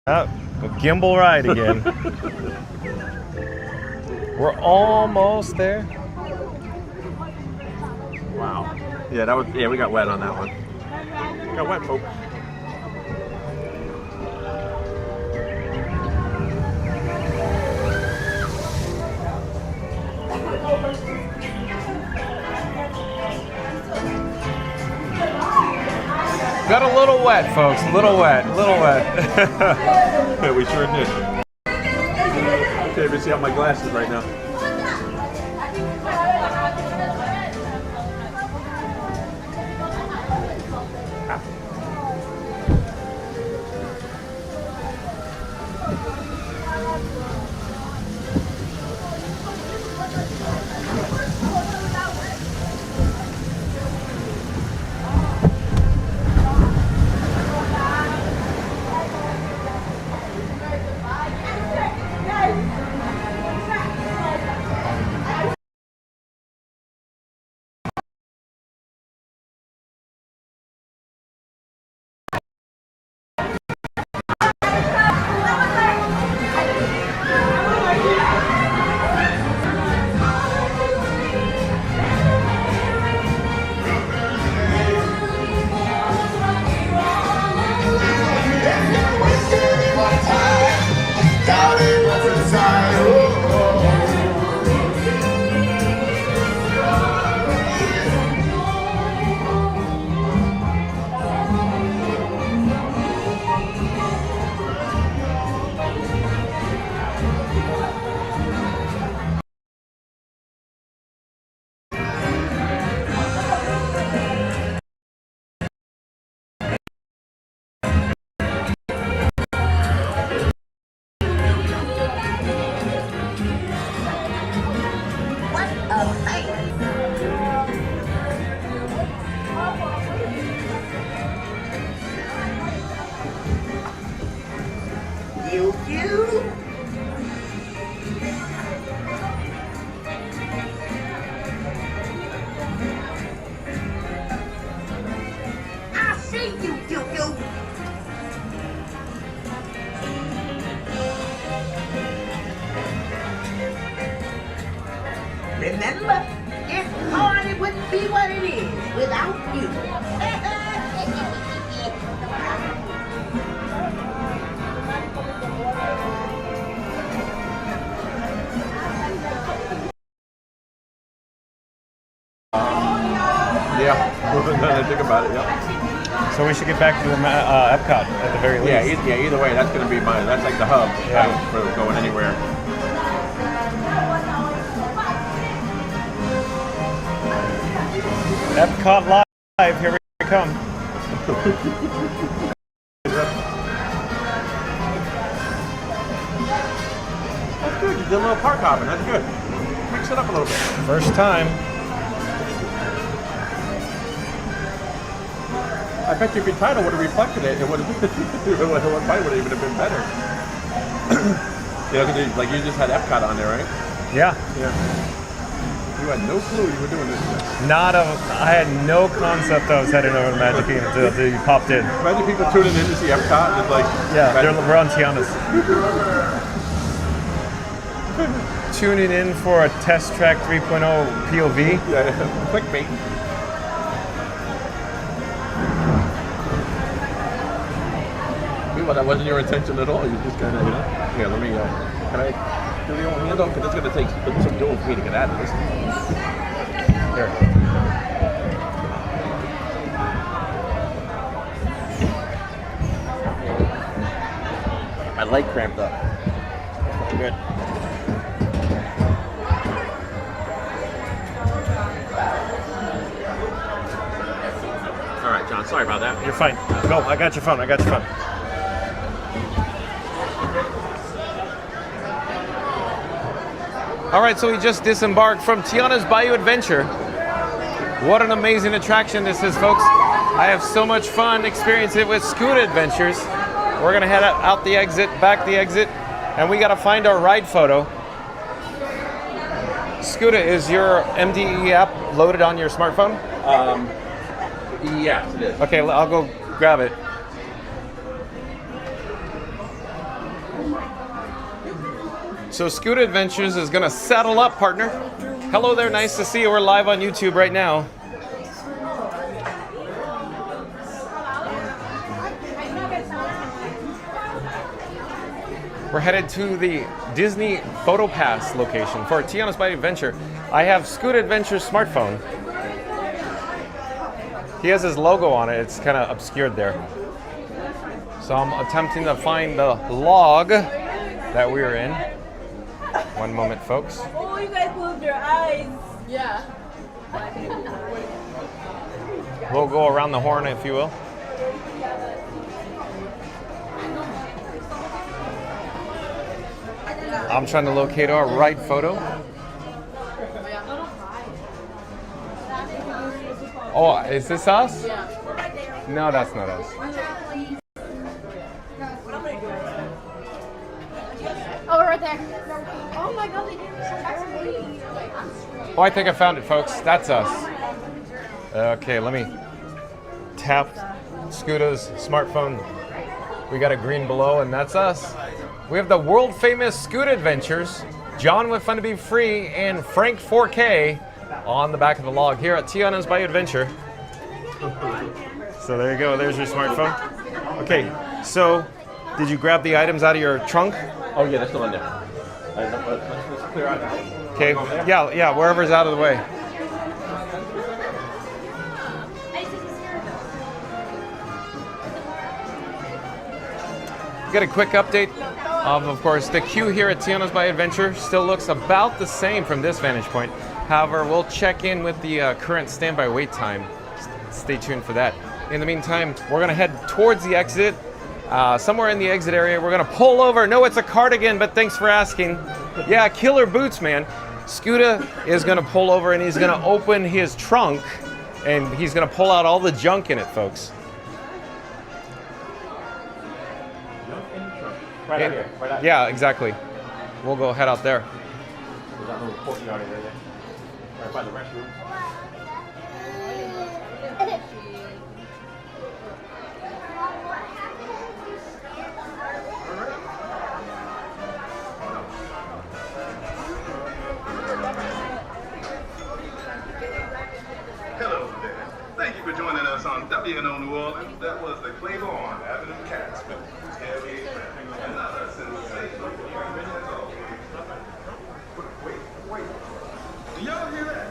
Oh, a gimbal ride again. We're almost there. Wow. Yeah, that was. Yeah, we got wet on that one. Got wet, folks. Got a little wet, folks. A little wet. Yeah, we sure did. I can't even see out my glasses right now. Remember, this party wouldn't be what it is without you. Yeah, now that I think about it, yeah. So we should get back to the EPCOT at the very least. Yeah, either way, that's going to be that's like the hub for going anywhere. EPCOT Live, here we come. That's good, you did a little park hopping, that's good. Mix it up a little bit. First time. I bet you if your title would have reflected it, it would have probably would have been better. Yeah, like you just had EPCOT on there, right? Yeah. Yeah. You had no clue you were doing this. I had no concept I was heading over to Magic Kingdom until you popped in. Imagine people tuning in to see EPCOT and like... Yeah, we're on Tiana's. Tuning in for a Test Track 3.0 POV. Yeah, clickbait. Well, that wasn't your intention at all. You just kind of, Here, let me Can I do the old hand off? Because it's going to take some doing for me to get out of this. Here. My leg cramped up. Good. All right, John. Sorry about that. You're fine. Go. I got your phone. I got your phone. All right, so we just disembarked from Tiana's Bayou Adventure. What an amazing attraction this is, folks. I have so much fun experiencing it with Scooter Adventures. We're gonna head out the exit, back the exit, and we gotta find our ride photo. Scooter, is your MDE app loaded on your smartphone? Yes, it is. Okay, I'll go grab it. So Scooter Adventures is gonna saddle up, partner. Hello there, nice to see you. We're live on YouTube right now. We're headed to the Disney Photo Pass location for Tiana's Bayou Adventure. I have Scooter Adventure's smartphone. He has his logo on it. It's kind of obscured there. So I'm attempting to find the log that we were in. One moment, folks. Oh, you guys moved your eyes. Yeah. We'll go around the horn, if you will. I'm trying to locate our right photo. Oh, is this us? No, that's not us. Oh, right there. Oh my God, they gave me some extra. Oh, I think I found it, folks. That's us. Okay, let me tap Scooter's smartphone. We got a green below, and that's us. We have the world famous Scooter Adventures, John with Fun to Be Free, and Frank 4K on the back of the log here at Tiana's Bayou Adventure. So there you go. There's your smartphone. Okay, so did you grab the items out of your trunk? Oh yeah, they're still in there. Let's clear out. Okay, yeah, wherever's out of the way. Get a quick update of course, the queue here at Tiana's Bayou Adventure still looks about the same from this vantage point. However, we'll check in with the current standby wait time. Stay tuned for that. In the meantime, we're gonna head towards the exit. Somewhere in the exit area, we're gonna pull over. No, it's a cardigan, but thanks for asking. Yeah, killer boots, man. Scooter is gonna pull over and he's gonna open his trunk and he's gonna pull out all the junk in it, folks. Right out here. Right out here. Yeah, exactly. We'll go head out there. There's that little courtyard area there. Right by the restroom. Hello there. Thank you for joining us on WNO New Orleans. That was the Claiborne Avenue Cats with Terry and another sensational performance as always. Wait. Do y'all hear that?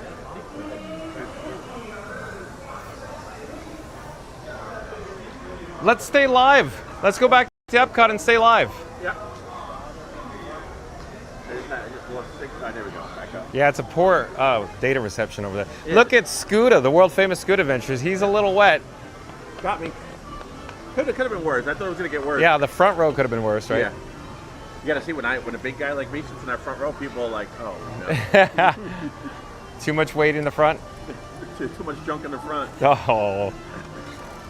Let's stay live. Let's go back to EPCOT and stay live. Yeah. There we go. Back up. Yeah, it's a poor data reception over there. Yeah. Look at Scooter, the world famous Scooter Adventures. He's a little wet. Got me. Could have been worse. I thought it was gonna get worse. Yeah, the front row could have been worse, right? Yeah. You gotta see when a big guy like me sits in that front row, people are like, oh no. Too much weight in the front? Too much junk in the front. Oh.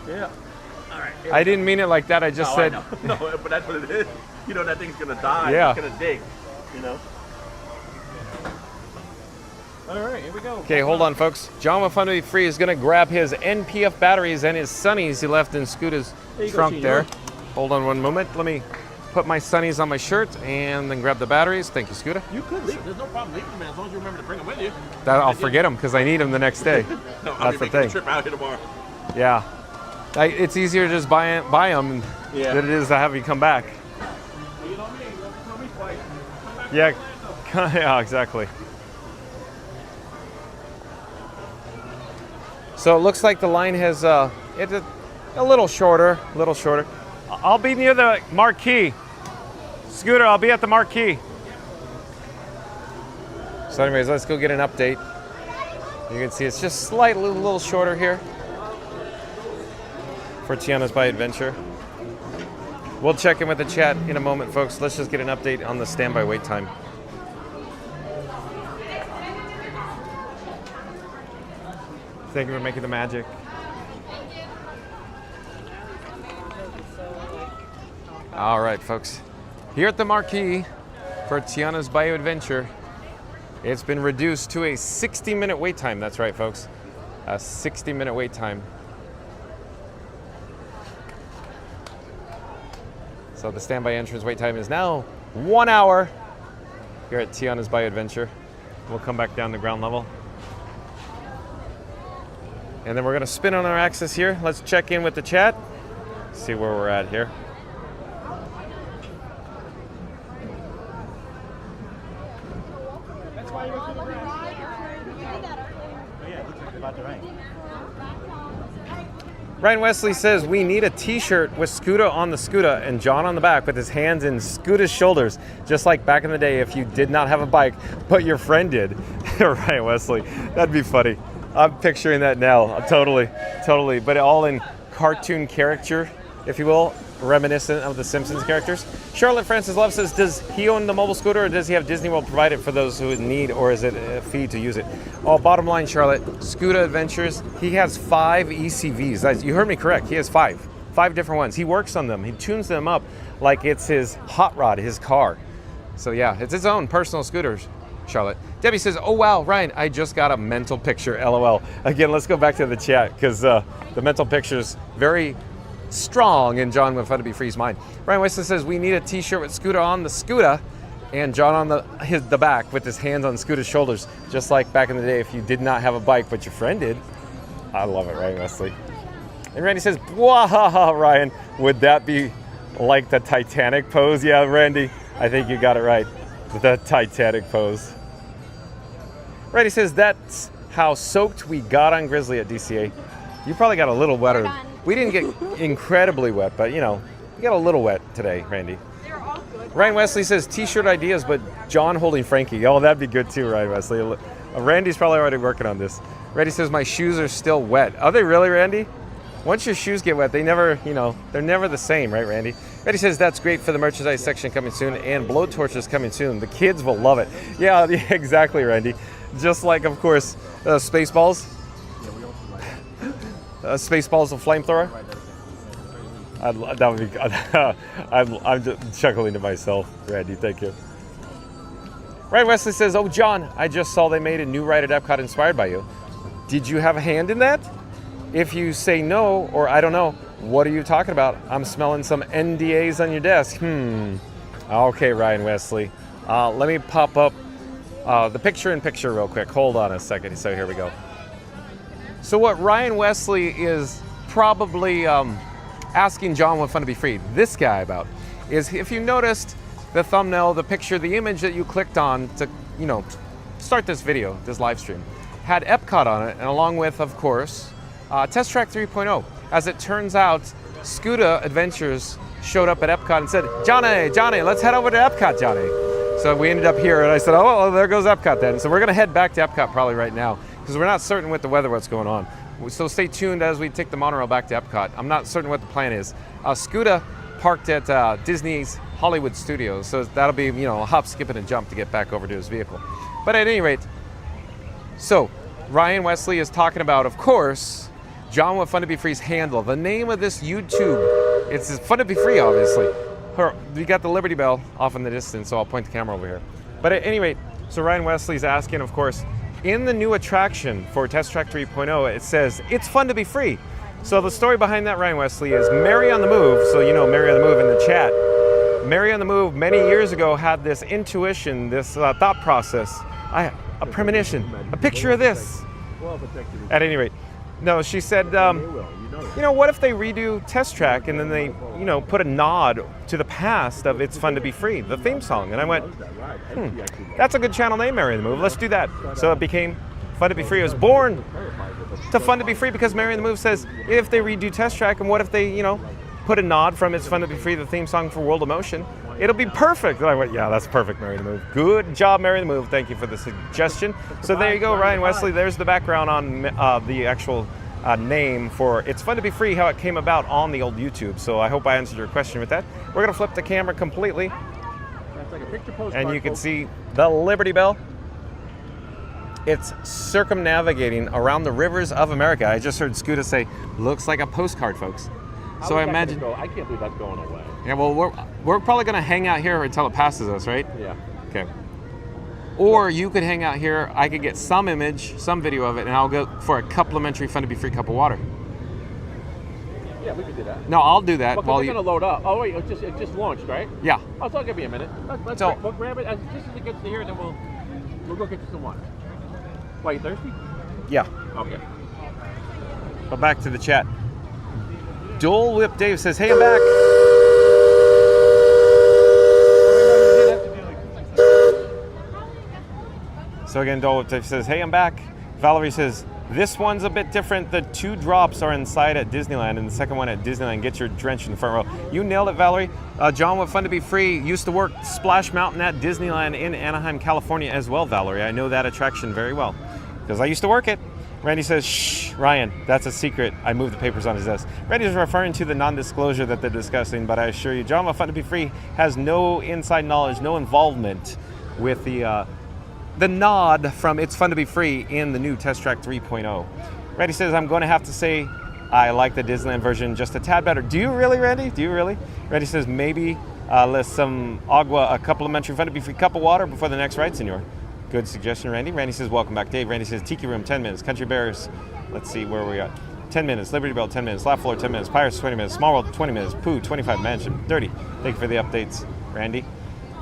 Yeah. All right. I didn't mean it like that. I just said. I know. No, but that's what it is. You know that thing's gonna die. Yeah. It's gonna dig. You know. All right, here we go. Okay, hold on, folks. John with Fun to Be Free is going to grab his NPF batteries and his sunnies he left in Scooter's trunk there. Hold on one moment. Let me put my sunnies on my shirt and then grab the batteries. Thank you, Scooter. You could leave. There's no problem leaving them, man, as long as you remember to bring them with you. I'll forget them because I need them the next day. No, I'll That's be the making thing. a trip out here tomorrow. Yeah. It's easier to just buy them than it is to have you come back. You know me twice. Yeah, yeah, exactly. So it looks like the line has it's a little shorter, I'll be near the marquee. Scooter, I'll be at the marquee. So anyways, let's go get an update. You can see it's just slightly a little shorter here for Tiana's Bayou Adventure. We'll check in with the chat in a moment, folks. Let's just get an update on the standby wait time. Thank you for making the magic. All right, folks. Here at the marquee for Tiana's Bayou Adventure, it's been reduced to a 60-minute wait time. That's right, folks. A 60-minute wait time. So the standby entrance wait time is now 1 hour here at Tiana's Bayou Adventure. We'll come back down to ground level. And then we're gonna spin on our axis here. Let's check in with the chat, see where we're at here. That's why you're looking around. Oh yeah, it looks like it's about to rain. Ryan Wesley says, we need a t-shirt with Scooter on the scooter and John on the back with his hands in Scooter's shoulders, just like back in the day if you did not have a bike, but your friend did. Ryan Wesley, that'd be funny. I'm picturing that now, totally. But all in cartoon character, if you will, reminiscent of the Simpsons characters. Charlotte Francis Love says, does he own the mobile scooter or does he have Disney World provide it for those who need, or is it a fee to use it? Oh, bottom line, Charlotte, Scooter Adventures, he has 5 ECVs. You heard me correct, he has 5 different ones. He works on them, he tunes them up like it's his hot rod, his car. So yeah, it's his own personal scooters, Charlotte. Debbie says, oh wow, Ryan, I just got a mental picture, LOL. Again, let's go back to the chat because the mental picture's very strong in John with Fun to Be Free's mind. Ryan Wesley says, we need a t-shirt with Scooter on the scooter and John on the back with his hands on Scooter's shoulders, just like back in the day if you did not have a bike but your friend did. I love it, Ryan Wesley. And Randy says, wow, Ryan, would that be like the Titanic pose? Yeah, Randy, I think you got it right. The Titanic pose. Randy says, that's how soaked we got on Grizzly at DCA. You probably got a little wetter. We didn't get incredibly wet, but you know, we got a little wet today, Randy. They're all good. Ryan Wesley says, t-shirt ideas, but John holding Frankie. Oh, that'd be good too, Ryan Wesley. Randy's probably already working on this. Randy says, my shoes are still wet. Are they really, Randy? Once your shoes get wet, they never, you know, they're never the same, right, Randy? Randy says, that's great for the merchandise section coming soon and blowtorches coming soon. The kids will love it. Yeah, exactly, Randy. Just like, of course, Spaceballs. Spaceballs of flamethrower. That would be. I'm just chuckling to myself, Randy. Thank you. Ryan Wesley says, "Oh, John, I just saw they made a new ride at EPCOT inspired by you. Did you have a hand in that? If you say no, or I don't know, what are you talking about? I'm smelling some NDAs on your desk. Okay, Ryan Wesley. Let me pop up the picture-in-picture real quick. Hold on a second. So here we go. So what Ryan Wesley is probably asking John with Fun to Be Free, this guy about, is if you noticed the thumbnail, the picture, the image that you clicked on to, you know, start this video, this live stream, had EPCOT on it, and along with, of course, Test Track 3.0. As it turns out, Scooter Adventures showed up at EPCOT and said, Johnny, let's head over to EPCOT, Johnny. So we ended up here, and I said, oh, well, there goes EPCOT then. So we're going to head back to EPCOT probably right now, because we're not certain with the weather what's going on. So stay tuned as we take the monorail back to EPCOT. I'm not certain what the plan is. Scooter parked at Disney's Hollywood Studios, so that'll be, you know, a hop, skip, and a jump to get back over to his vehicle. But at any rate, so Ryan Wesley is talking about, of course, John with Fun to Be Free's handle. The name of this YouTube, it's Fun to Be Free, obviously. We got the Liberty Bell off in the distance, so I'll point the camera over here. But at any rate, so Ryan Wesley's asking, of course, in the new attraction for Test Track 3.0, it says, it's fun to be free. So the story behind that, Ryan Wesley, is Mary on the Move. So you know Mary on the Move in the chat. Mary on the Move many years ago had this intuition, this thought process, a premonition, a picture of this. At any rate, No, she said, what if they redo Test Track and then they, put a nod to the past of It's Fun to Be Free, the theme song. And I went, that's a good channel name, Mary and the Move. Let's do that. So it became Fun to Be Free. It was born to Fun to Be Free because Mary and the Move says, if they redo Test Track and what if they, put a nod from It's Fun to Be Free, the theme song for World of Motion, it'll be perfect. And I went, yeah, that's perfect, Mary and the Move. Good job, Mary and the Move. Thank you for the suggestion. So there you go, Ryan Wesley. There's the background on the actual name for It's Fun to Be Free, how it came about on the old YouTube. So I hope I answered your question with that. We're going to flip the camera completely. That's like a picture postcard, and you can folks. see the Liberty Bell. It's circumnavigating around the rivers of America. I just heard Scooter say, looks like a postcard, folks. How So is I that imagine. gonna go? I can't believe that's going away. Yeah, well, we're probably going to hang out here until it passes us, right? Yeah. Okay. Or you could hang out here. I could get some image, some video of it, and I'll go for a complimentary Fun to Be Free cup of water. Yeah, we could do that. No, I'll do that Well, while we're you. gonna load up. Oh wait, it just launched, right? Yeah. Oh, so it'll give me a minute. Let's So- we'll grab it just as it gets to here, and then we'll go get you some water. Why, you thirsty? Yeah. Okay. But back to the chat. Dole Whip Dave says, "Hey, I'm back." So again, Dole Whip Dave says, "Hey, I'm back." Valerie says, "This one's a bit different. The 2 drops are inside at Disneyland, and the second one at Disneyland. Get your drenched in the front row." You nailed it, Valerie. John with Fun to Be Free used to work Splash Mountain at Disneyland in Anaheim, California as well, Valerie. I know that attraction very well because I used to work it. Randy says, "Shh, Ryan, that's a secret. I moved the papers on his desk." Randy is referring to the non-disclosure that they're discussing, but I assure you, John with Fun to Be Free has no inside knowledge, no involvement with the nod from It's Fun to Be Free in the new Test Track 3.0. Randy says, "I'm going to have to say I like the Disneyland version just a tad better." Do you really, Randy? Do you really? Randy says, "Maybe let's some agua, a complimentary Fun to Be Free cup of water before the next ride, senor." Good suggestion, Randy. Randy says, "Welcome back, Dave." Randy says, "Tiki Room, 10 minutes. Country Bears, let's see where we at. 10 minutes. Liberty Bell, 10 minutes. Lap Floor, 10 minutes. Pirates, 20 minutes. Small World, 20 minutes. Pooh, 25. Mansion, 30. Thank you for the updates, Randy."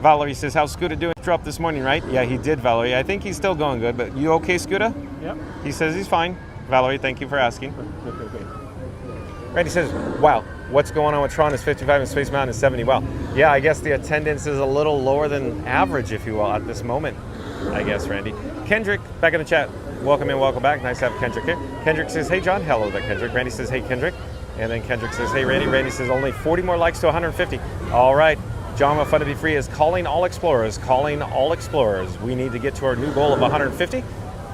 Valerie says, "How's Scooter doing? Drop this morning, right?" Yeah, he did, Valerie. I think he's still going good, but you okay, Scooter? Yep. He says he's fine. Valerie, thank you for asking. Randy says, "Wow, what's going on with Tron is 55 and Space Mountain is 70. Wow. Yeah, I guess the attendance is a little lower than average, if you will, at this moment, I guess, Randy. Kendrick, back in the chat. Welcome in, welcome back. Nice to have Kendrick here. Kendrick says, "Hey, John." Hello there, Kendrick. Randy says, "Hey, Kendrick." And then Kendrick says, "Hey, Randy." Randy says, "Only 40 more likes to 150. All right. John with Fun to Be Free is calling all explorers, calling all explorers. We need to get to our new goal of 150.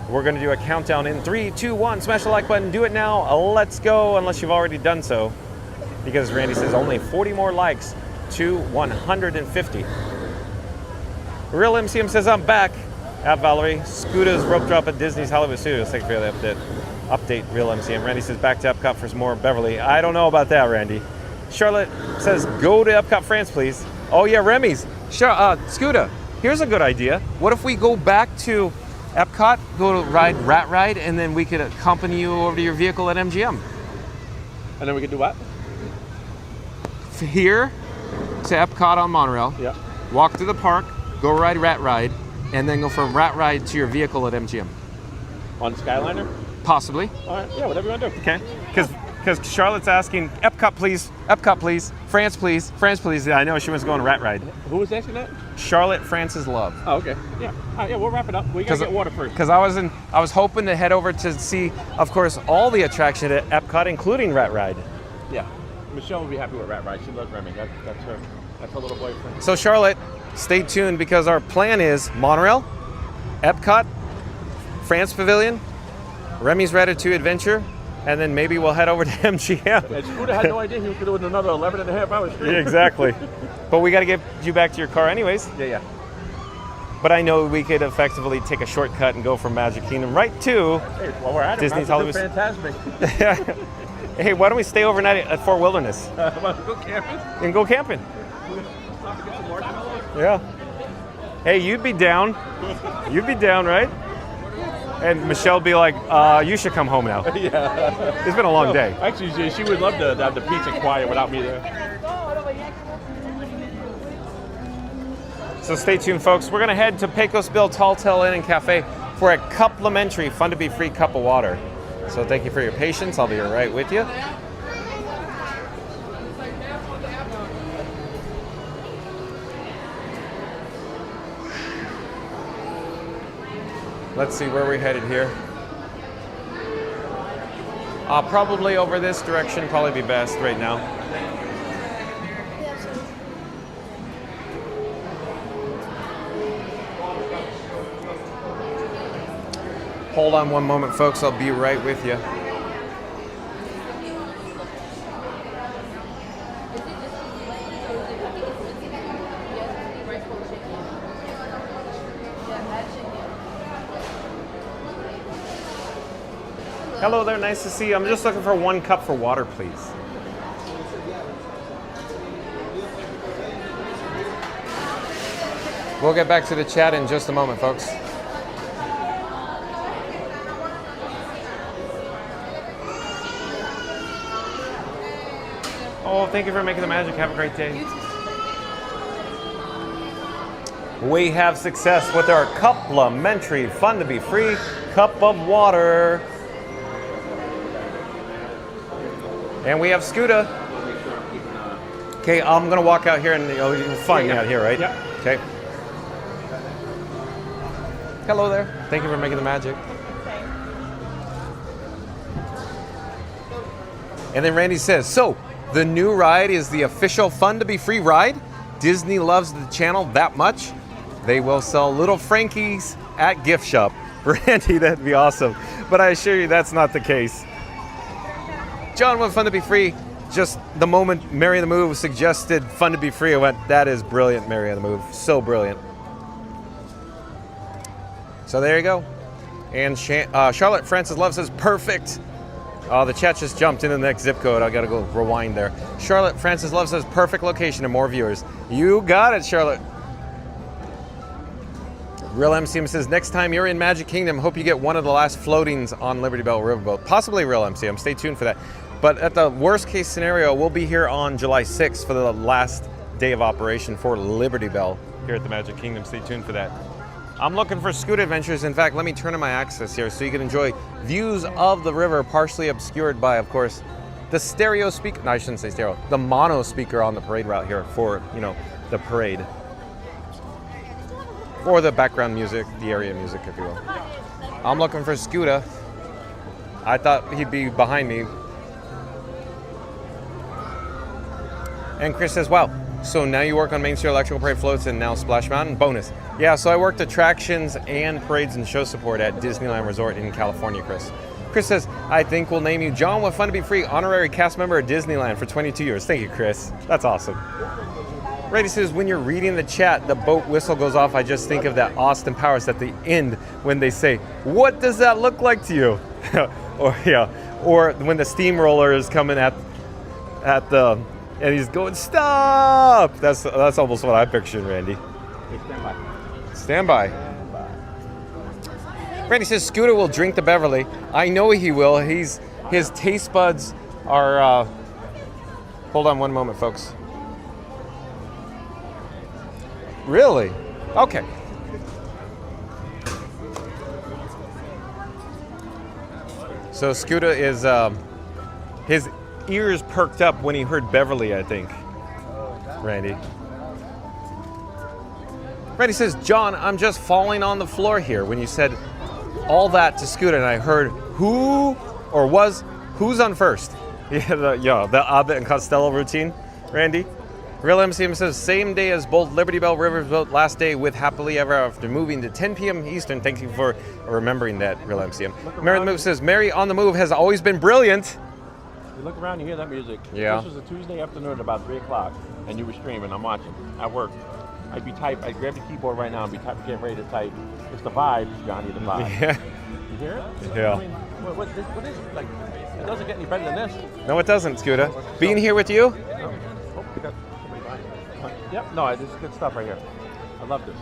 We're going to do a countdown in 3, 2, 1. Smash the like button. Do it now. Let's go, unless you've already done so. Because Randy says only 40 more likes to 150. Real MCM says, "I'm back." At Valerie. Scooter's rope drop at Disney's Hollywood Studios. Thank you for the update, Real MCM. Randy says, "Back to Epcot for some more Beverly." I don't know about that, Randy. Charlotte says, "Go to Epcot France, please." Oh yeah, Remy's. Scooter, here's a good idea. What if we go back to Epcot, go to Rat Ride, and then we could accompany you over to your vehicle at MGM? And then we could do what? Here to Epcot on Monorail. Yeah. Walk through the park, go ride Rat Ride, and then go from Rat Ride to your vehicle at MGM. On Skyliner? Possibly. All right. Yeah, whatever you want to do. Okay. Because Charlotte's asking, "Epcot, please. Epcot, please. France, please. France, please." Yeah, I know she was going to Rat Ride. Who was asking that? Charlotte, France's love. Oh, okay. Yeah. All right, yeah, we'll wrap it up. We gotta get water first. Because I was hoping to head over to see, of course, all the attraction at Epcot, including Rat Ride. Yeah. Michelle will be happy with Rat Ride. She loves Remy. That's her little boyfriend. So Charlotte, stay tuned because our plan is Monorail, Epcot, France Pavilion, Remy's Ratatouille Adventure, and then maybe we'll head over to MGM. And Scooter had no idea he was going to do another 11 and a half hours straight. Yeah, exactly. But we got to get you back to your car anyways. Yeah. But I know we could effectively take a shortcut and go from Magic Kingdom right to Hey, while we're at it, Disney's Hollywood. Fantastic. Hey, why don't we stay overnight at Fort Wilderness? Go camping? And go camping. Stop to get some marshmallows? Yeah. Hey, you'd be down. You'd be down, right? And Michelle be like, "You should come home now." Yeah. It's been a long day. Actually, she would love to have the peace and quiet without me there. So stay tuned, folks. We're going to head to Pecos Bill Tall Tale Inn and Cafe for a complimentary Fun to Be Free cup of water. So thank you for your patience. I'll be right with you. Let's see where we're headed here. Probably over this direction, probably be best right now. Hold on one moment, folks. I'll be right with you. Hello there, nice to see you. I'm just looking for 1 cup for water, please. We'll get back to the chat in just a moment, folks. Oh, thank you for making the magic. Have a great day. We have success with our complimentary, fun to be free cup of water. And we have Scooter. Okay, I'm going to walk out here and you'll find me out here, right? Yep. Okay. Hello there. Thank you for making the magic. And then Randy says, so the new ride is the official Fun to Be Free ride? Disney loves the channel that much? They will sell little Frankies at gift shop. Randy, that'd be awesome. But I assure you that's not the case. John went Fun to Be Free. Just the moment Mary the Move suggested Fun to Be Free, I went, that is brilliant, Mary the Move. So brilliant. So there you go. And Charlotte Francis Love says, perfect. The chat just jumped into the next zip code. I got to go rewind there. Charlotte Francis Love says, perfect location and more viewers. You got it, Charlotte. Real MCM says, next time you're in Magic Kingdom, hope you get one of the last floatings on Liberty Bell Riverboat. Possibly Real MCM. Stay tuned for that. But at the worst case scenario, we'll be here on July 6th for the last day of operation for Liberty Bell here at the Magic Kingdom. Stay tuned for that. I'm looking for Scoot Adventures. In fact, let me turn on my access here so you can enjoy views of the river, partially obscured by, of course, the stereo speaker. No, I shouldn't say stereo. The mono speaker on the parade route here for, the parade. Or the background music, the area music, if you will. I'm looking for Scooter. I thought he'd be behind me. And Chris says, wow, so now you work on Main Street Electrical Parade floats and now Splash Mountain? Bonus. Yeah, so I worked attractions and parades and show support at Disneyland Resort in California, Chris. Chris says, I think we'll name you John with Fun to Be Free, honorary cast member at Disneyland for 22 years. Thank you, Chris. That's awesome. Randy says, when you're reading the chat, the boat whistle goes off. I just think of that Austin Powers at the end when they say, what does that look like to you? Or when the steamroller is coming at the, and he's going, stop! That's almost what I pictured, Randy. Hey, stand by. Stand by. Randy says, Scooter will drink the Beverly. I know he will. His taste buds are, hold on one moment, folks. Really? Okay. So Scooter is, his ears perked up when he heard Beverly, I think. Randy. Randy says, John, I'm just falling on the floor here. When you said all that to Scooter, and I heard who's on first? The Abbott and Costello routine, Randy. Real MCM says, same day as both Liberty Bell Riverboat last day with Happily Ever After moving to 10 p.m. Eastern. Thank you for remembering that, Real MCM. Mary on the Move says, Mary on the Move has always been brilliant. You look around, you hear that music. Yeah. This was a Tuesday afternoon at about 3 o'clock, and you were streaming. I'm watching. At work. I'd grab the keyboard right now and be getting ready to type. It's the vibe, Johnny, the vibe. Yeah. You hear it? Yeah. I mean, what is it? Like, it doesn't get any better than this. No, it doesn't, Scooter. Being here with you? Oh, we got somebody behind you. Yep, no, this is good stuff right here. I love this.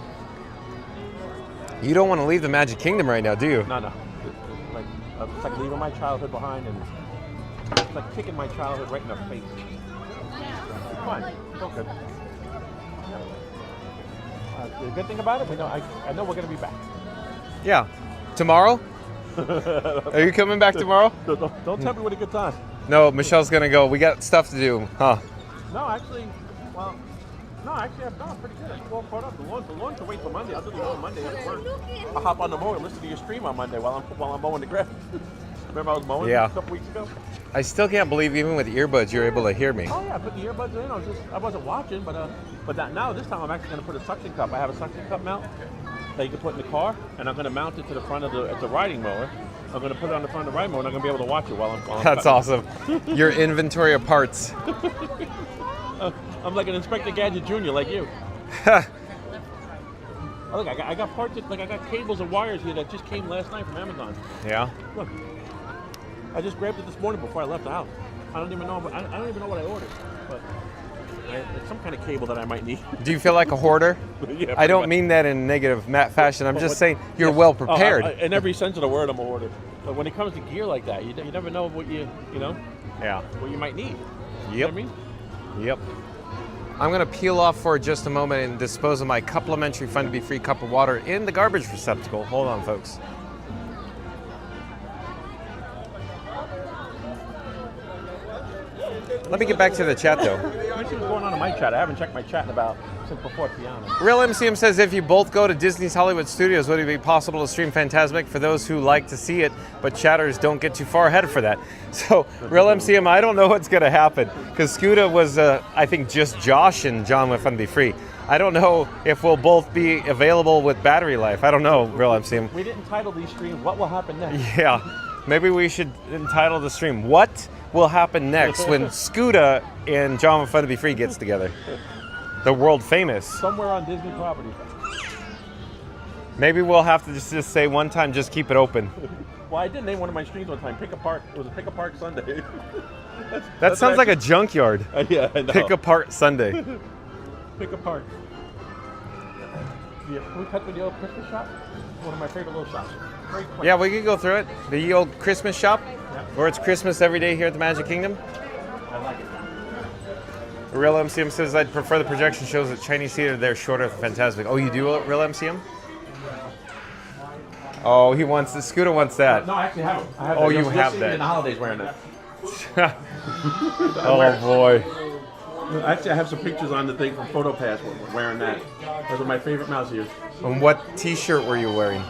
You don't want to leave the Magic Kingdom right now, do you? No. It's like leaving my childhood behind, and it's like kicking my childhood right in the face. It's fine. It's all good. The good thing about it, I know we're going to be back. Yeah. Tomorrow? Are you coming back tomorrow? Don't tell me what a good time. No, Michelle's gonna go. We got stuff to do, huh? No, actually, I'm pretty good. I'm all caught up. The lawn can wait till Monday. I'll do the lawn Monday after work. I'll hop on the mower and listen to your stream on Monday while I'm mowing the grass. Remember I was mowing a couple weeks ago? I still can't believe even with earbuds you're able to hear me. Oh yeah, I put the earbuds in. I wasn't watching, but this time I'm actually going to put a suction cup. I have a suction cup mount that you can put in the car, and I'm going to mount it to the front of the riding mower. I'm going to put it on the front of the riding mower, and I'm going to be able to watch it while I'm That's awesome. Your inventory of parts. I'm like an Inspector Gadget Jr. like you. Oh, look, I got parts. I got cables and wires here that just came last night from Amazon. Yeah. Look, I just grabbed it this morning before I left the house. I don't even know what I ordered, but it's some kind of cable that I might need. Do you feel like a hoarder? Yeah, I don't much. mean that in a negative fashion. I'm just saying you're well prepared. In every sense of the word, I'm a hoarder. But when it comes to gear like that, you never know what you what you might need. Yep. You know what I mean? Yep. I'm going to peel off for just a moment and dispose of my complimentary Fun to Be Free cup of water in the garbage receptacle. Hold on, folks. Let me get back to the chat, though. Let me see what's going on in my chat. I haven't checked my chat since before Tiana. Real MCM says, if you both go to Disney's Hollywood Studios, would it be possible to stream Fantasmic for those who like to see it, but chatters don't get too far ahead for that? So, Real MCM, I don't know what's going to happen, because Scuda was, I think, just Josh and John with Fun to Be Free. I don't know if we'll both be available with battery life. I don't know, Real MCM. We didn't title these streams, What Will Happen Next? Yeah, maybe we should entitle the stream, What Will Happen Next when Scuda and John with Fun to Be Free gets together? The world famous. Somewhere on Disney property. Maybe we'll have to just say one time, just keep it open. Well, I did name one of my streams one time, Pick Apart. It was a Pick Apart Sunday. That sounds like a junkyard. Yeah, I know. Pick Apart Sunday. Pick Apart. Yeah, can we cut through the old Christmas shop? One of my favorite little shops. Very quick. Yeah, we could go through it. The old Christmas shop, where it's Christmas every day here at the Magic Kingdom. I like it. Real MCM says, I'd prefer the projection shows at Chinese theater. They're shorter than Fantasmic. Oh, you do, Real MCM? Oh, he wants the Scooter wants that. No, I actually have it. I have oh, that. you You'll have see me that. in the holidays wearing that. Oh boy. Actually, I have some pictures on the thing from PhotoPass wearing that. Those are my favorite mouse ears. And what T-shirt were you wearing?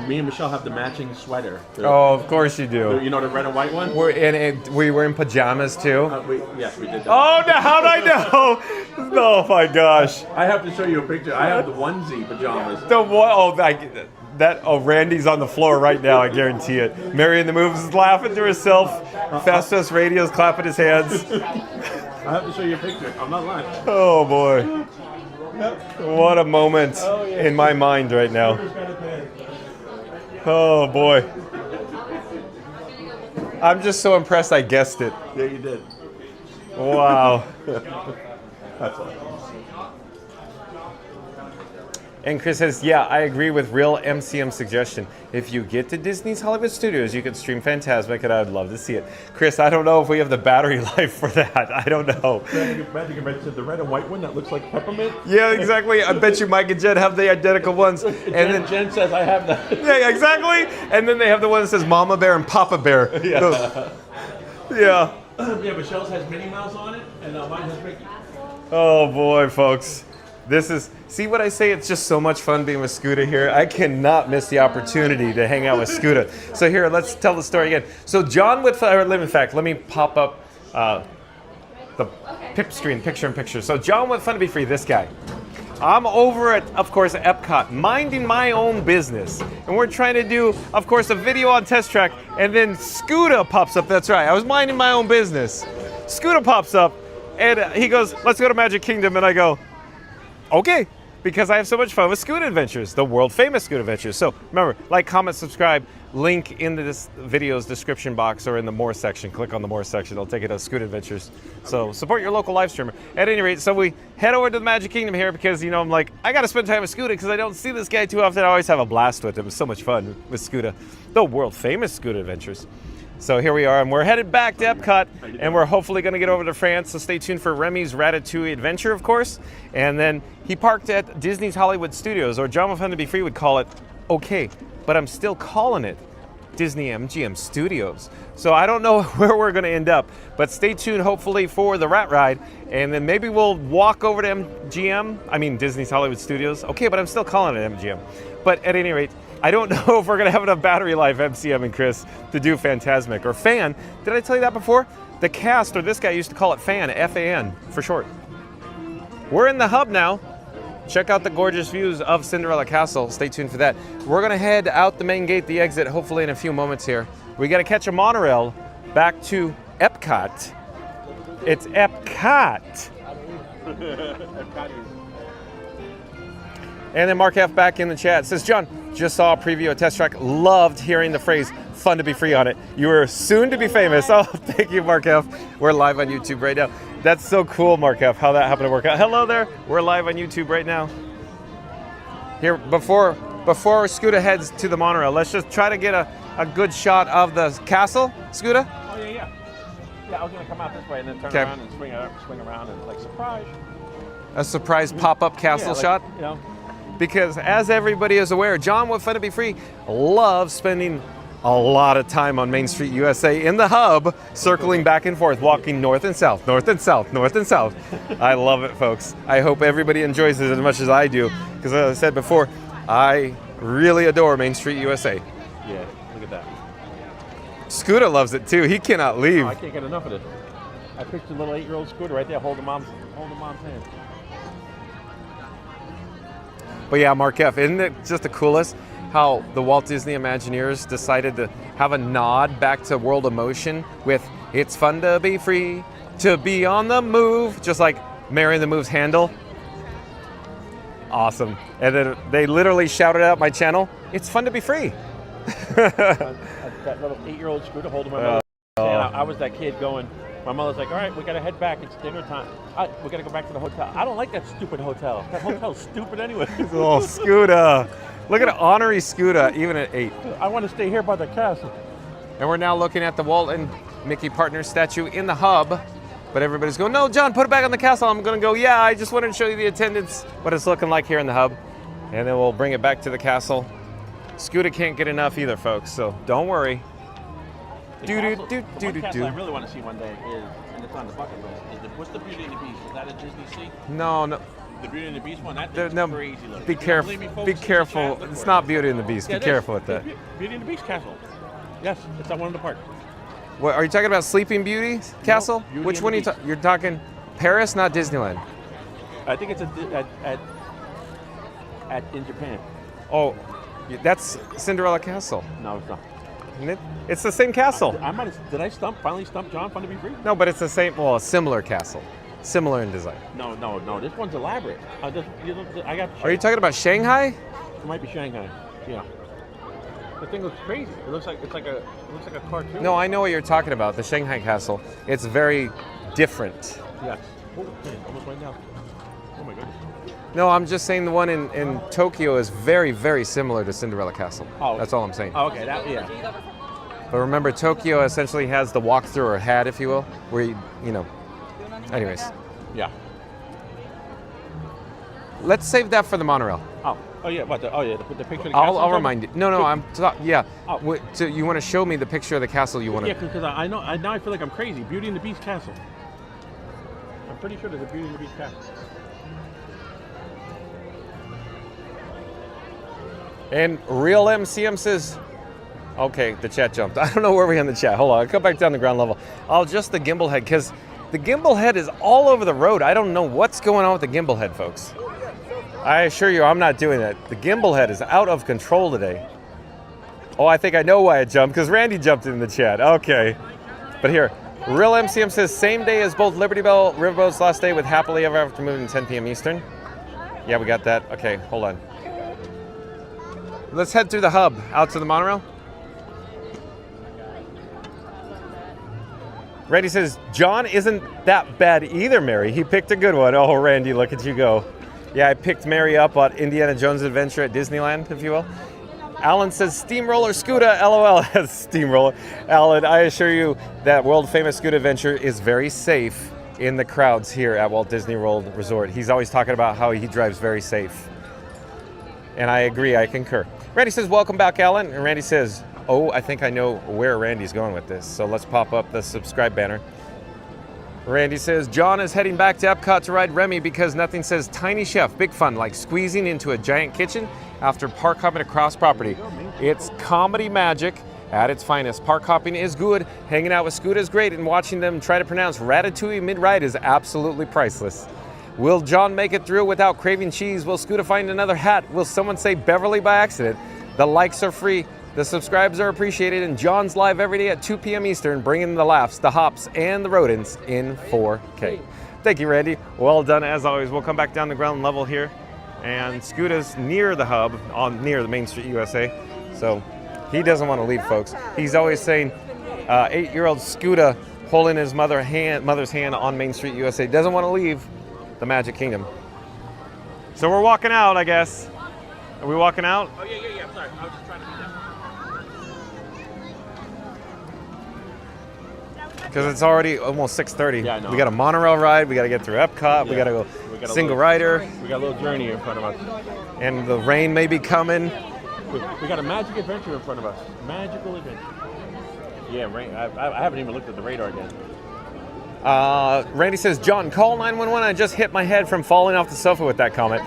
Me and Michelle have the matching sweater. Oh, of course you do. You know the red and white one? Were you wearing pajamas too? Yes, we did that. Oh, no, how'd I know? Oh my gosh. I have to show you a picture. I have the onesie pajamas. The what? Oh, Randy's on the floor right now. I guarantee it. Mary in the Moves is laughing to herself. Fast Radio's clapping his hands. I have to show you a picture. I'm not lying. Oh boy. What a moment in my mind right now. Oh boy. I'm just so impressed I guessed it. Yeah, you did. Wow. That's all. And Chris says, yeah, I agree with Real MCM's suggestion. If you get to Disney's Hollywood Studios, you can stream Fantasmic, and I would love to see it. Chris, I don't know if we have the battery life for that. I don't know. Magic Convention said the red and white one that looks like peppermint. Yeah, exactly. I bet you Mike and Jen have the identical ones. And then Jen says I have that. Yeah, exactly. And then they have the one that says Mama Bear and Papa Bear. Yeah. Yeah. Yeah, Michelle's has Minnie Mouse on it, and mine has Mickey. Oh boy, folks. See what I say? It's just so much fun being with Scooter here. I cannot miss the opportunity to hang out with Scooter. So here, let's tell the story again. So John with, in fact, let me pop up the pip screen, picture-in-picture. So John with Fun to Be Free, this guy. I'm over at, of course, EPCOT, minding my own business. And we're trying to do, of course, a video on Test Track, and then Scooter pops up. That's right, I was minding my own business. Scooter pops up, and he goes, let's go to Magic Kingdom, and I go, okay, because I have so much fun with Scoot Adventures, the world famous Scoot Adventures. So remember, like, comment, subscribe, link in this video's description box or in the more section. Click on the more section, it'll take you to Scoot Adventures. So support your local live streamer. At any rate, so we head over to the Magic Kingdom here because, I'm like, I gotta spend time with Scooter because I don't see this guy too often. I always have a blast with him. It's so much fun with Scooter, the world famous Scoot Adventures. So here we are, and we're headed back to EPCOT, and we're hopefully going to get over to France, so stay tuned for Remy's Ratatouille adventure, of course. And then he parked at Disney's Hollywood Studios, or John with Fun to Be Free would call it, okay, but I'm still calling it Disney MGM Studios. So I don't know where we're going to end up, but stay tuned hopefully for the rat ride, and then maybe we'll walk over to MGM. I mean Disney's Hollywood Studios. Okay, but I'm still calling it MGM. But at any rate, I don't know if we're going to have enough battery life, MCM and Chris, to do Fantasmic or Fan. Did I tell you that before? The cast, or this guy used to call it Fan, F-A-N for short. We're in the hub now. Check out the gorgeous views of Cinderella Castle. Stay tuned for that. We're gonna head out the main gate, the exit, hopefully in a few moments here. We gotta catch a monorail back to EPCOT. It's EPCOT. And then Mark F back in the chat says, John, just saw a preview of Test Track. Loved hearing the phrase, fun to be free on it. You are soon to be famous. Oh, thank you, Mark F. We're live on YouTube right now. That's so cool, Mark F, how that happened to work out. Hello there. We're live on YouTube right now. Here, before Scooter heads to the monorail, let's just try to get a good shot of the castle, Scooter. Oh, yeah. Yeah, I was going to come out this way and then turn around and swing around and like, surprise. A surprise pop-up castle shot? You know. Because as everybody is aware, John with Fun to Be Free loves spending a lot of time on Main Street USA in the hub, circling back and forth, walking north and south, north and south, north and south. I love it, folks. I hope everybody enjoys it as much as I do, because as I said before, I really adore Main Street USA. Yeah, look at that. Scooter loves it too. He cannot leave. Oh, I can't get enough of this. I pictured a little 8-year-old Scooter right there holding mom's hand. But yeah, Mark F., isn't it just the coolest how the Walt Disney Imagineers decided to have a nod back to World of Motion with "It's fun to be free, to be on the move," just like Mary the Move's handle. Awesome. And then they literally shouted out my channel, "It's fun to be free." That little 8-year-old Scooter holding my mother's hand. I was that kid going, my mother's like, all right, we got to head back. It's dinner time. We got to go back to the hotel. I don't like that stupid hotel. That hotel's stupid anyway. Oh, Scooter. Look at honorary Scooter, even at 8. I want to stay here by the castle. And we're now looking at the Walt and Mickey Partners statue in the hub. But everybody's going, no, John, put it back on the castle. I'm going to go, yeah, I just wanted to show you the attendance, what it's looking like here in the hub. And then we'll bring it back to the castle. Scooter can't get enough either, folks, so don't worry. One castle I really want to see one day is, and it's on the bucket list, what's the Beauty and the Beast? Is that a Disney Sea? No. The Beauty and the Beast one? That thing's crazy looking. Be careful. Be careful. It's not Beauty and the Beast. Be careful with that. Beauty and the Beast castle. Yes, it's on one of the parks. What, are you talking about Sleeping Beauty Castle? No, Which one are you talking? You're talking Paris, not Disneyland. I think it's in Japan. Oh, that's Cinderella Castle. No, it's not. Isn't it? It's the same castle. Did I finally stump John Fun to Be Free? No, but it's the same, well, a similar castle. Similar in design. No. This one's elaborate. I got. Are you talking about Shanghai? It might be Shanghai. Yeah. The thing looks crazy. It looks like a cartoon. No, I know what you're talking about. The Shanghai Castle. It's very different. Yes. Oh, almost went down. Oh my goodness. No, I'm just saying the one in Tokyo is very, very similar to Cinderella Castle. Oh. That's all I'm saying. Oh, okay. Yeah. But remember, Tokyo essentially has the walkthrough, or had, if you will, where you know. Anyways. Yeah. Let's save that for the monorail. Oh yeah. What? The picture of the castle. I'll remind you. No. Yeah. Oh. So you want to show me the picture of the castle you want to? Yeah, because I know. Now I feel like I'm crazy. Beauty and the Beast castle. I'm pretty sure there's a Beauty and the Beast castle. And Real MCM says, okay, the chat jumped. I don't know where we're in the chat. Hold on, I'll come back down the ground level. I'll adjust the gimbal head, because the gimbal head is all over the road. I don't know what's going on with the gimbal head, folks. I assure you, I'm not doing that. The gimbal head is out of control today. Oh, I think I know why it jumped, because Randy jumped in the chat. Okay. But here, Real MCM says, same day as both Liberty Bell Riverboat's last day with Happily Ever After moving 10 p.m. Eastern. Yeah, we got that. Okay, hold on. Let's head through the hub, out to the monorail. Randy says, John isn't that bad either, Mary. He picked a good one. Oh, Randy, look at you go. Yeah, I picked Mary up on Indiana Jones Adventure at Disneyland, if you will. Alan says, Steamroller Scooter, LOL. Steamroller. Alan, I assure you that world-famous Scooter adventure is very safe in the crowds here at Walt Disney World Resort. He's always talking about how he drives very safe. And I agree, I concur. Randy says, welcome back, Alan. And Randy says, Oh, I think I know where Randy's going with this. So let's pop up the subscribe banner. Randy says, John is heading back to Epcot to ride Remy because nothing says tiny chef, big fun, like squeezing into a giant kitchen after park hopping across property. It's comedy magic at its finest. Park hopping is good, hanging out with Scooter is great, and watching them try to pronounce ratatouille mid-ride is absolutely priceless. Will John make it through without craving cheese? Will Scooter find another hat? Will someone say Beverly by accident? The likes are free. The subscribes are appreciated, and John's live every day at 2 p.m. Eastern, bringing the laughs, the hops, and the rodents in 4K. Thank you, Randy. Well done, as always. We'll come back down the ground level here, and Scoota's near the hub, near the Main Street USA, so he doesn't want to leave, folks. He's always saying 8-year-old Scooter holding his mother's hand on Main Street USA doesn't want to leave the Magic Kingdom. So we're walking out, I guess. Are we walking out? Oh, yeah. I'm sorry. I was just trying to do that. Because it's already almost 6:30. Yeah, I know. We got a monorail ride. We got to get through Epcot. We got to go single rider. We got a little journey in front of us. And the rain may be coming. We got a magic adventure in front of us. Magical adventure. Yeah, rain. I haven't even looked at the radar yet. Randy says, John, call 911. I just hit my head from falling off the sofa with that comment.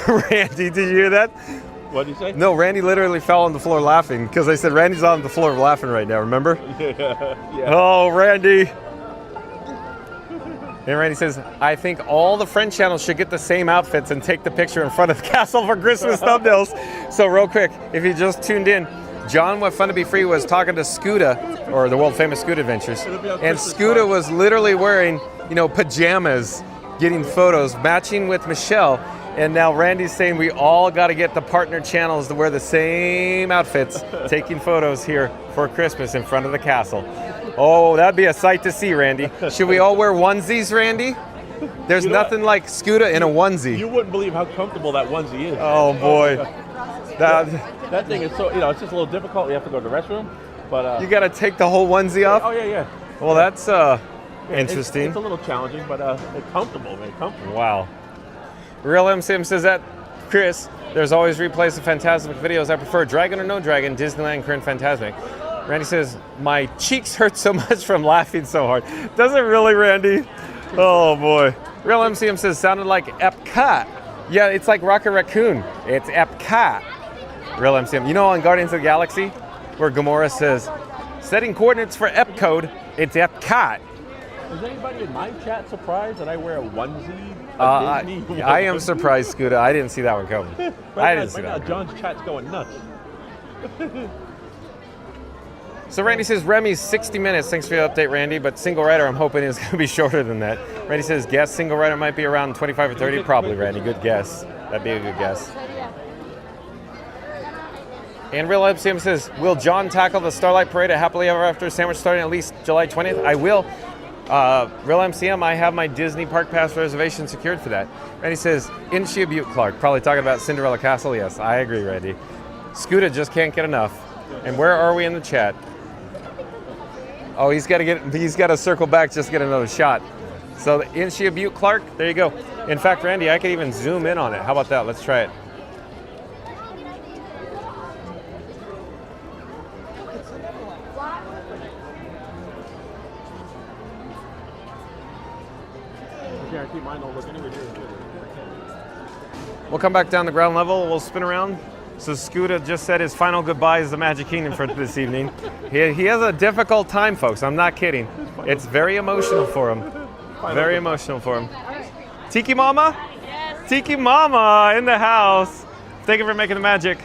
Randy, did you hear that? What did you say? No, Randy literally fell on the floor laughing because I said Randy's on the floor laughing right now, remember? Yeah. Oh, Randy. And Randy says, I think all the Friend channels should get the same outfits and take the picture in front of the castle for Christmas thumbnails. So real quick, if you just tuned in, John with Fun to Be Free was talking to Scooter, or the world famous Scooter Adventures, and Scooter was literally wearing, pajamas, getting photos, matching with Michelle. And now Randy's saying we all got to get the partner channels to wear the same outfits, taking photos here for Christmas in front of the castle. Oh, that'd be a sight to see, Randy. Should we all wear onesies, Randy? There's nothing like Scooter in a onesie. You wouldn't believe how comfortable that onesie is. Oh, boy. That thing is so, it's just a little difficult. You have to go to the restroom. But you got to take the whole onesie off? Oh, yeah. Well, that's interesting. It's a little challenging, but it's comfortable, man. Comfortable. Wow. Real MCM says that, Chris, there's always replays of Fantasmic videos. I prefer Dragon or No Dragon, Disneyland, Current Fantasmic. Randy says, my cheeks hurt so much from laughing so hard. Does it really, Randy? Oh, boy. Real MCM says, sounded like Epcot. Yeah, it's like Rocket Raccoon. It's Epcot. Real MCM. You know on Guardians of the Galaxy, where Gamora says, setting coordinates for EPCOT, it's Epcot. Is anybody in my chat surprised that I wear a onesie? I am surprised, Scooter. I didn't see that one coming. I didn't see that. John's chat's going nuts. So Randy says, Remy's 60 minutes. Thanks for the update, Randy. But single rider, I'm hoping is going to be shorter than that. Randy says, guess single rider might be around 25 or 30. Probably, Randy. Good guess. That'd be a good guess. And Real MCM says, will John tackle the Starlight Parade at Happily Ever After sandwich starting at least July 20th? I will. Real MCM, I have my Disney Park Pass reservation secured for that. Randy says, isn't she a beaut, Clark? Probably talking about Cinderella Castle. Yes, I agree, Randy. Scooter just can't get enough. And where are we in the chat? Oh, he's got to circle back just to get another shot. So, isn't she a beaut, Clark? There you go. In fact, Randy, I could even zoom in on it. How about that? Let's try it. We'll come back down the ground level. We'll spin around. So Scooter just said his final goodbyes to Magic Kingdom for this evening. He has a difficult time, folks. I'm not kidding. It's very emotional for him. Very emotional for him. Tiki Mama? Yes. Tiki Mama in the house. Thank you for making the magic.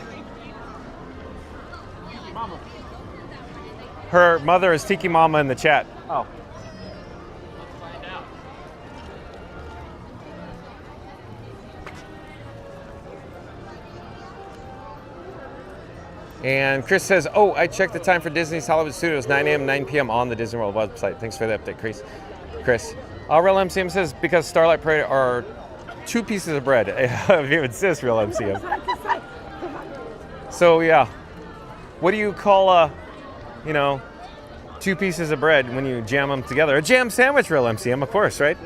Her mother is Tiki Mama in the chat. Oh. And Chris says, oh, I checked the time for Disney's Hollywood Studios, 9 a.m., 9 p.m. on the Disney World website. Thanks for the update, Chris. Real MCM says, because Starlight Parade are 2 pieces of bread. If you insist, Real MCM. So, yeah. What do you call, 2 pieces of bread when you jam them together? A jam sandwich, Real MCM, of course, right?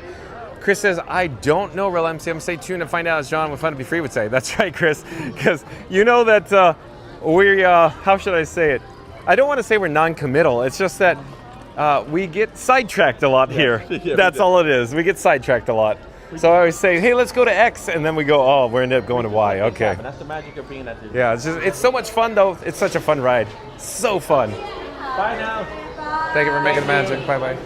Chris says, I don't know, Real MCM. Stay tuned to find out, as John with Fun to Be Free would say. That's right, Chris. Because you know that... how should I say it? I don't want to say we're non-committal. It's just that we get sidetracked a lot here. Yeah, That's all it is. We get sidetracked a lot. So I always say, hey, let's go to X, and then we go, oh, we end up going to Y. Okay. And that's the magic of being at the. Yeah, it's so much fun though. It's such a fun ride. So fun. Bye now. Thank you for making the magic. Bye bye.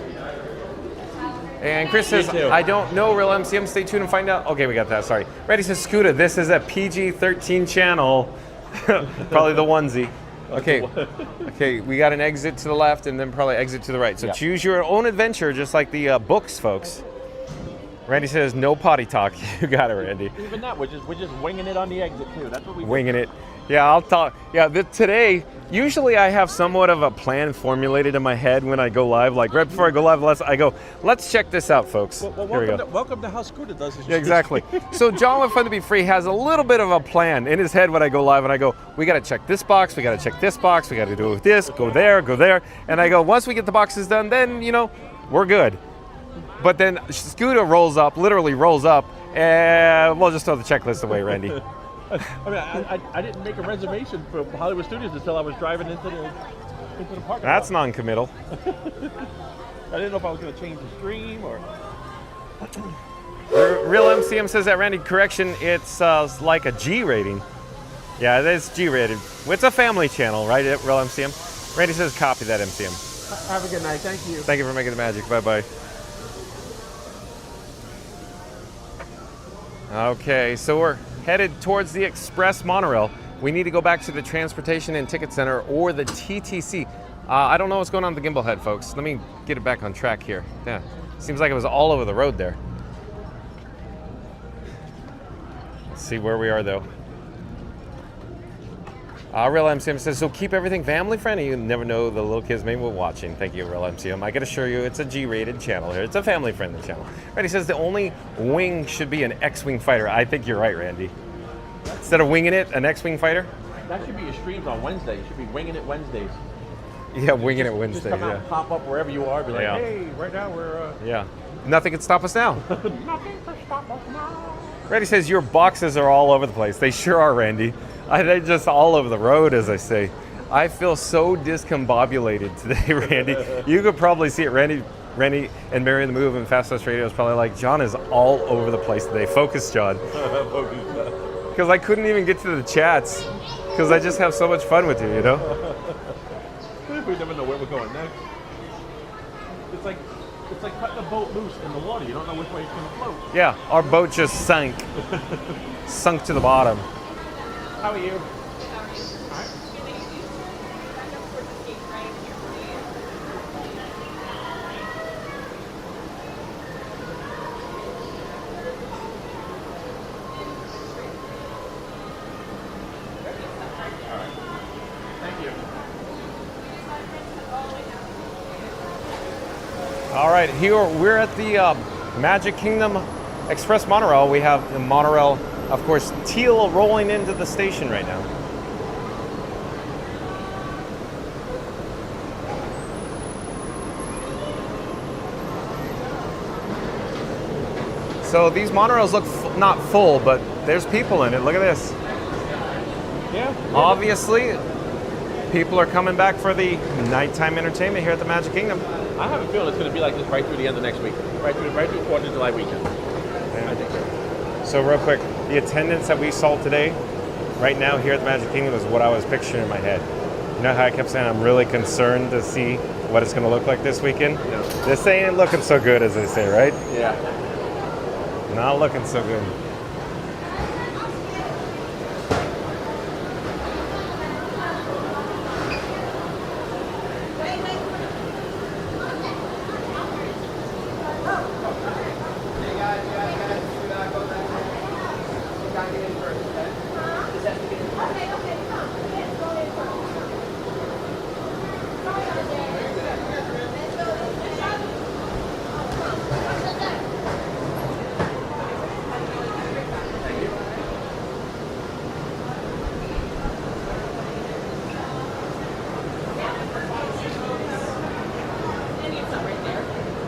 And Chris says, I don't know Real MCM. Stay tuned and find out. Okay, we got that. Sorry. Ready says, Scooter, this is a PG-13 channel. Probably the onesie. Okay. Okay, we got an exit to the left and then probably exit to the right. So choose your own adventure, just like the books, folks. Randy says, no potty talk. You got it, Randy. Even that, we're just winging it on the exit too. That's what we winging it. Yeah, I'll talk. Yeah, today, usually I have somewhat of a plan formulated in my head when I go live. Like right before I go live, I go, let's check this out, folks. Well, Here we go. welcome to how Scooter does his. Yeah, exactly. So John with Fun to Be Free has a little bit of a plan in his head when I go live, and I go, we got to check this box, we got to check this box, we got to do this, go there, and I go, once we get the boxes done, then we're good. But then Scooter literally rolls up, and we'll just throw the checklist away, Randy. I mean, I didn't make a reservation for Hollywood Studios until I was driving into the park. That's non-committal. I didn't know if I was going to change the stream or. Real MCM says that, Randy, correction, it's like a G rating. Yeah, it is G rated. It's a family channel, right, Real MCM? Randy says copy that, MCM. Have a good night. Thank you. Thank you for making the magic. Bye-bye. Okay, so we're headed towards the express monorail. We need to go back to the Transportation and Ticket Center or the TTC. I don't know what's going on with the gimbal head, folks. Let me get it back on track here. Yeah, seems like it was all over the road there. Let's see where we are, though. Real MCM says, so keep everything family friendly. You never know, the little kids maybe will watching. Thank you, Real MCM. I can assure you it's a G-rated channel here. It's a family friendly channel. Randy says the only wing should be an X-Wing fighter. I think you're right, Randy. Instead of winging it, an X-Wing fighter? That should be your streams on Wednesday. You should be winging it Wednesdays. Yeah, winging it Wednesdays, just come out and pop up wherever you are. Be like, hey, right now we're... Yeah. Nothing can stop us now. Nothing can stop us now. Randy says your boxes are all over the place. They sure are, Randy. They're just all over the road, as I say. I feel so discombobulated today, Randy. You could probably see it. Randy and Mary in the Move and Fast Fast Radio is probably like, John is all over the place today. Focus, John. Because I couldn't even get to the chats because I just have so much fun with you, you know? We never know where we're going next. It's like cutting a boat loose in the water. You don't know which way it's going to float. Yeah, our boat just sank. Sunk to the bottom. How are you? All right, here we're at the Magic Kingdom Express monorail. We have the monorail, of course, teal rolling into the station right now. So these monorails look not full, but there's people in it. Look at this. Yeah. Obviously, people are coming back for the nighttime entertainment here at the Magic Kingdom. I have a feeling it's going to be like this right through the end of next week, right through 4th of July weekend. Yeah. I think so. So real quick, the attendance that we saw today, right now here at the Magic Kingdom, is what I was picturing in my head. You know how I kept saying I'm really concerned to see what it's going to look like this weekend? Yeah. This ain't looking so good, as they say, right? Yeah. Not looking so good.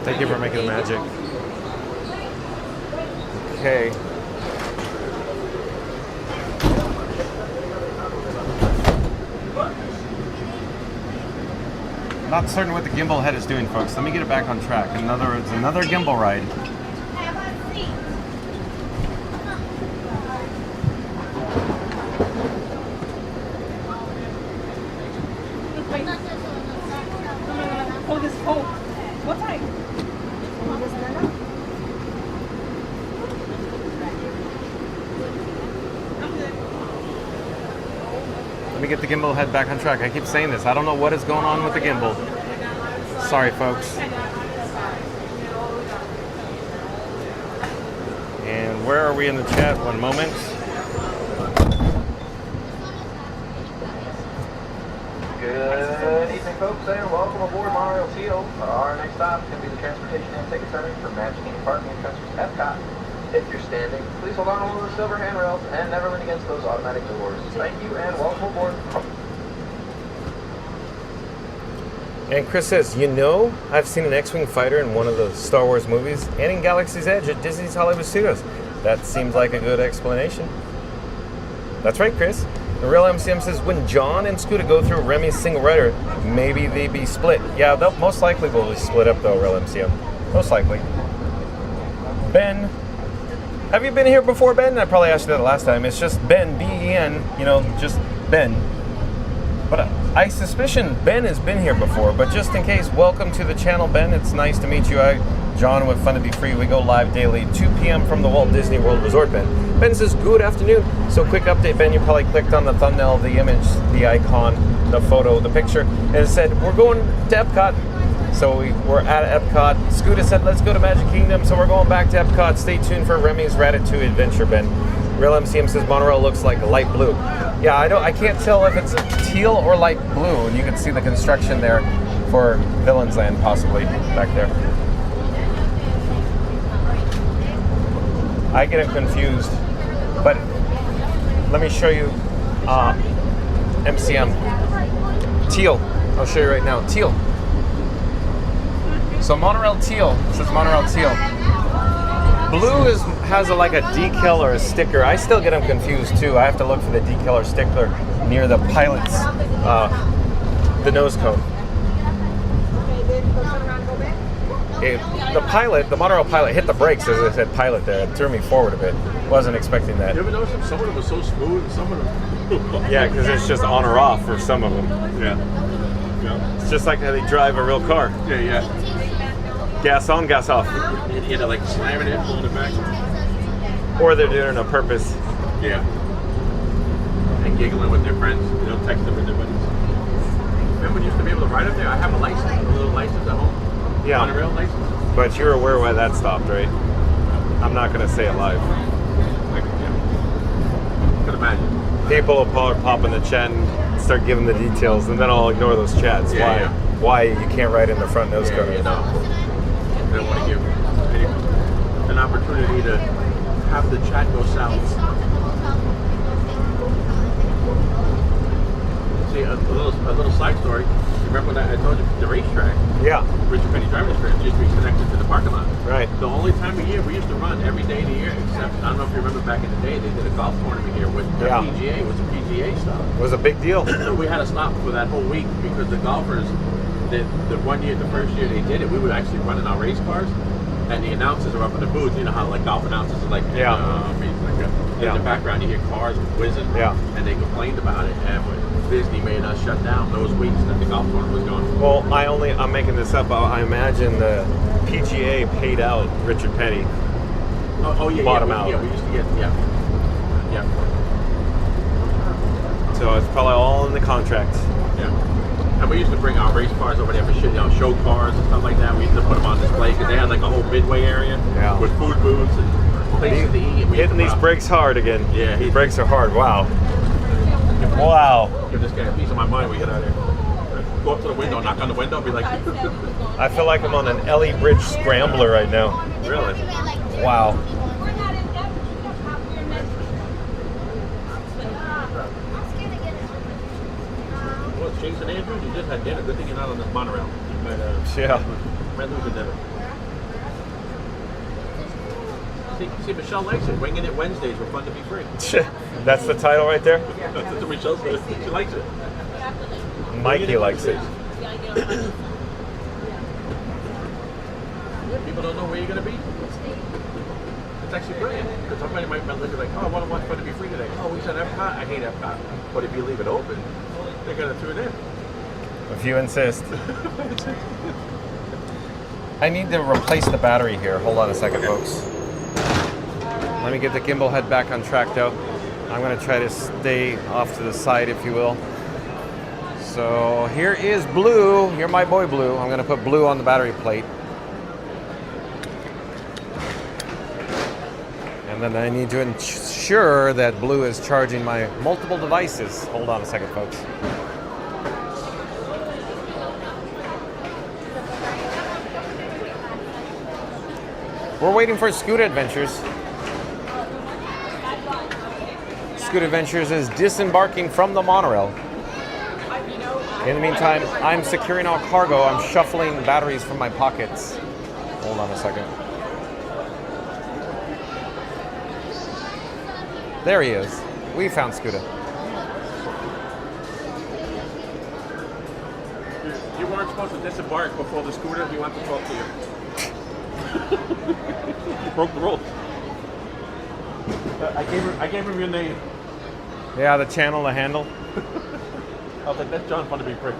Thank you for making the magic. Okay. Not certain what the gimbal head is doing, folks. Let me get it back on track. In other words, another gimbal ride. Hold this phone. What time? Let me get the gimbal head back on track. I keep saying this. I don't know what is going on with the gimbal. Sorry, folks. And where are we in the chat? One moment. Good evening, folks, and welcome aboard Monorail Teal. Our next stop is going to be the transportation and ticket center for Magic Kingdom Parking and Transfers Epcot. If you're standing, please hold on to one of the silver handrails and never lean against those automatic doors. Thank you, and welcome aboard. And Chris says, you know, I've seen an X-Wing fighter in one of the Star Wars movies and in Galaxy's Edge at Disney's Hollywood Studios. That seems like a good explanation. That's right, Chris. The Real MCM says, when John and Scooter go through Remy's single rider, maybe they be split. Yeah, they'll most likely will be split up though, Real MCM. Most likely. Ben. Have you been here before, Ben? I probably asked you that last time. It's just Ben, B-E-N, you know, just Ben. But I suspicion Ben has been here before, but just in case, welcome to the channel, Ben. It's nice to meet you. John with Fun to Be Free. We go live daily, 2 p.m. from the Walt Disney World Resort, Ben. Ben says, good afternoon. So quick update, Ben, you probably clicked on the thumbnail, the image, the icon, the photo, the picture, and it said, we're going to Epcot. So we're at Epcot. Scooter said, let's go to Magic Kingdom. So we're going back to Epcot. Stay tuned for Remy's Ratatouille adventure, Ben. Real MCM says monorail looks like light blue. Yeah, I can't tell if it's teal or light blue, and you can see the construction there for Villains Land possibly back there. I get it confused, but let me show you MCM. Teal. I'll show you right now. Teal. So monorail teal. It says monorail teal. Blue has like a decal or a sticker. I still get them confused too. I have to look for the decal or sticker near the pilot's, the nose cone. The pilot, the monorail pilot, hit the brakes as I said pilot there. It threw me forward a bit. Wasn't expecting that. You ever notice that some of them are so smooth and some of them... Yeah, because it's just on or off for some of them. Yeah. It's just like how they drive a real car. Yeah. Gas on, gas off. Yeah, they're like slamming it, pulling it back. Or they're doing it on purpose. Yeah. And giggling with their friends, you know, texting with their buddies. Remember when you used to be able to ride up there? I have a license, a little license at home. Yeah. Monorail license. But you're aware why that stopped, right? I'm not going to say it live. I can imagine. People will pop in the chat and start giving the details, and then I'll ignore those chats. Yeah, why you can't ride in the front nose cone? You know. I don't want to give anyone an opportunity to have the chat go south. See, a little side story. Remember when I told you the racetrack? Yeah. Richard Petty Driving Experience used to be connected to the parking lot. Right. The only time of year we used to run every day of the year, except I don't know if you remember back in the day, they did a golf tournament here with the PGA. It was a PGA stop. It was a big deal. We had to stop for that whole week because the golfers, the first year they did it, we would actually run in our race cars, and the announcers are up in the booths. You know how like golf announcers are like, in the background you hear cars whizzing, and they complained about it, and Disney made us shut down those weeks that the golf tournament was going. Well, I'm making this up. I imagine the PGA paid out Richard Petty. Bought him out. Yeah, we used to get, yeah. So it's probably all in the contract. Yeah. And we used to bring our race cars over there for show cars and stuff like that. We used to put them on display because they had like a whole midway area with food booths and places to eat. Hitting these brakes hard again. Yeah. These brakes are hard. Wow. Wow. Give this guy a piece of my mind when we get out of here. Go up to the window, knock on the window, be like... I feel like I'm on an Ellie Bridge scrambler right now. Really? Wow. Well, Chase and Andrews, you just had dinner. Good thing you're not on this monorail. You might lose a dinner. See, Michelle likes it. Winging It Wednesdays were fun to be free. That's the title right there? That's what Michelle says. She likes it. Mikey likes it. People don't know where you're going to be. It's actually brilliant. Because somebody might look at like, oh, I want to watch Fun to Be Free today. Oh, we said Epcot. I hate Epcot. But if you leave it open, they're going to tune in. If you insist. I need to replace the battery here. Hold on a second, folks. Let me get the gimbal head back on track, though. I'm going to try to stay off to the side, if you will. So here is Blue. You're my boy, Blue. I'm going to put Blue on the battery plate. And then I need to ensure that Blue is charging my multiple devices. Hold on a second, folks. We're waiting for Scoot Adventures. Scoot Adventures is disembarking from the monorail. In the meantime, I'm securing all cargo. I'm shuffling batteries from my pockets. Hold on a second. There he is. We found Scooter. You weren't supposed to disembark before the scooter. He wanted to talk to you. You broke the rules. I gave him your name. Yeah, the channel, the handle. I was like, that's John Fun to Be Free.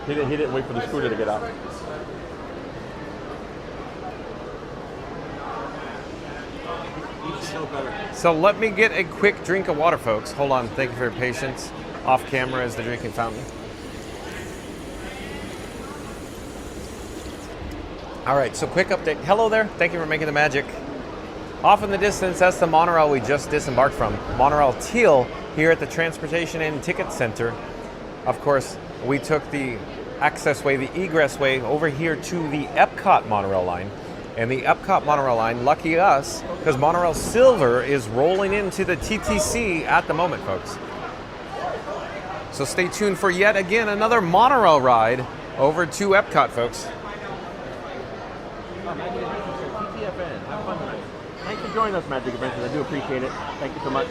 He didn't wait for the scooter to get out. So let me get a quick drink of water, folks. Hold on. Thank you for your patience. Off camera is the drinking fountain. All right, so quick update. Hello there. Thank you for making the magic. Off in the distance, that's the monorail we just disembarked from. Monorail Teal here at the Transportation and Ticket Center. Of course, we took the access way, the egress way over here to the EPCOT monorail line. And the EPCOT monorail line, lucky us, because Monorail Silver is rolling into the TTC at the moment, folks. So stay tuned for yet again another monorail ride over to EPCOT, folks. Magic Adventures for TTFN. Have fun tonight. Thanks for joining us, Magic Adventures. I do appreciate it. Thank you so much.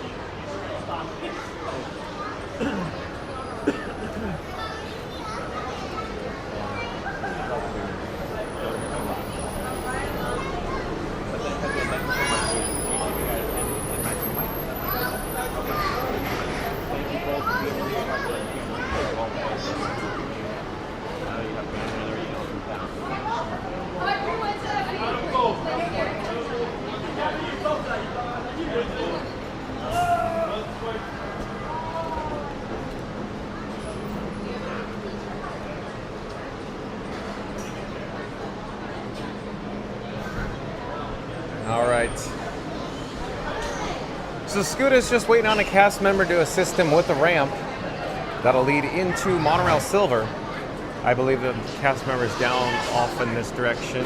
So Scooter's just waiting on a cast member to assist him with the ramp that'll lead into Monorail Silver. I believe the cast member's down off in this direction.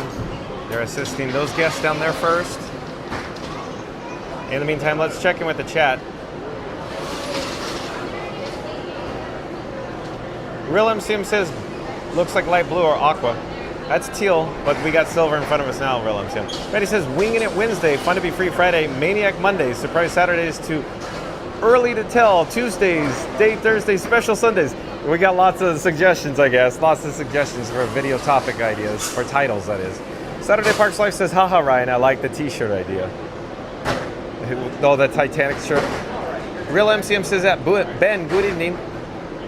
They're assisting those guests down there first. In the meantime, let's check in with the chat. Real MCM says, looks like light blue or aqua. That's teal, but we got silver in front of us now, Real MCM. Betty says, winging it Wednesday, Fun to Be Free Friday, Maniac Mondays, surprise Saturdays to early to tell, Tuesdays, date Thursdays, special Sundays. We got lots of suggestions, I guess. Lots of suggestions for video topic ideas, for titles, that is. Saturday Parks Life says, haha, Ryan, I like the t-shirt idea. Oh, the Titanic shirt. Real MCM says that. Ben, good evening.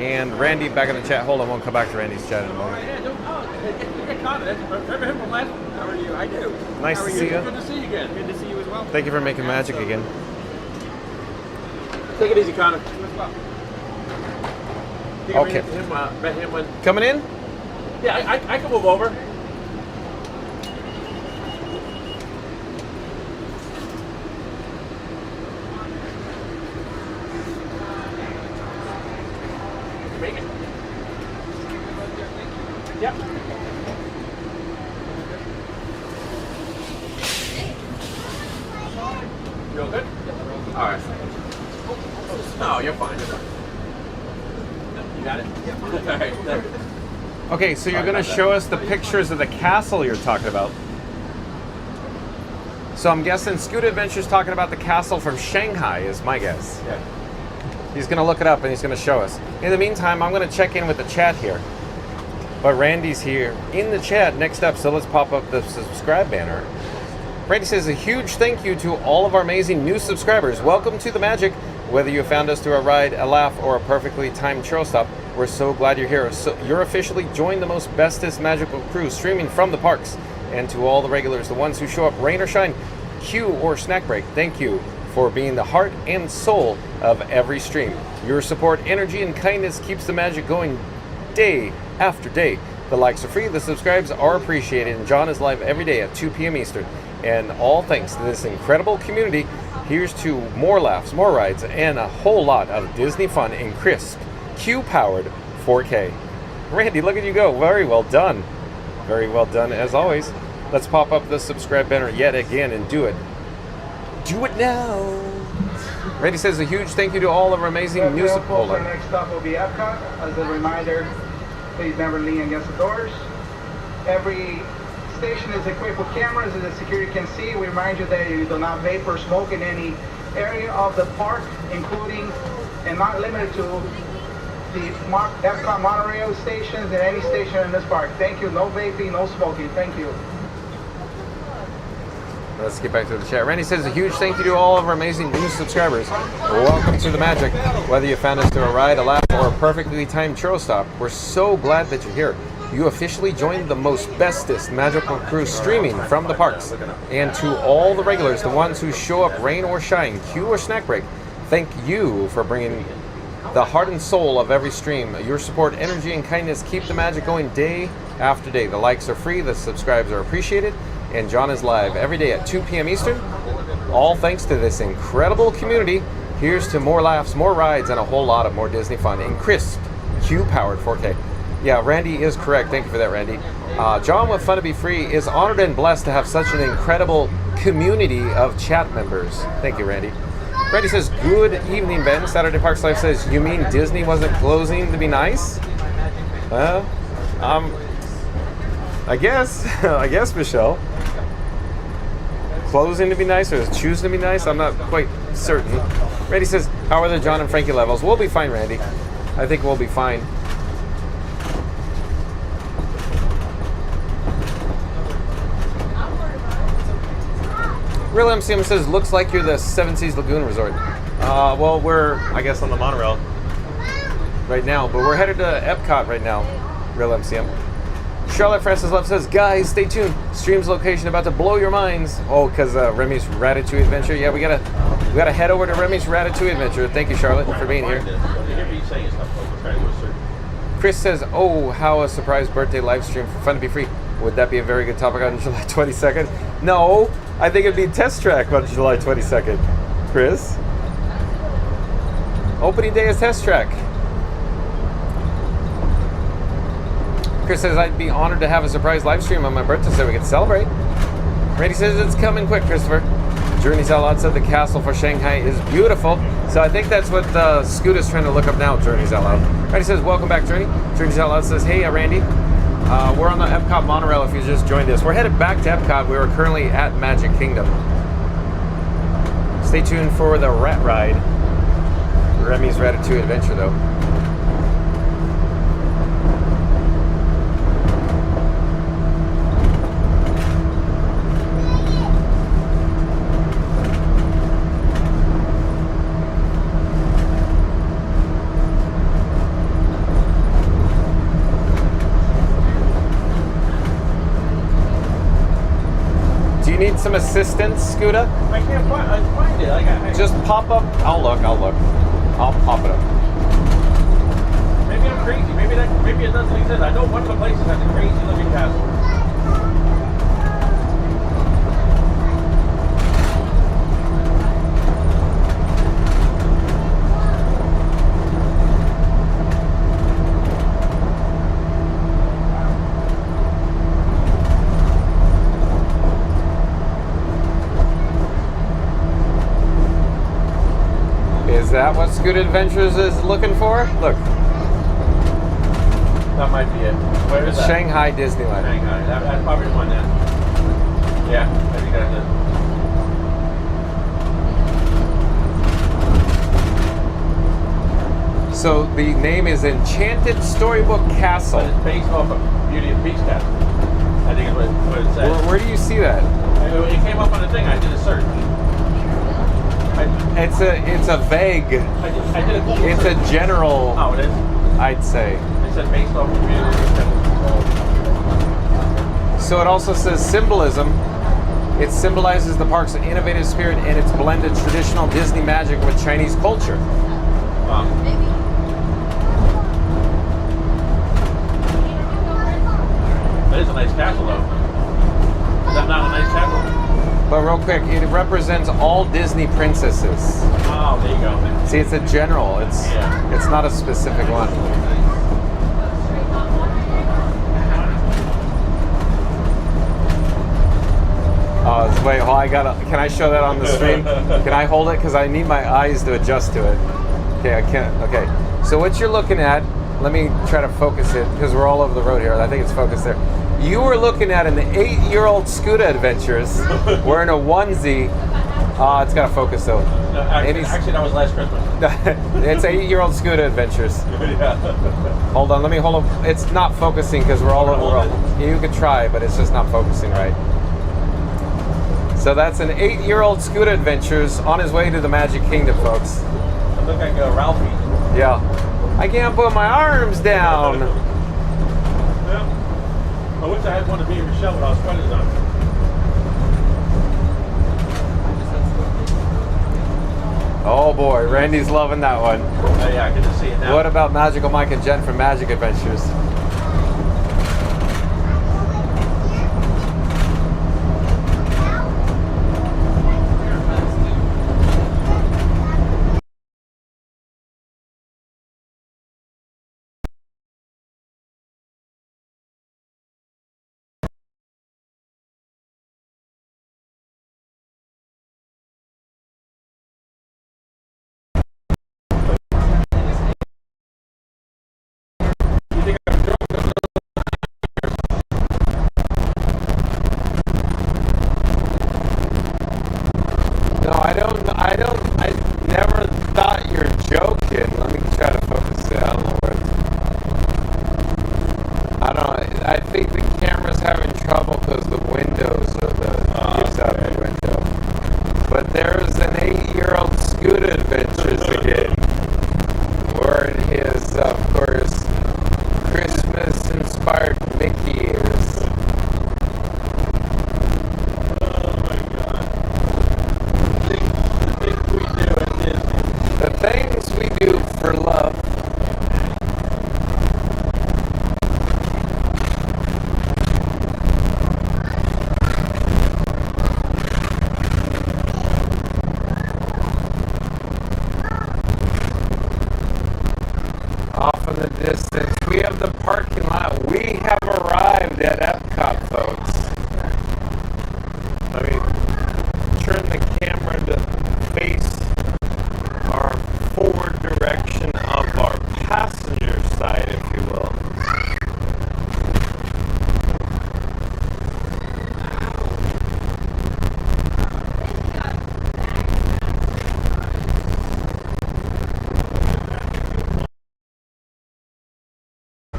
And Randy back in the chat. Hold on, we'll come back to Randy's chat in a moment. Remember him from last? How are you? I do. Nice to see you. Good to see you again. Good to see you as well. Thank you for making magic again. Take it easy, Connor. Okay. Met him when... Coming in? Yeah, I can move over. Make it. Yep. You all good? All right. No, you're fine. You're fine. You got it? Yep. All right. Okay, so you're going to show us the pictures of the castle you're talking about. So I'm guessing Scoot Adventure's talking about the castle from Shanghai, is my guess. Yeah. He's going to look it up and he's going to show us. In the meantime, I'm going to check in with the chat here. But Randy's here in the chat next up, so let's pop up the subscribe banner. Randy says a huge thank you to all of our amazing new subscribers. Welcome to the magic. Whether you found us through a ride, a laugh, or a perfectly timed churro stop, we're so glad you're here. So you're officially joined the most bestest magical crew streaming from the parks. And to all the regulars, the ones who show up rain or shine, queue or snack break, thank you for being the heart and soul of every stream. Your support, energy, and kindness keeps the magic going day after day. The likes are free, the subscribes are appreciated, and John is live every day at 2 p.m. Eastern. And all thanks to this incredible community, here's to more laughs, more rides, and a whole lot of Disney fun in crisp, Q-powered 4K. Randy, look at you go. Very well done. Very well done, as always. Let's pop up the subscribe banner yet again and do it. Do it now. Randy says a huge thank you to all of our amazing new supporters. Our next stop will be EPCOT. As a reminder, please never lean against the doors. Every station is equipped with cameras, as the security can see. We remind you that you do not vape or smoke in any area of the park, including and not limited to the EPCOT monorail stations and any station in this park. Thank you. No vaping, no smoking. Thank you. Let's get back to the chat. Randy says a huge thank you to all of our amazing new subscribers. Welcome to the magic. Whether you found us through a ride, a laugh, or a perfectly timed churro stop, we're so glad that you're here. You officially joined the most bestest magical crew streaming from the parks. And to all the regulars, the ones who show up rain or shine, queue or snack break, thank you for bringing the heart and soul of every stream. Your support, energy, and kindness keep the magic going day after day. The likes are free, the subscribes are appreciated, and John is live every day at 2 p.m. Eastern. All thanks to this incredible community. Here's to more laughs, more rides, and a whole lot of more Disney fun in crisp, Q-powered 4K. Yeah, Randy is correct. Thank you for that, Randy. John with Fun to Be Free is honored and blessed to have such an incredible community of chat members. Thank you, Randy. Randy says, good evening, Ben. Saturday Parks Life says, you mean Disney wasn't closing to be nice? Well, I guess, Michelle. Closing to be nice or choosing to be nice? I'm not quite certain. Randy says, how are the John and Frankie levels? We'll be fine, Randy. I think we'll be fine. Real MCM says, looks like you're the Seven Seas Lagoon Resort. Well, we're, I guess, on the monorail right now, but we're headed to Epcot right now. Real MCM. Charlotte Francis Love says, guys, stay tuned. Stream's location about to blow your minds. Oh, because Remy's Ratatouille Adventure. Yeah, we gotta head over to Remy's Ratatouille Adventure. Thank you, Charlotte, for being here. Chris says, oh, how a surprise birthday live stream for Fun to Be Free. Would that be a very good topic on July 22nd? No, I think it'd be Test Track on July 22nd. Chris? Opening day is Test Track. Chris says, I'd be honored to have a surprise live stream on my birthday so we can celebrate. Randy says, it's coming quick, Christopher. Journeys Out Loud said the castle for Shanghai is beautiful. So I think that's what Scooter's trying to look up now, Journeys Out Loud. Randy says, welcome back, Journey. Journeys Out Loud says, hey, Randy. We're on the Epcot monorail if you just joined us. We're headed back to Epcot. We are currently at Magic Kingdom. Stay tuned for the Rat Ride. Remy's Ratatouille Adventure, though. Need some assistance, Scooter? I can't find it. Just pop up. I'll look. I'll pop it up. Maybe I'm crazy. Maybe it doesn't exist. I know one of the places has a crazy looking castle. Is that what Scoot Adventures is looking for? Look. That might be it. Where is that? Shanghai Disneyland. Shanghai. That's probably the one then. Yeah, I think that's it. So the name is Enchanted Storybook Castle. But it's based off of Beauty and the Beast Castle. I think is what it says. Where do you see that? It came up on the thing. I did a search. It's a vague. I did a Google It's search. a general. Oh, it is? I'd say. It said based off of Beauty and the Beast Castle. So it also says symbolism. It symbolizes the park's innovative spirit and its blended traditional Disney magic with Chinese culture. Wow. That is a nice castle, though. Is that not a nice castle? But real quick, it represents all Disney princesses. Oh, there you go. See, it's a general. It's not a specific one. Wait, can I show that on the stream? Can I hold it? Because I need my eyes to adjust to it. Okay, I can't. Okay. So what you're looking at, let me try to focus it because we're all over the road here. I think it's focused there. You were looking at an 8-year-old Scooter Adventures wearing a onesie. It's got to focus though. No, actually, that was last Christmas. It's 8-year-old Scooter Adventures. Yeah. Hold on, let me hold on. It's not focusing because we're all over. You could try, but it's just not focusing right. So that's an 8-year-old Scooter Adventures on his way to the Magic Kingdom, folks. I look like Ralphie. Yeah. I can't put my arms down. Yeah. I wish I had one to be Michelle without sweaters on. Oh boy, Randy's loving that one. Oh yeah, I can just see it now. What about Magical Mike and Jen from Magic Adventures? I never thought you're joking. Let me try to focus it out, Lord. I think the camera's having trouble because the windows are it's out the window. But there's an 8-year-old Scooter Adventures again. Wearing his, of course, Christmas-inspired Mickey ears. The things we do for love. Off in the distance, we have the parking lot. We have arrived at EPCOT, folks. Let me turn the camera to face our forward direction of our passenger side, if you will.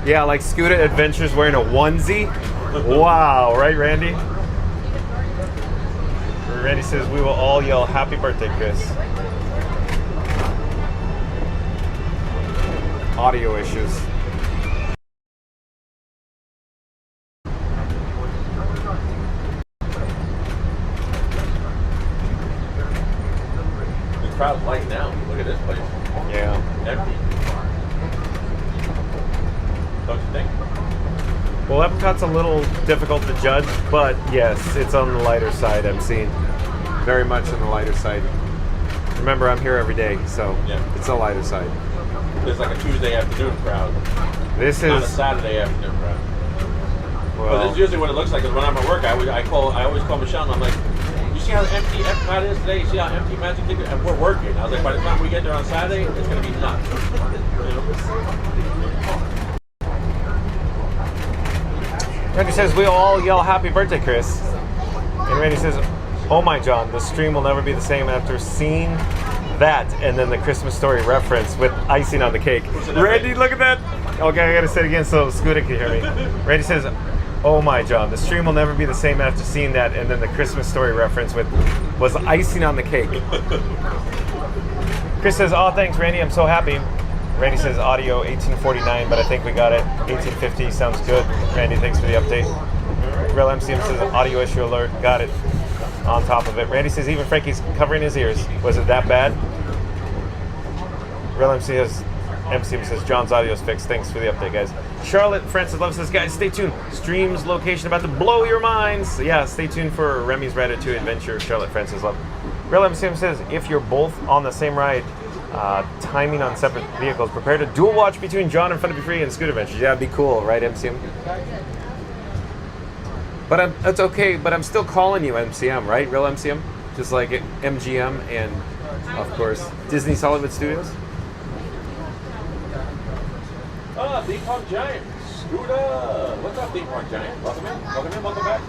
Yeah, like Scooter Adventures wearing a onesie. Wow, right, Randy? Randy says we will all yell happy birthday, Chris. Audio issues. The crowd's lighting down. Look at this place. Yeah. Empty. Don't you think? Well, Epcot's a little difficult to judge, but yes, it's on the lighter side. I'm seeing very much on the lighter side. Remember, I'm here every day, so it's the lighter side. It's like a Tuesday afternoon crowd. This Not is a Saturday afternoon crowd. well. But this is usually what it looks like. Because when I'm at work, I always call Michelle and I'm like, "You see how empty Epcot is today? You see how empty Magic Kingdom?" And we're working. I was like, by the time we get there on Saturday, it's going to be nuts. You know? Randy says we'll all yell happy birthday, Chris. And Randy says, "Oh my John, the stream will never be the same after seeing that, and then the Christmas Story reference with icing on the cake. Randy, look at that. Okay, I gotta say it again so Scooter can hear me. Randy says, "Oh my, John, the stream will never be the same after seeing that." And then the Christmas Story reference was icing on the cake. Chris says, "Oh, thanks, Randy. I'm so happy." Randy says, "Audio 1849, but I think we got it. 1850 sounds good." Randy, thanks for the update. Real MCM says, "Audio issue alert." Got it. On top of it. Randy says, "Even Frankie's covering his ears. Was it that bad?" Real MCM says, "John's audio's fixed. Thanks for the update, guys." Charlotte Francis Love says, "Guys, stay tuned. Stream's location about to blow your minds." Yeah, stay tuned for Remy's Ratatouille adventure. Charlotte Francis Love. Real MCM says, "If you're both on the same ride, timing on separate vehicles, prepare to dual watch between John and Fun to Be Free and Scooter Adventures." Yeah, it'd be cool, right, MCM? But it's okay, but I'm still calling you MCM, right? Real MCM? Just like MGM and, of course, Disney's Hollywood Studios. Theme Park Giant. Scooter. What's up, Theme Park Giant? Welcome in, welcome back.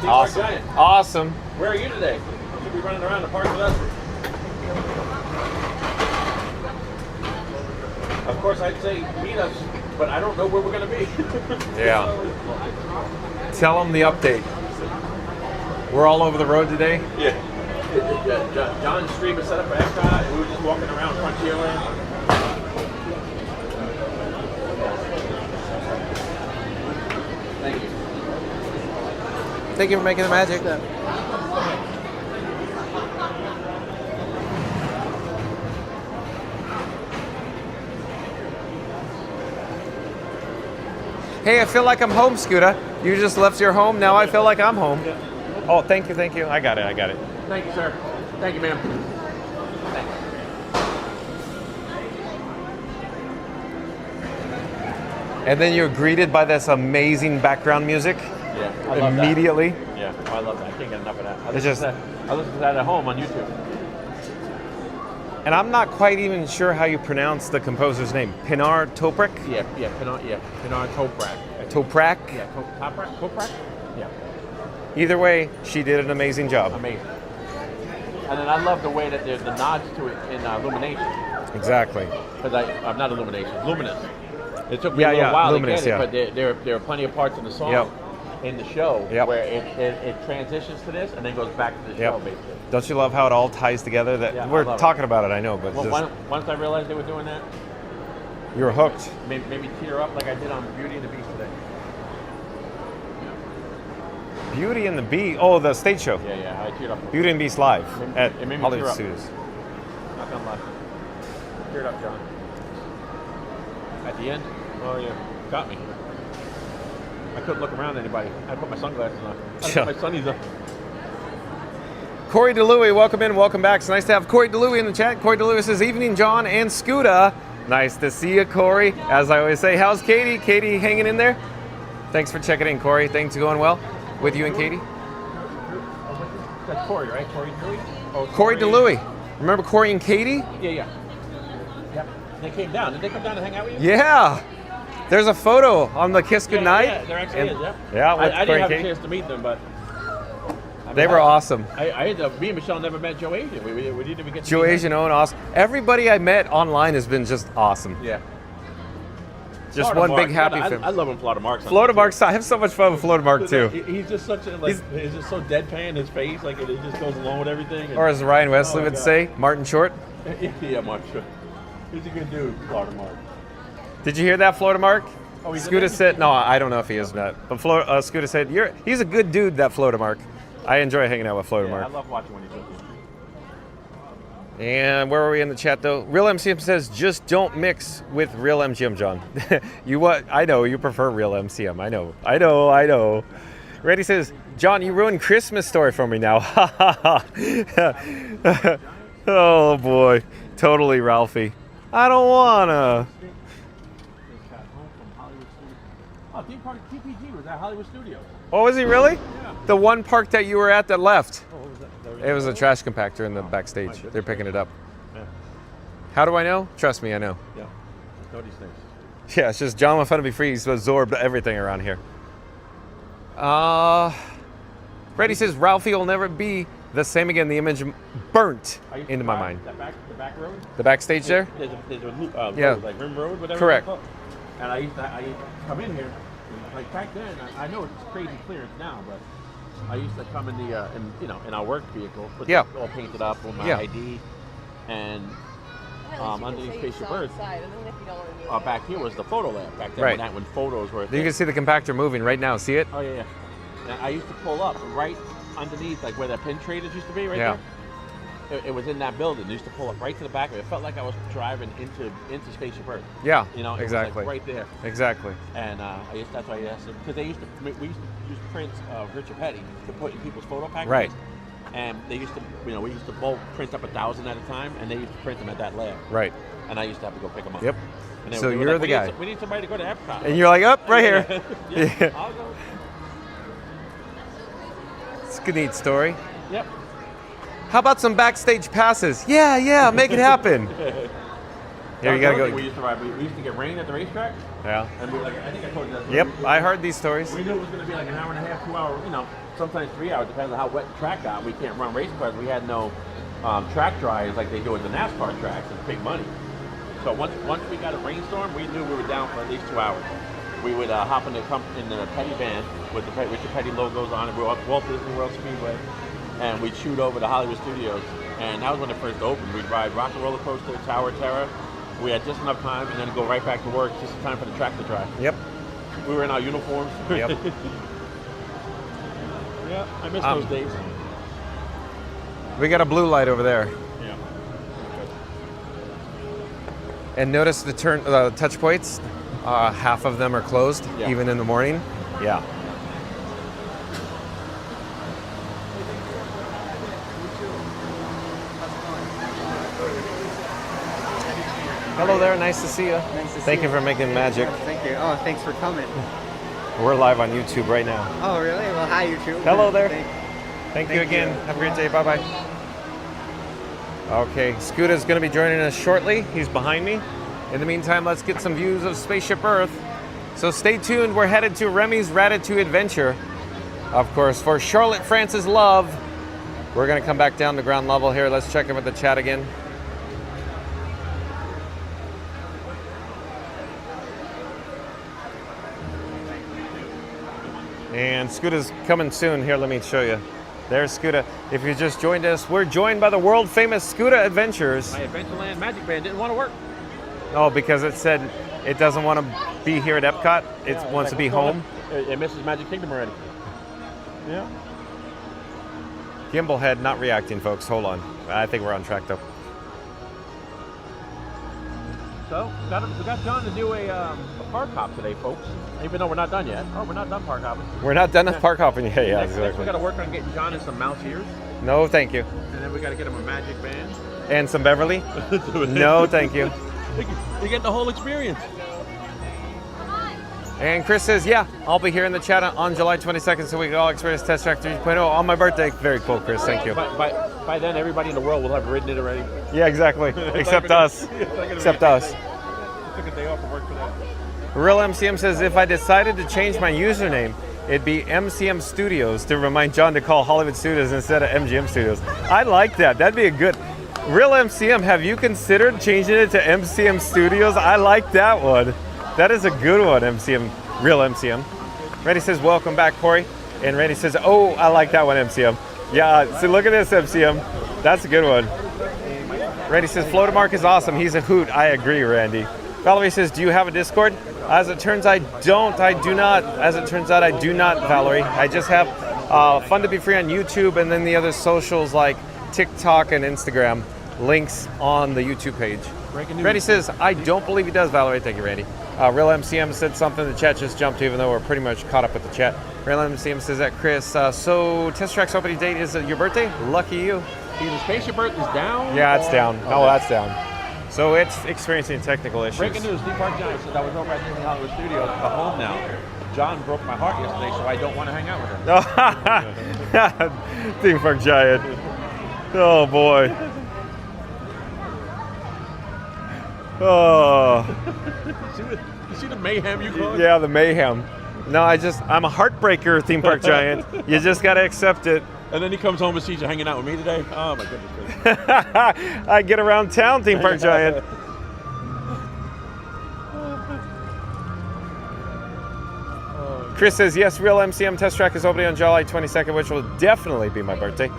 Theme Awesome. Park Giant. Awesome. Where are you today? You should be running around the park with us. Of course, I'd say meet us, but I don't know where we're going to be. Yeah. Tell them the update. We're all over the road today? Yeah. John's stream is set up for EPCOT, and we were just walking around Frontierland. Thank you. Thank you for making the magic. Hey, I feel like I'm home, Scooter. You just left your home. Now I feel like I'm home. Oh, thank you, thank you. I got it. Thank you, sir. Thank you, ma'am. And then you're greeted by this amazing background music. Yeah, I love immediately. That. Yeah, I love that. I can't get enough of that. I It's listen to that at home on YouTube. And I'm not quite even sure how you pronounce the composer's name. Pinar Toprak? Pinar Toprak. Toprak? Yeah, Toprak? Yeah. Either way, she did an amazing job. Amazing. And then I love the way that there's the nods to it in Illumination. Exactly. Because I'm not Illumination, Luminous. It took me a little while Luminous, to get it, but there are plenty of parts in the song in the show where it transitions to this and then goes back to the show, basically. Don't you love how it all ties together? That we're talking about it, I know, but once I realized they were doing that, you were hooked. Maybe tear up like I did on Beauty and the Beast today. Beauty and the Beast. Oh, the stage show. Yeah, I teared up. Beauty and the Beast live at it made me Hollywood tear up. Studios. Not gonna lie. Teared up, John. At the end, oh yeah, got me. I couldn't look around at anybody. I put my sunglasses on. I put my sunnies on. Corey DeLuey, welcome in, welcome back. It's nice to have Corey DeLuey in the chat. Corey DeLuey says, "Evening, John and Scooter." Nice to see you, Corey. As I always say, how's Katie? Katie hanging in there? Thanks for checking in, Corey. Things going well with you and Katie? That's Corey, right? Corey DeLuey? Oh, Corey DeLuey. Remember Corey and Katie? Yeah. They came down. Did they come down and hang out with you? Yeah. There's a photo on the Kiss Goodnight. Yeah, there actually is, yeah. Yeah, with I Corey didn't have and a Katie. chance to meet them, but... They were awesome. Me and Michelle never met Joe Asian. We didn't even get to Joe meet Asian, Owen, awesome. Everybody I met online has been just awesome. Yeah. Just Florida one Mark. big happy film. I love when Florida Mark's on. Florida Mark, I have so much fun with Florida Mark too. He's just such a he's just so deadpan. His face, like it just goes along with everything. And, Or as Ryan Wesley would say, Martin Short. Yeah, Martin Short. He's a good dude, Florida Mark. Did you hear that, Florida Mark? Oh, he's Scooter said, no, I don't know if he is or not. But Scooter said, he's a good dude, that Florida Mark. I enjoy hanging out with Florida Mark. I love watching when he's with you. And where are we in the chat though? Real MCM says, just don't mix with Real MGM, John. I know, you prefer Real MCM. I know. Randy says, John, you ruined Christmas Story for me now. Oh boy, totally Ralphie. I don't wanna. Oh, theme park TPG was at Hollywood Studios. Oh, was he really? Yeah. The one park that you were at that left. Oh, what was that? It was a trash compactor in the backstage. They're picking it up. Yeah. How do I know? Trust me, I know. Yeah. Know these things. Yeah, it's just John with Fun to Be Free. He's absorbed everything around here. Freddie says Ralphie will never be The same again. The image burnt into my mind. The back road. The backstage there. There's a Yeah. road, like rim road, whatever. Correct. it's called. And I used to come in here, like back then. I know it's crazy clearance now, but I used to come in the in our work vehicle, with Yeah. all painted up with my Yeah. ID, and underneath Spaceship Earth. Outside, and then if you don't want to Back here was the photo lab. Back then, Right. when photos were. a You thing. can see the compactor moving right now. See it? Oh yeah. And I used to pull up right underneath, like where that pin traders used to be, right Yeah. there. It was in that building. I used to pull up right to the back of it. It felt like I was driving into Spaceship Earth. Yeah. You know, it exactly. was like right there. Exactly. And that's why I asked them, because we used to use prints of Richard Petty to put in people's photo packages. Right. And they used to, we used to bulk print up 1,000 at a time, and they used to print them at that lab. Right. And I used to have to go pick them up. Yep. And So we were you're like, the guy. We need somebody to go to EPCOT. And you're like, up right here. Yeah. I'll go. It's a neat story. Yep. How about some backstage passes? Yeah, make it happen. Here you gotta go. We used to ride. We used to get rain at the racetrack. Yeah. And I think I told you that. Yep, I heard these stories. We knew it was going to be like an hour and a half, 2 hour, sometimes 3 hours, depending on how wet the track got. We can't run race cars. We had no track dryers like they do at the NASCAR tracks. It's big money. So once we got a rainstorm, we knew we were down for at least 2 hours. We would hop in the Petty van with the Petty logos on it. We were at Walt Disney World Speedway, and we'd shoot over to Hollywood Studios. And that was when it first opened. We'd ride Rock and Roller Coaster, Tower of Terror. We had just enough time, and then go right back to work, just in time for the track to dry. Yep. We were in our uniforms. Yep. Yeah, I miss those days. We got a blue light over there. Yeah. And notice the touch points. Half of them are closed, Yeah. even in the morning. Yeah. Hello there, nice to see you. Nice to see Thank you for making magic. Thank you. Oh, thanks for coming. We're live on YouTube right now. Oh, really? Well, hi, YouTube. Hello there. Thank Thank you again. Have a great day. Bye-bye. Okay, Scooter's going to be joining us shortly. He's behind me. In the meantime, let's get some views of Spaceship Earth. So stay tuned. We're headed to Remy's Ratatouille Adventure. Of course, for Charlotte Francis Love. We're going to come back down to ground level here. Let's check in with the chat again. And Scooter's coming soon. Here, let me show you. There's Scooter. If you just joined us, we're joined by the world famous Scooter Adventures. My Adventureland Magic Band didn't want to work. Oh, because it said it doesn't want to be here at EPCOT. It wants to be home. It misses Magic Kingdom already. Yeah. Gimbal head not reacting, folks. Hold on. I think we're on track, though. So, we got John to do a park hop today, folks. Even though we're not done yet. Oh, we're not done park hopping. We're not done with park hopping yet. Yeah, Next, exactly. we got to work on getting John in some mouse ears. No, thank you. And then we got to get him a Magic Band. And some Beverly? No, thank you. You get the whole experience. And Chris says, yeah, I'll be here in the chat on July 22nd so we can all experience Test Track 3.0 on my birthday. Very cool, Chris. Thank you. By then, everybody in the world will have ridden it already. Yeah, exactly. Except us. Except us. Took a day off of work for that. Real MCM says, if I decided to change my username, it'd be MCM Studios to remind John to call Hollywood Studios instead of MGM Studios. I like that. That'd be a good... Real MCM, have you considered changing it to MCM Studios? I like that one. That is a good one, MCM. Real MCM. Randy says, welcome back, Corey. And Randy says, oh, I like that one, MCM. Yeah, so look at this, MCM. That's a good one. Randy says, Flotamark is awesome. He's a hoot. I agree, Randy. Valerie says, do you have a Discord? As it turns out, I don't. I do not. As it turns out, I do not, Valerie. I just have Fun to Be Free on YouTube and then the other socials like TikTok and Instagram. Links on the YouTube page. Randy says, I don't believe he does, Valerie. Thank you, Randy. Real MCM said something. The chat just jumped, even though we're pretty much caught up with the chat. Real MCM says that, Chris. So, Test Track's opening date is your birthday? Lucky you. Either Spaceship Earth is down. Yeah, it's down. Okay. No, that's down. So it's experiencing technical issues. Breaking news, Theme Park Giant said I was over at Disney Hollywood Studios at home now. John broke my heart yesterday, so I don't want to hang out with him. Theme Park Giant. Oh, boy. Oh. You see the mayhem you caused? Yeah, the mayhem. No, I'm a heartbreaker, theme park giant. You just got to accept it. And then he comes home and sees you hanging out with me today. Oh my goodness. I get around town, theme park giant. Chris says, yes, Real MCM Test Track is opening on July 22nd, which will definitely be my birthday.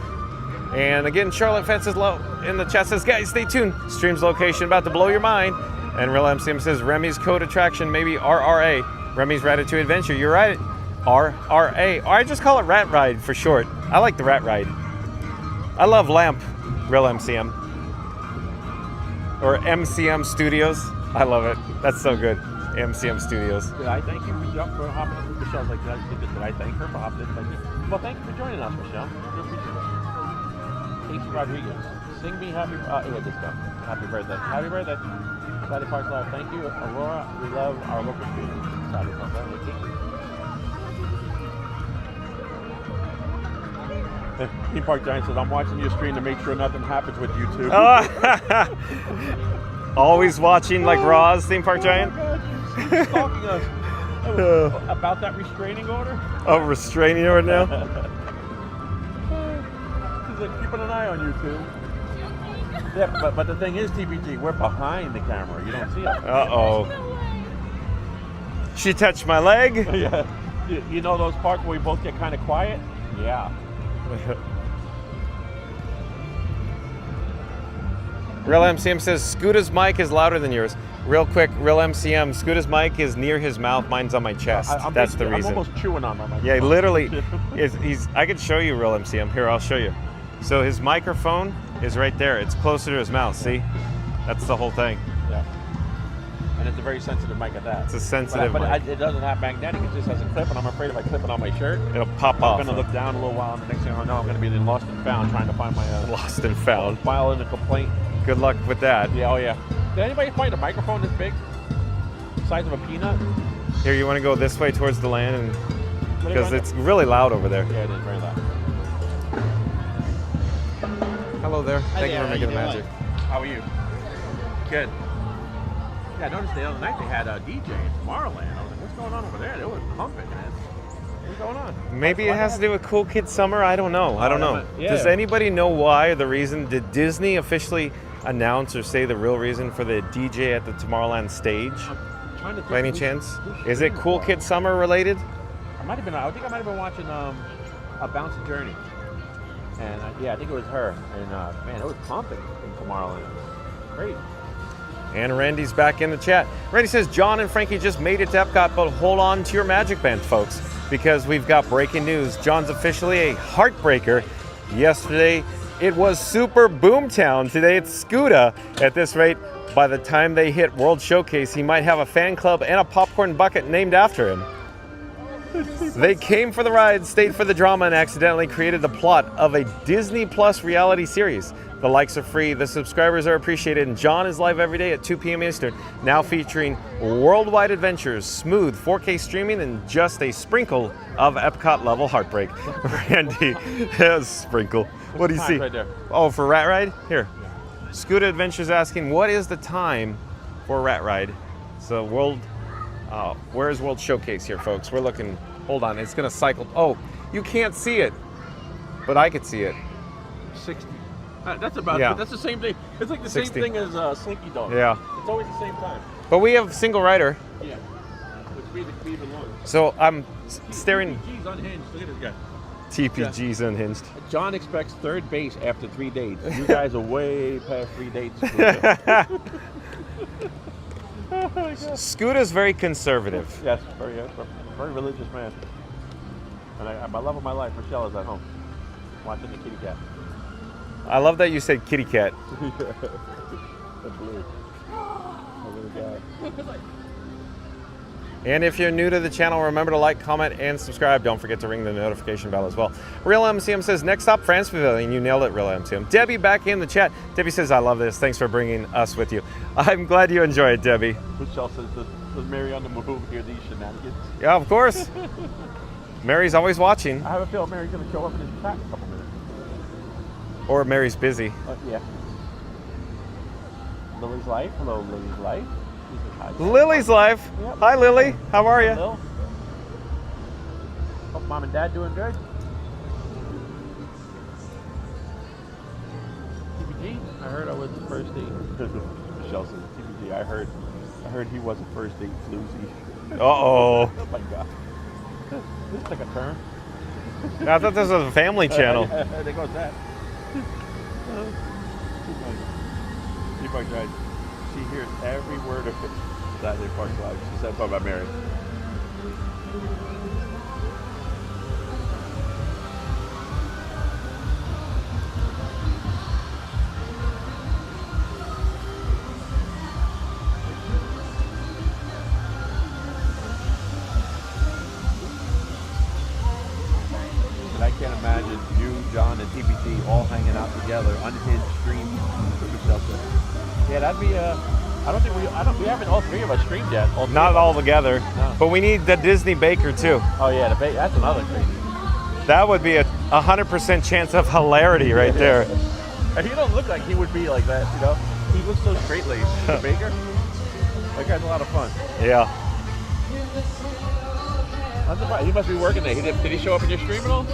And again, Charlotte Fences Low in the chat says, guys, stay tuned. Stream's location about to blow your mind. And Real MCM says, Remy's code attraction, maybe RRA. Remy's Ratatouille Adventure. You're right. RRA. Or I just call it Rat Ride for short. I like the Rat Ride. I love LAMP, Real MCM. Or MCM Studios. I love it. That's so good. MCM Studios. Did I thank you for hopping in? Michelle's like, did I thank her for hopping in? Well, thank you for joining us, Michelle. We appreciate it. Casey Rodriguez. Sing me happy, here, this go. Happy birthday. Happy birthday. Saturday Park Live. Thank you, Aurora. We love our local students. Saturday Park Live. Theme Park Giant says, I'm watching your stream to make sure nothing happens with you two. Always watching like Roz, Theme Park Giant. She's stalking us. About that restraining order? Oh, restraining order now? She's like, keeping an eye on you two. Yeah, but the thing is, TPG, we're behind the camera. You don't see it. Uh-oh. She touched my leg? Yeah. You know those parts where we both get kind of quiet? Yeah. Real MCM says, Scoota's mic is louder than yours. Real quick, Real MCM, Scoota's mic is near his mouth, mine's on my chest. That's the reason. I'm almost chewing on my microphone. Yeah, literally. I could show you Real MCM. Here, I'll show you. So his microphone is right there. It's closer to his mouth, see? That's the whole thing. Yeah. And it's a very sensitive mic at that. It's a sensitive mic. But it doesn't have magnetic, it just has a clip, and I'm afraid if I clip it on my shirt, it'll pop off. I'm going to look down a little while, and the next thing I know, I'm going to be in lost and found trying to find my... lost and found. File in a complaint. Good luck with that. Yeah, oh yeah. Did anybody find a microphone this big? The size of a peanut? Here, you want to go this way towards the land? And because it's really loud over there. Yeah, it is very loud. Hello there. Thank you for making the magic. How are you? Good. Yeah, I noticed the other night they had a DJ in Tomorrowland. I was like, what's going on over there? They were pumping, man. What's going on? Maybe it has to do with Cool Kid Summer. I don't know. Yeah. Does anybody know why or the reason? Did Disney officially announce or say the real reason for the DJ at the Tomorrowland stage? By any chance? Is it Cool Kid Summer related? I think I might have been watching A Bouncy Journey. And I think it was her. And man, it was pumping in Tomorrowland. Great. And Randy's back in the chat. Randy says, John and Frankie just made it to Epcot, but hold on to your magic band, folks, because we've got breaking news. John's officially a heartbreaker. Yesterday, it was Super Boomtown. Today, it's Scooter. At this rate, by the time they hit World Showcase, he might have a fan club and a popcorn bucket named after him. They came for the ride, stayed for the drama, and accidentally created the plot of a Disney Plus reality series. The likes are free, the subscribers are appreciated, and John is live every day at 2 p.m. Eastern, now featuring worldwide adventures, smooth 4K streaming, and just a sprinkle of Epcot-level heartbreak. Randy, sprinkle. What do you see? Right there. Oh, for Rat Ride? Here. Scooter Adventures asking, what is the time for Rat Ride? So where's World Showcase here, folks? We're looking, hold on, it's gonna cycle. Oh, you can't see it, but I could see it. 60. That's about Yeah. it. That's the same thing. It's like the 60. same thing as Slinky Dog. Yeah. It's always the same time. But we have single rider. Yeah. Which means it could be even longer. So I'm staring. TPG's unhinged. Look at this guy. TPG's unhinged. John expects third base after 3 dates. You guys are way past 3 dates. Scooter's very conservative. Yes, very religious man. And my love of my life, Michelle, is at home watching the kitty cat. I love that you said kitty cat. That's blue. Oh, little guy. And if you're new to the channel, remember to like, comment, and subscribe. Don't forget to ring the notification bell as well. Real MCM says, next stop, France Pavilion. You nailed it, Real MCM. Debbie back in the chat. Debbie says, I love this. Thanks for bringing us with you. I'm glad you enjoy it, Debbie. Michelle says, does Mary on the move hear these shenanigans? Yeah, of course. Mary's always watching. I have a feeling Mary's going to show up in his chat in a couple minutes. Or Mary's busy. Yeah. Lily's Life. Hello, Lily's Life. Lily's Life. Yep. Hi, Lily. How are you? Hello. Mom and Dad doing good? TPG, I heard I was the first date. Michelle says, TPG, I heard he was a first date floozy. Uh-oh. Oh my God. This took a turn. I thought this was a family channel. There goes that. She hears every word of it. Saturday Park Live. She said something about Mary. I can't imagine you, John, and TPT all hanging out together, unhinged stream. Yeah, that'd be we haven't all three of us streamed yet. Not all together, No. but we need the Disney Baker too. Oh yeah, that's another crazy. That would be a 100% chance of hilarity right there. And he don't look like he would be like that, you know? He looks so straight-laced. The Baker, that guy's a lot of fun. Yeah. I'm surprised. He must be working there. Did he show up in your stream at all?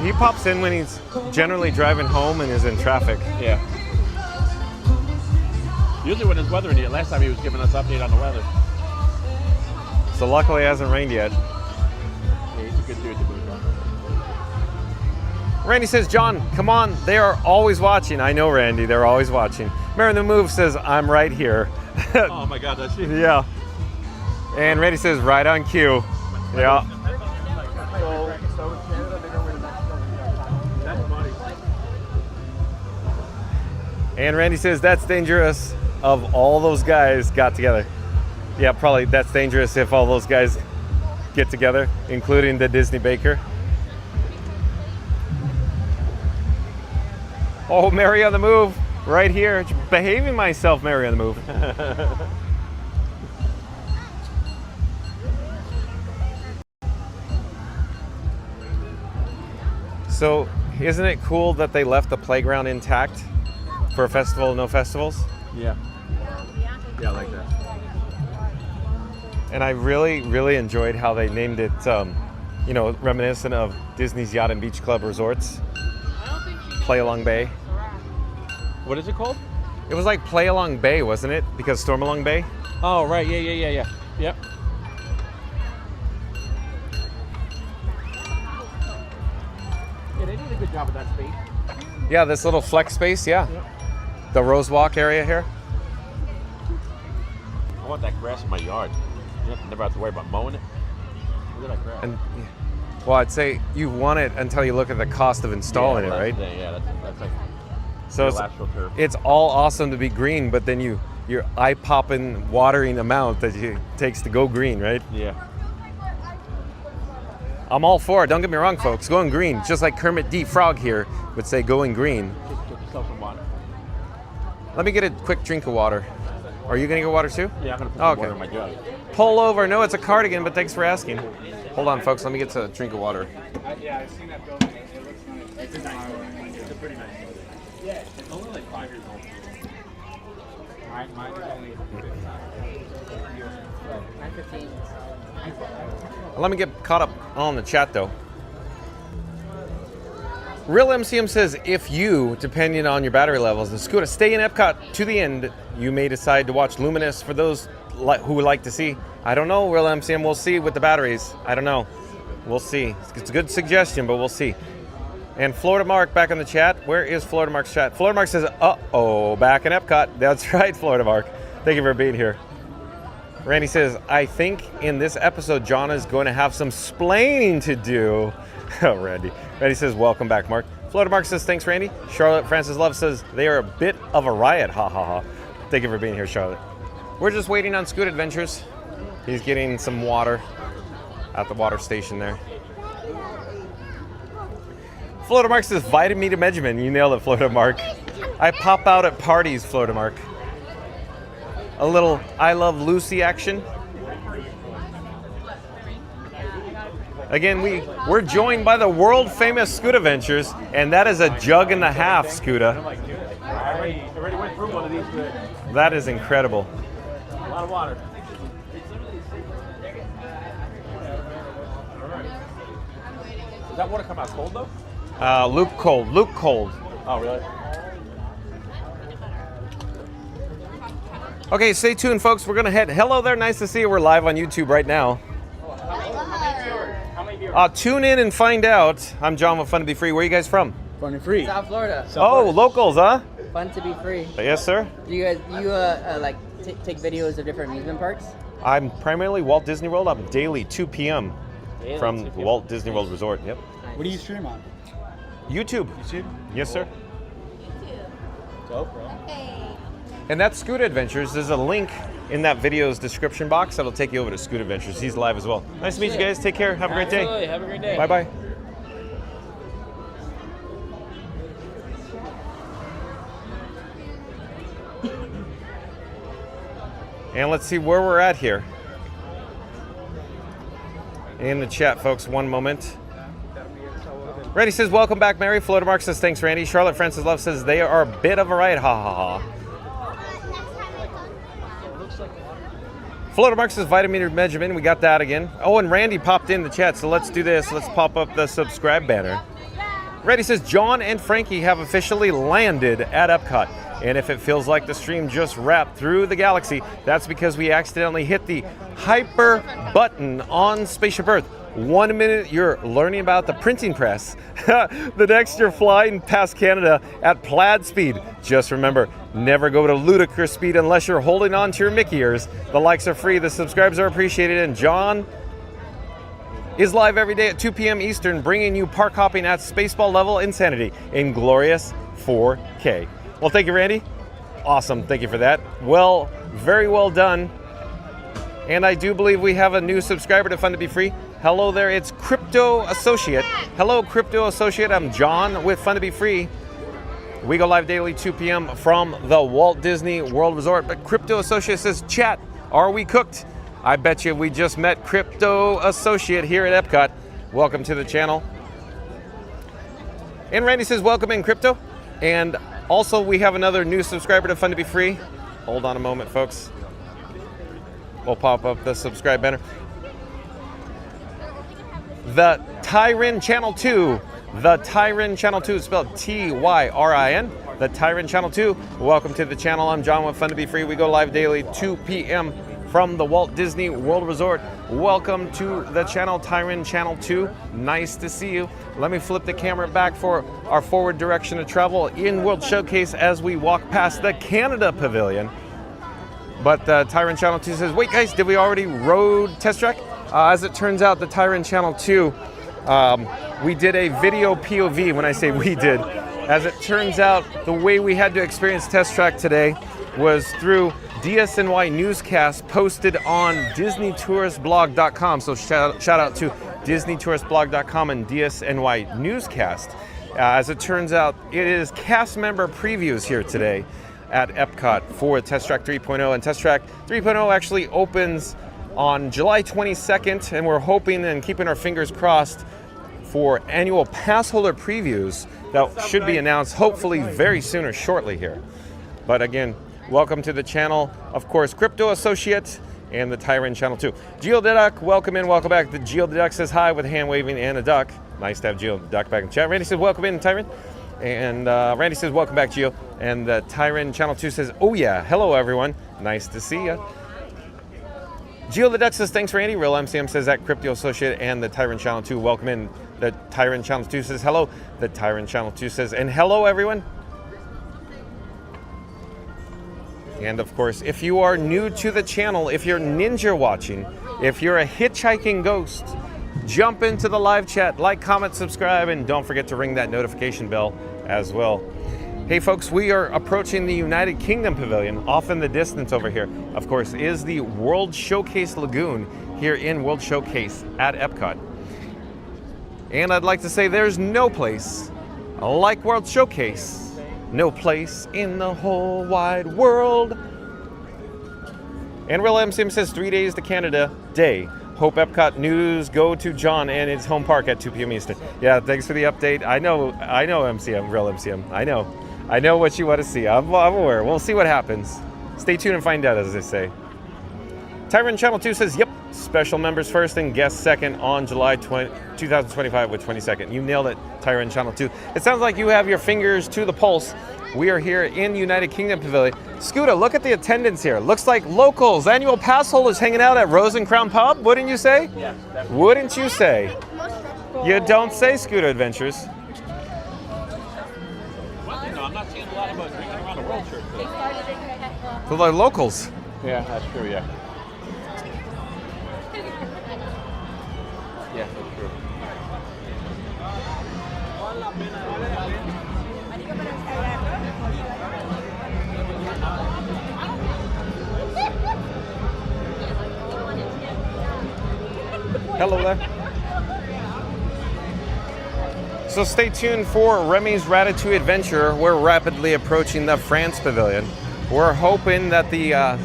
He pops in when he's generally driving home and is in traffic. Yeah. Usually when there's weather in here. Last time he was giving us an update on the weather. So luckily it hasn't rained yet. Yeah, he's a good dude to be with. Randy says, John, come on, they are always watching. I know, Randy, they're always watching. Mary the Move says, I'm right here. Oh my God, that's she. Yeah. And Randy says, right on cue. Yeah. And Randy says, that's dangerous if all those guys got together. Yeah, probably that's dangerous if all those guys get together, including the Disney Baker. Oh, Mary on the Move, right here. Behaving myself, Mary on the Move. So, isn't it cool that they left the playground intact for a festival, no festivals? Yeah. Yeah, I like that. And I really, really enjoyed how they named it, reminiscent of Disney's Yacht and Beach Club resorts. Play Along Bay. What is it called? It was like Play Along Bay, wasn't it? Because Storm Along Bay? Oh, right. Yeah. Yep. Yeah, They did a good job with that space. Yeah, this little flex space, yeah. Yep. The Rose Walk area here. I want that grass in my yard. You never have to worry about mowing it. Look at that grass. And, well, I'd say you want it until you look at the cost of installing it, right? Yeah, that's like so it's all awesome to be green, but then your eye-popping watering amount that it takes to go green, right? Yeah. I'm all for it. Don't get me wrong, folks. Going green, just like Kermit D. Frog here would say, going green. Just get yourself some water. Let me get a quick drink of water. Are you going to get water too? Yeah, I'm going to put some water in my jug. Pull over. No, it's a cardigan, but thanks for asking. Hold on, folks. Let me get a drink of water. Yeah, I've seen that building. It looks nice. It's a pretty nice building. Yeah, it's only like 5 years old. Mine is only 15. Let me get caught up on the chat, though. Real MCM says, if you, depending on your battery levels, and Scooter, stay in Epcot to the end, you may decide to watch Luminous for those who would like to see. I don't know, Real MCM. We'll see with the batteries. I don't know. We'll see. It's a good suggestion, but we'll see. And Florida Mark back in the chat. Where is Florida Mark's chat? Florida Mark says, uh-oh, back in Epcot. That's right, Florida Mark. Thank you for being here. Randy says, I think in this episode, John is going to have some splaining to do. Oh, Randy. Randy says, welcome back, Mark. Florida Mark says, thanks, Randy. Charlotte Francis Love says, they are a bit of a riot. Ha, ha, ha. Thank you for being here, Charlotte. We're just waiting on Scoot Adventures. He's getting some water at the water station there. Florida Mark says, Vitamin Me to Benjamin. You nailed it, Florida Mark. I pop out at parties, Florida Mark. A little I Love Lucy action. Again, we're joined by the world famous Scoot Adventures, and that is a jug and a half, Scooter. I already went through one of these today. That is incredible. A lot of water. Does that water come out cold though? Luke cold. Luke cold. Oh, really? Okay, stay tuned, folks. We're gonna head. Hello there. Nice to see you. We're live on YouTube right now. Tune in and find out. I'm John with Fun to Be Free. Where are you guys from? Fun and free. South Florida. Locals, huh? Fun to be free. Yes, sir. Do you guys take videos of different amusement parks? I'm primarily Walt Disney World. I'm daily 2 p.m. Daily, from 2 p.m. Walt Disney World Resort. Yep. What do you stream on? YouTube. YouTube? Yes, sir. Dope, bro. And that's Scooter Adventures. There's a link in that video's description box that'll take you over to Scooter Adventures. He's live as well. Nice to meet you guys. Take care. Have a great day. Absolutely. Have a great day. Bye-bye. And let's see where we're at here. In the chat, folks, one moment. Randy says, welcome back, Mary. Florida Mark says, thanks, Randy. Charlotte Francis Love says, they are a bit of a ride. Ha, ha, ha. Florida Mark says, vitameter measurement. We got that again. Oh, and Randy popped in the chat, so let's do this. Let's pop up the subscribe banner. Randy says, John and Frankie have officially landed at EPCOT. And if it feels like the stream just wrapped through the galaxy, that's because we accidentally hit the hyper button on Spaceship Earth. 1 minute you're learning about the printing press. The next you're flying past Canada at plaid speed. Just remember, never go to ludicrous speed unless you're holding on to your Mickey ears. The likes are free, the subscribes are appreciated, and John is live every day at 2 p.m. Eastern, bringing you park hopping at spaceball level insanity in glorious 4K. Well, thank you, Randy. Awesome, thank you for that. Well, very well done. And I do believe we have a new subscriber to Fun to Be Free. Hello there, it's Crypto Associate. Hello, Crypto Associate. I'm John with Fun to Be Free. We go live daily 2 p.m. from the Walt Disney World Resort. But Crypto Associate says, chat, are we cooked? I bet you we just met Crypto Associate here at EPCOT. Welcome to the channel. And Randy says, welcome in, Crypto. And also, we have another new subscriber to Fun to Be Free. Hold on a moment, folks. We'll pop up the subscribe banner. The Tyrin Channel 2. The Tyrin Channel 2 is spelled T-Y-R-I-N. The Tyrin Channel 2. Welcome to the channel. I'm John with Fun to Be Free. We go live daily 2 p.m. from the Walt Disney World Resort. Welcome to the channel, Tyrin Channel 2. Nice to see you. Let me flip the camera back for our forward direction of travel in World Showcase as we walk past the Canada Pavilion. But Tyrin Channel 2 says, wait guys, did we already road test track? As it turns out, the Tyrin Channel 2, we did a video POV. When I say we did, as it turns out, the way we had to experience test track today was through DSNY newscast posted on DisneyTouristBlog.com. So shout out to DisneyTouristBlog.com and DSNY newscast. As it turns out, it is cast member previews here today at EPCOT for Test Track 3.0. And Test Track 3.0 actually opens on July 22nd, and we're hoping and keeping our fingers crossed for annual pass holder previews that should be announced hopefully very soon or shortly here. But again, welcome to the channel. Of course, Crypto Associate and the Tyrin Channel 2. Geo the Duck, welcome in, welcome back. The Geo the Duck says hi with hand waving and a duck. Nice to have Geo the Duck back in chat. Randy says welcome in, Tyrin. And Randy says welcome back, Geo. And the Tyrin Channel 2 says, oh yeah, hello everyone. Nice to see ya. Geo the Duck says thanks, Randy. Real MCM says that Crypto Associate and the Tyrin Channel 2 welcome in. The Tyrin Channel 2 says hello. The Tyrin Channel 2 says, and hello everyone. And of course, if you are new to the channel, if you're ninja watching, if you're a hitchhiking ghost, jump into the live chat, like, comment, subscribe, and don't forget to ring that notification bell as well. Hey folks, we are approaching the United Kingdom Pavilion. Off in the distance over here, of course, is the World Showcase Lagoon here in World Showcase at EPCOT. And I'd like to say there's no place like World Showcase. No place in the whole wide world. And Real MCM says 3 days to Canada Day. Hope EPCOT news go to John and his home park at 2 p.m. Eastern. Yeah, thanks for the update. I know MCM, Real MCM. I know what you want to see. I'm aware. We'll see what happens. Stay tuned and find out, as they say. Tyrin Channel 2 says, yep, Special members first and guests second on July 2025 with 22nd. You nailed it, Tyron Channel 2. It sounds like you have your fingers to the pulse. We are here in United Kingdom Pavilion. Scooter, look at the attendance here. Looks like locals, annual pass holders hanging out at Rose and Crown Pub, wouldn't you say? Yes, definitely. Wouldn't you say? You don't say, Scooter Adventures. One thing though, I'm not seeing a lot of drinking around the world shirts. So they're locals. Yeah, that's true, yeah. Yeah, that's true. Hello there. So stay tuned for Remy's Ratatouille Adventure. We're rapidly approaching the France Pavilion. We're hoping that the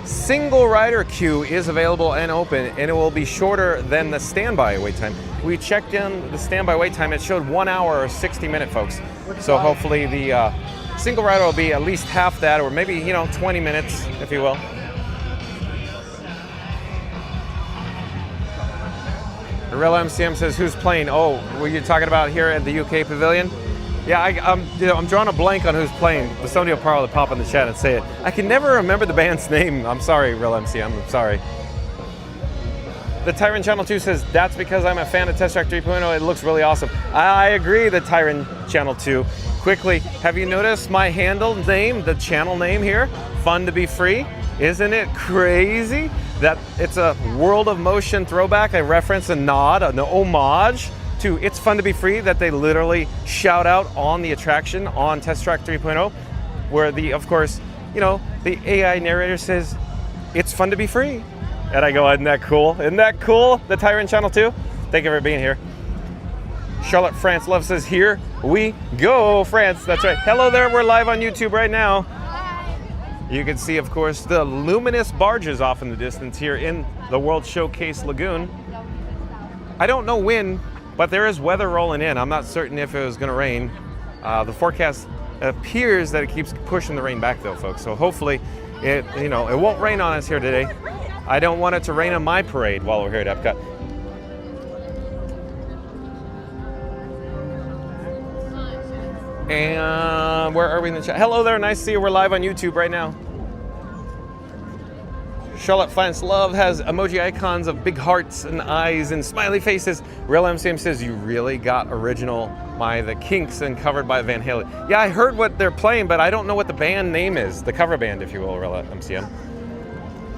single rider queue is available and open, and it will be shorter than the standby wait time. We checked in the standby wait time. It showed 1 hour or 60-minute, folks. So hopefully the single rider will be at least half that, or maybe 20 minutes, if you will. Real MCM says, who's playing? Oh, were you talking about here at the UK Pavilion? Yeah, I'm drawing a blank on who's playing, but somebody will probably pop in the chat and say it. I can never remember the band's name. I'm sorry, Real MCM, I'm sorry. The Tyron Channel 2 says, that's because I'm a fan of Test Track 3.0. It looks really awesome. I agree, the Tyron Channel 2. Quickly, have you noticed my handle name, the channel name here? Fun to be free. Isn't it crazy that it's a World of Motion throwback? I reference a nod, an homage to It's Fun to Be Free that they literally shout out on the attraction on Test Track 3.0, where of course, the AI narrator says, it's fun to be free. And I go, isn't that cool? Isn't that cool? The Tyron Channel 2? Thank you for being here. Charlotte France Love says, here we go, France. That's right. Hello there, we're live on YouTube right now. You can see, of course, the luminous barges off in the distance here in the World Showcase Lagoon. I don't know when, but there is weather rolling in. I'm not certain if it was going to rain. The forecast appears that it keeps pushing the rain back, though, folks. So hopefully, it won't rain on us here today. I don't want it to rain on my parade while we're here at EPCOT. And where are we in the chat? Hello there, nice to see you. We're live on YouTube right now. Charlotte France Love has emoji icons of big hearts and eyes and smiley faces. Real MCM says, you really got original by the Kinks and covered by Van Halen. Yeah, I heard what they're playing, but I don't know what the band name is. The cover band, if you will, Real MCM.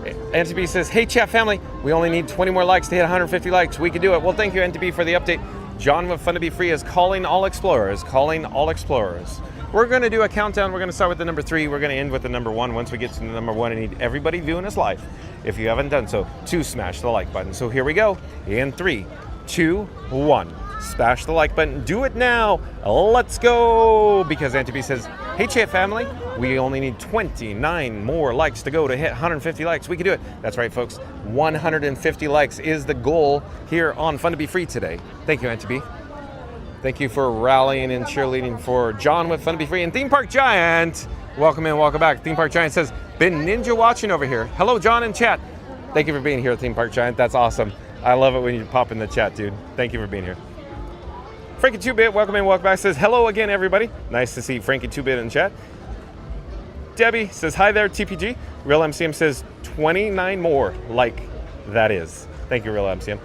NTB says, hey chat family, we only need 20 more likes to hit 150 likes. We can do it. Well, thank you, NTB, for the update. John with Fun to Be Free is calling all explorers, We're going to do a countdown. We're going to start with the number 3. We're going to end with the number 1. Once we get to the number 1, I need everybody viewing us live, if you haven't done so, to smash the like button. So here we go. In 3, 2, 1. Smash the like button. Do it now. Let's go. Because NTB says, hey chat family, we only need 29 more likes to go to hit 150 likes. We can do it. That's right, folks. 150 likes is the goal here on Fun to Be Free today. Thank you, NTB. Thank you for rallying and cheerleading for John with Fun to Be Free and Theme Park Giant. Welcome in, welcome back. Theme Park Giant says, been ninja watching over here. Hello, John in chat. Thank you for being here, Theme Park Giant. That's awesome. I love it when you pop in the chat, dude. Thank you for being here. Frankie 2-Bit, welcome in, welcome back, says, hello again, everybody. Nice to see Frankie 2-Bit in chat. Debbie says, hi there, TPG. Real MCM says, 29 more, like that is. Thank you, Real MCM.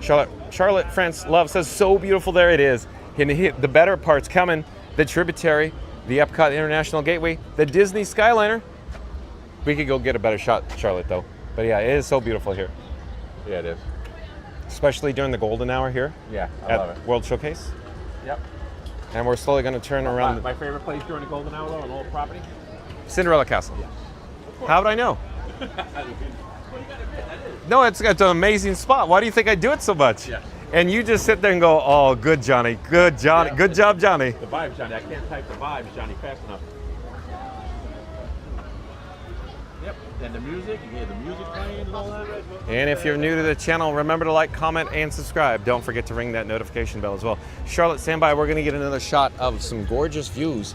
Charlotte France Love says, so beautiful there it is. And the better part's coming. The tributary, the EPCOT International Gateway, the Disney Skyliner. We could go get a better shot, Charlotte, though. But yeah, it is so beautiful here. Yeah, it is. Especially during the golden hour here. Yeah, I love it. World Showcase. Yep. And we're slowly going to turn around. My favorite place during the golden hour, though, on old property? Cinderella Castle. Yeah. How would I know? No, it's an amazing spot. Why do you think I do it so much? Yeah. And you just sit there and go, oh, good Johnny, good Johnny, good job, Johnny. The vibes, Johnny. I can't type the vibes, Johnny, fast enough. Yep. And the music, you hear the music playing and all that. And if you're new to the channel, remember to like, comment, and subscribe. Don't forget to ring that notification bell as well. Charlotte, stand by. We're going to get another shot of some gorgeous views.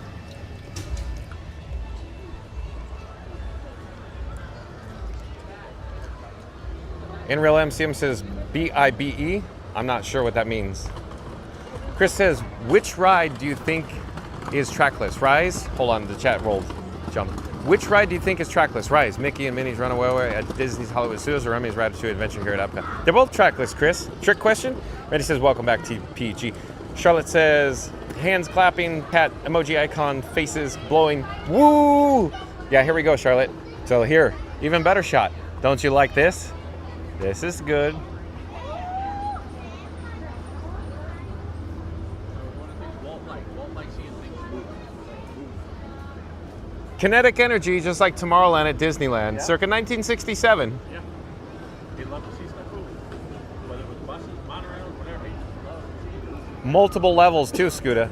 In Real MCM says BIBE. I'm not sure what that means. Chris says, which ride do you think is trackless? Rise? Hold on, the chat rolled. Jump. Which ride do you think is trackless? Rise, Mickey and Minnie's Runaway at Disney's Hollywood Studios or Remy's Ratatouille Adventure here at Epcot? They're both trackless, Chris. Trick question? Randy says, welcome back to PG. Charlotte says, hands clapping, cat emoji icon, faces blowing. Woo! Yeah, here we go, Charlotte. So here, even better shot. Don't you like this? This is good. Kinetic energy, just like Tomorrowland at Disneyland, circa 1967. Yeah. He'd love to see stuff moving. Whether it was buses, monorails, whatever. Multiple levels too, Scooter.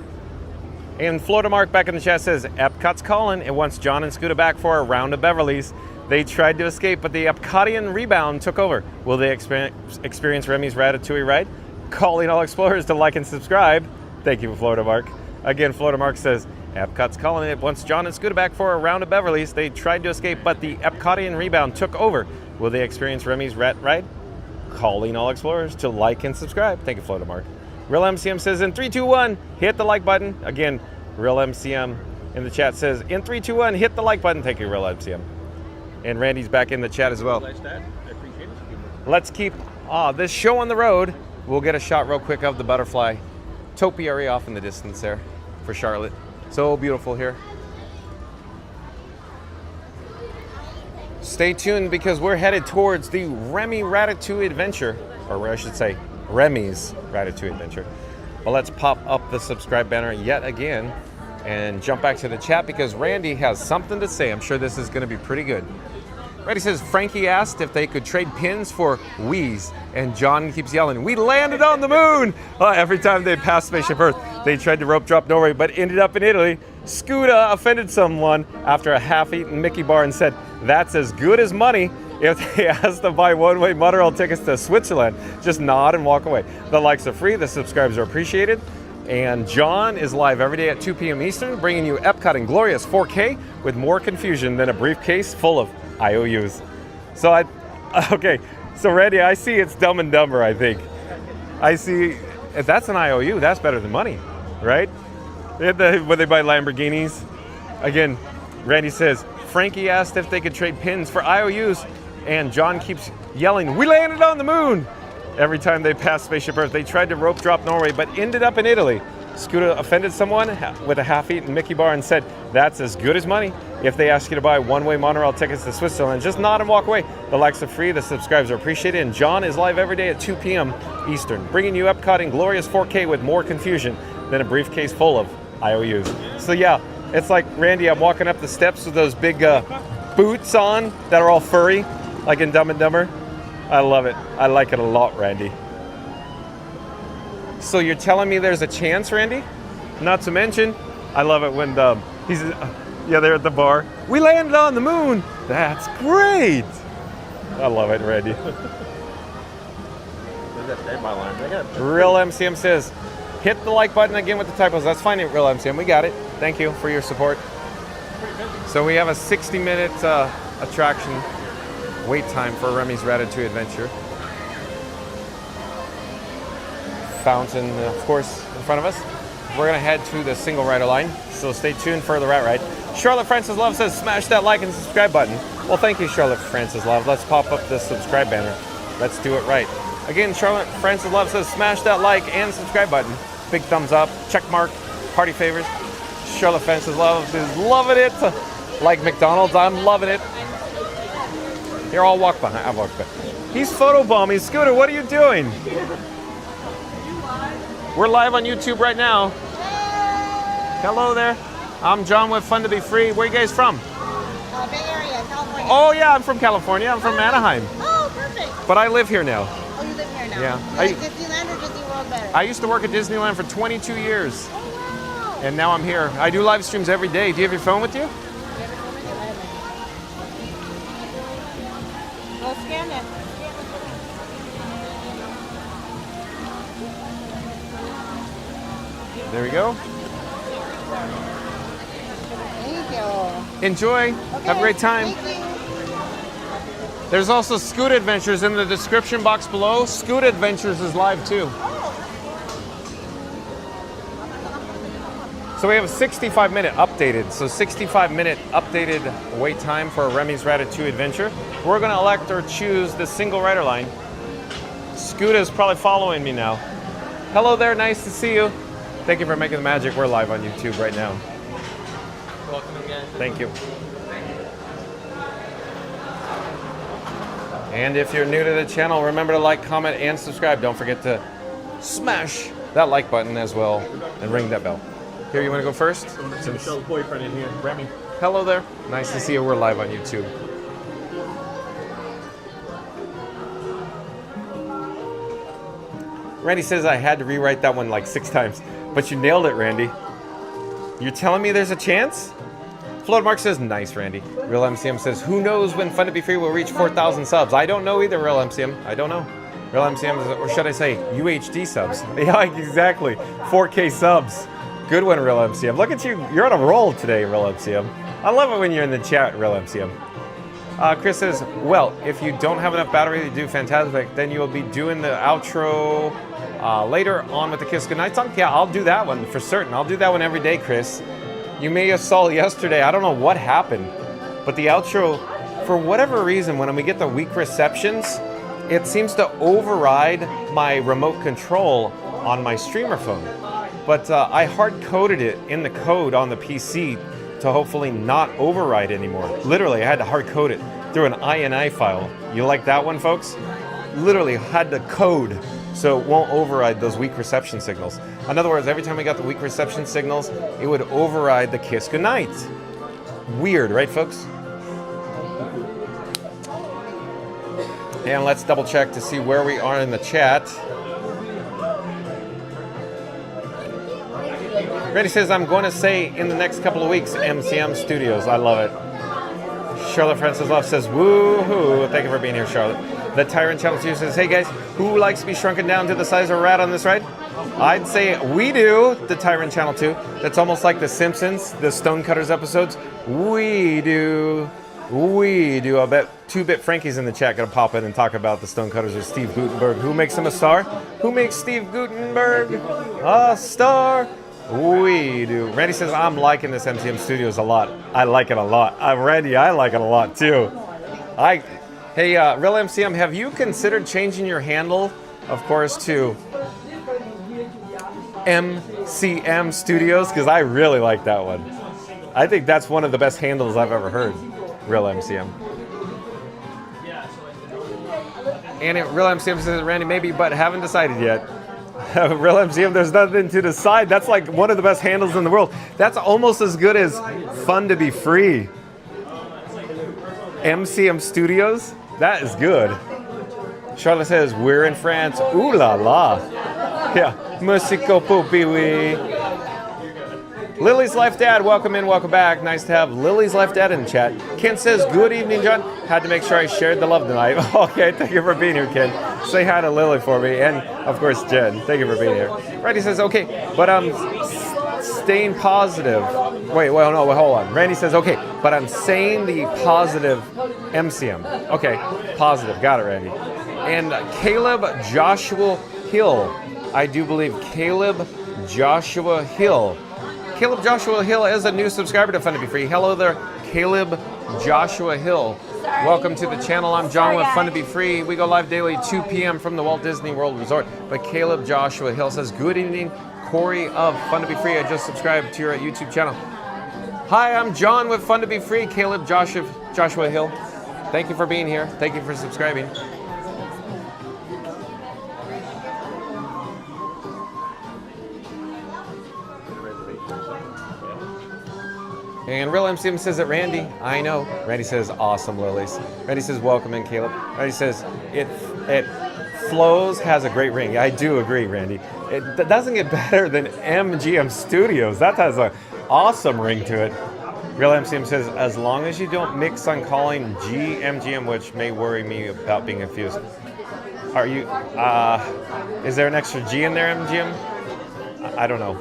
And Florida Mark back in the chat says, Epcot's calling. It wants John and Scooter back for a round of Beverly's. They tried to escape, but the Epcotian rebound took over. Will they experience Remy's Ratatouille ride? Calling all explorers to like and subscribe. Thank you, Florida Mark. Again, Florida Mark says, Epcot's calling it. Once John and Scooter back for a round of Beverly's, they tried to escape, but the Epcotian rebound took over. Will they experience Remy's Rat Ride? Calling all explorers to like and subscribe. Thank you, Florida Mark. Real MCM says, in 3, 2, 1, hit the like button. Again, Real MCM in the chat says, in 3, 2, 1, hit the like button. Thank you, Real MCM. And Randy's back in the chat as well. Let's keep this show on the road. We'll get a shot real quick of the butterfly topiary off in the distance there for Charlotte. So beautiful here. Stay tuned because we're headed towards the Remy Ratatouille Adventure, or I should say Remy's Ratatouille Adventure. Well, let's pop up the subscribe banner yet again and jump back to the chat because Randy has something to say. I'm sure this is going to be pretty good. Randy says, Frankie asked if they could trade pins for Wheeze, and John keeps yelling, we landed on the moon! Every time they passed Spaceship Earth, they tried to rope drop Norway, but ended up in Italy. Scooter offended someone after a half-eaten Mickey bar and said, that's as good as money if they ask to buy one-way monorail tickets to Switzerland. Just nod and walk away. The likes are free, the subscribes are appreciated. And John is live every day at 2 p.m. Eastern, bringing you Epcot in glorious 4K with more confusion than a briefcase full of IOUs. So okay, so Randy, I see it's Dumb and Dumber, I think. I see, if that's an IOU, that's better than money, right? When they buy Lamborghinis. Again, Randy says, Frankie asked if they could trade pins for IOUs, and John keeps yelling, we landed on the moon! Every time they passed Spaceship Earth, they tried to rope drop Norway, but ended up in Italy. Scooter offended someone with a half-eaten Mickey bar and said, that's as good as money if they ask you to buy one-way monorail tickets to Switzerland. Just nod and walk away. The likes are free, the subscribes are appreciated, and John is live every day at 2 p.m. Eastern, bringing you Epcot in glorious 4K with more confusion than a briefcase full of IOUs. So yeah, it's like, Randy, I'm walking up the steps with those big boots on that are all furry, like in Dumb and Dumber. I love it. I like it a lot, Randy. So you're telling me there's a chance, Randy? Not to mention, I love it when they're at the bar. We landed on the moon. That's great. I love it, Randy. Real MCM says, hit the like button again with the typos. That's fine, Real MCM. We got it. Thank you for your support. So we have a 60-minute attraction wait time for Remy's Ratatouille Adventure. Fountain, of course, in front of us. We're gonna head to the single rider line, so stay tuned for the rat ride. Charlotte Francis Love says, smash that like and subscribe button. Well, thank you, Charlotte Francis Love. Let's pop up the subscribe banner. Let's do it right. Again, Charlotte Francis Love says, smash that like and subscribe button. Big thumbs up, check mark, party favors. Charlotte Francis Love is loving it. Like McDonald's, I'm loving it. Here, I'll walk behind. I'll walk behind. He's photobombing. Scooter, what are you doing? We're live on YouTube right now. Hello there. I'm John with Fun to Be Free. Where are you guys from? Bay Area, California. Oh yeah, I'm from California. I'm from Anaheim. Oh, perfect. But I live here now. Oh, you live here now? Yeah. You like Disneyland or Disney World better? I used to work at Disneyland for 22 years. Oh, wow. And now I'm here. I do live streams every day. Do you have your phone with you? Well, scan it. There we go. Thank you. Enjoy. Okay. Have a great time. Thank you. There's also Scoot Adventures in the description box below. Scoot Adventures is live too. So we have a 65-minute updated. So 65-minute updated wait time for a Remy's Ratatouille adventure. We're gonna elect or choose the single rider line. Scoot is probably following me now. Hello there, nice to see you. Thank you for making the magic. We're live on YouTube right now. Welcome again. Thank you. And if you're new to the channel, remember to like, comment, and subscribe. Don't forget to smash that like button as well and ring that bell. Here, you want to go first? Michelle's boyfriend in here, Remy. Hello there. Nice to see you. We're live on YouTube. Randy says I had to rewrite that one like 6 times, but you nailed it, Randy. You're telling me there's a chance? Flood Mark says, nice, Randy. Real MCM says, who knows when Fun to Be Free will reach 4,000 subs? I don't know either, Real MCM. I don't know. Real MCM, or should I say UHD subs? Yeah, exactly. 4K subs. Good one, Real MCM. Look at you. You're on a roll today, Real MCM. I love it when you're in the chat, Real MCM. Chris says, well, if you don't have enough battery to do Fantasmic, then you'll be doing the outro later on with the Kiss Goodnight song. Yeah, I'll do that one for certain. I'll do that one every day, Chris. You may have saw yesterday, I don't know what happened, but the outro, for whatever reason, when we get the weak receptions, it seems to override my remote control on my streamer phone. But I hard-coded it in the code on the PC to hopefully not override anymore. Literally, I had to hard-code it through an INI file. You like that one, folks? Literally had to code so it won't override those weak reception signals. In other words, every time we got the weak reception signals, it would override the Kiss Goodnight. Weird, right, folks? And let's double check to see where we are in the chat. Randy says, I'm going to say in the next couple of weeks, MCM Studios. I love it. Charlotte Francis Love says, woohoo. Thank you for being here, Charlotte. The Tyrant Channel 2 says, hey guys, who likes to be shrunken down to the size of a rat on this ride? I'd say we do, the Tyrant Channel 2. That's almost like the Simpsons, the Stonecutters episodes. We do. I bet 2-Bit Frankie's in the chat gonna pop in and talk about the Stonecutters with Steve Guttenberg. Who makes him a star? Who makes Steve Guttenberg a star? We do. Randy says, I'm liking this MCM Studios a lot. I like it a lot. Randy, I like it a lot too. Hey, Real MCM, have you considered changing your handle, of course, to MCM Studios? Because I really like that one. I think that's one of the best handles I've ever heard, Real MCM. And Real MCM says, Randy, maybe, but haven't decided yet. Real MCM, there's nothing to decide. That's like one of the best handles in the world. That's almost as good as Fun to Be Free. MCM Studios? That is good. Charlotte says, we're in France. Ooh la la. Yeah. Musico poopy wee. Lily's Life Dad, welcome in, welcome back. Nice to have Lily's Life Dad in the chat. Ken says, good evening, John. Had to make sure I shared the love tonight. Okay, thank you for being here, Ken. Say hi to Lily for me. And, of course, Jen. Thank you for being here. Randy says, okay, but I'm staying positive. Wait, well, no, hold on. Randy says, okay, but I'm saying the positive MCM. Okay, positive. Got it, Randy. And Caleb Joshua Hill. I do believe Caleb Joshua Hill. Caleb Joshua Hill is a new subscriber to Fun to Be Free. Hello there, Caleb Joshua Hill. Sorry. Welcome to the channel. I'm John with Fun to Be Free. We go live daily 2 p.m. from the Walt Disney World Resort. But Caleb Joshua Hill says, good evening, Corey of Fun to Be Free. I just subscribed to your YouTube channel. Hi, I'm John with Fun to Be Free. Caleb Joshua Hill. Thank you for being here. Thank you for subscribing. And Real MCM says that Randy, I know. Randy says, awesome, Lilies. Randy says, welcome in, Caleb. Randy says, it flows, has a great ring. I do agree, Randy. It doesn't get better than MGM Studios. That has an awesome ring to it. Real MCM says, as long as you don't mix on calling GMGM, which may worry me about being confused. Are you, is there an extra G in there, MGM? I don't know.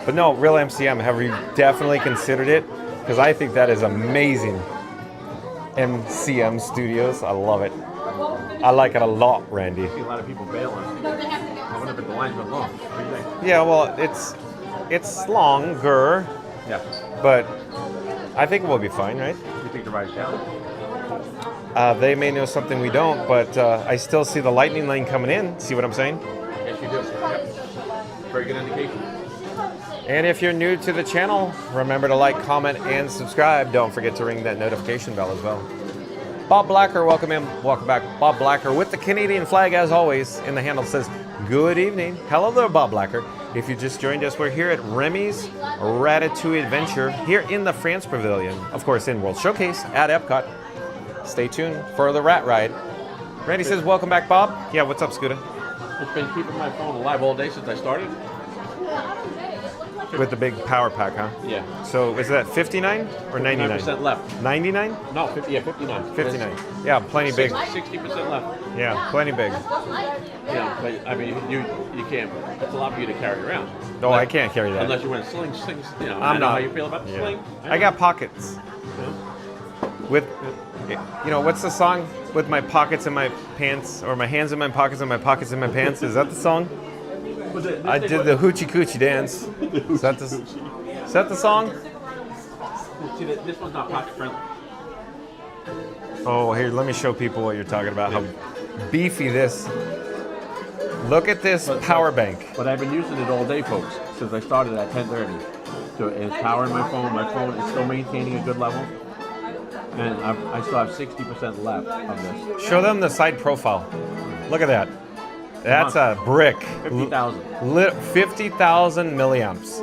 But no, Real MCM, have you definitely considered it? Because I think that is amazing. MCM Studios. I love it. I like it a lot, Randy. I see a lot of people bailing. I wonder if the line's been long. What do you think? Yeah, well, it's longer. Yeah. But I think we'll be fine, right? You think the ride's down? They may know something we don't, but I still see the lightning lane coming in. See what I'm saying? Yes, you do. Yep. Very good indication. And if you're new to the channel, remember to like, comment, and subscribe. Don't forget to ring that notification bell as well. Bob Blacker, welcome in. Welcome back. Bob Blacker with the Canadian flag as always. And the handle says, good evening. Hello there, Bob Blacker. If you just joined us, we're here at Remy's Ride-Thru Adventure here in the France Pavilion. Of course, in World Showcase at EPCOT. Stay tuned for the rat ride. Randy says, welcome back, Bob. Yeah, what's up, Scooter? It's been keeping my phone alive all day since I started. With the big power pack, huh? Yeah. So is that 59 or 99? 59% left. 99? No, 59. 59. Yeah, plenty big. 60% left. Yeah, plenty big. Yeah, but I mean, you can't. It's a lot for you to carry around. No, I can't carry that. Unless you want to sling. You know, I'm I know not. how you feel about the sling. I got pockets. With, you know, what's the song? With my pockets in my pants, or my hands in my pockets and my pockets in my pants. Is that the song? I did the hoochie coochie dance. Is that the song? See, this one's not pocket friendly. Oh, here, let me show people what you're talking about. How beefy this. Look at this power bank. But I've been using it all day, folks, since I started at 10:30. So it's powering my phone. My phone is still maintaining a good level. And I still have 60% left of this. Show them the side profile. Look at that. That's a brick. 50,000. 50,000 milliamps.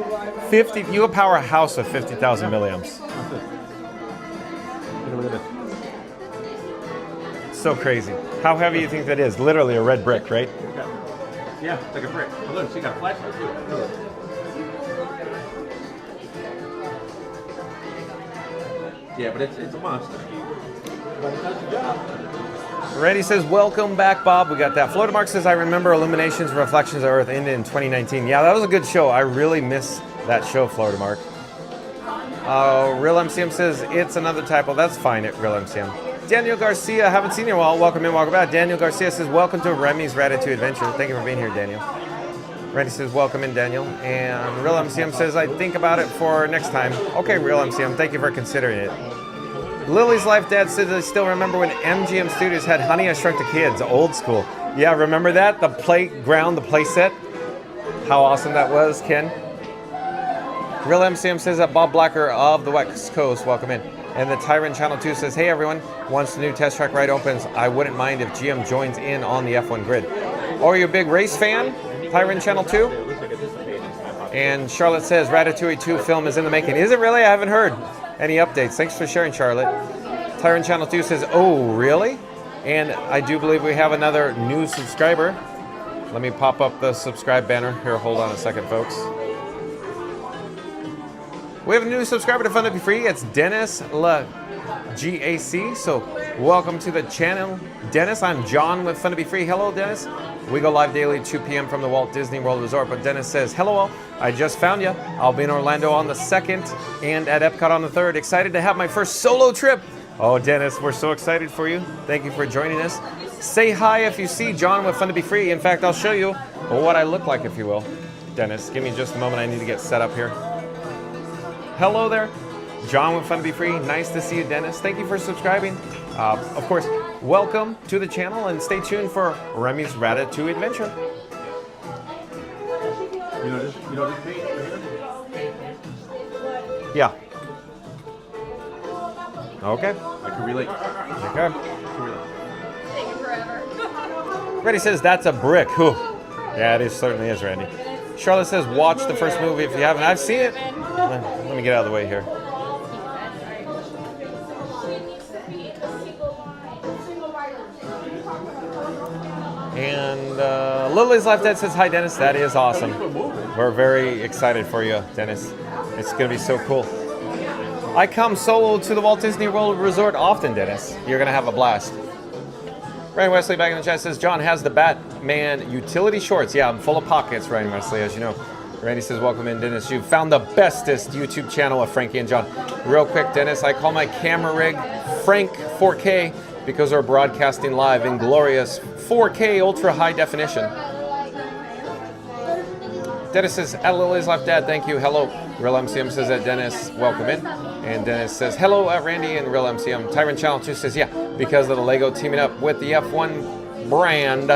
You will power a house with 50,000 milliamps. Look at this. So crazy. How heavy do you think that is? Literally a red brick, right? Yeah, it's like a brick. Oh, look, she got a flashlight too. Look. Yeah, but it's a monster. But it does the job. Randy says, welcome back, Bob. We got that. Florida Mark says, I remember Illuminations, Reflections of Earth ended in 2019. Yeah, that was a good show. I really miss that show, Florida Mark. Real MCM says, it's another typo. That's fine at Real MCM. Daniel Garcia, haven't seen you in a while. Welcome in, welcome back. Daniel Garcia says, welcome to Remy's Ride-Thru Adventure. Thank you for being here, Daniel. Randy says, welcome in, Daniel. And Real MCM says, I think about it for next time. Okay, Real MCM, thank you for considering it. Lily's Life Dad says, I still remember when MGM Studios had Honey, I Shrunk the Kids, old school. Yeah, remember that? The playground, the play set? How awesome that was, Ken. Real MCM says that Bob Blacker of the West Coast, welcome in. And the Tyrant Channel 2 says, hey everyone, once the new test track ride opens, I wouldn't mind if GM joins in on the F1 grid. Or you a big race fan? Tyrant Channel 2? And Charlotte says, Ratatouille 2 film is in the making. Is it really? I haven't heard any updates. Thanks for sharing, Charlotte. Tyrant Channel 2 says, oh, really? And I do believe we have another new subscriber. Let me pop up the subscribe banner. Here, hold on a second, folks. We have a new subscriber to Fun to Be Free. It's Dennis La GAC. So welcome to the channel, Dennis. I'm John with Fun to Be Free. Hello, Dennis. We go live daily 2 p.m. from the Walt Disney World Resort. But Dennis says, hello all. I just found you. I'll be in Orlando on the 2nd and at EPCOT on the 3rd. Excited to have my first solo trip. Oh, Dennis, we're so excited for you. Thank you for joining us. Say hi if you see John with Fun to Be Free. In fact, I'll show you what I look like, if you will. Dennis, give me just a moment. I need to get set up here. Hello there. John with Fun to Be Free. Nice to see you, Dennis. Thank you for subscribing. Of course, welcome to the channel and stay tuned for Remy's Ride-Thru Adventure. You know this page right here? Yeah. Okay. I can relate. Okay. Randy says that's a brick. Whew. Yeah, it certainly is, Randy. Charlotte says watch the first movie if you haven't. I've seen it. Let me get out of the way here. And Lily's Life Dad says, hi, Dennis. That is awesome. We're very excited for you, Dennis. It's going to be so cool. I come solo to the Walt Disney World Resort often, Dennis. You're going to have a blast. Ryan Wesley back in the chat says, John has the Batman utility shorts. Yeah, I'm full of pockets, Ryan Wesley, as you know. Randy says, welcome in, Dennis. You found the bestest YouTube channel of Frankie and John. Real quick, Dennis, I call my camera rig Frank 4K because we're broadcasting live in glorious 4K ultra high definition. Dennis says, at Lily's Life Dad, thank you. Hello. Real MCM says that Dennis, welcome in. And Dennis says, hello at Randy and Real MCM. Tyrant Channel 2 says, yeah, because of the Lego teaming up with the F1 brand.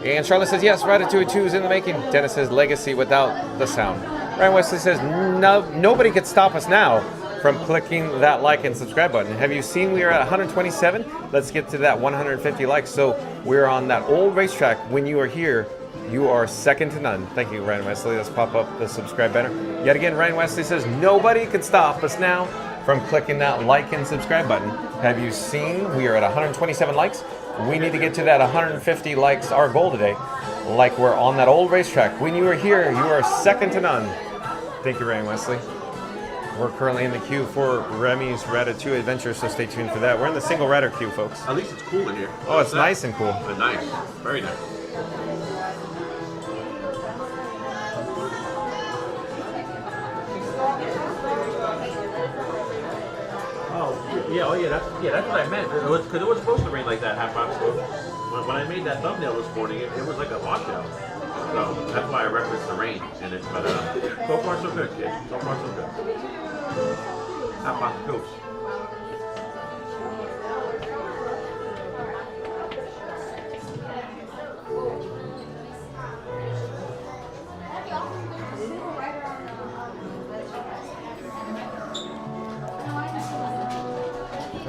And Charlotte says, yes, Ride-Thru 2 is in the making. Dennis says, legacy without the sound. Ryan Wesley says, no, nobody could stop us now from clicking that like and subscribe button. Have you seen we are at 127? Let's get to that 150 likes. So we're on that old racetrack. When you are here, you are second to none. Thank you, Ryan Wesley. Let's pop up the subscribe banner. Yet again, Ryan Wesley says, nobody can stop us now from clicking that like and subscribe button. Have you seen we are at 127 likes? We need to get to that 150 likes, our goal today. Like we're on that old racetrack. When you are here, you are second to none. Thank you, Ryan Wesley. We're currently in the queue for Remy's Ride-Thru Adventure, so stay tuned for that. We're in the single rider queue, folks. At least it's cool in here. Oh, it's nice and cool. Nice. Very nice. That's what I meant. Because it was supposed to rain like that half hour ago. When I made that thumbnail this morning, it was like a washout. So that's why I referenced the rain. And it's but so far so good, kid. So far so good. Half hour goes.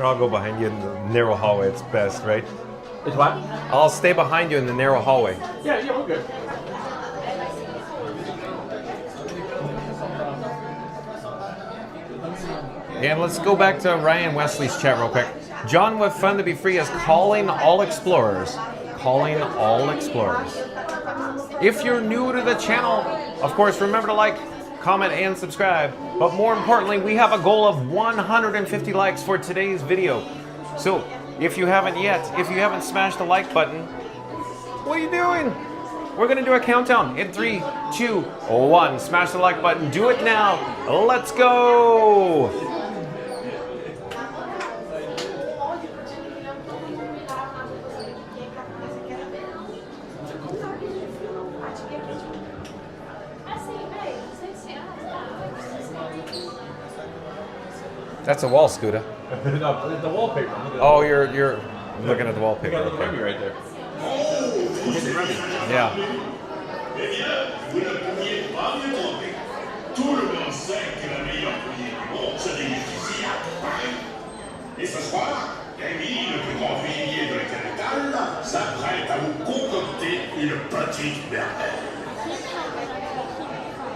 I'll go behind you in the narrow hallway. It's best, right? It's what? I'll stay behind you in the narrow hallway. Yeah, we're good. And let's go back to Ryan Wesley's chat real quick. John with Fun to Be Free is calling all explorers. Calling all explorers. If you're new to the channel, of course, remember to like, comment, and subscribe. But more importantly, we have a goal of 150 likes for today's video. So if you haven't yet, if you haven't smashed the like button, what are you doing? We're gonna do a countdown in 3, 2, 1. Smash the like button. Do it now. Let's go. That's a wall, Scooter. No, the wallpaper. Oh, you're looking at the wallpaper. You got a little Remy right there. We're hitting Remy. Yeah. Vous ne pouviez pas mieux tromper. Tout le monde sait que la meilleure cuisine du monde se déguse ici à Paris. Et ce soir, Camille, le plus grand cuisinier de la capitale, s'apprête à vous concocter une petite merveille.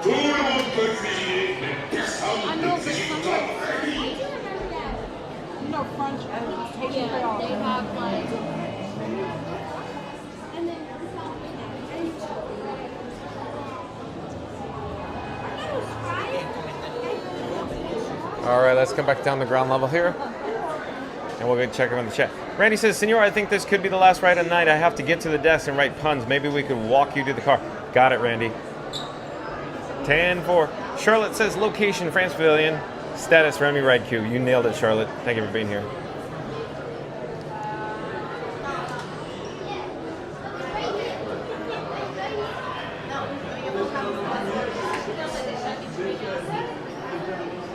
Tout le monde peut cuisiner, mais personne ne cuisine comme Camille. You know, French takes it all. They have like. All right, let's come back down to ground level here. And we'll go check him in the chat. Randy says, Senor, I think this could be the last ride of the night. I have to get to the desk and write puns. Maybe we could walk you to the car. Got it, Randy. 10-4. Charlotte says, location, France Pavilion. Status, Remy Ride Queue. You nailed it, Charlotte. Thank you for being here.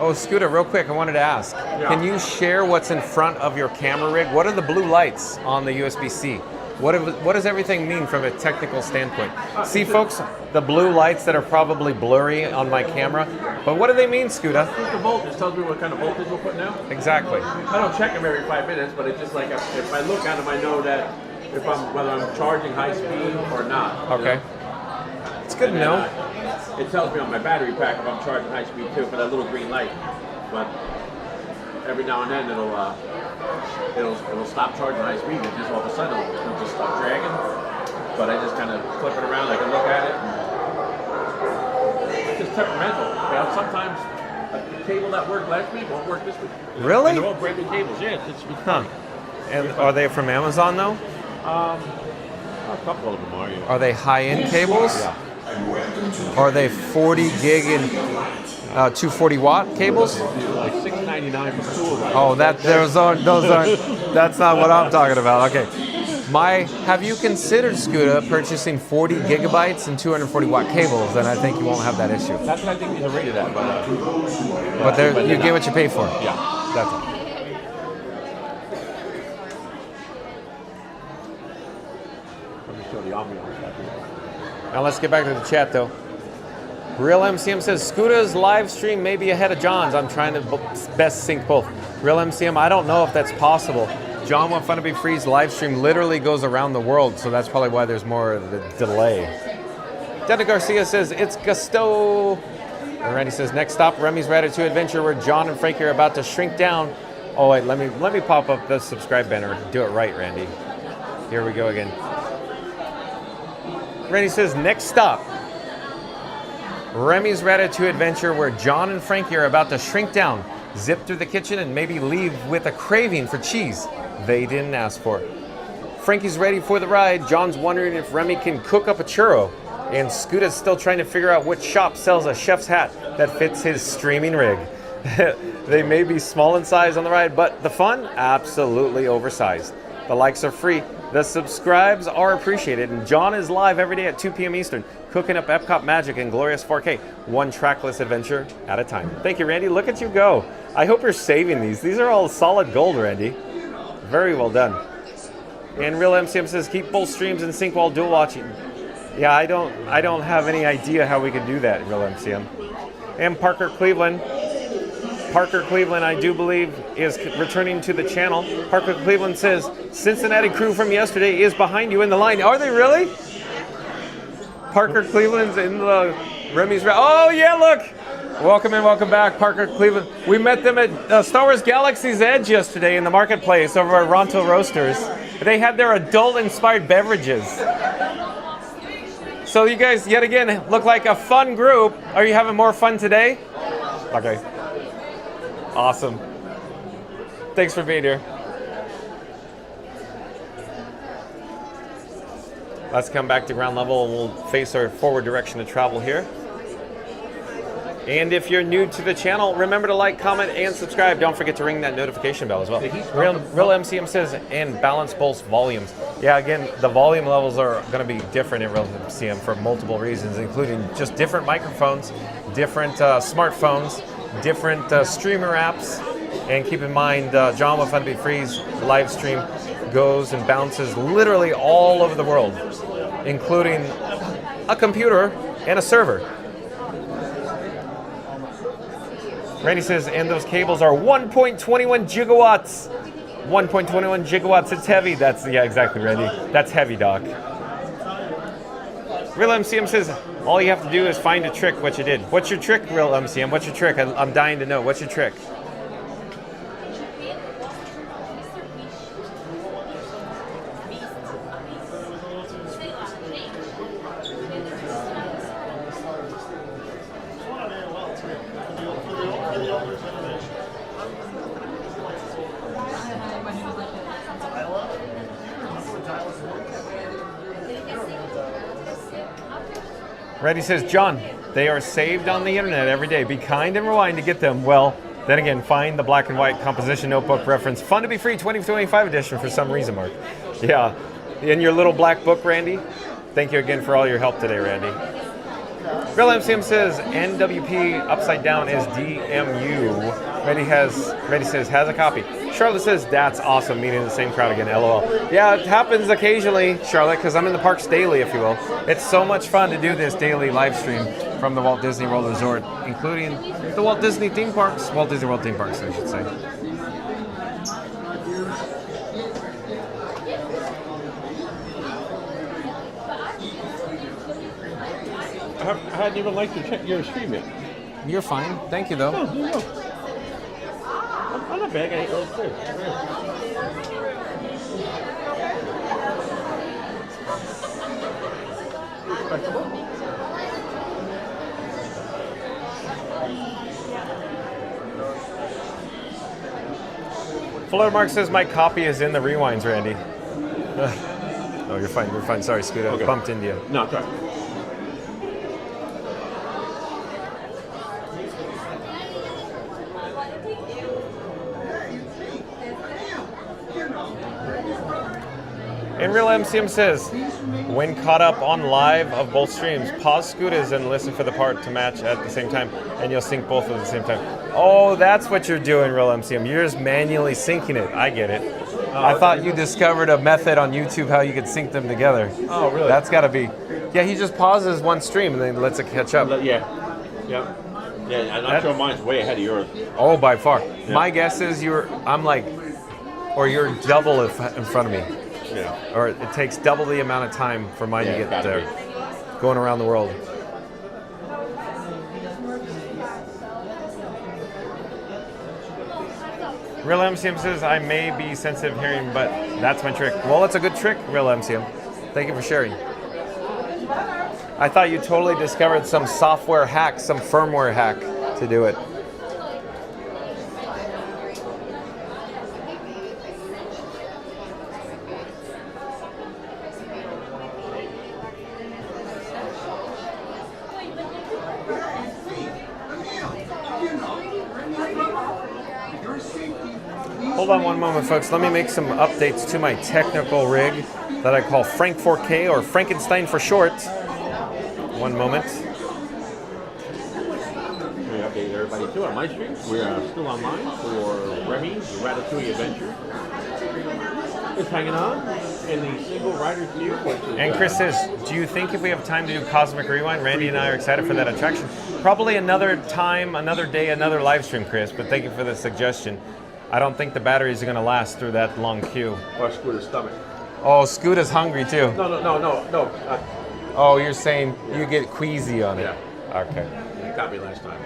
Oh, Scooter, real quick, I wanted to ask. Yeah. Can you share what's in front of your camera rig? What are the blue lights on the USB-C? What does everything mean from a technical standpoint? See, folks, the blue lights that are probably blurry on my camera, but what do they mean, Scooter? It's the voltage. Tells me what kind of voltage we're putting out. Exactly. I don't check them every 5 minutes, but it's just like if I look at them, I know that whether I'm charging high speed or not. Okay. You know? It's good to know. It tells me on my battery pack if I'm charging high speed too for that little green light. But every now and then it'll stop charging high speed and just all of a sudden it'll just stop dragging. But I just kind of flip it around. I can look at it. It's just temperamental. You know, sometimes a cable that worked last week won't work this week. Really? And they're all brand new cables. Yeah, it's Huh. And are they from Amazon though? a couple of them are. Yeah. Are they high-end cables? Yeah. And welcome Are they 40 gig and 240 watt cables? Like $6.99 for school. Right? Oh, those aren't. That's not what I'm talking about. Okay. Have you considered, Scooter, purchasing 40 gigabytes and 240 watt cables? And I think you won't have that issue. That's what I think these are rated at, But you get what you pay for. Yeah. That's all. Let me show the ambiance back here. Now let's get back to the chat, though. Real MCM says, Scooter's live stream may be ahead of John's. I'm trying to best sync both. Real MCM, I don't know if that's possible. John Want Fun to Be Free's live stream literally goes around the world, so that's probably why there's more of a delay. Dana Garcia says, it's Gusto. And Randy says, next stop, Remy's Ride-Thru Adventure, where John and Frankie are about to shrink down. Oh, wait, let me pop up the subscribe banner. Do it right, Randy. Here we go again. Randy says, next stop, Remy's Ride-Thru Adventure, where John and Frankie are about to shrink down, zip through the kitchen, and maybe leave with a craving for cheese they didn't ask for. Frankie's ready for the ride. John's wondering if Remy can cook up a churro. And Scoota's still trying to figure out which shop sells a chef's hat that fits his streaming rig. They may be small in size on the ride, but the fun? Absolutely oversized. The likes are free. The subscribes are appreciated. And John is live every day at 2 p.m. Eastern, cooking up EPCOT magic in glorious 4K, one trackless adventure at a time. Thank you, Randy. Look at you go. I hope you're saving these. These are all solid gold, Randy. Very well done. And Real MCM says, keep both streams in sync while dual watching. Yeah, I don't have any idea how we could do that, Real MCM. And Parker Cleveland, I do believe, is returning to the channel. Parker Cleveland says, Cincinnati crew from yesterday is behind you in the line. Are they really? Parker Cleveland's in the Remy's. Oh, yeah, look. Welcome and welcome back, Parker Cleveland. We met them at Star Wars Galaxy's Edge yesterday in the marketplace over at Ronto Roasters. They had their adult-inspired beverages. So you guys, yet again, look like a fun group. Are you having more fun today? Okay. Awesome. Thanks for being here. Let's come back to ground level and we'll face our forward direction of travel here. And if you're new to the channel, remember to like, comment, and subscribe. Don't forget to ring that notification bell as well. Real MCM says, and balance both volumes. Yeah, again, the volume levels are going to be different in Real MCM for multiple reasons, including just different microphones, different smartphones, different streamer apps. And keep in mind, John Want Fun to Be Free's live stream goes and bounces literally all over the world, including a computer and a server. Randy says, and those cables are 1.21 gigawatts. 1.21 gigawatts, it's heavy. Yeah, exactly, Randy. That's heavy, Doc. Real MCM says, all you have to do is find a trick, what you did. What's your trick, Real MCM? What's your trick? I'm dying to know. What's your trick? Reddy says, John, they are saved on the internet every day. Be kind and rewind to get them. Well, then again, find the black and white composition notebook reference. Fun to Be Free 2025 edition for some reason, Mark. Yeah, in your little black book, Randy. Thank you again for all your help today, Randy. Real MCM says, NWP upside down is DMU. Reddy says, has a copy. Charlotte says, that's awesome, meeting the same crowd again, LOL. Yeah, it happens occasionally, Charlotte, because I'm in the parks daily, if you will. It's so much fun to do this daily live stream from the Walt Disney World Resort, including the Walt Disney theme parks. Walt Disney World theme parks, I should say. I hadn't even liked to check your stream yet. You're fine. Thank you, though. Oh, no. I'm not bad. I ate those too. Fleur Mark says my copy is in the rewinds, Randy. Oh, you're fine. You're fine. Sorry, Scooter. Okay. Bumped into you. No, it's all right. And Real MCM says, when caught up on live of both streams, pause Scooters and listen for the part to match at the same time, and you'll sync both at the same time. Oh, that's what you're doing, Real MCM. You're just manually syncing it. I get it. I thought you discovered a method on YouTube how you could sync them together. Oh, really? That's got to be. Yeah, he just pauses one stream and then lets it catch up. Yeah. Yeah. Yeah, and I'm sure mine's way ahead of yours. Oh, by far. Yeah. My guess is you're double in front of me. Yeah. Or it takes double the amount of time for mine to get there. Going around the world. Real MCM says, I may be sensitive hearing, but that's my trick. Well, it's a good trick, Real MCM. Thank you for sharing. I thought you totally discovered some software hack, some firmware hack to do it. Hold on one moment, folks. Let me make some updates to my technical rig that I call Frank 4K, or Frankenstein for short. One moment. We update everybody too on my stream. We are still online for Remy's Ride-Thru Adventure. Just hanging on in the single rider's view. And Chris says, do you think if we have time to do Cosmic Rewind, Randy and I are excited for that attraction? Probably another time, another day, another live stream, Chris, but thank you for the suggestion. I don't think the batteries are going to last through that long queue. Or Scooter's stomach. Oh, Scooter's hungry too. No. Oh, you're saying you get queasy on it. Yeah. Okay. You got me last time.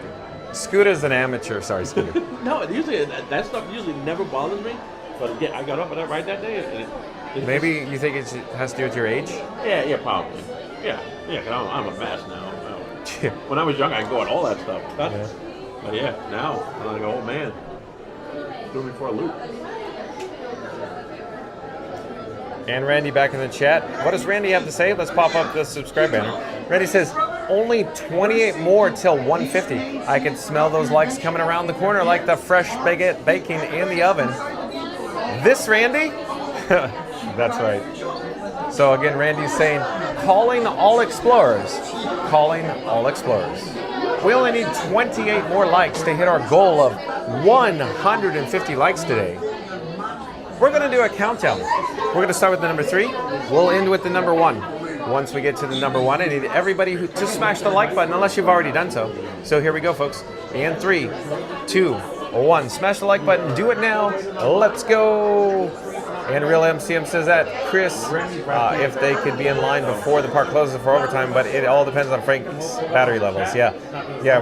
Scooter's an amateur. Sorry, Scooter. No, usually that stuff usually never bothers me. But yeah, I got up right that day. And it Maybe you think it has to do with your age? Yeah, probably. Yeah, because I'm a mess now. When I was young, I could go at all that stuff. But yeah, now I'm like, oh man, threw me for a loop. And Randy back in the chat. What does Randy have to say? Let's pop up the subscribe banner. Randy says, only 28 more till 150. I can smell those likes coming around the corner like the fresh baguette baking in the oven. This Randy? That's right. So again, Randy's saying, calling all explorers. Calling all explorers. We only need 28 more likes to hit our goal of 150 likes today. We're going to do a countdown. We're going to start with the number 3. We'll end with the number 1. Once we get to the number 1, I need everybody who to smash the like button, unless you've already done so. So here we go, folks. And 3, 2, 1. Smash the like button. Do it now. Let's go. And Real MCM says that, Chris, if they could be in line before the park closes for overtime, but it all depends on Frank's battery levels. Yeah,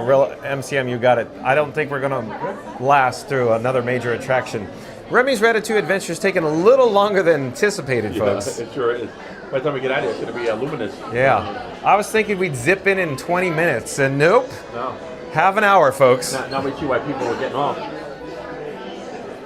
Real MCM, you got it. I don't think we're going to last through another major attraction. Remy's Ride-Thru Adventure is taking a little longer than anticipated, folks. It sure is. By the time we get out of here, it's going to be luminous. Yeah. I was thinking we'd zip in 20 minutes, and nope. No. Half an hour, folks. Now we see why people were getting off.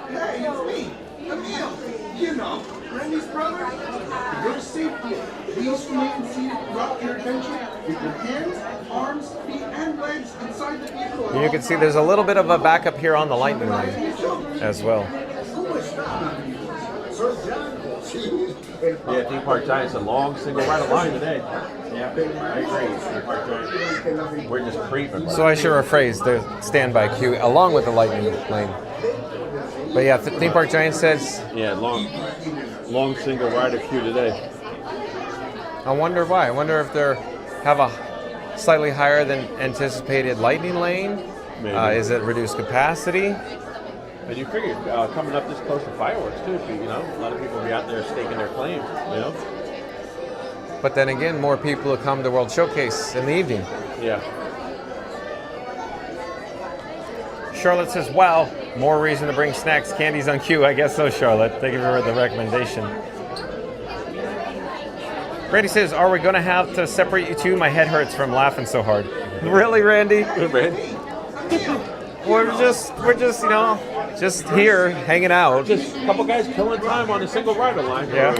Hey, it's me, Emil. You know, Randy's brother. For your safety, please remain seated throughout your adventure with your hands, arms, feet, and legs inside the vehicle. And you can see there's a little bit of a backup here on the lightning lane as well. Yeah, Theme Park Giant's a long single rider line today. Yeah, I agree. Theme Park Giant. We're just creeping. So I should rephrase the standby queue along with the lightning lane. But yeah, Theme Park Giant says... Yeah, long single rider queue today. I wonder why. I wonder if they have a slightly higher than anticipated lightning lane. Is it reduced capacity? And you figure coming up this close to fireworks too, you know, a lot of people will be out there staking their claims, you know. But then again, more people will come to World Showcase in the evening. Yeah. Charlotte says, wow, more reason to bring snacks, candies on queue. I guess so, Charlotte. Thank you for the recommendation. Randy says, are we going to have to separate you two? My head hurts from laughing so hard. Really, Randy? Randy? We're just, you know, Just here, hanging out. Just a couple guys killing time on a single rider line. Yeah.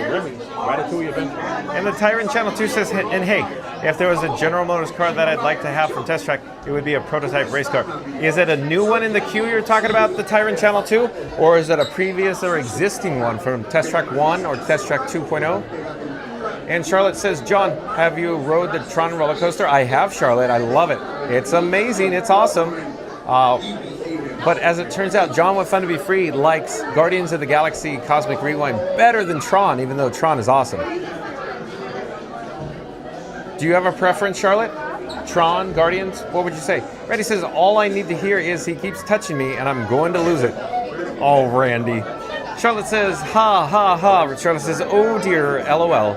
Ride-Thru event. And the Tyrant Channel 2 says, and hey, if there was a General Motors car that I'd like to have from Test Track, it would be a prototype race car. Is it a new one in the queue you're talking about, the Tyrant Channel 2? Or is it a previous or existing one from Test Track 1 or Test Track 2.0? And Charlotte says, John, have you rode the Tron roller coaster? I have, Charlotte. I love it. It's amazing. It's awesome. But as it turns out, John with Fun to Be Free likes Guardians of the Galaxy Cosmic Rewind better than Tron, even though Tron is awesome. Do you have a preference, Charlotte? Tron, Guardians? What would you say? Randy says, all I need to hear is he keeps touching me and I'm going to lose it. Oh, Randy. Charlotte says, ha, ha, ha. Charlotte says, oh dear, LOL.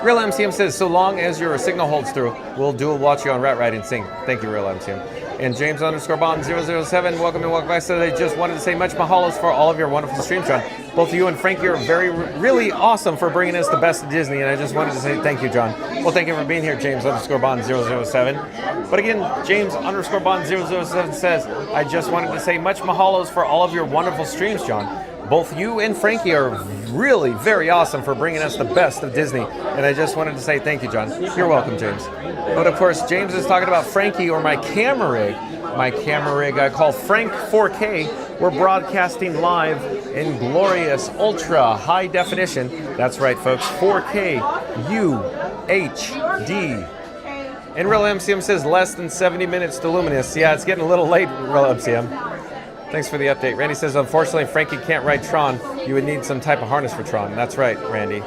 Real MCM says, so long as your signal holds through, we'll dual watch you on Rat Ride and sing. Thank you, Real MCM. And James _Bond 007, welcome and welcome back. So they just wanted to say much mahalos for all of your wonderful streams, John. Both you and Frankie are really awesome for bringing us the best of Disney, and I just wanted to say thank you, John. Well, thank you for being here, James _Bond 007. But again, James _Bond 007 says, I just wanted to say much mahalos for all of your wonderful streams, John. Both you and Frankie are really very awesome for bringing us the best of Disney. And I just wanted to say thank you, John. You're welcome, James. But of course, James is talking about Frankie or my camera rig. My camera rig I call Frank 4K. We're broadcasting live in glorious ultra high definition. That's right, folks. 4K UHD. And Real MCM says less than 70 minutes to Luminous. Yeah, it's getting a little late, Real MCM. Thanks for the update. Randy says, unfortunately, Frankie can't ride Tron. You would need some type of harness for Tron. That's right, Randy.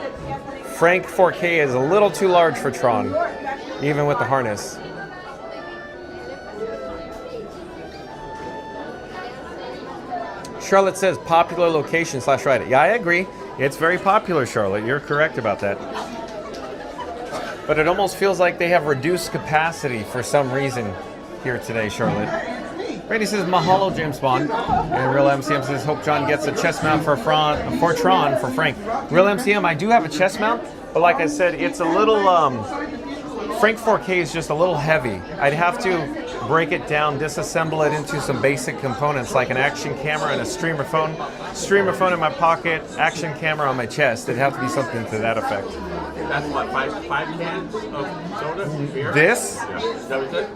Frank 4K is a little too large for Tron, even with the harness. Charlotte says, popular location / ride it. Yeah, I agree. It's very popular, Charlotte. You're correct about that. But it almost feels like they have reduced capacity for some reason here today, Charlotte. Randy says, mahalo, James Bond. And Real MCM says, hope John gets a chest mount for Tron for Frank. Real MCM, I do have a chest mount, but like I said, it's a little, Frank 4K is just a little heavy. I'd have to break it down, disassemble it into some basic components like an action camera and a streamer phone in my pocket, action camera on my chest. It'd have to be something to that effect. That's what, five cans of soda? Beer? This? Yeah. Is that what you said?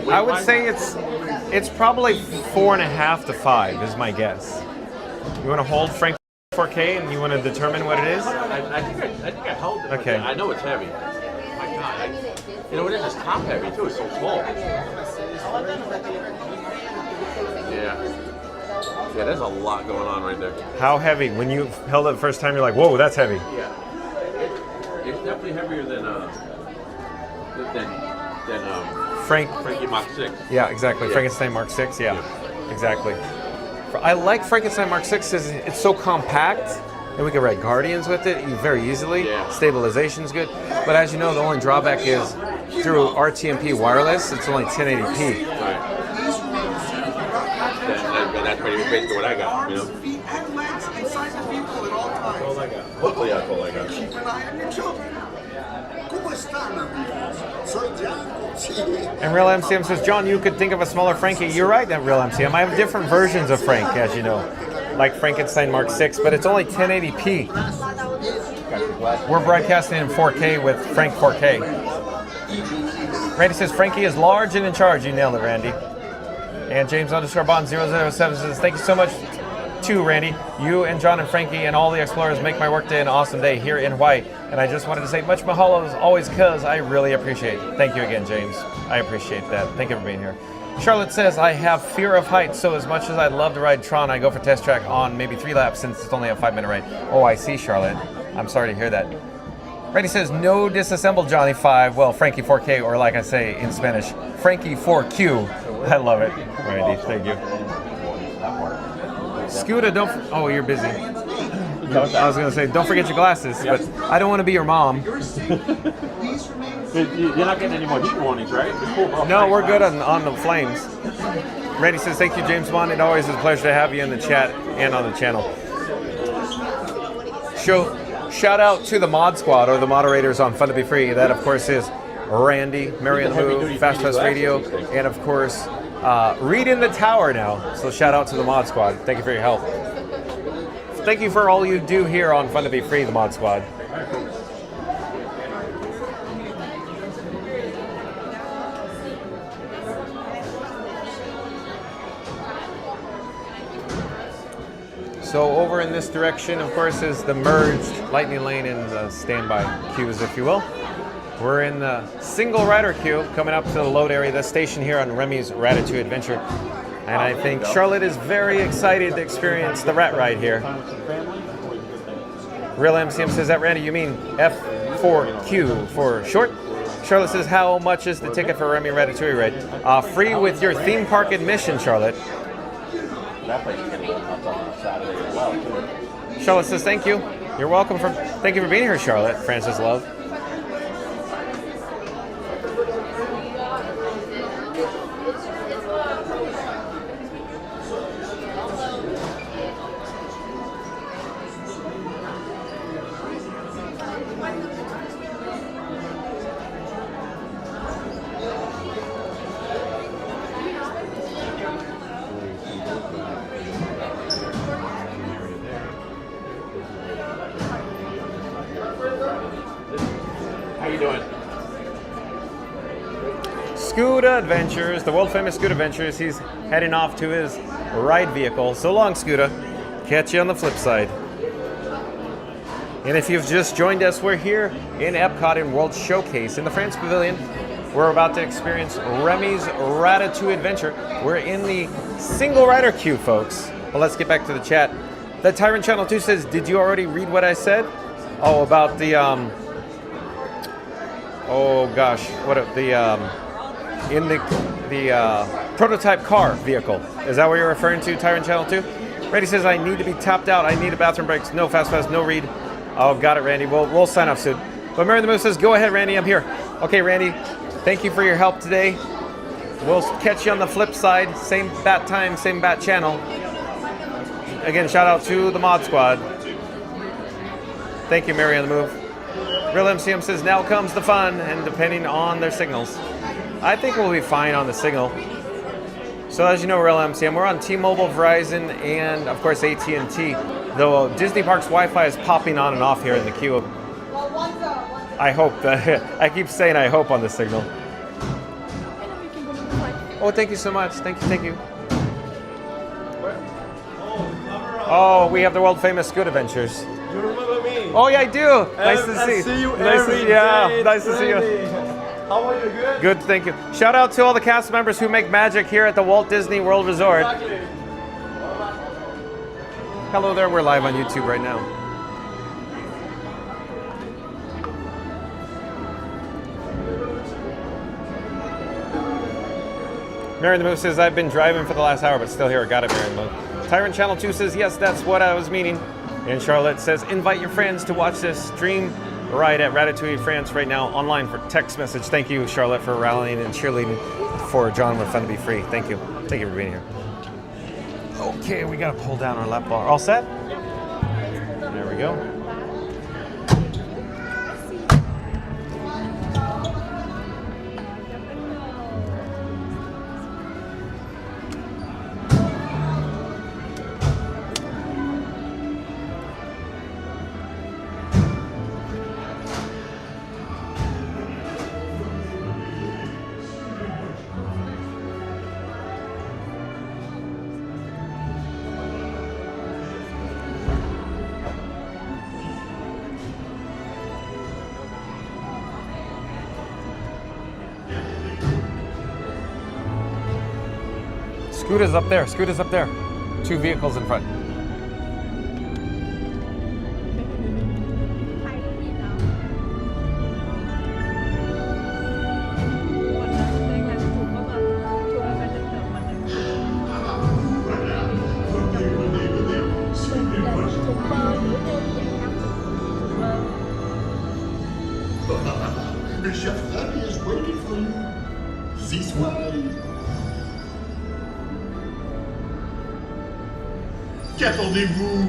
I would say it's probably 4.5 to 5 is my guess. You want to hold Frank 4K and you want to determine what it is? I think I held it. Okay. I know it's heavy. My God, you know it is. It's top heavy too. It's so small. Yeah, there's a lot going on right there. How heavy? When you held it the first time, you're like, whoa, that's heavy. Yeah. It's definitely heavier than Frankie Mach 6. Yeah, exactly. Yeah. Frankenstein Mark 6. Yeah, exactly. I like Frankenstein Mark 6 because it's so compact, and we can ride Guardians with it very easily. Yeah. Stabilization's good, but as you know, the only drawback is through RTMP wireless, it's only 1080p. Right. That's basically what I got. You know. That's all I got. Hopefully, that's all I got. Keep an eye on your children. ¿Cómo están, amigos? Soy Jaco. And Real MCM says, John, you could think of a smaller Frankie. You're right, that Real MCM. I have different versions of Frank, as you know, like Frankenstein Mark 6, but it's only 1080p. We're broadcasting in 4K with Frank 4K. Randy says, Frankie is large and in charge. You nailed it, Randy. And James _Bond 007 says, thank you so much to Randy. You and John and Frankie and all the explorers make my workday an awesome day here in Hawaii. And I just wanted to say much mahalo as always because I really appreciate it. Thank you again, James. I appreciate that. Thank you for being here. Charlotte says, I have fear of heights, so as much as I'd love to ride Tron, I go for Test Track on maybe 3 laps since it's only a 5-minute ride. Oh, I see, Charlotte. I'm sorry to hear that. Randy says, no disassemble Johnny 5. Well, Frankie 4K, or like I say in Spanish, Frankie 4Q. I love it. Randy, thank you. Scooter, oh, you're busy. I was going to say, don't forget your glasses, but I don't want to be your mom. You're not getting any more heat warnings, right? Cool. No, we're good on the flames. Randy says, thank you, James Bond. It always is a pleasure to have you in the chat and on the channel. Shout out to the mod squad or the moderators on Fun to Be Free. That, of course, is Randy, Mary on the Move, Fast Fast Radio, and of course, Reed in the Tower now. So shout out to the Mod Squad. Thank you for your help. Thank you for all you do here on Fun to Be Free, the Mod Squad. So over in this direction, of course, is the merged lightning lane and the standby queues, if you will. We're in the single rider queue coming up to the load area, the station here on Remy's Ratatouille Adventure. And I think Charlotte is very excited to experience the rat ride here. Real MCM says that, Randy, you mean F4Q for short? Charlotte says, how much is the ticket for Remy Ratatouille ride? Free with your theme park admission, Charlotte. That place is going to be up on Saturday as well, too. Charlotte says, thank you. You're welcome. Thank you for being here, Charlotte. Francis Love. Scooter Adventures, the world famous Scooter Adventures. He's heading off to his ride vehicle. So long, Scooter. Catch you on the flip side. And if you've just joined us, we're here in EPCOT in World Showcase in the France Pavilion. We're about to experience Remy's Ratatouille Adventure. We're in the single rider queue, folks. But let's get back to the chat. The Tyrant Channel 2 says, did you already read what I said? Oh, about the, oh gosh, in the prototype car vehicle. Is that what you're referring to, Tyrant Channel 2? Randy says, I need to be topped out. I need a bathroom break. No fast, no read. Oh, got it, Randy. We'll sign off soon. But Mary the Moose says, go ahead, Randy. I'm here. Okay, Randy, thank you for your help today. We'll catch you on the flip side. Same bat time, same bat channel. Again, shout out to the Mod Squad. Thank you, Mary on the Move. Real MCM says, now comes the fun, and depending on their signals. I think we'll be fine on the signal. So as you know, Real MCM, we're on T-Mobile, Verizon, and of course AT&T. Though Disney Parks Wi-Fi is popping on and off here in the queue. I hope that, I keep saying I hope on the signal. Oh, thank you so much. Thank you. Oh, we have the world famous Scoot Adventures. You remember me? Oh yeah, I do. Nice to see you. Nice to see you. How are you? Good? Good, thank you. Shout out to all the cast members who make magic here at the Walt Disney World Resort. Exactly. Hello there, we're live on YouTube right now. Mary the Move says, I've been driving for the last hour, but still here. Got it, Mary the Move. Tyrant Channel 2 says, yes, that's what I was meaning. And Charlotte says, invite your friends to watch this stream ride at Ratatouille France right now online for text message. Thank you, Charlotte, for rallying and cheerleading for John with Fun to Be Free. Thank you. Thank you for being here. Okay, we got to pull down our lap bar. All set? There we go. Scooter's up there. Scooter's up there. 2 vehicles in front. The chef Larry is waiting for you. This way. Qu'attendez-vous?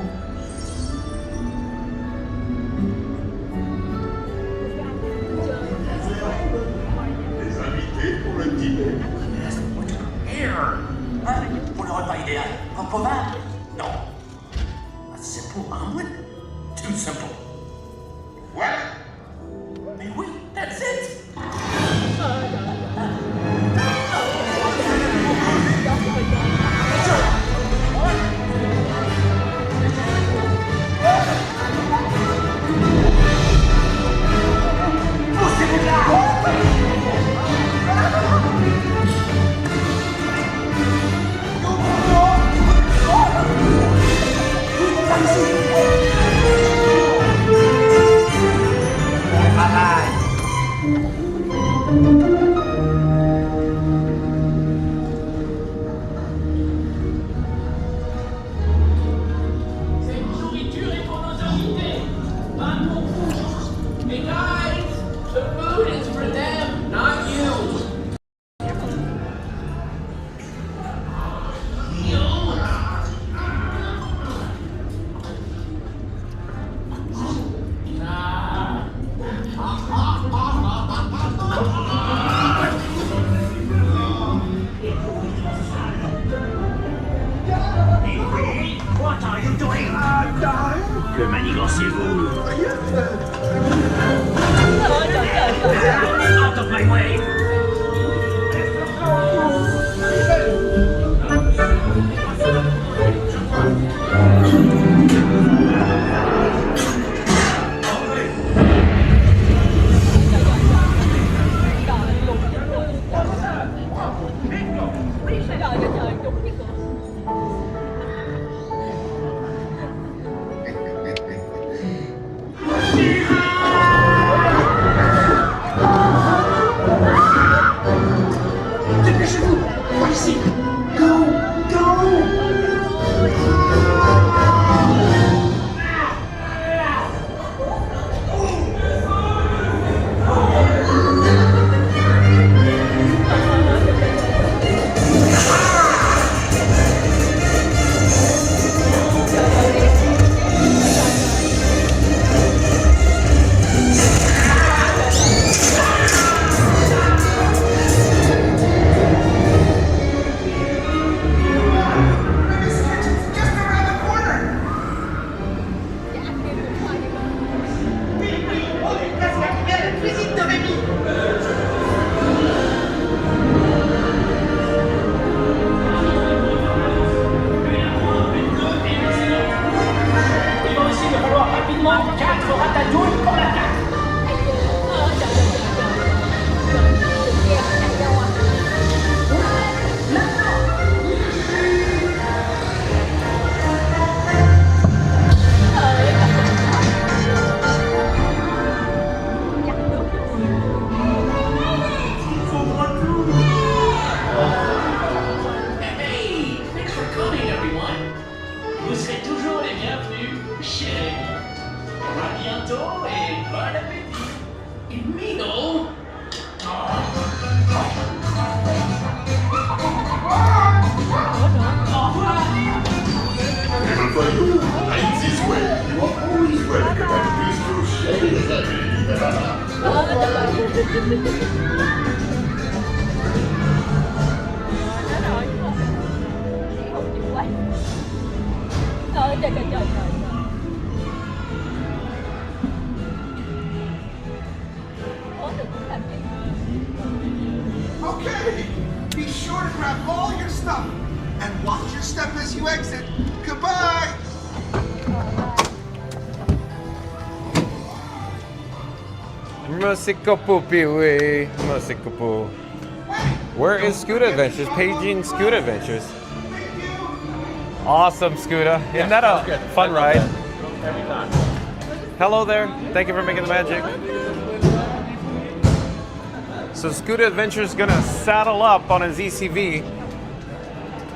Que manigancez-vous? Out of my way! Dépêchez-vous! Par ici! Go! Go! Il va aussi me falloir rapidement 4 ratatouilles pour la 4. Hey, thanks for coming, everyone. Vous serez toujours les bienvenus chez À bientôt et bon appétit. Et Mino. Au revoir. Never for you. Right this way. You are always welcome at Ride-Thru Trời trời trời trời trời. Okay, be sure to grab all your stuff and watch your step as you exit. Goodbye! Musikopu piwi, musikopu. Where is Scooter Adventures? Paging Scooter Adventures. Awesome, Scooter. Isn't that a fun ride? Every time. Hello there. Thank you for making the magic. So Scooter Adventures is gonna saddle up on his ECV.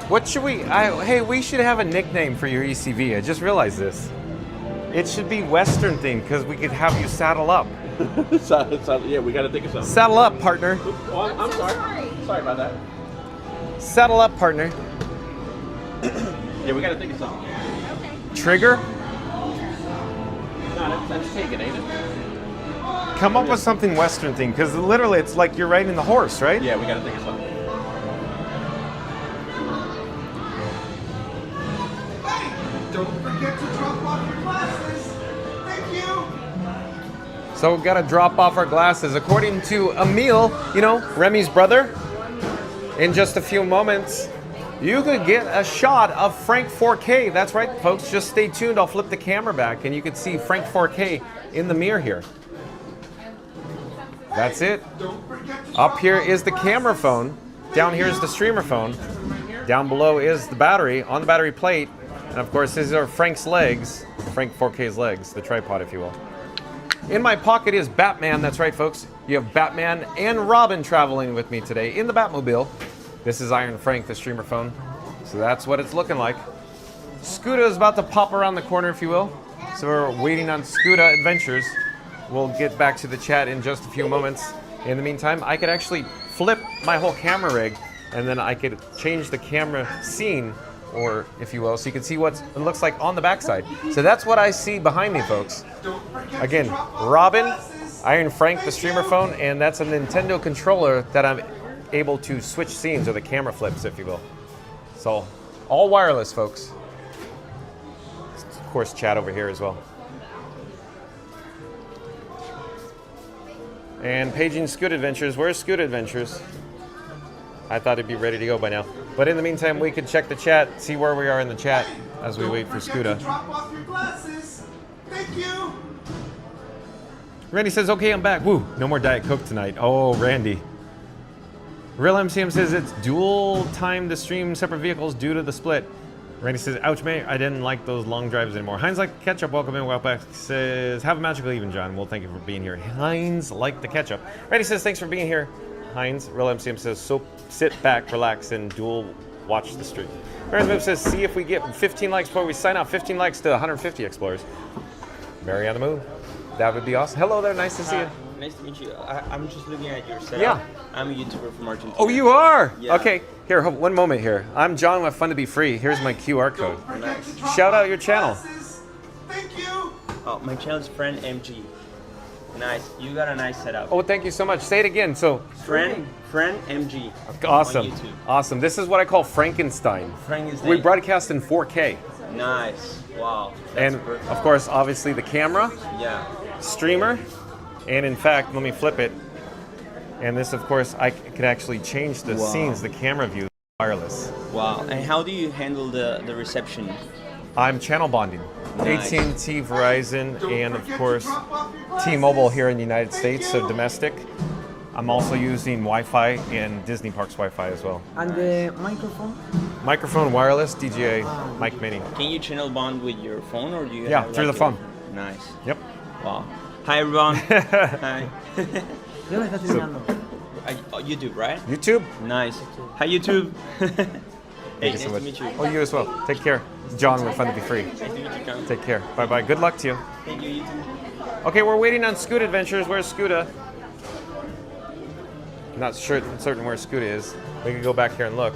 What should we? Hey, we should have a nickname for your ECV. I just realized this. It should be Western themed because we could have you saddle up. Yeah, we got to think of something. Saddle up, partner. Oh, I'm sorry. Sorry about that. Saddle up, partner. Yeah, we got to think of something. Trigger? No, that's taken, ain't it? Come up with something Western themed because literally it's like you're riding the horse, right? Yeah, we got to think of something. Don't forget to drop off your glasses. Thank you. So we've got to drop off our glasses. According to Emil, you know, Remy's brother, in just a few moments, you could get a shot of Frank 4K. That's right, folks. Just stay tuned. I'll flip the camera back and you can see Frank 4K in the mirror here. That's it. Up here is the camera phone. Down here is the streamer phone. Down below is the battery on the battery plate. And of course, these are Frank's legs, Frank 4K's legs, the tripod, if you will. In my pocket is Batman. That's right, folks. You have Batman and Robin traveling with me today in the Batmobile. This is Iron Frank, the streamer phone. So that's what it's looking like. Scooter is about to pop around the corner, if you will. So we're waiting on Scooter Adventures. We'll get back to the chat in just a few moments. In the meantime, I could actually flip my whole camera rig and then I could change the camera scene, or if you will, so you can see what it looks like on the backside. So that's what I see behind me, folks. Again, Robin, Iron Frank, the streamer phone, and that's a Nintendo controller that I'm able to switch scenes, or the camera flips, if you will. So all wireless, folks. Of course, chat over here as well. And paging Scoot Adventures. Where's Scoot Adventures? I thought it'd be ready to go by now. But in the meantime, we could check the chat, see where we are in the chat as we wait for Scooter. Drop off your glasses. Thank you. Randy says, okay, I'm back. Woo, no more Diet Coke tonight. Oh, Randy. Real MCM says it's dual time to stream separate vehicles due to the split. Randy says, ouch, mate, I didn't like those long drives anymore. Heinz like the ketchup, welcome in. Welcome back. Says, have a magical evening, John. Well, thank you for being here. Heinz like the ketchup. Randy says, thanks for being here. Heinz, Real MCM says, so sit back, relax, and dual watch the stream. Mary's Move says, see if we get 15 likes before we sign out. 15 likes to 150 explorers. Mary on the move. That would be awesome. Hello there, nice to see you. Nice to meet you. I'm just looking at your setup. Yeah. I'm a YouTuber from Argentina. Oh, you are? Yeah. Okay, here, one moment here. I'm John with Fun to Be Free. Here's my QR code. Shout out your channel. Thank you. Oh, my channel is Friend MG. Nice. You got a nice setup. Oh, thank you so much. Say it again. So, Friend MG. awesome. On YouTube. Awesome. This is what I call Frankenstein. Frankenstein. We broadcast in 4K. Nice. Wow. That's And perfect. of course, obviously the camera, Yeah. streamer, and in fact, let me flip it. And this, of course, I could actually change the Wow. scenes, the camera view, wireless. Wow. And how do you handle the reception? I'm channel bonding. Nice. AT&T, Verizon, and of course, T-Mobile here in the United States, so domestic. I'm also using Wi-Fi and Disney Parks Wi-Fi as well. And the microphone? Microphone, wireless, DJI, mic mini. Can you channel bond with your phone or do you Yeah, have through like the phone. Nice. Yep. Wow. Hi everyone. Hi. YouTube, right? YouTube? Nice. Hi YouTube. Hey, Thank you nice so to much. meet you. Oh, you as well. Take care. John, we're Fun to Be Free. Nice to meet you, John. Take care. Bye-bye. Good luck to you. Thank you, YouTube. Okay, we're waiting on Scoot Adventures. Where's Scooter? Not certain where Scooter is. We can go back here and look.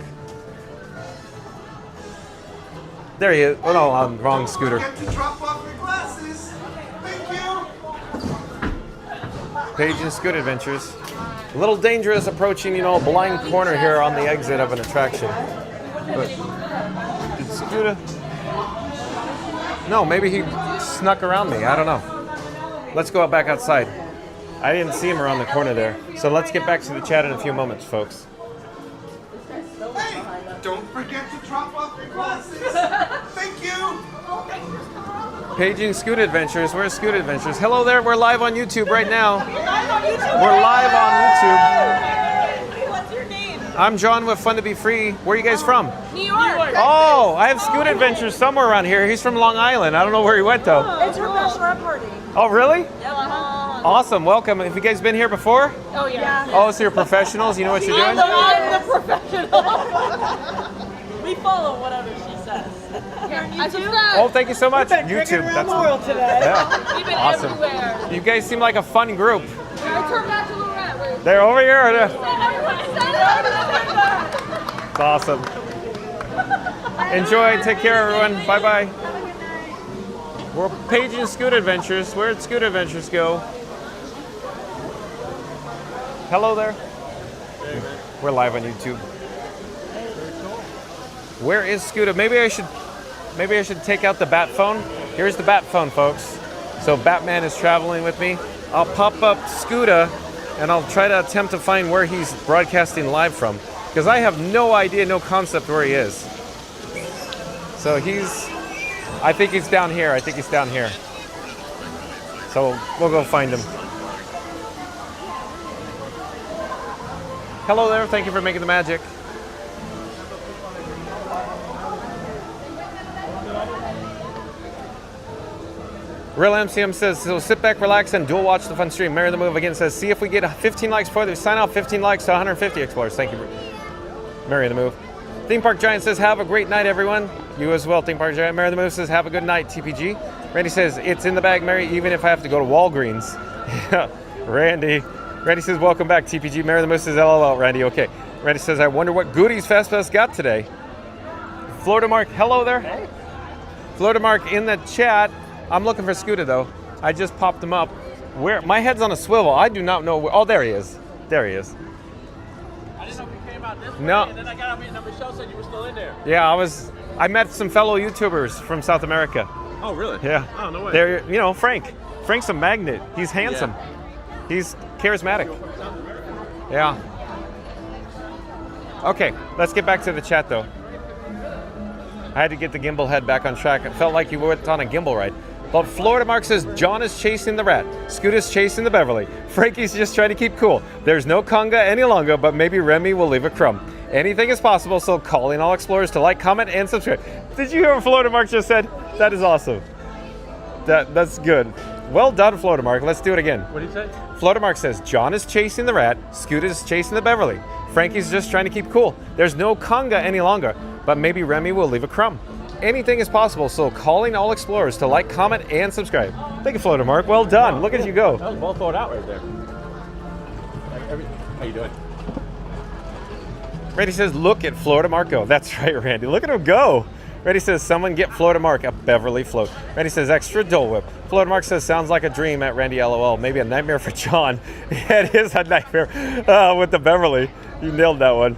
There he is. Oh no, wrong Scooter. Forget to drop off your glasses. Thank you. Paige and Scoot Adventures. A little dangerous approaching, a blind corner here on the exit of an attraction. But did Scooter? No, maybe he snuck around me. I don't know. Let's go back outside. I didn't see him around the corner there. So let's get back to the chat in a few moments, folks. Hey, don't forget to drop off your glasses. Thank you. Paging Scoot Adventures. Where's Scoot Adventures? Hello there. We're live on YouTube right now. We're live on YouTube. What's your name? I'm John with Fun to Be Free. Where are you guys from? New York. Oh, I have Scoot Adventures somewhere around here. He's from Long Island. I don't know where he went though. It's her bachelorette party. Oh, really? Yeah. Awesome. Welcome. Have you guys been here before? Oh yeah. Oh, so you're professionals? You know what you're doing? I'm the professional. We follow whatever she says. You're on YouTube? Oh, thank you so much. YouTube. around the world today. Yeah. We've been Awesome. everywhere. You guys seem like a fun group. It's her bachelorette. Where's They're over here. Or there? everyone? It's awesome. Enjoy. Take care, everyone. Bye-bye. We're paging Scoot Adventures. Where'd Scoot Adventures go? Hello there. We're live on YouTube. Where is Scooter? Maybe I should take out the bat phone. Here's the bat phone, folks. So Batman is traveling with me. I'll pop up Scooter and I'll try to attempt to find where he's broadcasting live from. Because I have no idea, no concept where he is. So I think he's down here. So we'll go find him. Hello there, thank you for making the magic. Real MCM says, so sit back, relax, and dual watch the fun stream. Mary the Move again says, see if we get 15 likes before they sign off. 15 likes to 150 explorers. Thank you, Mary the Move. Theme Park Giant says, have a great night, everyone. You as well, Theme Park Giant. Mary the Move says, have a good night, TPG. Randy says, it's in the bag, Mary, even if I have to go to Walgreens. Yeah, Randy. Randy says, welcome back, TPG. Mary the Move says, LOL, Randy, okay. Randy says, I wonder what goodies FastPass got today. Florida Mark, hello there. Hey. Florida Mark in the chat. I'm looking for Scooter though. I just popped him up. Where? My head's on a swivel. I do not know where. Oh, there he is. There he is. I didn't know if you came out this way, No. and then I got on me and Michelle said you were still in there. Yeah, I met some fellow YouTubers from South America. Oh, really? Yeah. Oh, no way. They're, Frank. Frank's a magnet. He's handsome. He's charismatic. Yeah. Okay, let's get back to the chat though. I had to get the gimbal head back on track. It felt like you went on a gimbal ride. But Florida Mark says, John is chasing the rat. Scooter's chasing the Beverly. Frankie's just trying to keep cool. There's no conga any longer, but maybe Remy will leave a crumb. Anything is possible, so calling all explorers to like, comment, and subscribe. Did you hear what Florida Mark just said? That is awesome. That's good. Well done, Florida Mark. Let's do it again. What did he say? Florida Mark says, John is chasing the rat. Scooter's chasing the Beverly. Frankie's just trying to keep cool. There's no conga any longer, but maybe Remy will leave a crumb. Anything is possible, so calling all explorers to like, comment, and subscribe. Thank you, Florida Mark. Well done. Look at you go. That was well thought out right there. How you doing? Randy says, look at Florida Mark go. That's right, Randy. Look at him go. Randy says, someone get Florida Mark a Beverly float. Randy says, extra Dole Whip. Florida Mark says, sounds like a dream at Randy LOL. Maybe a nightmare for John. Yeah, it is a nightmare with the Beverly. You nailed that one.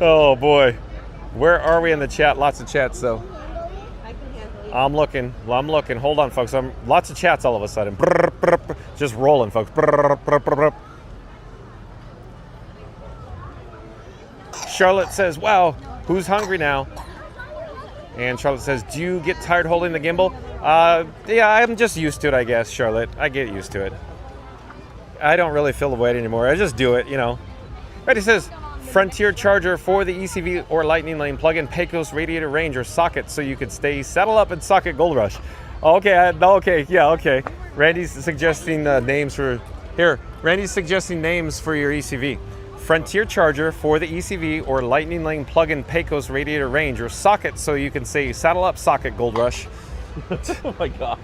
Oh, boy. Where are we in the chat? Lots of chats, though. I'm looking. Hold on, folks. Lots of chats all of a sudden. Just rolling, folks. Charlotte says, wow, who's hungry now? And Charlotte says, do you get tired holding the gimbal? Yeah, I'm just used to it, I guess, Charlotte. I get used to it. I don't really feel the weight anymore. I just do it, you know. Betty says, Frontier charger for the ECV or Lightning Lane plug-in Pecos radiator range or socket so you could stay saddle up and socket Gold Rush. Okay. Randy's suggesting names for here. Randy's suggesting names for your ECV. Frontier charger for the ECV or Lightning Lane plug-in Pecos radiator range or socket so you can say saddle up socket Gold Rush. Oh my God.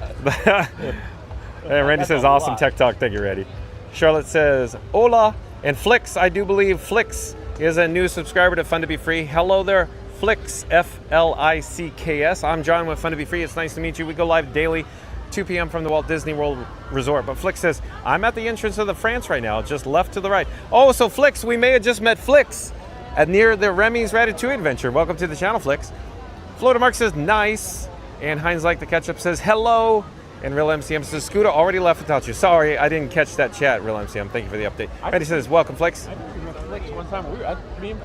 And Randy says awesome tech talk. Thank you, Randy. Charlotte says hola. And Flix, I do believe Flix is a new subscriber to Fun to Be Free. Hello there, Flix, F-L-I-C-K-S. I'm John with Fun to Be Free. It's nice to meet you. We go live daily, 2 p.m. from the Walt Disney World Resort. But Flix says, I'm at the entrance of the France right now, just left to the right. Oh, so Flix, we may have just met Flix near the Remy's Ratatouille adventure. Welcome to the channel, Flix. Florida Mark says, nice. And Heinz Like the Ketchup says, hello. And Real MCM says, Scooter already left without you. Sorry, I didn't catch that chat, Real MCM. Thank you for the update. Randy says, welcome, Flix. I think we met Flix one time. I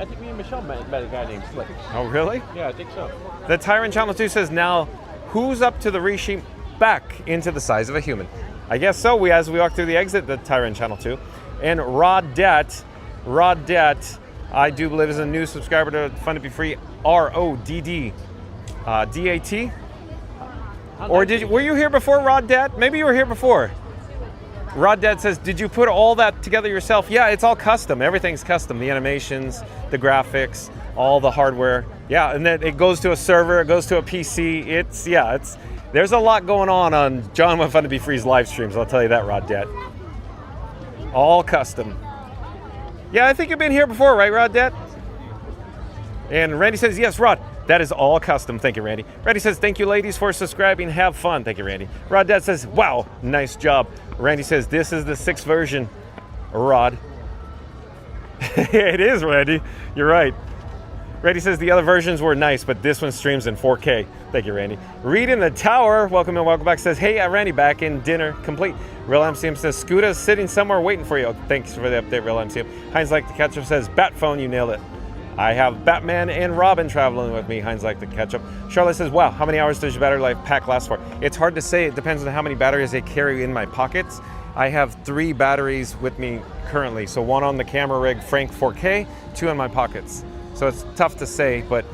think me and Michelle met a guy named Flix. Oh, really? Yeah, I think so. The Tyrant Channel 2 says, now, who's up to the reshape back into the size of a human? I guess so. As we walk through the exit, the Tyrant Channel 2. And Roddet, I do believe is a new subscriber to Fun to Be Free, R-O-D-D, D-A-T. Or were you here before, Rod Dad? Maybe you were here before. Rod Dad says, did you put all that together yourself? Yeah, it's all custom. Everything's custom. The animations, the graphics, all the hardware. Yeah, and then it goes to a server, it goes to a PC. There's a lot going on John with Fun to Be Free's live streams. I'll tell you that, Rod Dad. All custom. Yeah, I think you've been here before, right, Rod Dad? And Randy says, yes, Rod. That is all custom. Thank you, Randy. Randy says, thank you, ladies, for subscribing. Have fun. Thank you, Randy. Rod Dad says, wow, nice job. Randy says, this is the 6th version, Rod. It is, Randy. You're right. Randy says the other versions were nice, but this one streams in 4K. Thank you, Randy. Reed in the Tower, welcome and welcome back, says, hey, Randy, back in dinner complete. Real MCM says, Scoota's sitting somewhere waiting for you. Thanks for the update, Real MCM. Heinz Like the Ketchup says, Bat Phone, you nailed it. I have Batman and Robin traveling with me. Heinz Like the Ketchup. Charlotte says, wow, how many hours does your battery life pack last for? It's hard to say. It depends on how many batteries I carry in my pockets. I have 3 batteries with me currently. So 1 on the camera rig, Frank 4K, 2 in my pockets. So it's tough to say, but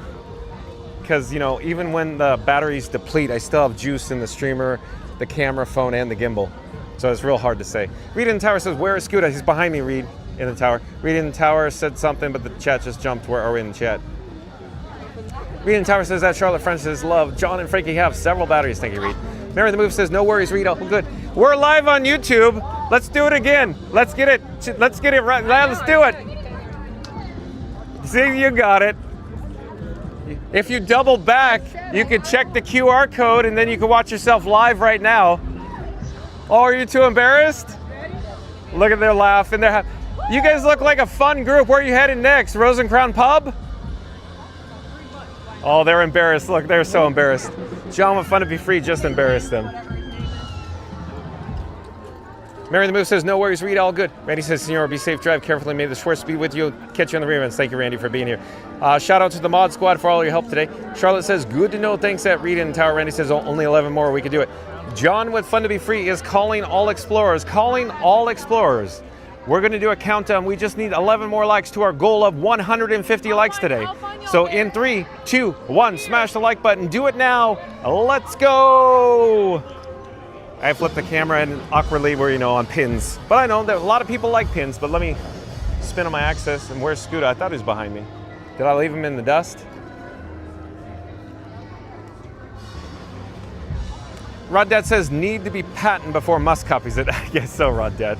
because, you know, even when the batteries deplete, I still have juice in the streamer, the camera, phone, and the gimbal. So it's real hard to say. Reed in the Tower says, where is Scooter? He's behind me, Reed. In the tower. Reed in the Tower said something, but the chat just jumped. Where are we in the chat? Reed in the Tower says that Charlotte French says, love. John and Frankie have several batteries. Thank you, Reed. Mary the Move says, no worries, Reed. Oh, good. We're live on YouTube. Let's do it again. Let's get it right. Let's do it. See, you got it. If you double back, you could check the QR code and then you can watch yourself live right now. Oh, are you too embarrassed? Look at their laugh and their You guys look like a fun group. Where are you headed next? Rosencrown Pub? Oh, they're embarrassed. Look, they're so embarrassed. John with Fun to Be Free just embarrassed them. Mary the Move says, no worries, Reed, all good. Randy says, Senor, be safe, drive carefully. May the Schwartz be with you. Catch you on the reruns. Thank you, Randy, for being here. Shout out to the Mod Squad for all your help today. Charlotte says, good to know. Thanks at Reed and Tower. Randy says, only 11 more. We could do it. John with Fun to Be Free is calling all explorers. Calling all explorers. We're going to do a countdown. We just need 11 more likes to our goal of 150 likes today. So in 3, 2, 1, smash the like button. Do it now. Let's go. I flipped the camera and awkwardly we're, on pins. But I know that a lot of people like pins, but let me spin on my axis. And where's Scooter? I thought he was behind me. Did I leave him in the dust? Rod Dad says, need to be patent before Musk copies it. I guess so, Rod Dad.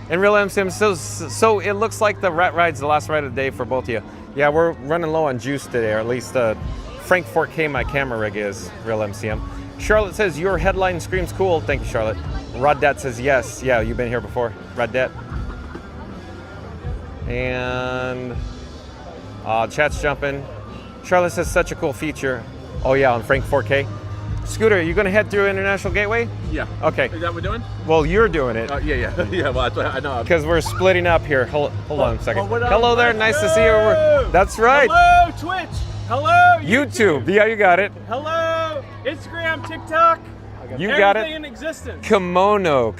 And Real MCM says, so it looks like the Rat Ride's the last ride of the day for both of you. Yeah, we're running low on juice today, or at least Frank 4K my camera rig is, Real MCM. Charlotte says, your headline screams cool. Thank you, Charlotte. Rod Dad says, yes. Yeah, you've been here before, Rod Dad. And chat's jumping. Charlotte says, such a cool feature. Oh yeah, on Frank 4K. Scooter, are you going to head through International Gateway? Yeah. Okay. Is that what we're doing? Well, you're doing it. Yeah. Yeah, well, that's what I know. Because we're splitting up here. Hold on a second. Hello there. Nice to see you. That's right. Hello, Twitch. Hello, YouTube. Yeah, you got it. Hello, Instagram, TikTok. You got it. Everything in existence. Kimono.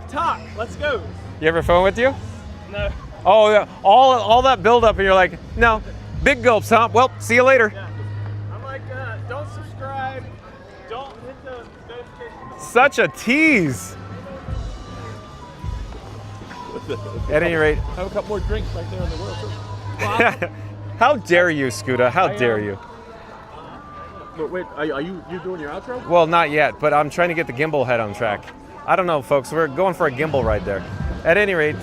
Talk. Let's go. You have your phone with you? No. Oh, yeah. All that build up and you're like, no. Big gulps, huh? Well, see you later. Yeah. I'm like, don't subscribe. Don't hit the notification. Such a tease. At any rate. Have a couple more drinks right there on the world. How dare you, Scooter? How dare you? Wait, are you doing your outro? Well, not yet, but I'm trying to get the gimbal head on track. I don't know, folks. We're going for a gimbal ride there. At any rate,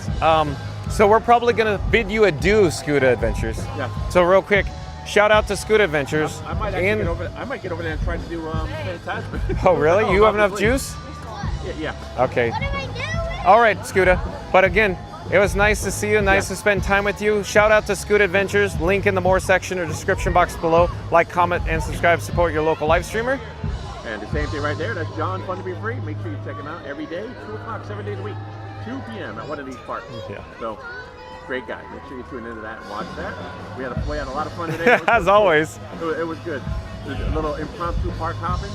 so we're probably going to bid you adieu, Scooter Adventures. Yeah. So real quick, shout out to Scooter Adventures. I might get over there and try to do Phantasmic. Oh, really? You have enough juice? Yeah. Okay. What am I doing? All right, Scooter. But again, it was nice to see you, nice to spend time with you. Shout out to Scoot Adventures, link in the more section or description box below. Like, comment, and subscribe, support your local live streamer. And the same thing right there, that's John, Fun to Be Free. Make sure you check him out every day, 2 o'clock, 7 days a week, 2 p.m. at one of these parks. Yeah. So, great guy. Make sure you tune into that and watch that. We had a lot of fun today. As always. It was good. It was a little impromptu park hopping,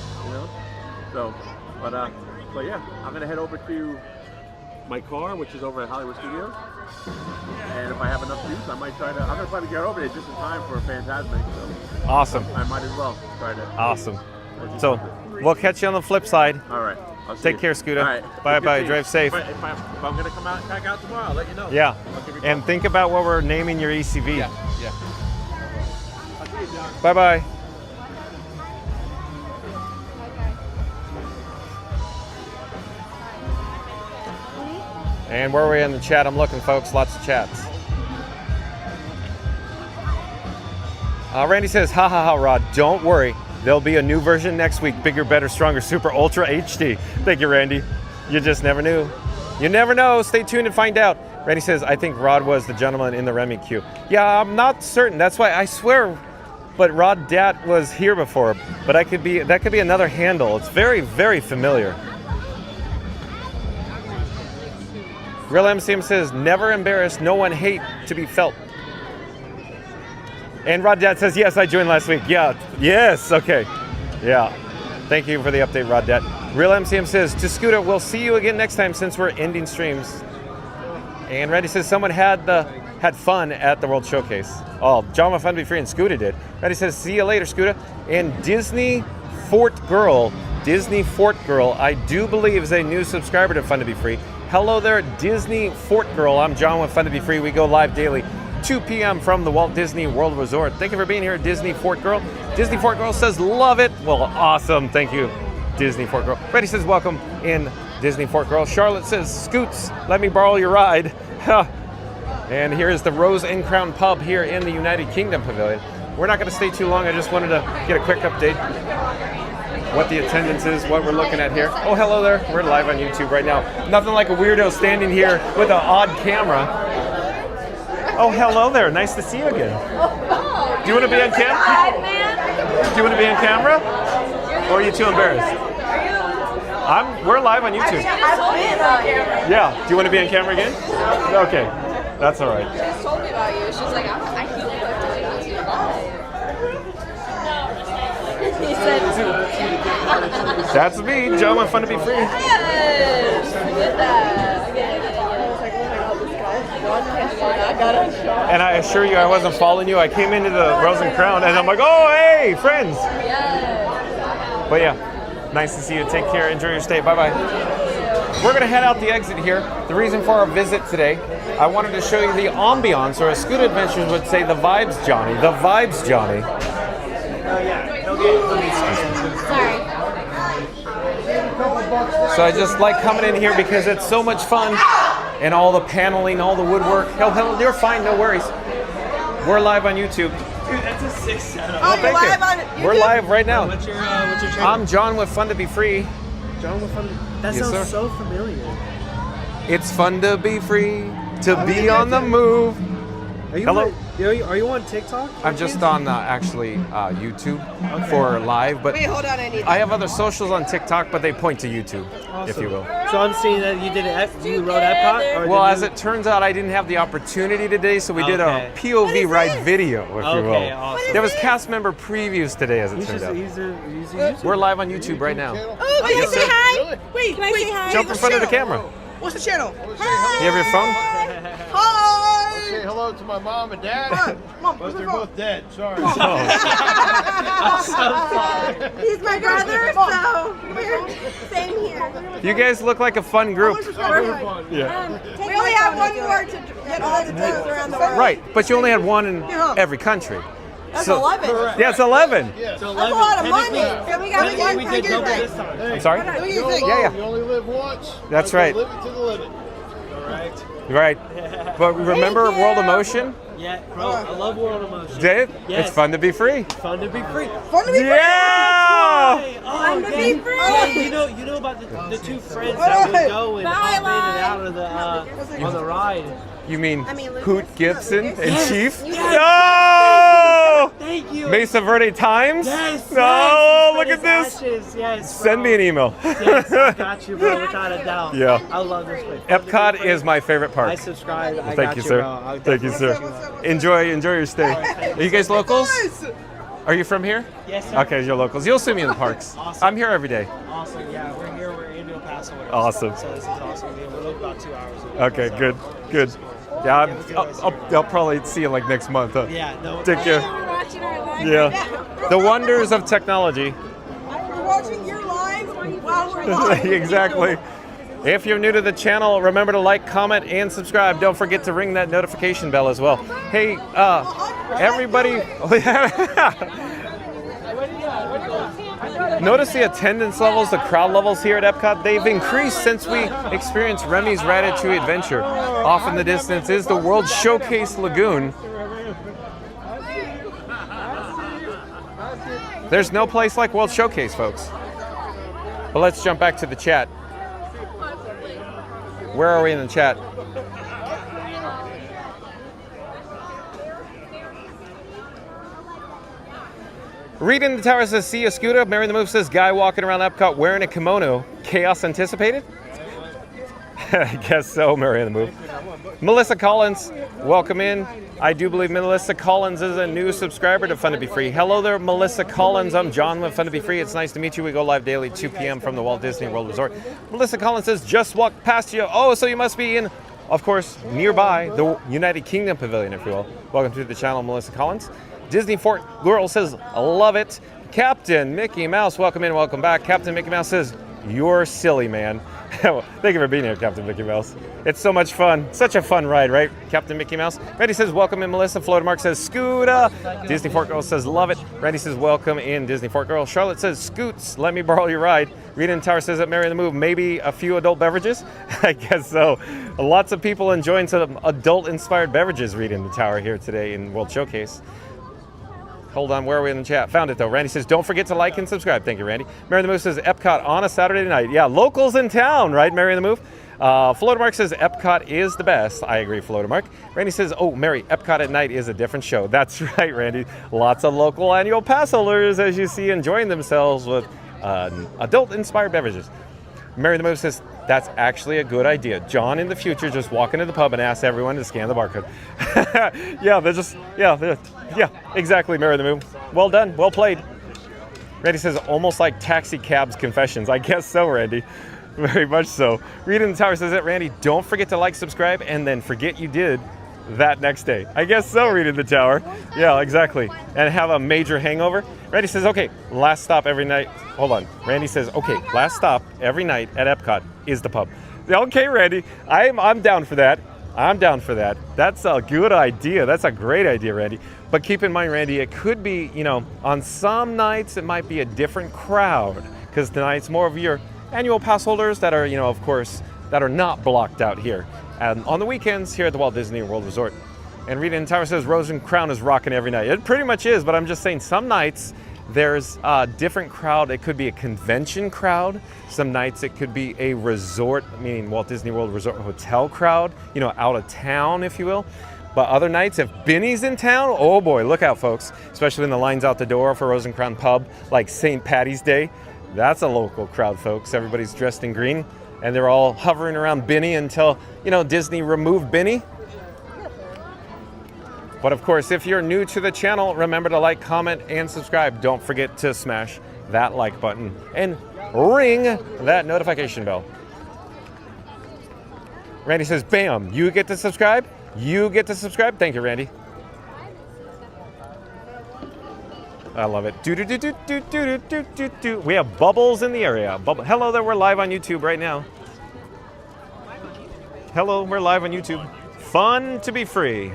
So, but yeah, I'm going to head over to my car, which is over at Hollywood Studios, and if I have enough juice, I'm going to probably get over there just in time for Phantasmic. So awesome. I might as well try to. Awesome. So we'll catch you on the flip side. All right. Take care, Scooter. All right. Bye. Drive safe. If I'm going to come out and pack out tomorrow, I'll let you know. Yeah. And think about what we're naming your ECV. Yeah. I'll see you, John. Bye. And where are we in the chat? I'm looking, folks. Lots of chats. Randy says, ha, Rod. Don't worry. There'll be a new version next week. Bigger, better, stronger, super, ultra HD. Thank you, Randy. You just never knew. You never know. Stay tuned and find out. Randy says, I think Rod was the gentleman in the Remy queue. Yeah, I'm not certain. That's why I swear, but Rod Dat was here before. But that could be another handle. It's very, very familiar. Real MCM says, never embarrassed, no one hate to be felt. And Rod Dad says, yes, I joined last week. Yeah, yes, okay. Yeah, thank you for the update, Rod Dad. Real MCM says, to Scooter, we'll see you again next time since we're ending streams. And Randy says, someone had fun at the World Showcase. Oh, John Fun to Be Free and Scooter did. Randy says, see you later, Scooter. And Disney Fort Girl, I do believe is a new subscriber to Fun to Be Free. Hello there, Disney Fort Girl. I'm John with Fun to Be Free. We go live daily, 2 p.m. from the Walt Disney World Resort. Thank you for being here, Disney Fort Girl. Disney Fort Girl says, love it. Well, awesome. Thank you, Disney Fort Girl. Freddie says, welcome in Disney Fort Girl. Charlotte says, Scoots, let me borrow your ride. And here's the Rose and Crown Pub here in the United Kingdom Pavilion. We're not going to stay too long. I just wanted to get a quick update. What the attendance is, what we're looking at here. Oh, hello there. We're live on YouTube right now. Nothing like a weirdo standing here with an odd camera. Oh, hello there. Nice to see you again. Do you want to be on camera? Do you want to be on camera? Or are you too embarrassed? We're live on YouTube. Yeah. Do you want to be on camera again? Okay. That's all right. She just told me about you. She's like, I feel like I'm doing YouTube live. He said, That's me, Joe. I'm fun to be free. yes, get that. And I assure you, I wasn't following you. I came into the Rose and Crown, and I'm like, oh, hey, friends. But yeah, nice to see you. Take care. Enjoy your stay. Bye-bye. We're going to head out the exit here. The reason for our visit today, I wanted to show you the ambiance, or as Scooter Adventures would say, the vibes, Johnny. The vibes, Johnny. Sorry. So I just like coming in here because it's so much fun. And all the paneling, all the woodwork. Hell, you're fine, no worries. We're live on YouTube. Dude, that's a sick setup. Oh, you're live on YouTube? We're live right now. What's your channel? I'm John with Fun to Be Free. John with Fun to That Yes, sounds sir. so familiar. It's fun to be free, to be on the move. Are you Hello? Are you on TikTok? I'm just on YouTube for live, but Wait, hold on, I need I have other socials on TikTok, but they point to YouTube, if you will. So I'm seeing that you did you rode Epcot? Or Well, did as you... it turns out, I didn't have the opportunity today, so we did Okay. a POV ride video, if you will. Okay, awesome. There was cast member previews today, as it turned out. We're live on YouTube right now. Oh, can I say hi? Wait, can I say hi? Jump in front of the camera. What's the channel? You have your phone? Hi! Say hello to my mom and dad. Mom, but they're both dead. Sorry. I'm so sorry. He's my brother, so we're same here. You guys look like a fun group. Yeah. We only have one more to get all the things around the world. Right, but you only had one in every country. That's So- 11. Yeah, it's 11. That's a lot of money. And we got one we for did you. double this time. I'm sorry? What do you think? Yeah. You only live once. That's So right. Live it to the limit. Right. But remember World of Motion? Yeah, bro, I love World of Motion. Dave? Yes. It's fun to be free. Fun to be free. Fun to be free. Yeah! Fun to be free. Yeah, you know about the two friends that would go and hop in and out of the on the ride. You mean Hoot Gibson and Yes. Chief? Yes. No! Thank you. Mesa Verde Times? Yes. No, yes, look at this. Ashes. Yes. Send me an email. Yes, I got you, bro, without a doubt. Yeah. I love this place. Epcot is my favorite park. I subscribe. I Thank got you, you, sir. bro. I'll Thank you, sir. definitely Enjoy your stay. Are you guys locals? Are you from here? Yes, sir. Okay, you're locals. You'll see me in the parks. Awesome. I'm here every day. Awesome. Yeah, we're here. We're in El Paso. Awesome. So this is awesome. We're about 2 hours away. Okay, good. Yeah, I'll probably see you like next month. Huh? Yeah, no. Take care. We're watching our live Yeah. right now. The wonders of technology. We're watching your live while we're live. Exactly. If you're new to the channel, remember to like, comment, and subscribe. Don't forget to ring that notification bell as well. Hey, everybody. Notice the attendance levels, the crowd levels here at Epcot. They've increased since we experienced Remy's Ratatouille Adventure. Off in the distance is the World Showcase Lagoon. There's no place like World Showcase, folks. But let's jump back to the chat. Where are we in the chat? Reed in the tower says, see a scooter. Mary in the Move says, guy walking around Epcot wearing a kimono. Chaos anticipated? I guess so, Mary in the Move. Melissa Collins, welcome in. I do believe Melissa Collins is a new subscriber to Fun to Be Free. Hello there, Melissa Collins. I'm John with Fun to Be Free. It's nice to meet you. We go live daily, 2 p.m. from the Walt Disney World Resort. Melissa Collins says, just walked past you. Oh, so you must be in, of course, nearby the United Kingdom Pavilion, if you will. Welcome to the channel, Melissa Collins. Disney Fort Girl says, love it. Captain Mickey Mouse, welcome in, welcome back. Captain Mickey Mouse says, you're silly, man. Thank you for being here, Captain Mickey Mouse. It's so much fun. Such a fun ride, right, Captain Mickey Mouse? Randy says, welcome in, Melissa. Florida Mark says, Scooter. Disney Fort Girl says, love it. Randy says, welcome in, Disney Fort Girl. Charlotte says, Scoots, let me borrow your ride. Rita in Tower says, at Mary in the Move, maybe a few adult beverages? I guess so. Lots of people enjoying some adult-inspired beverages, Rita in the Tower here today in World Showcase. Hold on, where are we in the chat? Found it though. Randy says, don't forget to like and subscribe. Thank you, Randy. Mary in the Move says, Epcot on a Saturday night. Yeah, locals in town, right, Mary in the Move? Floater Mark says, Epcot is the best. I agree, Floater Mark. Randy says, oh, Mary, Epcot at night is a different show. That's right, Randy. Lots of local annual pass holders, as you see, enjoying themselves with adult-inspired beverages. Mary the Move says, that's actually a good idea. John in the future just walk into the pub and ask everyone to scan the barcode. Yeah, exactly, Mary the Move. Well done, well played. Randy says, almost like taxi cabs confessions. I guess so, Randy. Very much so. Reed in the Tower says that, Randy, don't forget to like, subscribe, and then forget you did that next day. I guess so, Reed in the Tower. Yeah, exactly. And have a major hangover. Randy says, okay, last stop every night. Hold on. Randy says, okay, last stop every night at Epcot is the pub. Okay, Randy, I'm down for that. I'm down for that. That's a good idea. That's a great idea, Randy. But keep in mind, Randy, it could be, on some nights it might be a different crowd, because tonight's more of your annual pass holders that are, of course, that are not blocked out here. And on the weekends here at the Walt Disney World Resort. And Rita in Tower says Rose and Crown is rocking every night. It pretty much is, but I'm just saying some nights there's a different crowd. It could be a convention crowd. Some nights it could be a resort, meaning Walt Disney World Resort Hotel crowd, out of town, if you will. But other nights, if Benny's in town, oh boy, look out, folks. Especially when the line's out the door for Rose and Crown Pub, like St. Patty's Day. That's a local crowd, folks. Everybody's dressed in green, and they're all hovering around Benny until, Disney removed Benny. But of course, if you're new to the channel, remember to like, comment, and subscribe. Don't forget to smash that like button and ring that notification bell. Randy says, bam, you get to subscribe. You get to subscribe. Thank you, Randy. I love it. Do. We have bubbles in the area. Hello there, we're live on YouTube right now. Hello, we're live on YouTube. Fun to be free.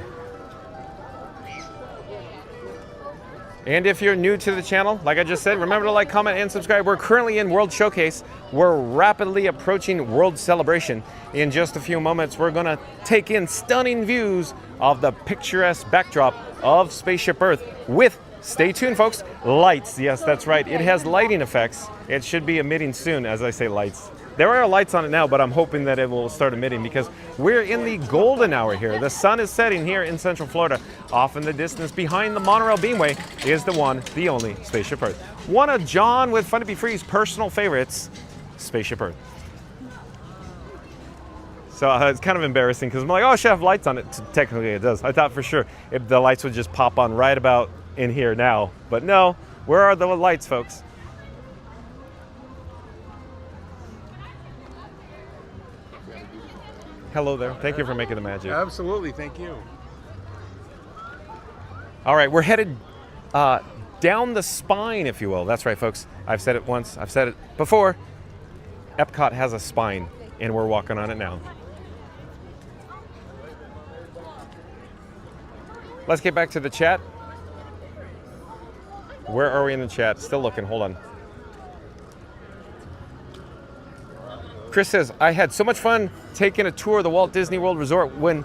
And if you're new to the channel, like I just said, remember to like, comment, and subscribe. We're currently in World Showcase. We're rapidly approaching World Celebration. In just a few moments, we're gonna take in stunning views of the picturesque backdrop of Spaceship Earth with, stay tuned folks, lights. Yes, that's right. It has lighting effects. It should be emitting soon, as I say lights. There are lights on it now, but I'm hoping that it will start emitting because we're in the golden hour here. The sun is setting here in Central Florida. Off in the distance behind the monorail beamway is the one, the only Spaceship Earth. One of John with Fun to Be Free's personal favorites, Spaceship Earth. So it's kind of embarrassing because I'm like, oh, it should have lights on it. Technically it does. I thought for sure if the lights would just pop on right about in here now. But no, where are the lights, folks? Hello there. Thank you for making the magic. Absolutely. Thank you. All right, we're headed down the spine, if you will. That's right, folks. I've said it once. I've said it before. Epcot has a spine, and we're walking on it now. Let's get back to the chat. Where are we in the chat? Still looking. Hold on. Chris says, I had so much fun taking a tour of the Walt Disney World Resort when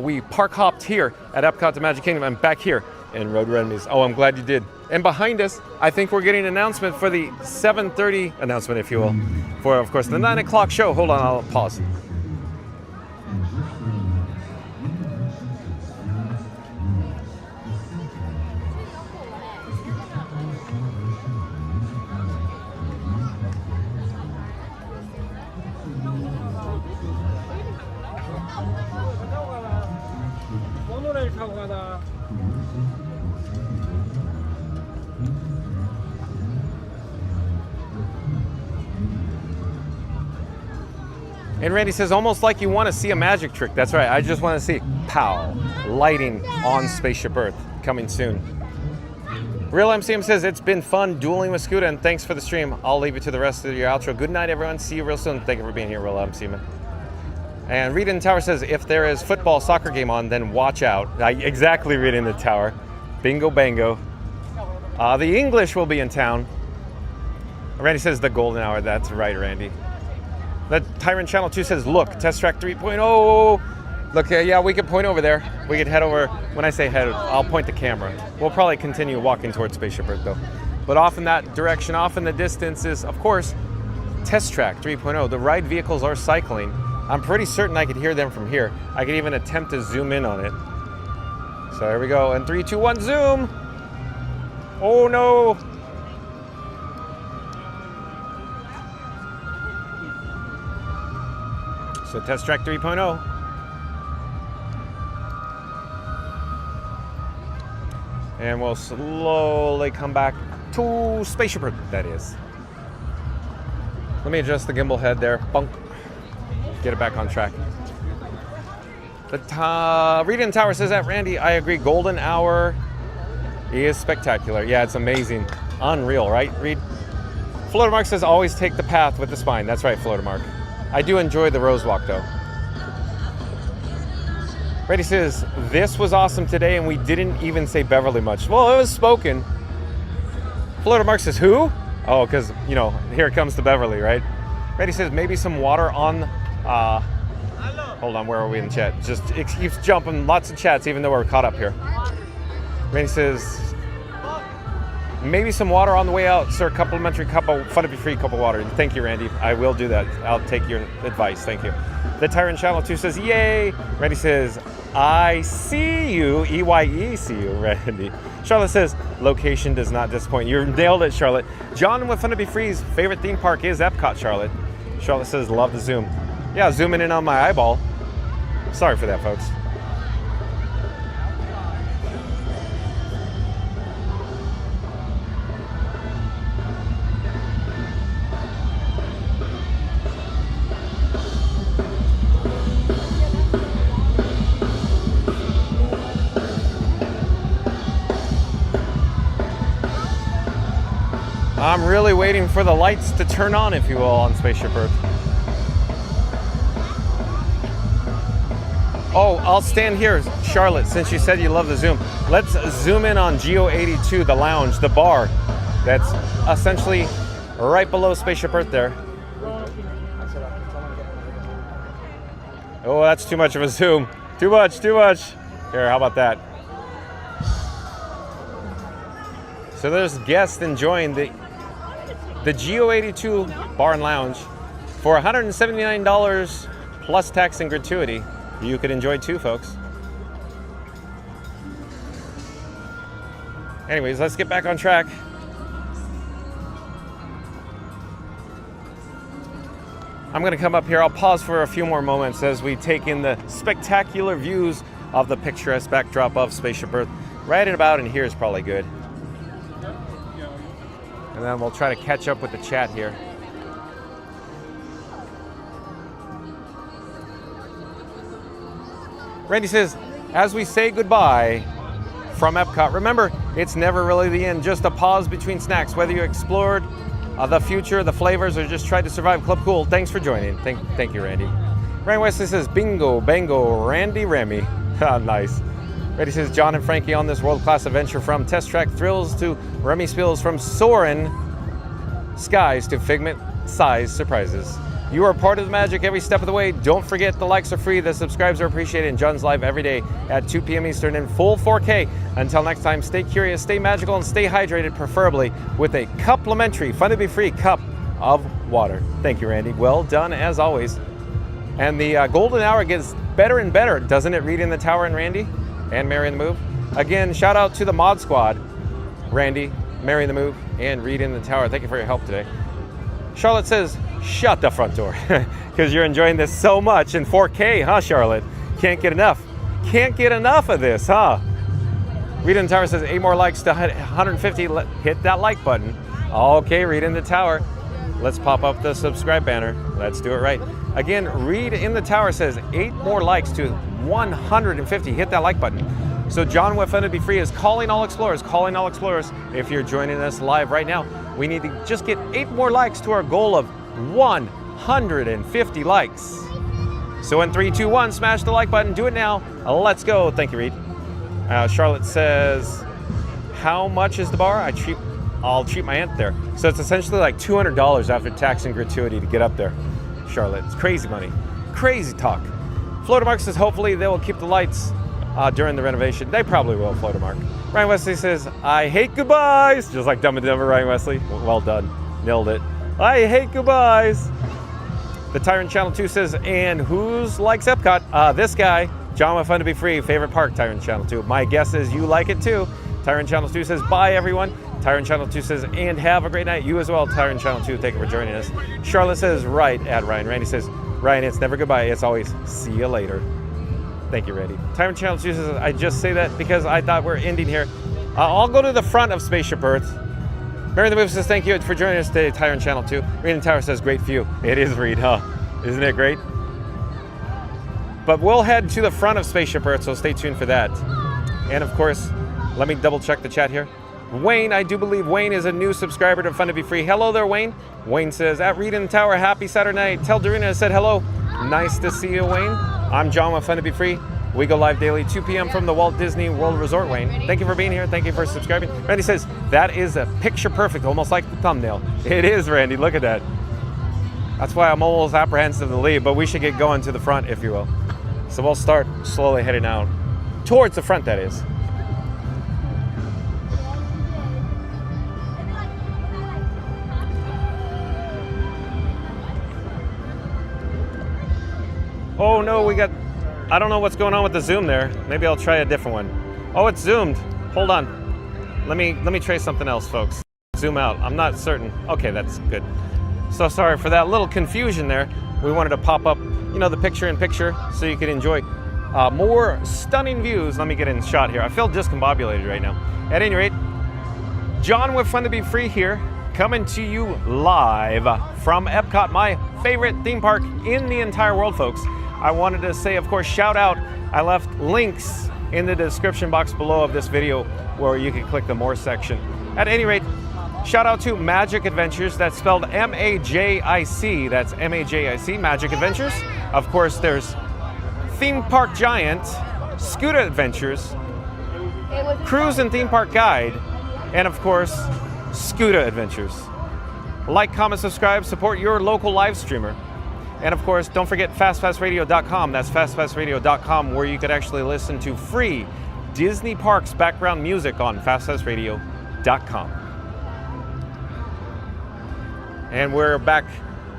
we park hopped here at Epcot to Magic Kingdom and back here in Road Remedies. Oh, I'm glad you did. And behind us, I think we're getting an announcement for the 7:30 announcement, if you will, for, of course, the 9 o'clock show. Hold on, I'll pause. And Randy says, almost like you want to see a magic trick. That's right, I just want to see pow, lighting on Spaceship Earth coming soon. Real MCM says, it's been fun dueling with Scooter, and thanks for the stream. I'll leave you to the rest of your outro. Good night, everyone. See you real soon. Thank you for being here, Real MCM. And Rita in the Tower says, if there is football soccer game on, then watch out. Exactly, Rita in the Tower. Bingo bango. The English will be in town. Randy says the golden hour. That's right, Randy. The Tyrant Channel 2 says, look, Test Track 3.0. Look, yeah, we could point over there. We could head over. When I say head, I'll point the camera. We'll probably continue walking towards Spaceship Earth, though. But off in that direction, off in the distance is, of course, Test Track 3.0. The ride vehicles are cycling. I'm pretty certain I could hear them from here. I could even attempt to zoom in on it. So here we go. And 3, 2, 1, zoom. Oh, no. So Test Track 3.0. And we'll slowly come back to Spaceship Earth, that is. Let me adjust the gimbal head there. Bunk. Get it back on track. The Reading Tower says that, Randy, I agree. Golden Hour is spectacular. Yeah, it's amazing. Unreal, right, Reed? Floater Mark says always take the path with the spine. That's right, Floater Mark. I do enjoy the Rose Walk, though. Brady says, this was awesome today, and we didn't even say Beverly much. Well, it was spoken. Floater Mark says, who? Oh, because, you know, here comes the Beverly, right? Brady says, maybe some water on... hold on, where are we in chat? Just, it keeps jumping. Lots of chats, even though we're caught up here. Randy says, maybe some water on the way out, sir. Complimentary cup of fun to be free cup of water. Thank you, Randy. I will do that. I'll take your advice. Thank you. The Tyrant Channel 2 says, yay. Randy says, I see you. EYE see you, Randy. Charlotte says, location does not disappoint. You nailed it, Charlotte. John with Fun to be Free's favorite theme park is Epcot, Charlotte. Charlotte says, love the zoom. Yeah, zooming in on my eyeball. Sorry for that, folks. I'm really waiting for the lights to turn on, if you will, on Spaceship Earth. Oh, I'll stand here, Charlotte, since you said you love the zoom. Let's zoom in on Geo 82, the lounge, the bar. That's essentially right below Spaceship Earth there. Oh, that's too much of a zoom. Too much, too much. Here, how about that? So there's guests enjoying the Geo 82 bar and lounge for $179 plus tax and gratuity. You could enjoy too, folks. Anyways, let's get back on track. I'm going to come up here. I'll pause for a few more moments as we take in the spectacular views of the picturesque backdrop of Spaceship Earth. Right at about in here is probably good. And then we'll try to catch up with the chat here. Randy says, as we say goodbye from Epcot, remember, it's never really the end, just a pause between snacks. Whether you explored the future, the flavors, or just tried to survive Club Cool, thanks for joining. Thank you, Randy. Ryan Wesley says, bingo, bango, Randy Remy. Nice. Randy says, John and Frankie on this world-class adventure from Test Track thrills to Remy spills, from soaring skies to figment-sized surprises. You are part of the magic every step of the way. Don't forget the likes are free, the subscribes are appreciated, and John's live every day at 2 p.m. Eastern in full 4K. Until next time, stay curious, stay magical, and stay hydrated, preferably with a complimentary, fun to be free cup of water. Thank you, Randy. Well done, as always. And the golden hour gets better and better, doesn't it, Reading the Tower and Randy? And Mary in the Move. Again, shout out to the mod squad, Randy, Mary in the Move, and Read in the Tower. Thank you for your help today. Charlotte says, shut the front door, because you're enjoying this so much in 4K, huh, Charlotte? Can't get enough. Can't get enough of this, huh? Read in the Tower says, 8 more likes to 150. Hit that like button. Okay, Read in the Tower. Let's pop up the subscribe banner. Let's do it right. Again, Read in the Tower says 8 more likes to 150. Hit that like button. So John with Fun to be Free is calling all explorers. If you're joining us live right now, we need to just get 8 more likes to our goal of 150 likes. So in 3, 2, 1, smash the like button. Do it now. Let's go. Thank you, Reed. Charlotte says, how much is the bar? I'll treat my aunt there. So it's essentially like $200 after tax and gratuity to get up there. Charlotte, it's crazy money. Crazy talk. Floater Mark says, hopefully they will keep the lights during the renovation. They probably will, Floater Mark. Ryan Wesley says, I hate goodbyes. Just like Dumb and Dumber, Ryan Wesley. Well done. Nailed it. I hate goodbyes. The Tyrant Channel 2 says, and who's likes Epcot? This guy, John with Fun to be Free, favorite park, Tyrant Channel 2. My guess is you like it too. Tyrant Channel 2 says, bye everyone. Tyrant Channel 2 says, and have a great night. You as well, Tyrant Channel 2. Thank you for joining us. Charlotte says, right at Ryan. Randy says, Ryan, it's never goodbye. It's always see you later. Thank you, Randy. Tyrant Channel 2 says, I just say that because I thought we're ending here. I'll go to the front of Spaceship Earth. Mary the Move says, thank you for joining us today, Tyrant Channel 2. Reed Tower says, great view. It is, Reed, huh? Isn't it great? But we'll head to the front of Spaceship Earth, so stay tuned for that. And of course, let me double check the chat here. Wayne, I do believe Wayne is a new subscriber to Fun to Be Free. Hello there, Wayne. Wayne says, at Reed in the Tower, happy Saturday night. Tell Dorina I said hello. Nice to see you, Wayne. I'm John with Fun to Be Free. We go live daily, 2 p.m. from the Walt Disney World Resort, Wayne. Thank you for being here. Thank you for subscribing. Randy says, that is a picture perfect, almost like the thumbnail. It is, Randy. Look at that. That's why I'm almost apprehensive to leave, but we should get going to the front, if you will. So we'll start slowly heading out. Towards the front, that is. Oh no, I don't know what's going on with the zoom there. Maybe I'll try a different one. Oh, it's zoomed. Hold on. Let me try something else, folks. Zoom out. I'm not certain. Okay, that's good. So sorry for that little confusion there. We wanted to pop up, the picture-in-picture so you could enjoy more stunning views. Let me get in shot here. I feel discombobulated right now. At any rate, John with Fun to Be Free here, coming to you live from EPCOT, my favorite theme park in the entire world, folks. I wanted to say, of course, shout out. I left links in the description box below of this video where you can click the more section. At any rate, shout out to Magic Adventures. That's spelled M-A-J-I-C. That's M-A-J-I-C, Magic Adventures. Of course, there's Theme Park Giant, Scooter Adventures, Cruise and Theme Park Guide, and of course, Scooter Adventures. Like, comment, subscribe, support your local live streamer. And of course, don't forget fastfastradio.com. That's fastfastradio.com, where you could actually listen to free Disney Parks background music on fastfastradio.com. And we're back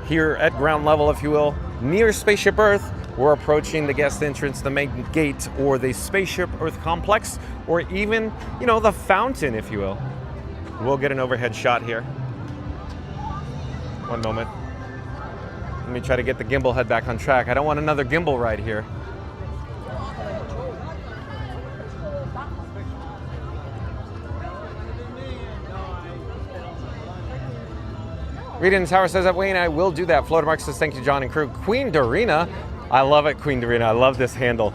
here at ground level, if you will, near Spaceship Earth. We're approaching the guest entrance, the main gate, or the Spaceship Earth complex, or even, the fountain, if you will. We'll get an overhead shot here. One moment. Let me try to get the gimbal head back on track. I don't want another gimbal ride here. Rita in the Tower says that, Wayne, I will do that. Florida Mark says, thank you, John and crew. Queen Dorina, I love it, Queen Dorina. I love this handle.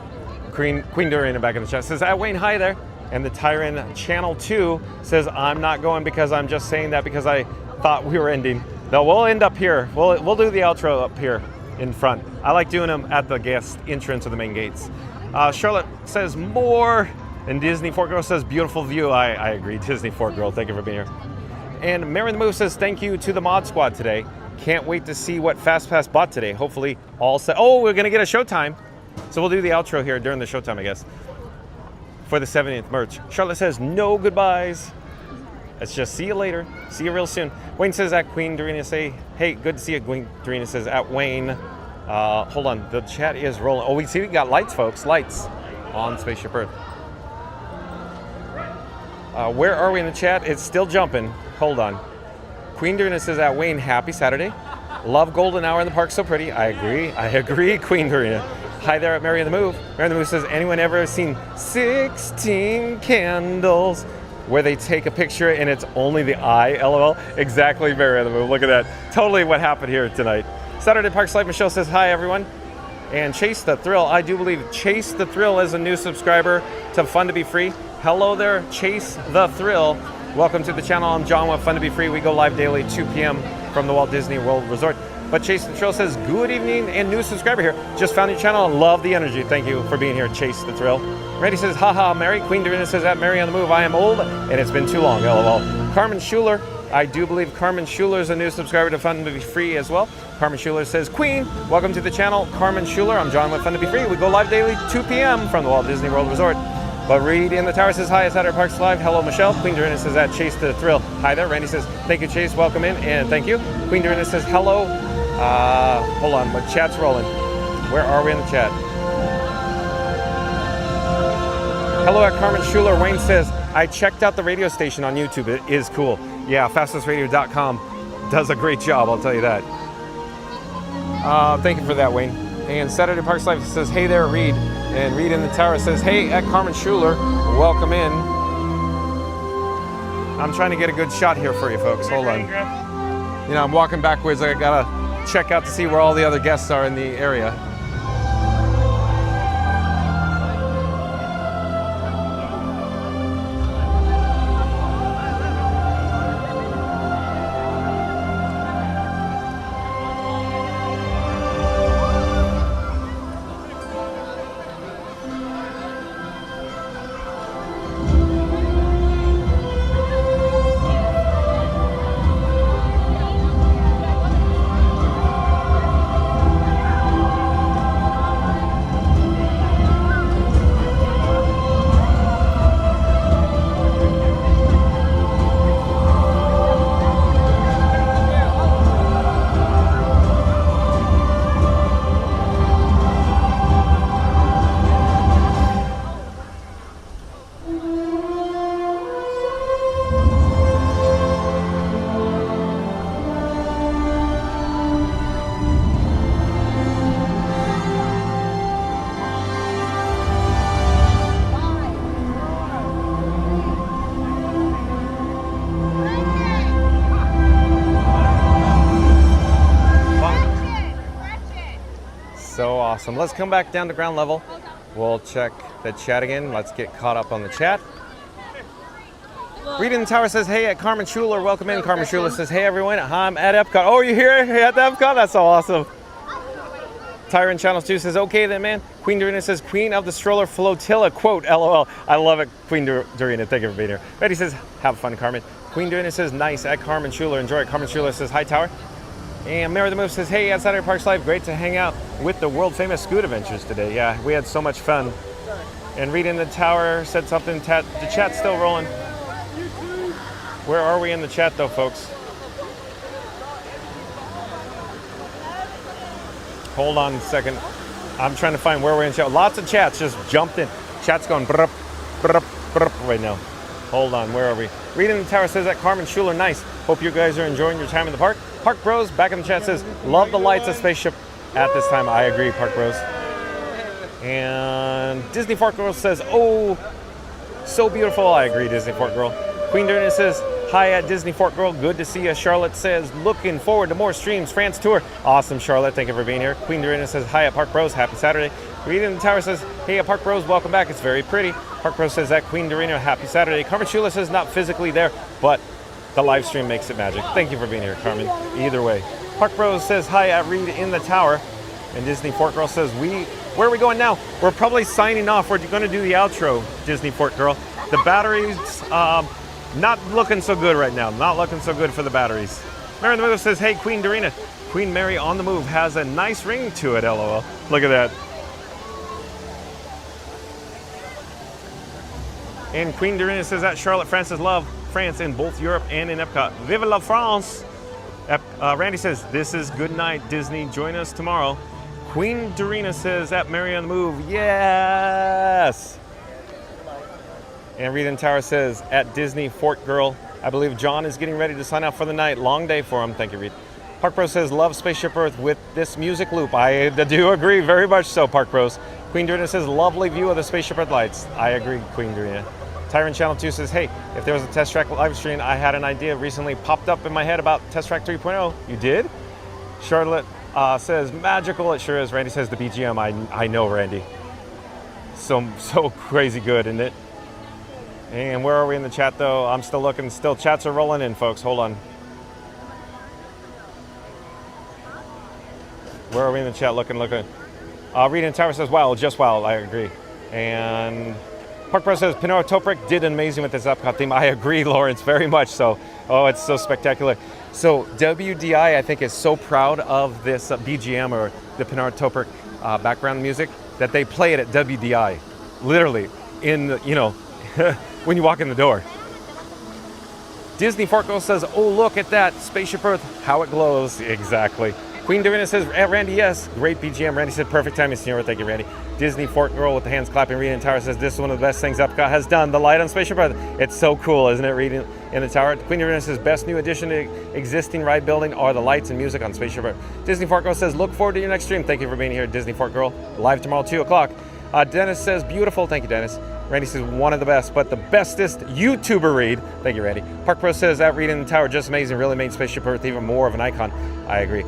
Queen Dorina back in the chat says, Wayne, hi there. And the Tyrant Channel 2 says, I'm not going because I'm just saying that because I thought we were ending. No, we'll end up here. We'll do the outro up here in front. I like doing them at the guest entrance of the main gates. Charlotte says more. And Disney Fort Girl says, beautiful view. I agree, Disney Fort Girl. Thank you for being here. And Mary the Move says, thank you to the mod squad today. Can't wait to see what FastPass bought today. Hopefully all set. Oh, we're going to get a showtime. So we'll do the outro here during the showtime, I guess, for the 70th merch. Charlotte says, no goodbyes. Let's just see you later. See you real soon. Wayne says at Queen Dorina say, hey, good to see you. Queen Dorina says at Wayne. Hold on, the chat is rolling. Oh, we got lights, folks. Lights on Spaceship Earth. Where are we in the chat? It's still jumping. Hold on. Queen Dorina says at Wayne, happy Saturday. Love golden hour in the park, so pretty. I agree, Queen Dorina. Hi there at Mary the Move. Mary the Move says, anyone ever seen 16 candles? Where they take a picture and it's only the eye, LOL. Exactly, Mary the Move. Look at that. Totally what happened here tonight. Saturday Parks Live, Michelle says, hi, everyone. And Chase the Thrill, I do believe Chase the Thrill is a new subscriber to Fun to Be Free. Hello there, Chase the Thrill. Welcome to the channel. I'm John with Fun to Be Free. We go live daily, 2 p.m. from the Walt Disney World Resort. But Chase the Thrill says, good evening, and new subscriber here. Just found your channel, love the energy. Thank you for being here, Chase the Thrill. Randy says, haha, Mary. Queen Dorina says, at Mary on the Move, I am old, and it's been too long, LOL. Carmen Schuler, I do believe Carmen Schuler is a new subscriber to Fun to Be Free as well. Carmen Schuler says, Queen, welcome to the channel. Carmen Schuler, I'm John with Fun to Be Free. We go live daily, 2 p.m. from the Walt Disney World Resort. But Reed in the Tower says, hi, it's Saturday Parks Live. Hello, Michelle. Queen Dorina says, at Chase the Thrill. Hi there. Randy says, thank you, Chase. Welcome in, and thank you. Queen Dorina says, hello. Hold on, my chat's rolling. Where are we in the chat? Hello at Carmen Schuler. Wayne says, I checked out the radio station on YouTube. It is cool. Yeah, fastfastradio.com does a great job, I'll tell you that. Thank you for that, Wayne. And Saturday Parks Life says, hey there, Reed. And Reed in the Tower says, hey, at Carmen Schuler, welcome in. I'm trying to get a good shot here for you folks. Hold on. You know, I'm walking backwards. I gotta check out to see where all the other guests are in the area. Awesome. Let's come back down to ground level. We'll check the chat again. Let's get caught up on the chat. Reed in the Tower says, hey, at Carmen Schuler, welcome in. Carmen Schuler says, hey, everyone, I'm at EPCOT. Oh, you're here at the EPCOT? That's so awesome. Tyron Channels 2 says, okay then, man. Queen Dorina says, Queen of the Stroller Flotilla, quote, LOL. I love it, Queen Dorina. Thank you for being here. Betty says, have fun, Carmen. Queen Dorina says, nice, at Carmen Schuler. Enjoy it. Carmen Schuler says, hi, Tower. And Mary the Move says, hey, at Saturday Parks Live, great to hang out with the world famous Scoot Adventures today. Yeah, we had so much fun. And Reed in the Tower said something, the chat's still rolling. Where are we in the chat though, folks? Hold on a second. I'm trying to find where we're in chat. Lots of chats just jumped in. Chat's going brup, brup, brup right now. Hold on, where are we? Reed in the Tower says that Carmen Schuler, nice. Hope you guys are enjoying your time in the park. Park Bros back in the chat says, love the lights of Spaceship at this time. I agree, Park Bros. And Disney Fort Girl says, oh, so beautiful. I agree, Disney Fort Girl. Queen Dorina says, hi at Disney Fort Girl. Good to see you. Charlotte says, looking forward to more streams. France tour. Awesome, Charlotte. Thank you for being here. Queen Dorina says, hi at Park Bros. Happy Saturday. Reed in the Tower says, hey at Park Bros. Welcome back. It's very pretty. Park Bros says that Queen Dorina. Happy Saturday. Carmen Shula says, not physically there, but the live stream makes it magic. Thank you for being here, Carmen. Either way. Park Bros says, hi at Reed in the Tower. And Disney Fort Girl says, where are we going now? We're probably signing off. We're going to do the outro, Disney Fort Girl. The batteries, not looking so good right now. Not looking so good for the batteries. Mary in the Move says, hey, Queen Dorina. Queen Mary on the Move has a nice ring to it, LOL. Look at that. And Queen Dorina says that Charlotte Francis love France in both Europe and in EPCOT. Vive la France! Randy says, this is good night, Disney. Join us tomorrow. Queen Dorina says at Mary on the Move, yes! And Reed in Tower says, at Disney Fort Girl, I believe John is getting ready to sign out for the night. Long day for him. Thank you, Reed. Park Bros says, love Spaceship Earth with this music loop. I do agree, very much so, Park Bros. Queen Dorina says, lovely view of the Spaceship Earth lights. I agree, Queen Dorina. Tyron Channel 2 says, hey, if there was a Test Track live stream, I had an idea recently popped up in my head about Test Track 3.0. You did? Charlotte says, magical. It sure is. Randy says, the BGM. I know, Randy. So crazy good, isn't it? And where are we in the chat, though? I'm still looking. Still, chats are rolling in, folks. Hold on. Where are we in the chat? Looking. Reed in Tower says, wow, just wow. I agree. And Park Bros says, Pinot Topric did amazing with this EPCOT theme. I agree, Lawrence, very much so. Oh, it's so spectacular. So WDI, I think, is so proud of this BGM, or the Pinot Topric background music, that they play it at WDI. Literally, in the, when you walk in the door. Disney Fort Girl says, oh, look at that Spaceship Earth, how it glows. Exactly. Queen Davina says, Randy, yes. Great BGM. Randy said, perfect timing, Senora. Thank you, Randy. Disney Fort Girl with the hands clapping. Reading in the Tower says, this is one of the best things EPCOT has done. The light on Spaceship Earth. It's so cool, isn't it? Reading in the Tower. Queen Davina says, best new addition to existing ride building are the lights and music on Spaceship Earth. Disney Fort Girl says, look forward to your next stream. Thank you for being here, Disney Fort Girl. Live tomorrow, 2 o'clock. Dennis says, beautiful. Thank you, Dennis. Randy says, one of the best, but the bestest YouTuber read. Thank you, Randy. Park Pro says, that read in the Tower, just amazing. Really made Spaceship Earth even more of an icon. I agree.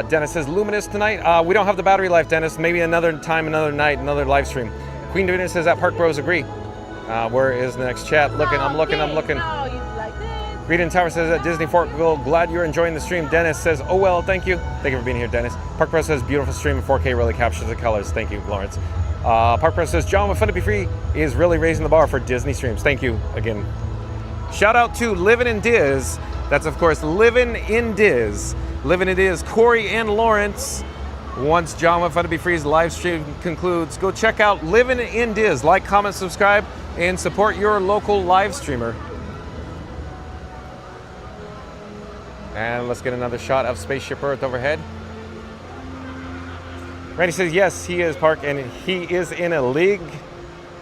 Dennis says, luminous tonight. We don't have the battery life, Dennis. Maybe another time, another night, another live stream. Queen Davina says, that Park Bros agree. Where is the next chat? I'm looking. Read in Tower says that Disney Fort Girl, glad you're enjoying the stream. Dennis says, oh well, thank you. Thank you for being here, Dennis. Park Pro says, beautiful stream in 4K really captures the colors. Thank you, Lawrence. Park Pro says, John with Fun to Be Free is really raising the bar for Disney streams. Thank you again. Shout out to Livin' in Diz. That's, of course, Livin' in Diz. Livin' in Diz, Corey and Lawrence. Once John with Fun to Be Free's live stream concludes, go check out Livin' in Diz. Like, comment, subscribe, and support your local live streamer. And let's get another shot of Spaceship Earth overhead. Randy says, yes, he is, Park, and he is in a league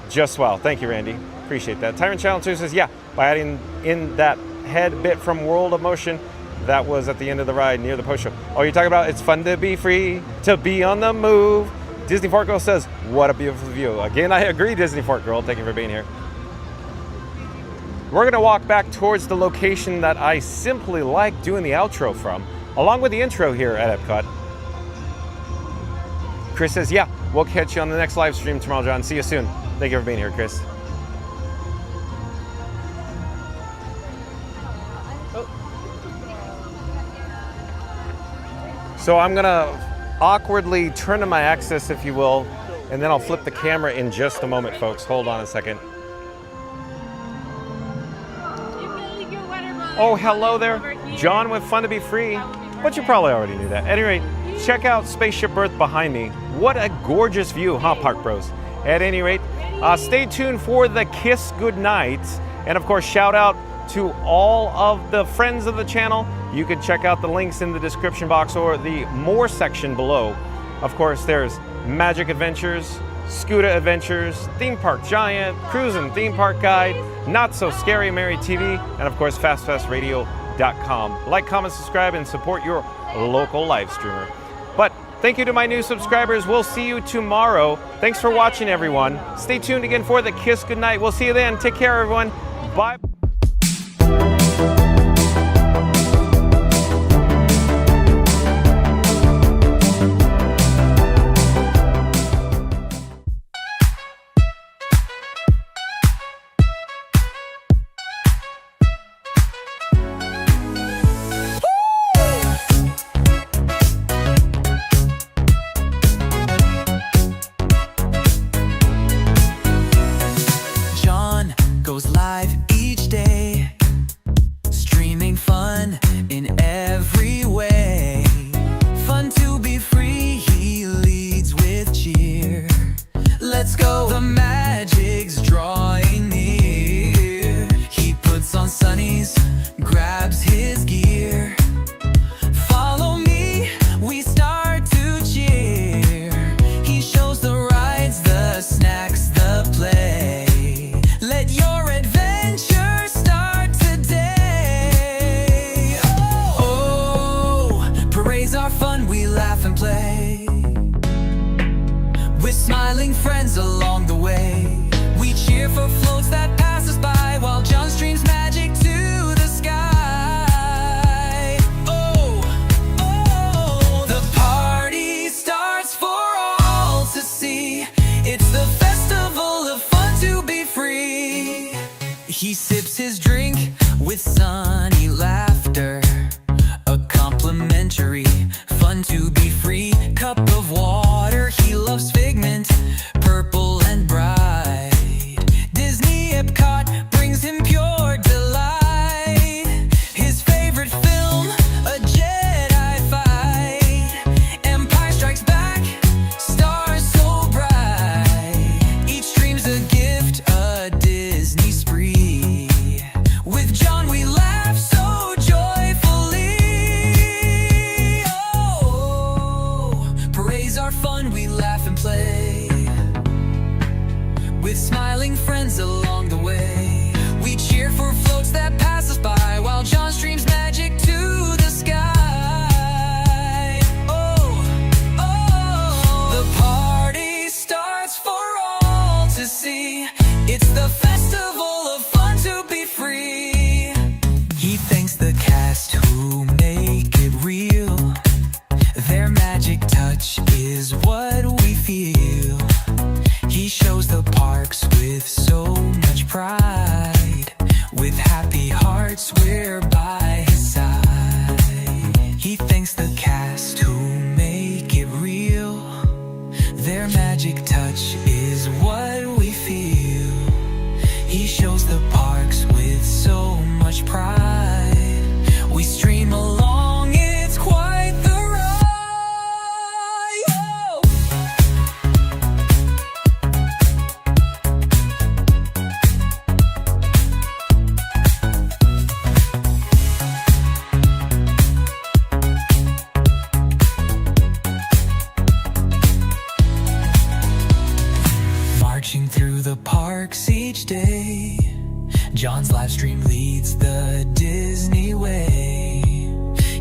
just well. Thank you, Randy. Appreciate that. Tyrant Channel 2 says, yeah, by adding in that head bit from World of Motion, that was at the end of the ride near the post show. Oh, you're talking about it's fun to be free, to be on the move. Disney Fort Girl says, what a beautiful view. Again, I agree, Disney Fort Girl. Thank you for being here. We're going to walk back towards the location that I simply like doing the outro from, along with the intro here at EPCOT. Chris says, yeah, we'll catch you on the next live stream tomorrow, John. See you soon. Thank you for being here, Chris. So I'm going to awkwardly turn to my axis, if you will, and then I'll flip the camera in just a moment, folks. Hold on a second. Oh, hello there. John with Fun to Be Free. But you probably already knew that. At any rate, check out Spaceship Earth behind me. What a gorgeous view, huh, Park Bros? At any rate, stay tuned for the Kiss Goodnight. And of course, shout out to all of the friends of the channel. You can check out the links in the description box or the more section below. Of course, there's Magic Adventures, Scooter Adventures, Theme Park Giant, Cruisin' Theme Park Guide, Not So Scary Mary TV, and of course, FastFastRadio.com. Like, comment, subscribe, and support your local live streamer. But thank you to my new subscribers. We'll see you tomorrow. Thanks for watching, everyone. Stay tuned again for the Kiss Goodnight. We'll see you then. Take care, everyone. Bye. He sips his drink with sunny laughter, a complimentary fun to be free cup of water. He loves Figment, purple and bright. Disney more fun, we laugh and play with smiling friends along the way. We cheer for floats that pass us by while John streams magic to the sky. Oh, oh, the party starts for all to see. It's the festival of fun to be free. He thanks the cast who make it real. Their magic touch is what we feel. He shows the parks with so much pride. With happy hearts, we're by his side. He thanks the cast who make it real. Their magic touch is what we feel. He shows the parks with so much pride. We stream along, it's quite the ride. Oh! Marching through the parks each day, John's live stream leads the Disney way.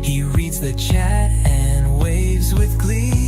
He reads the chat and waves with glee.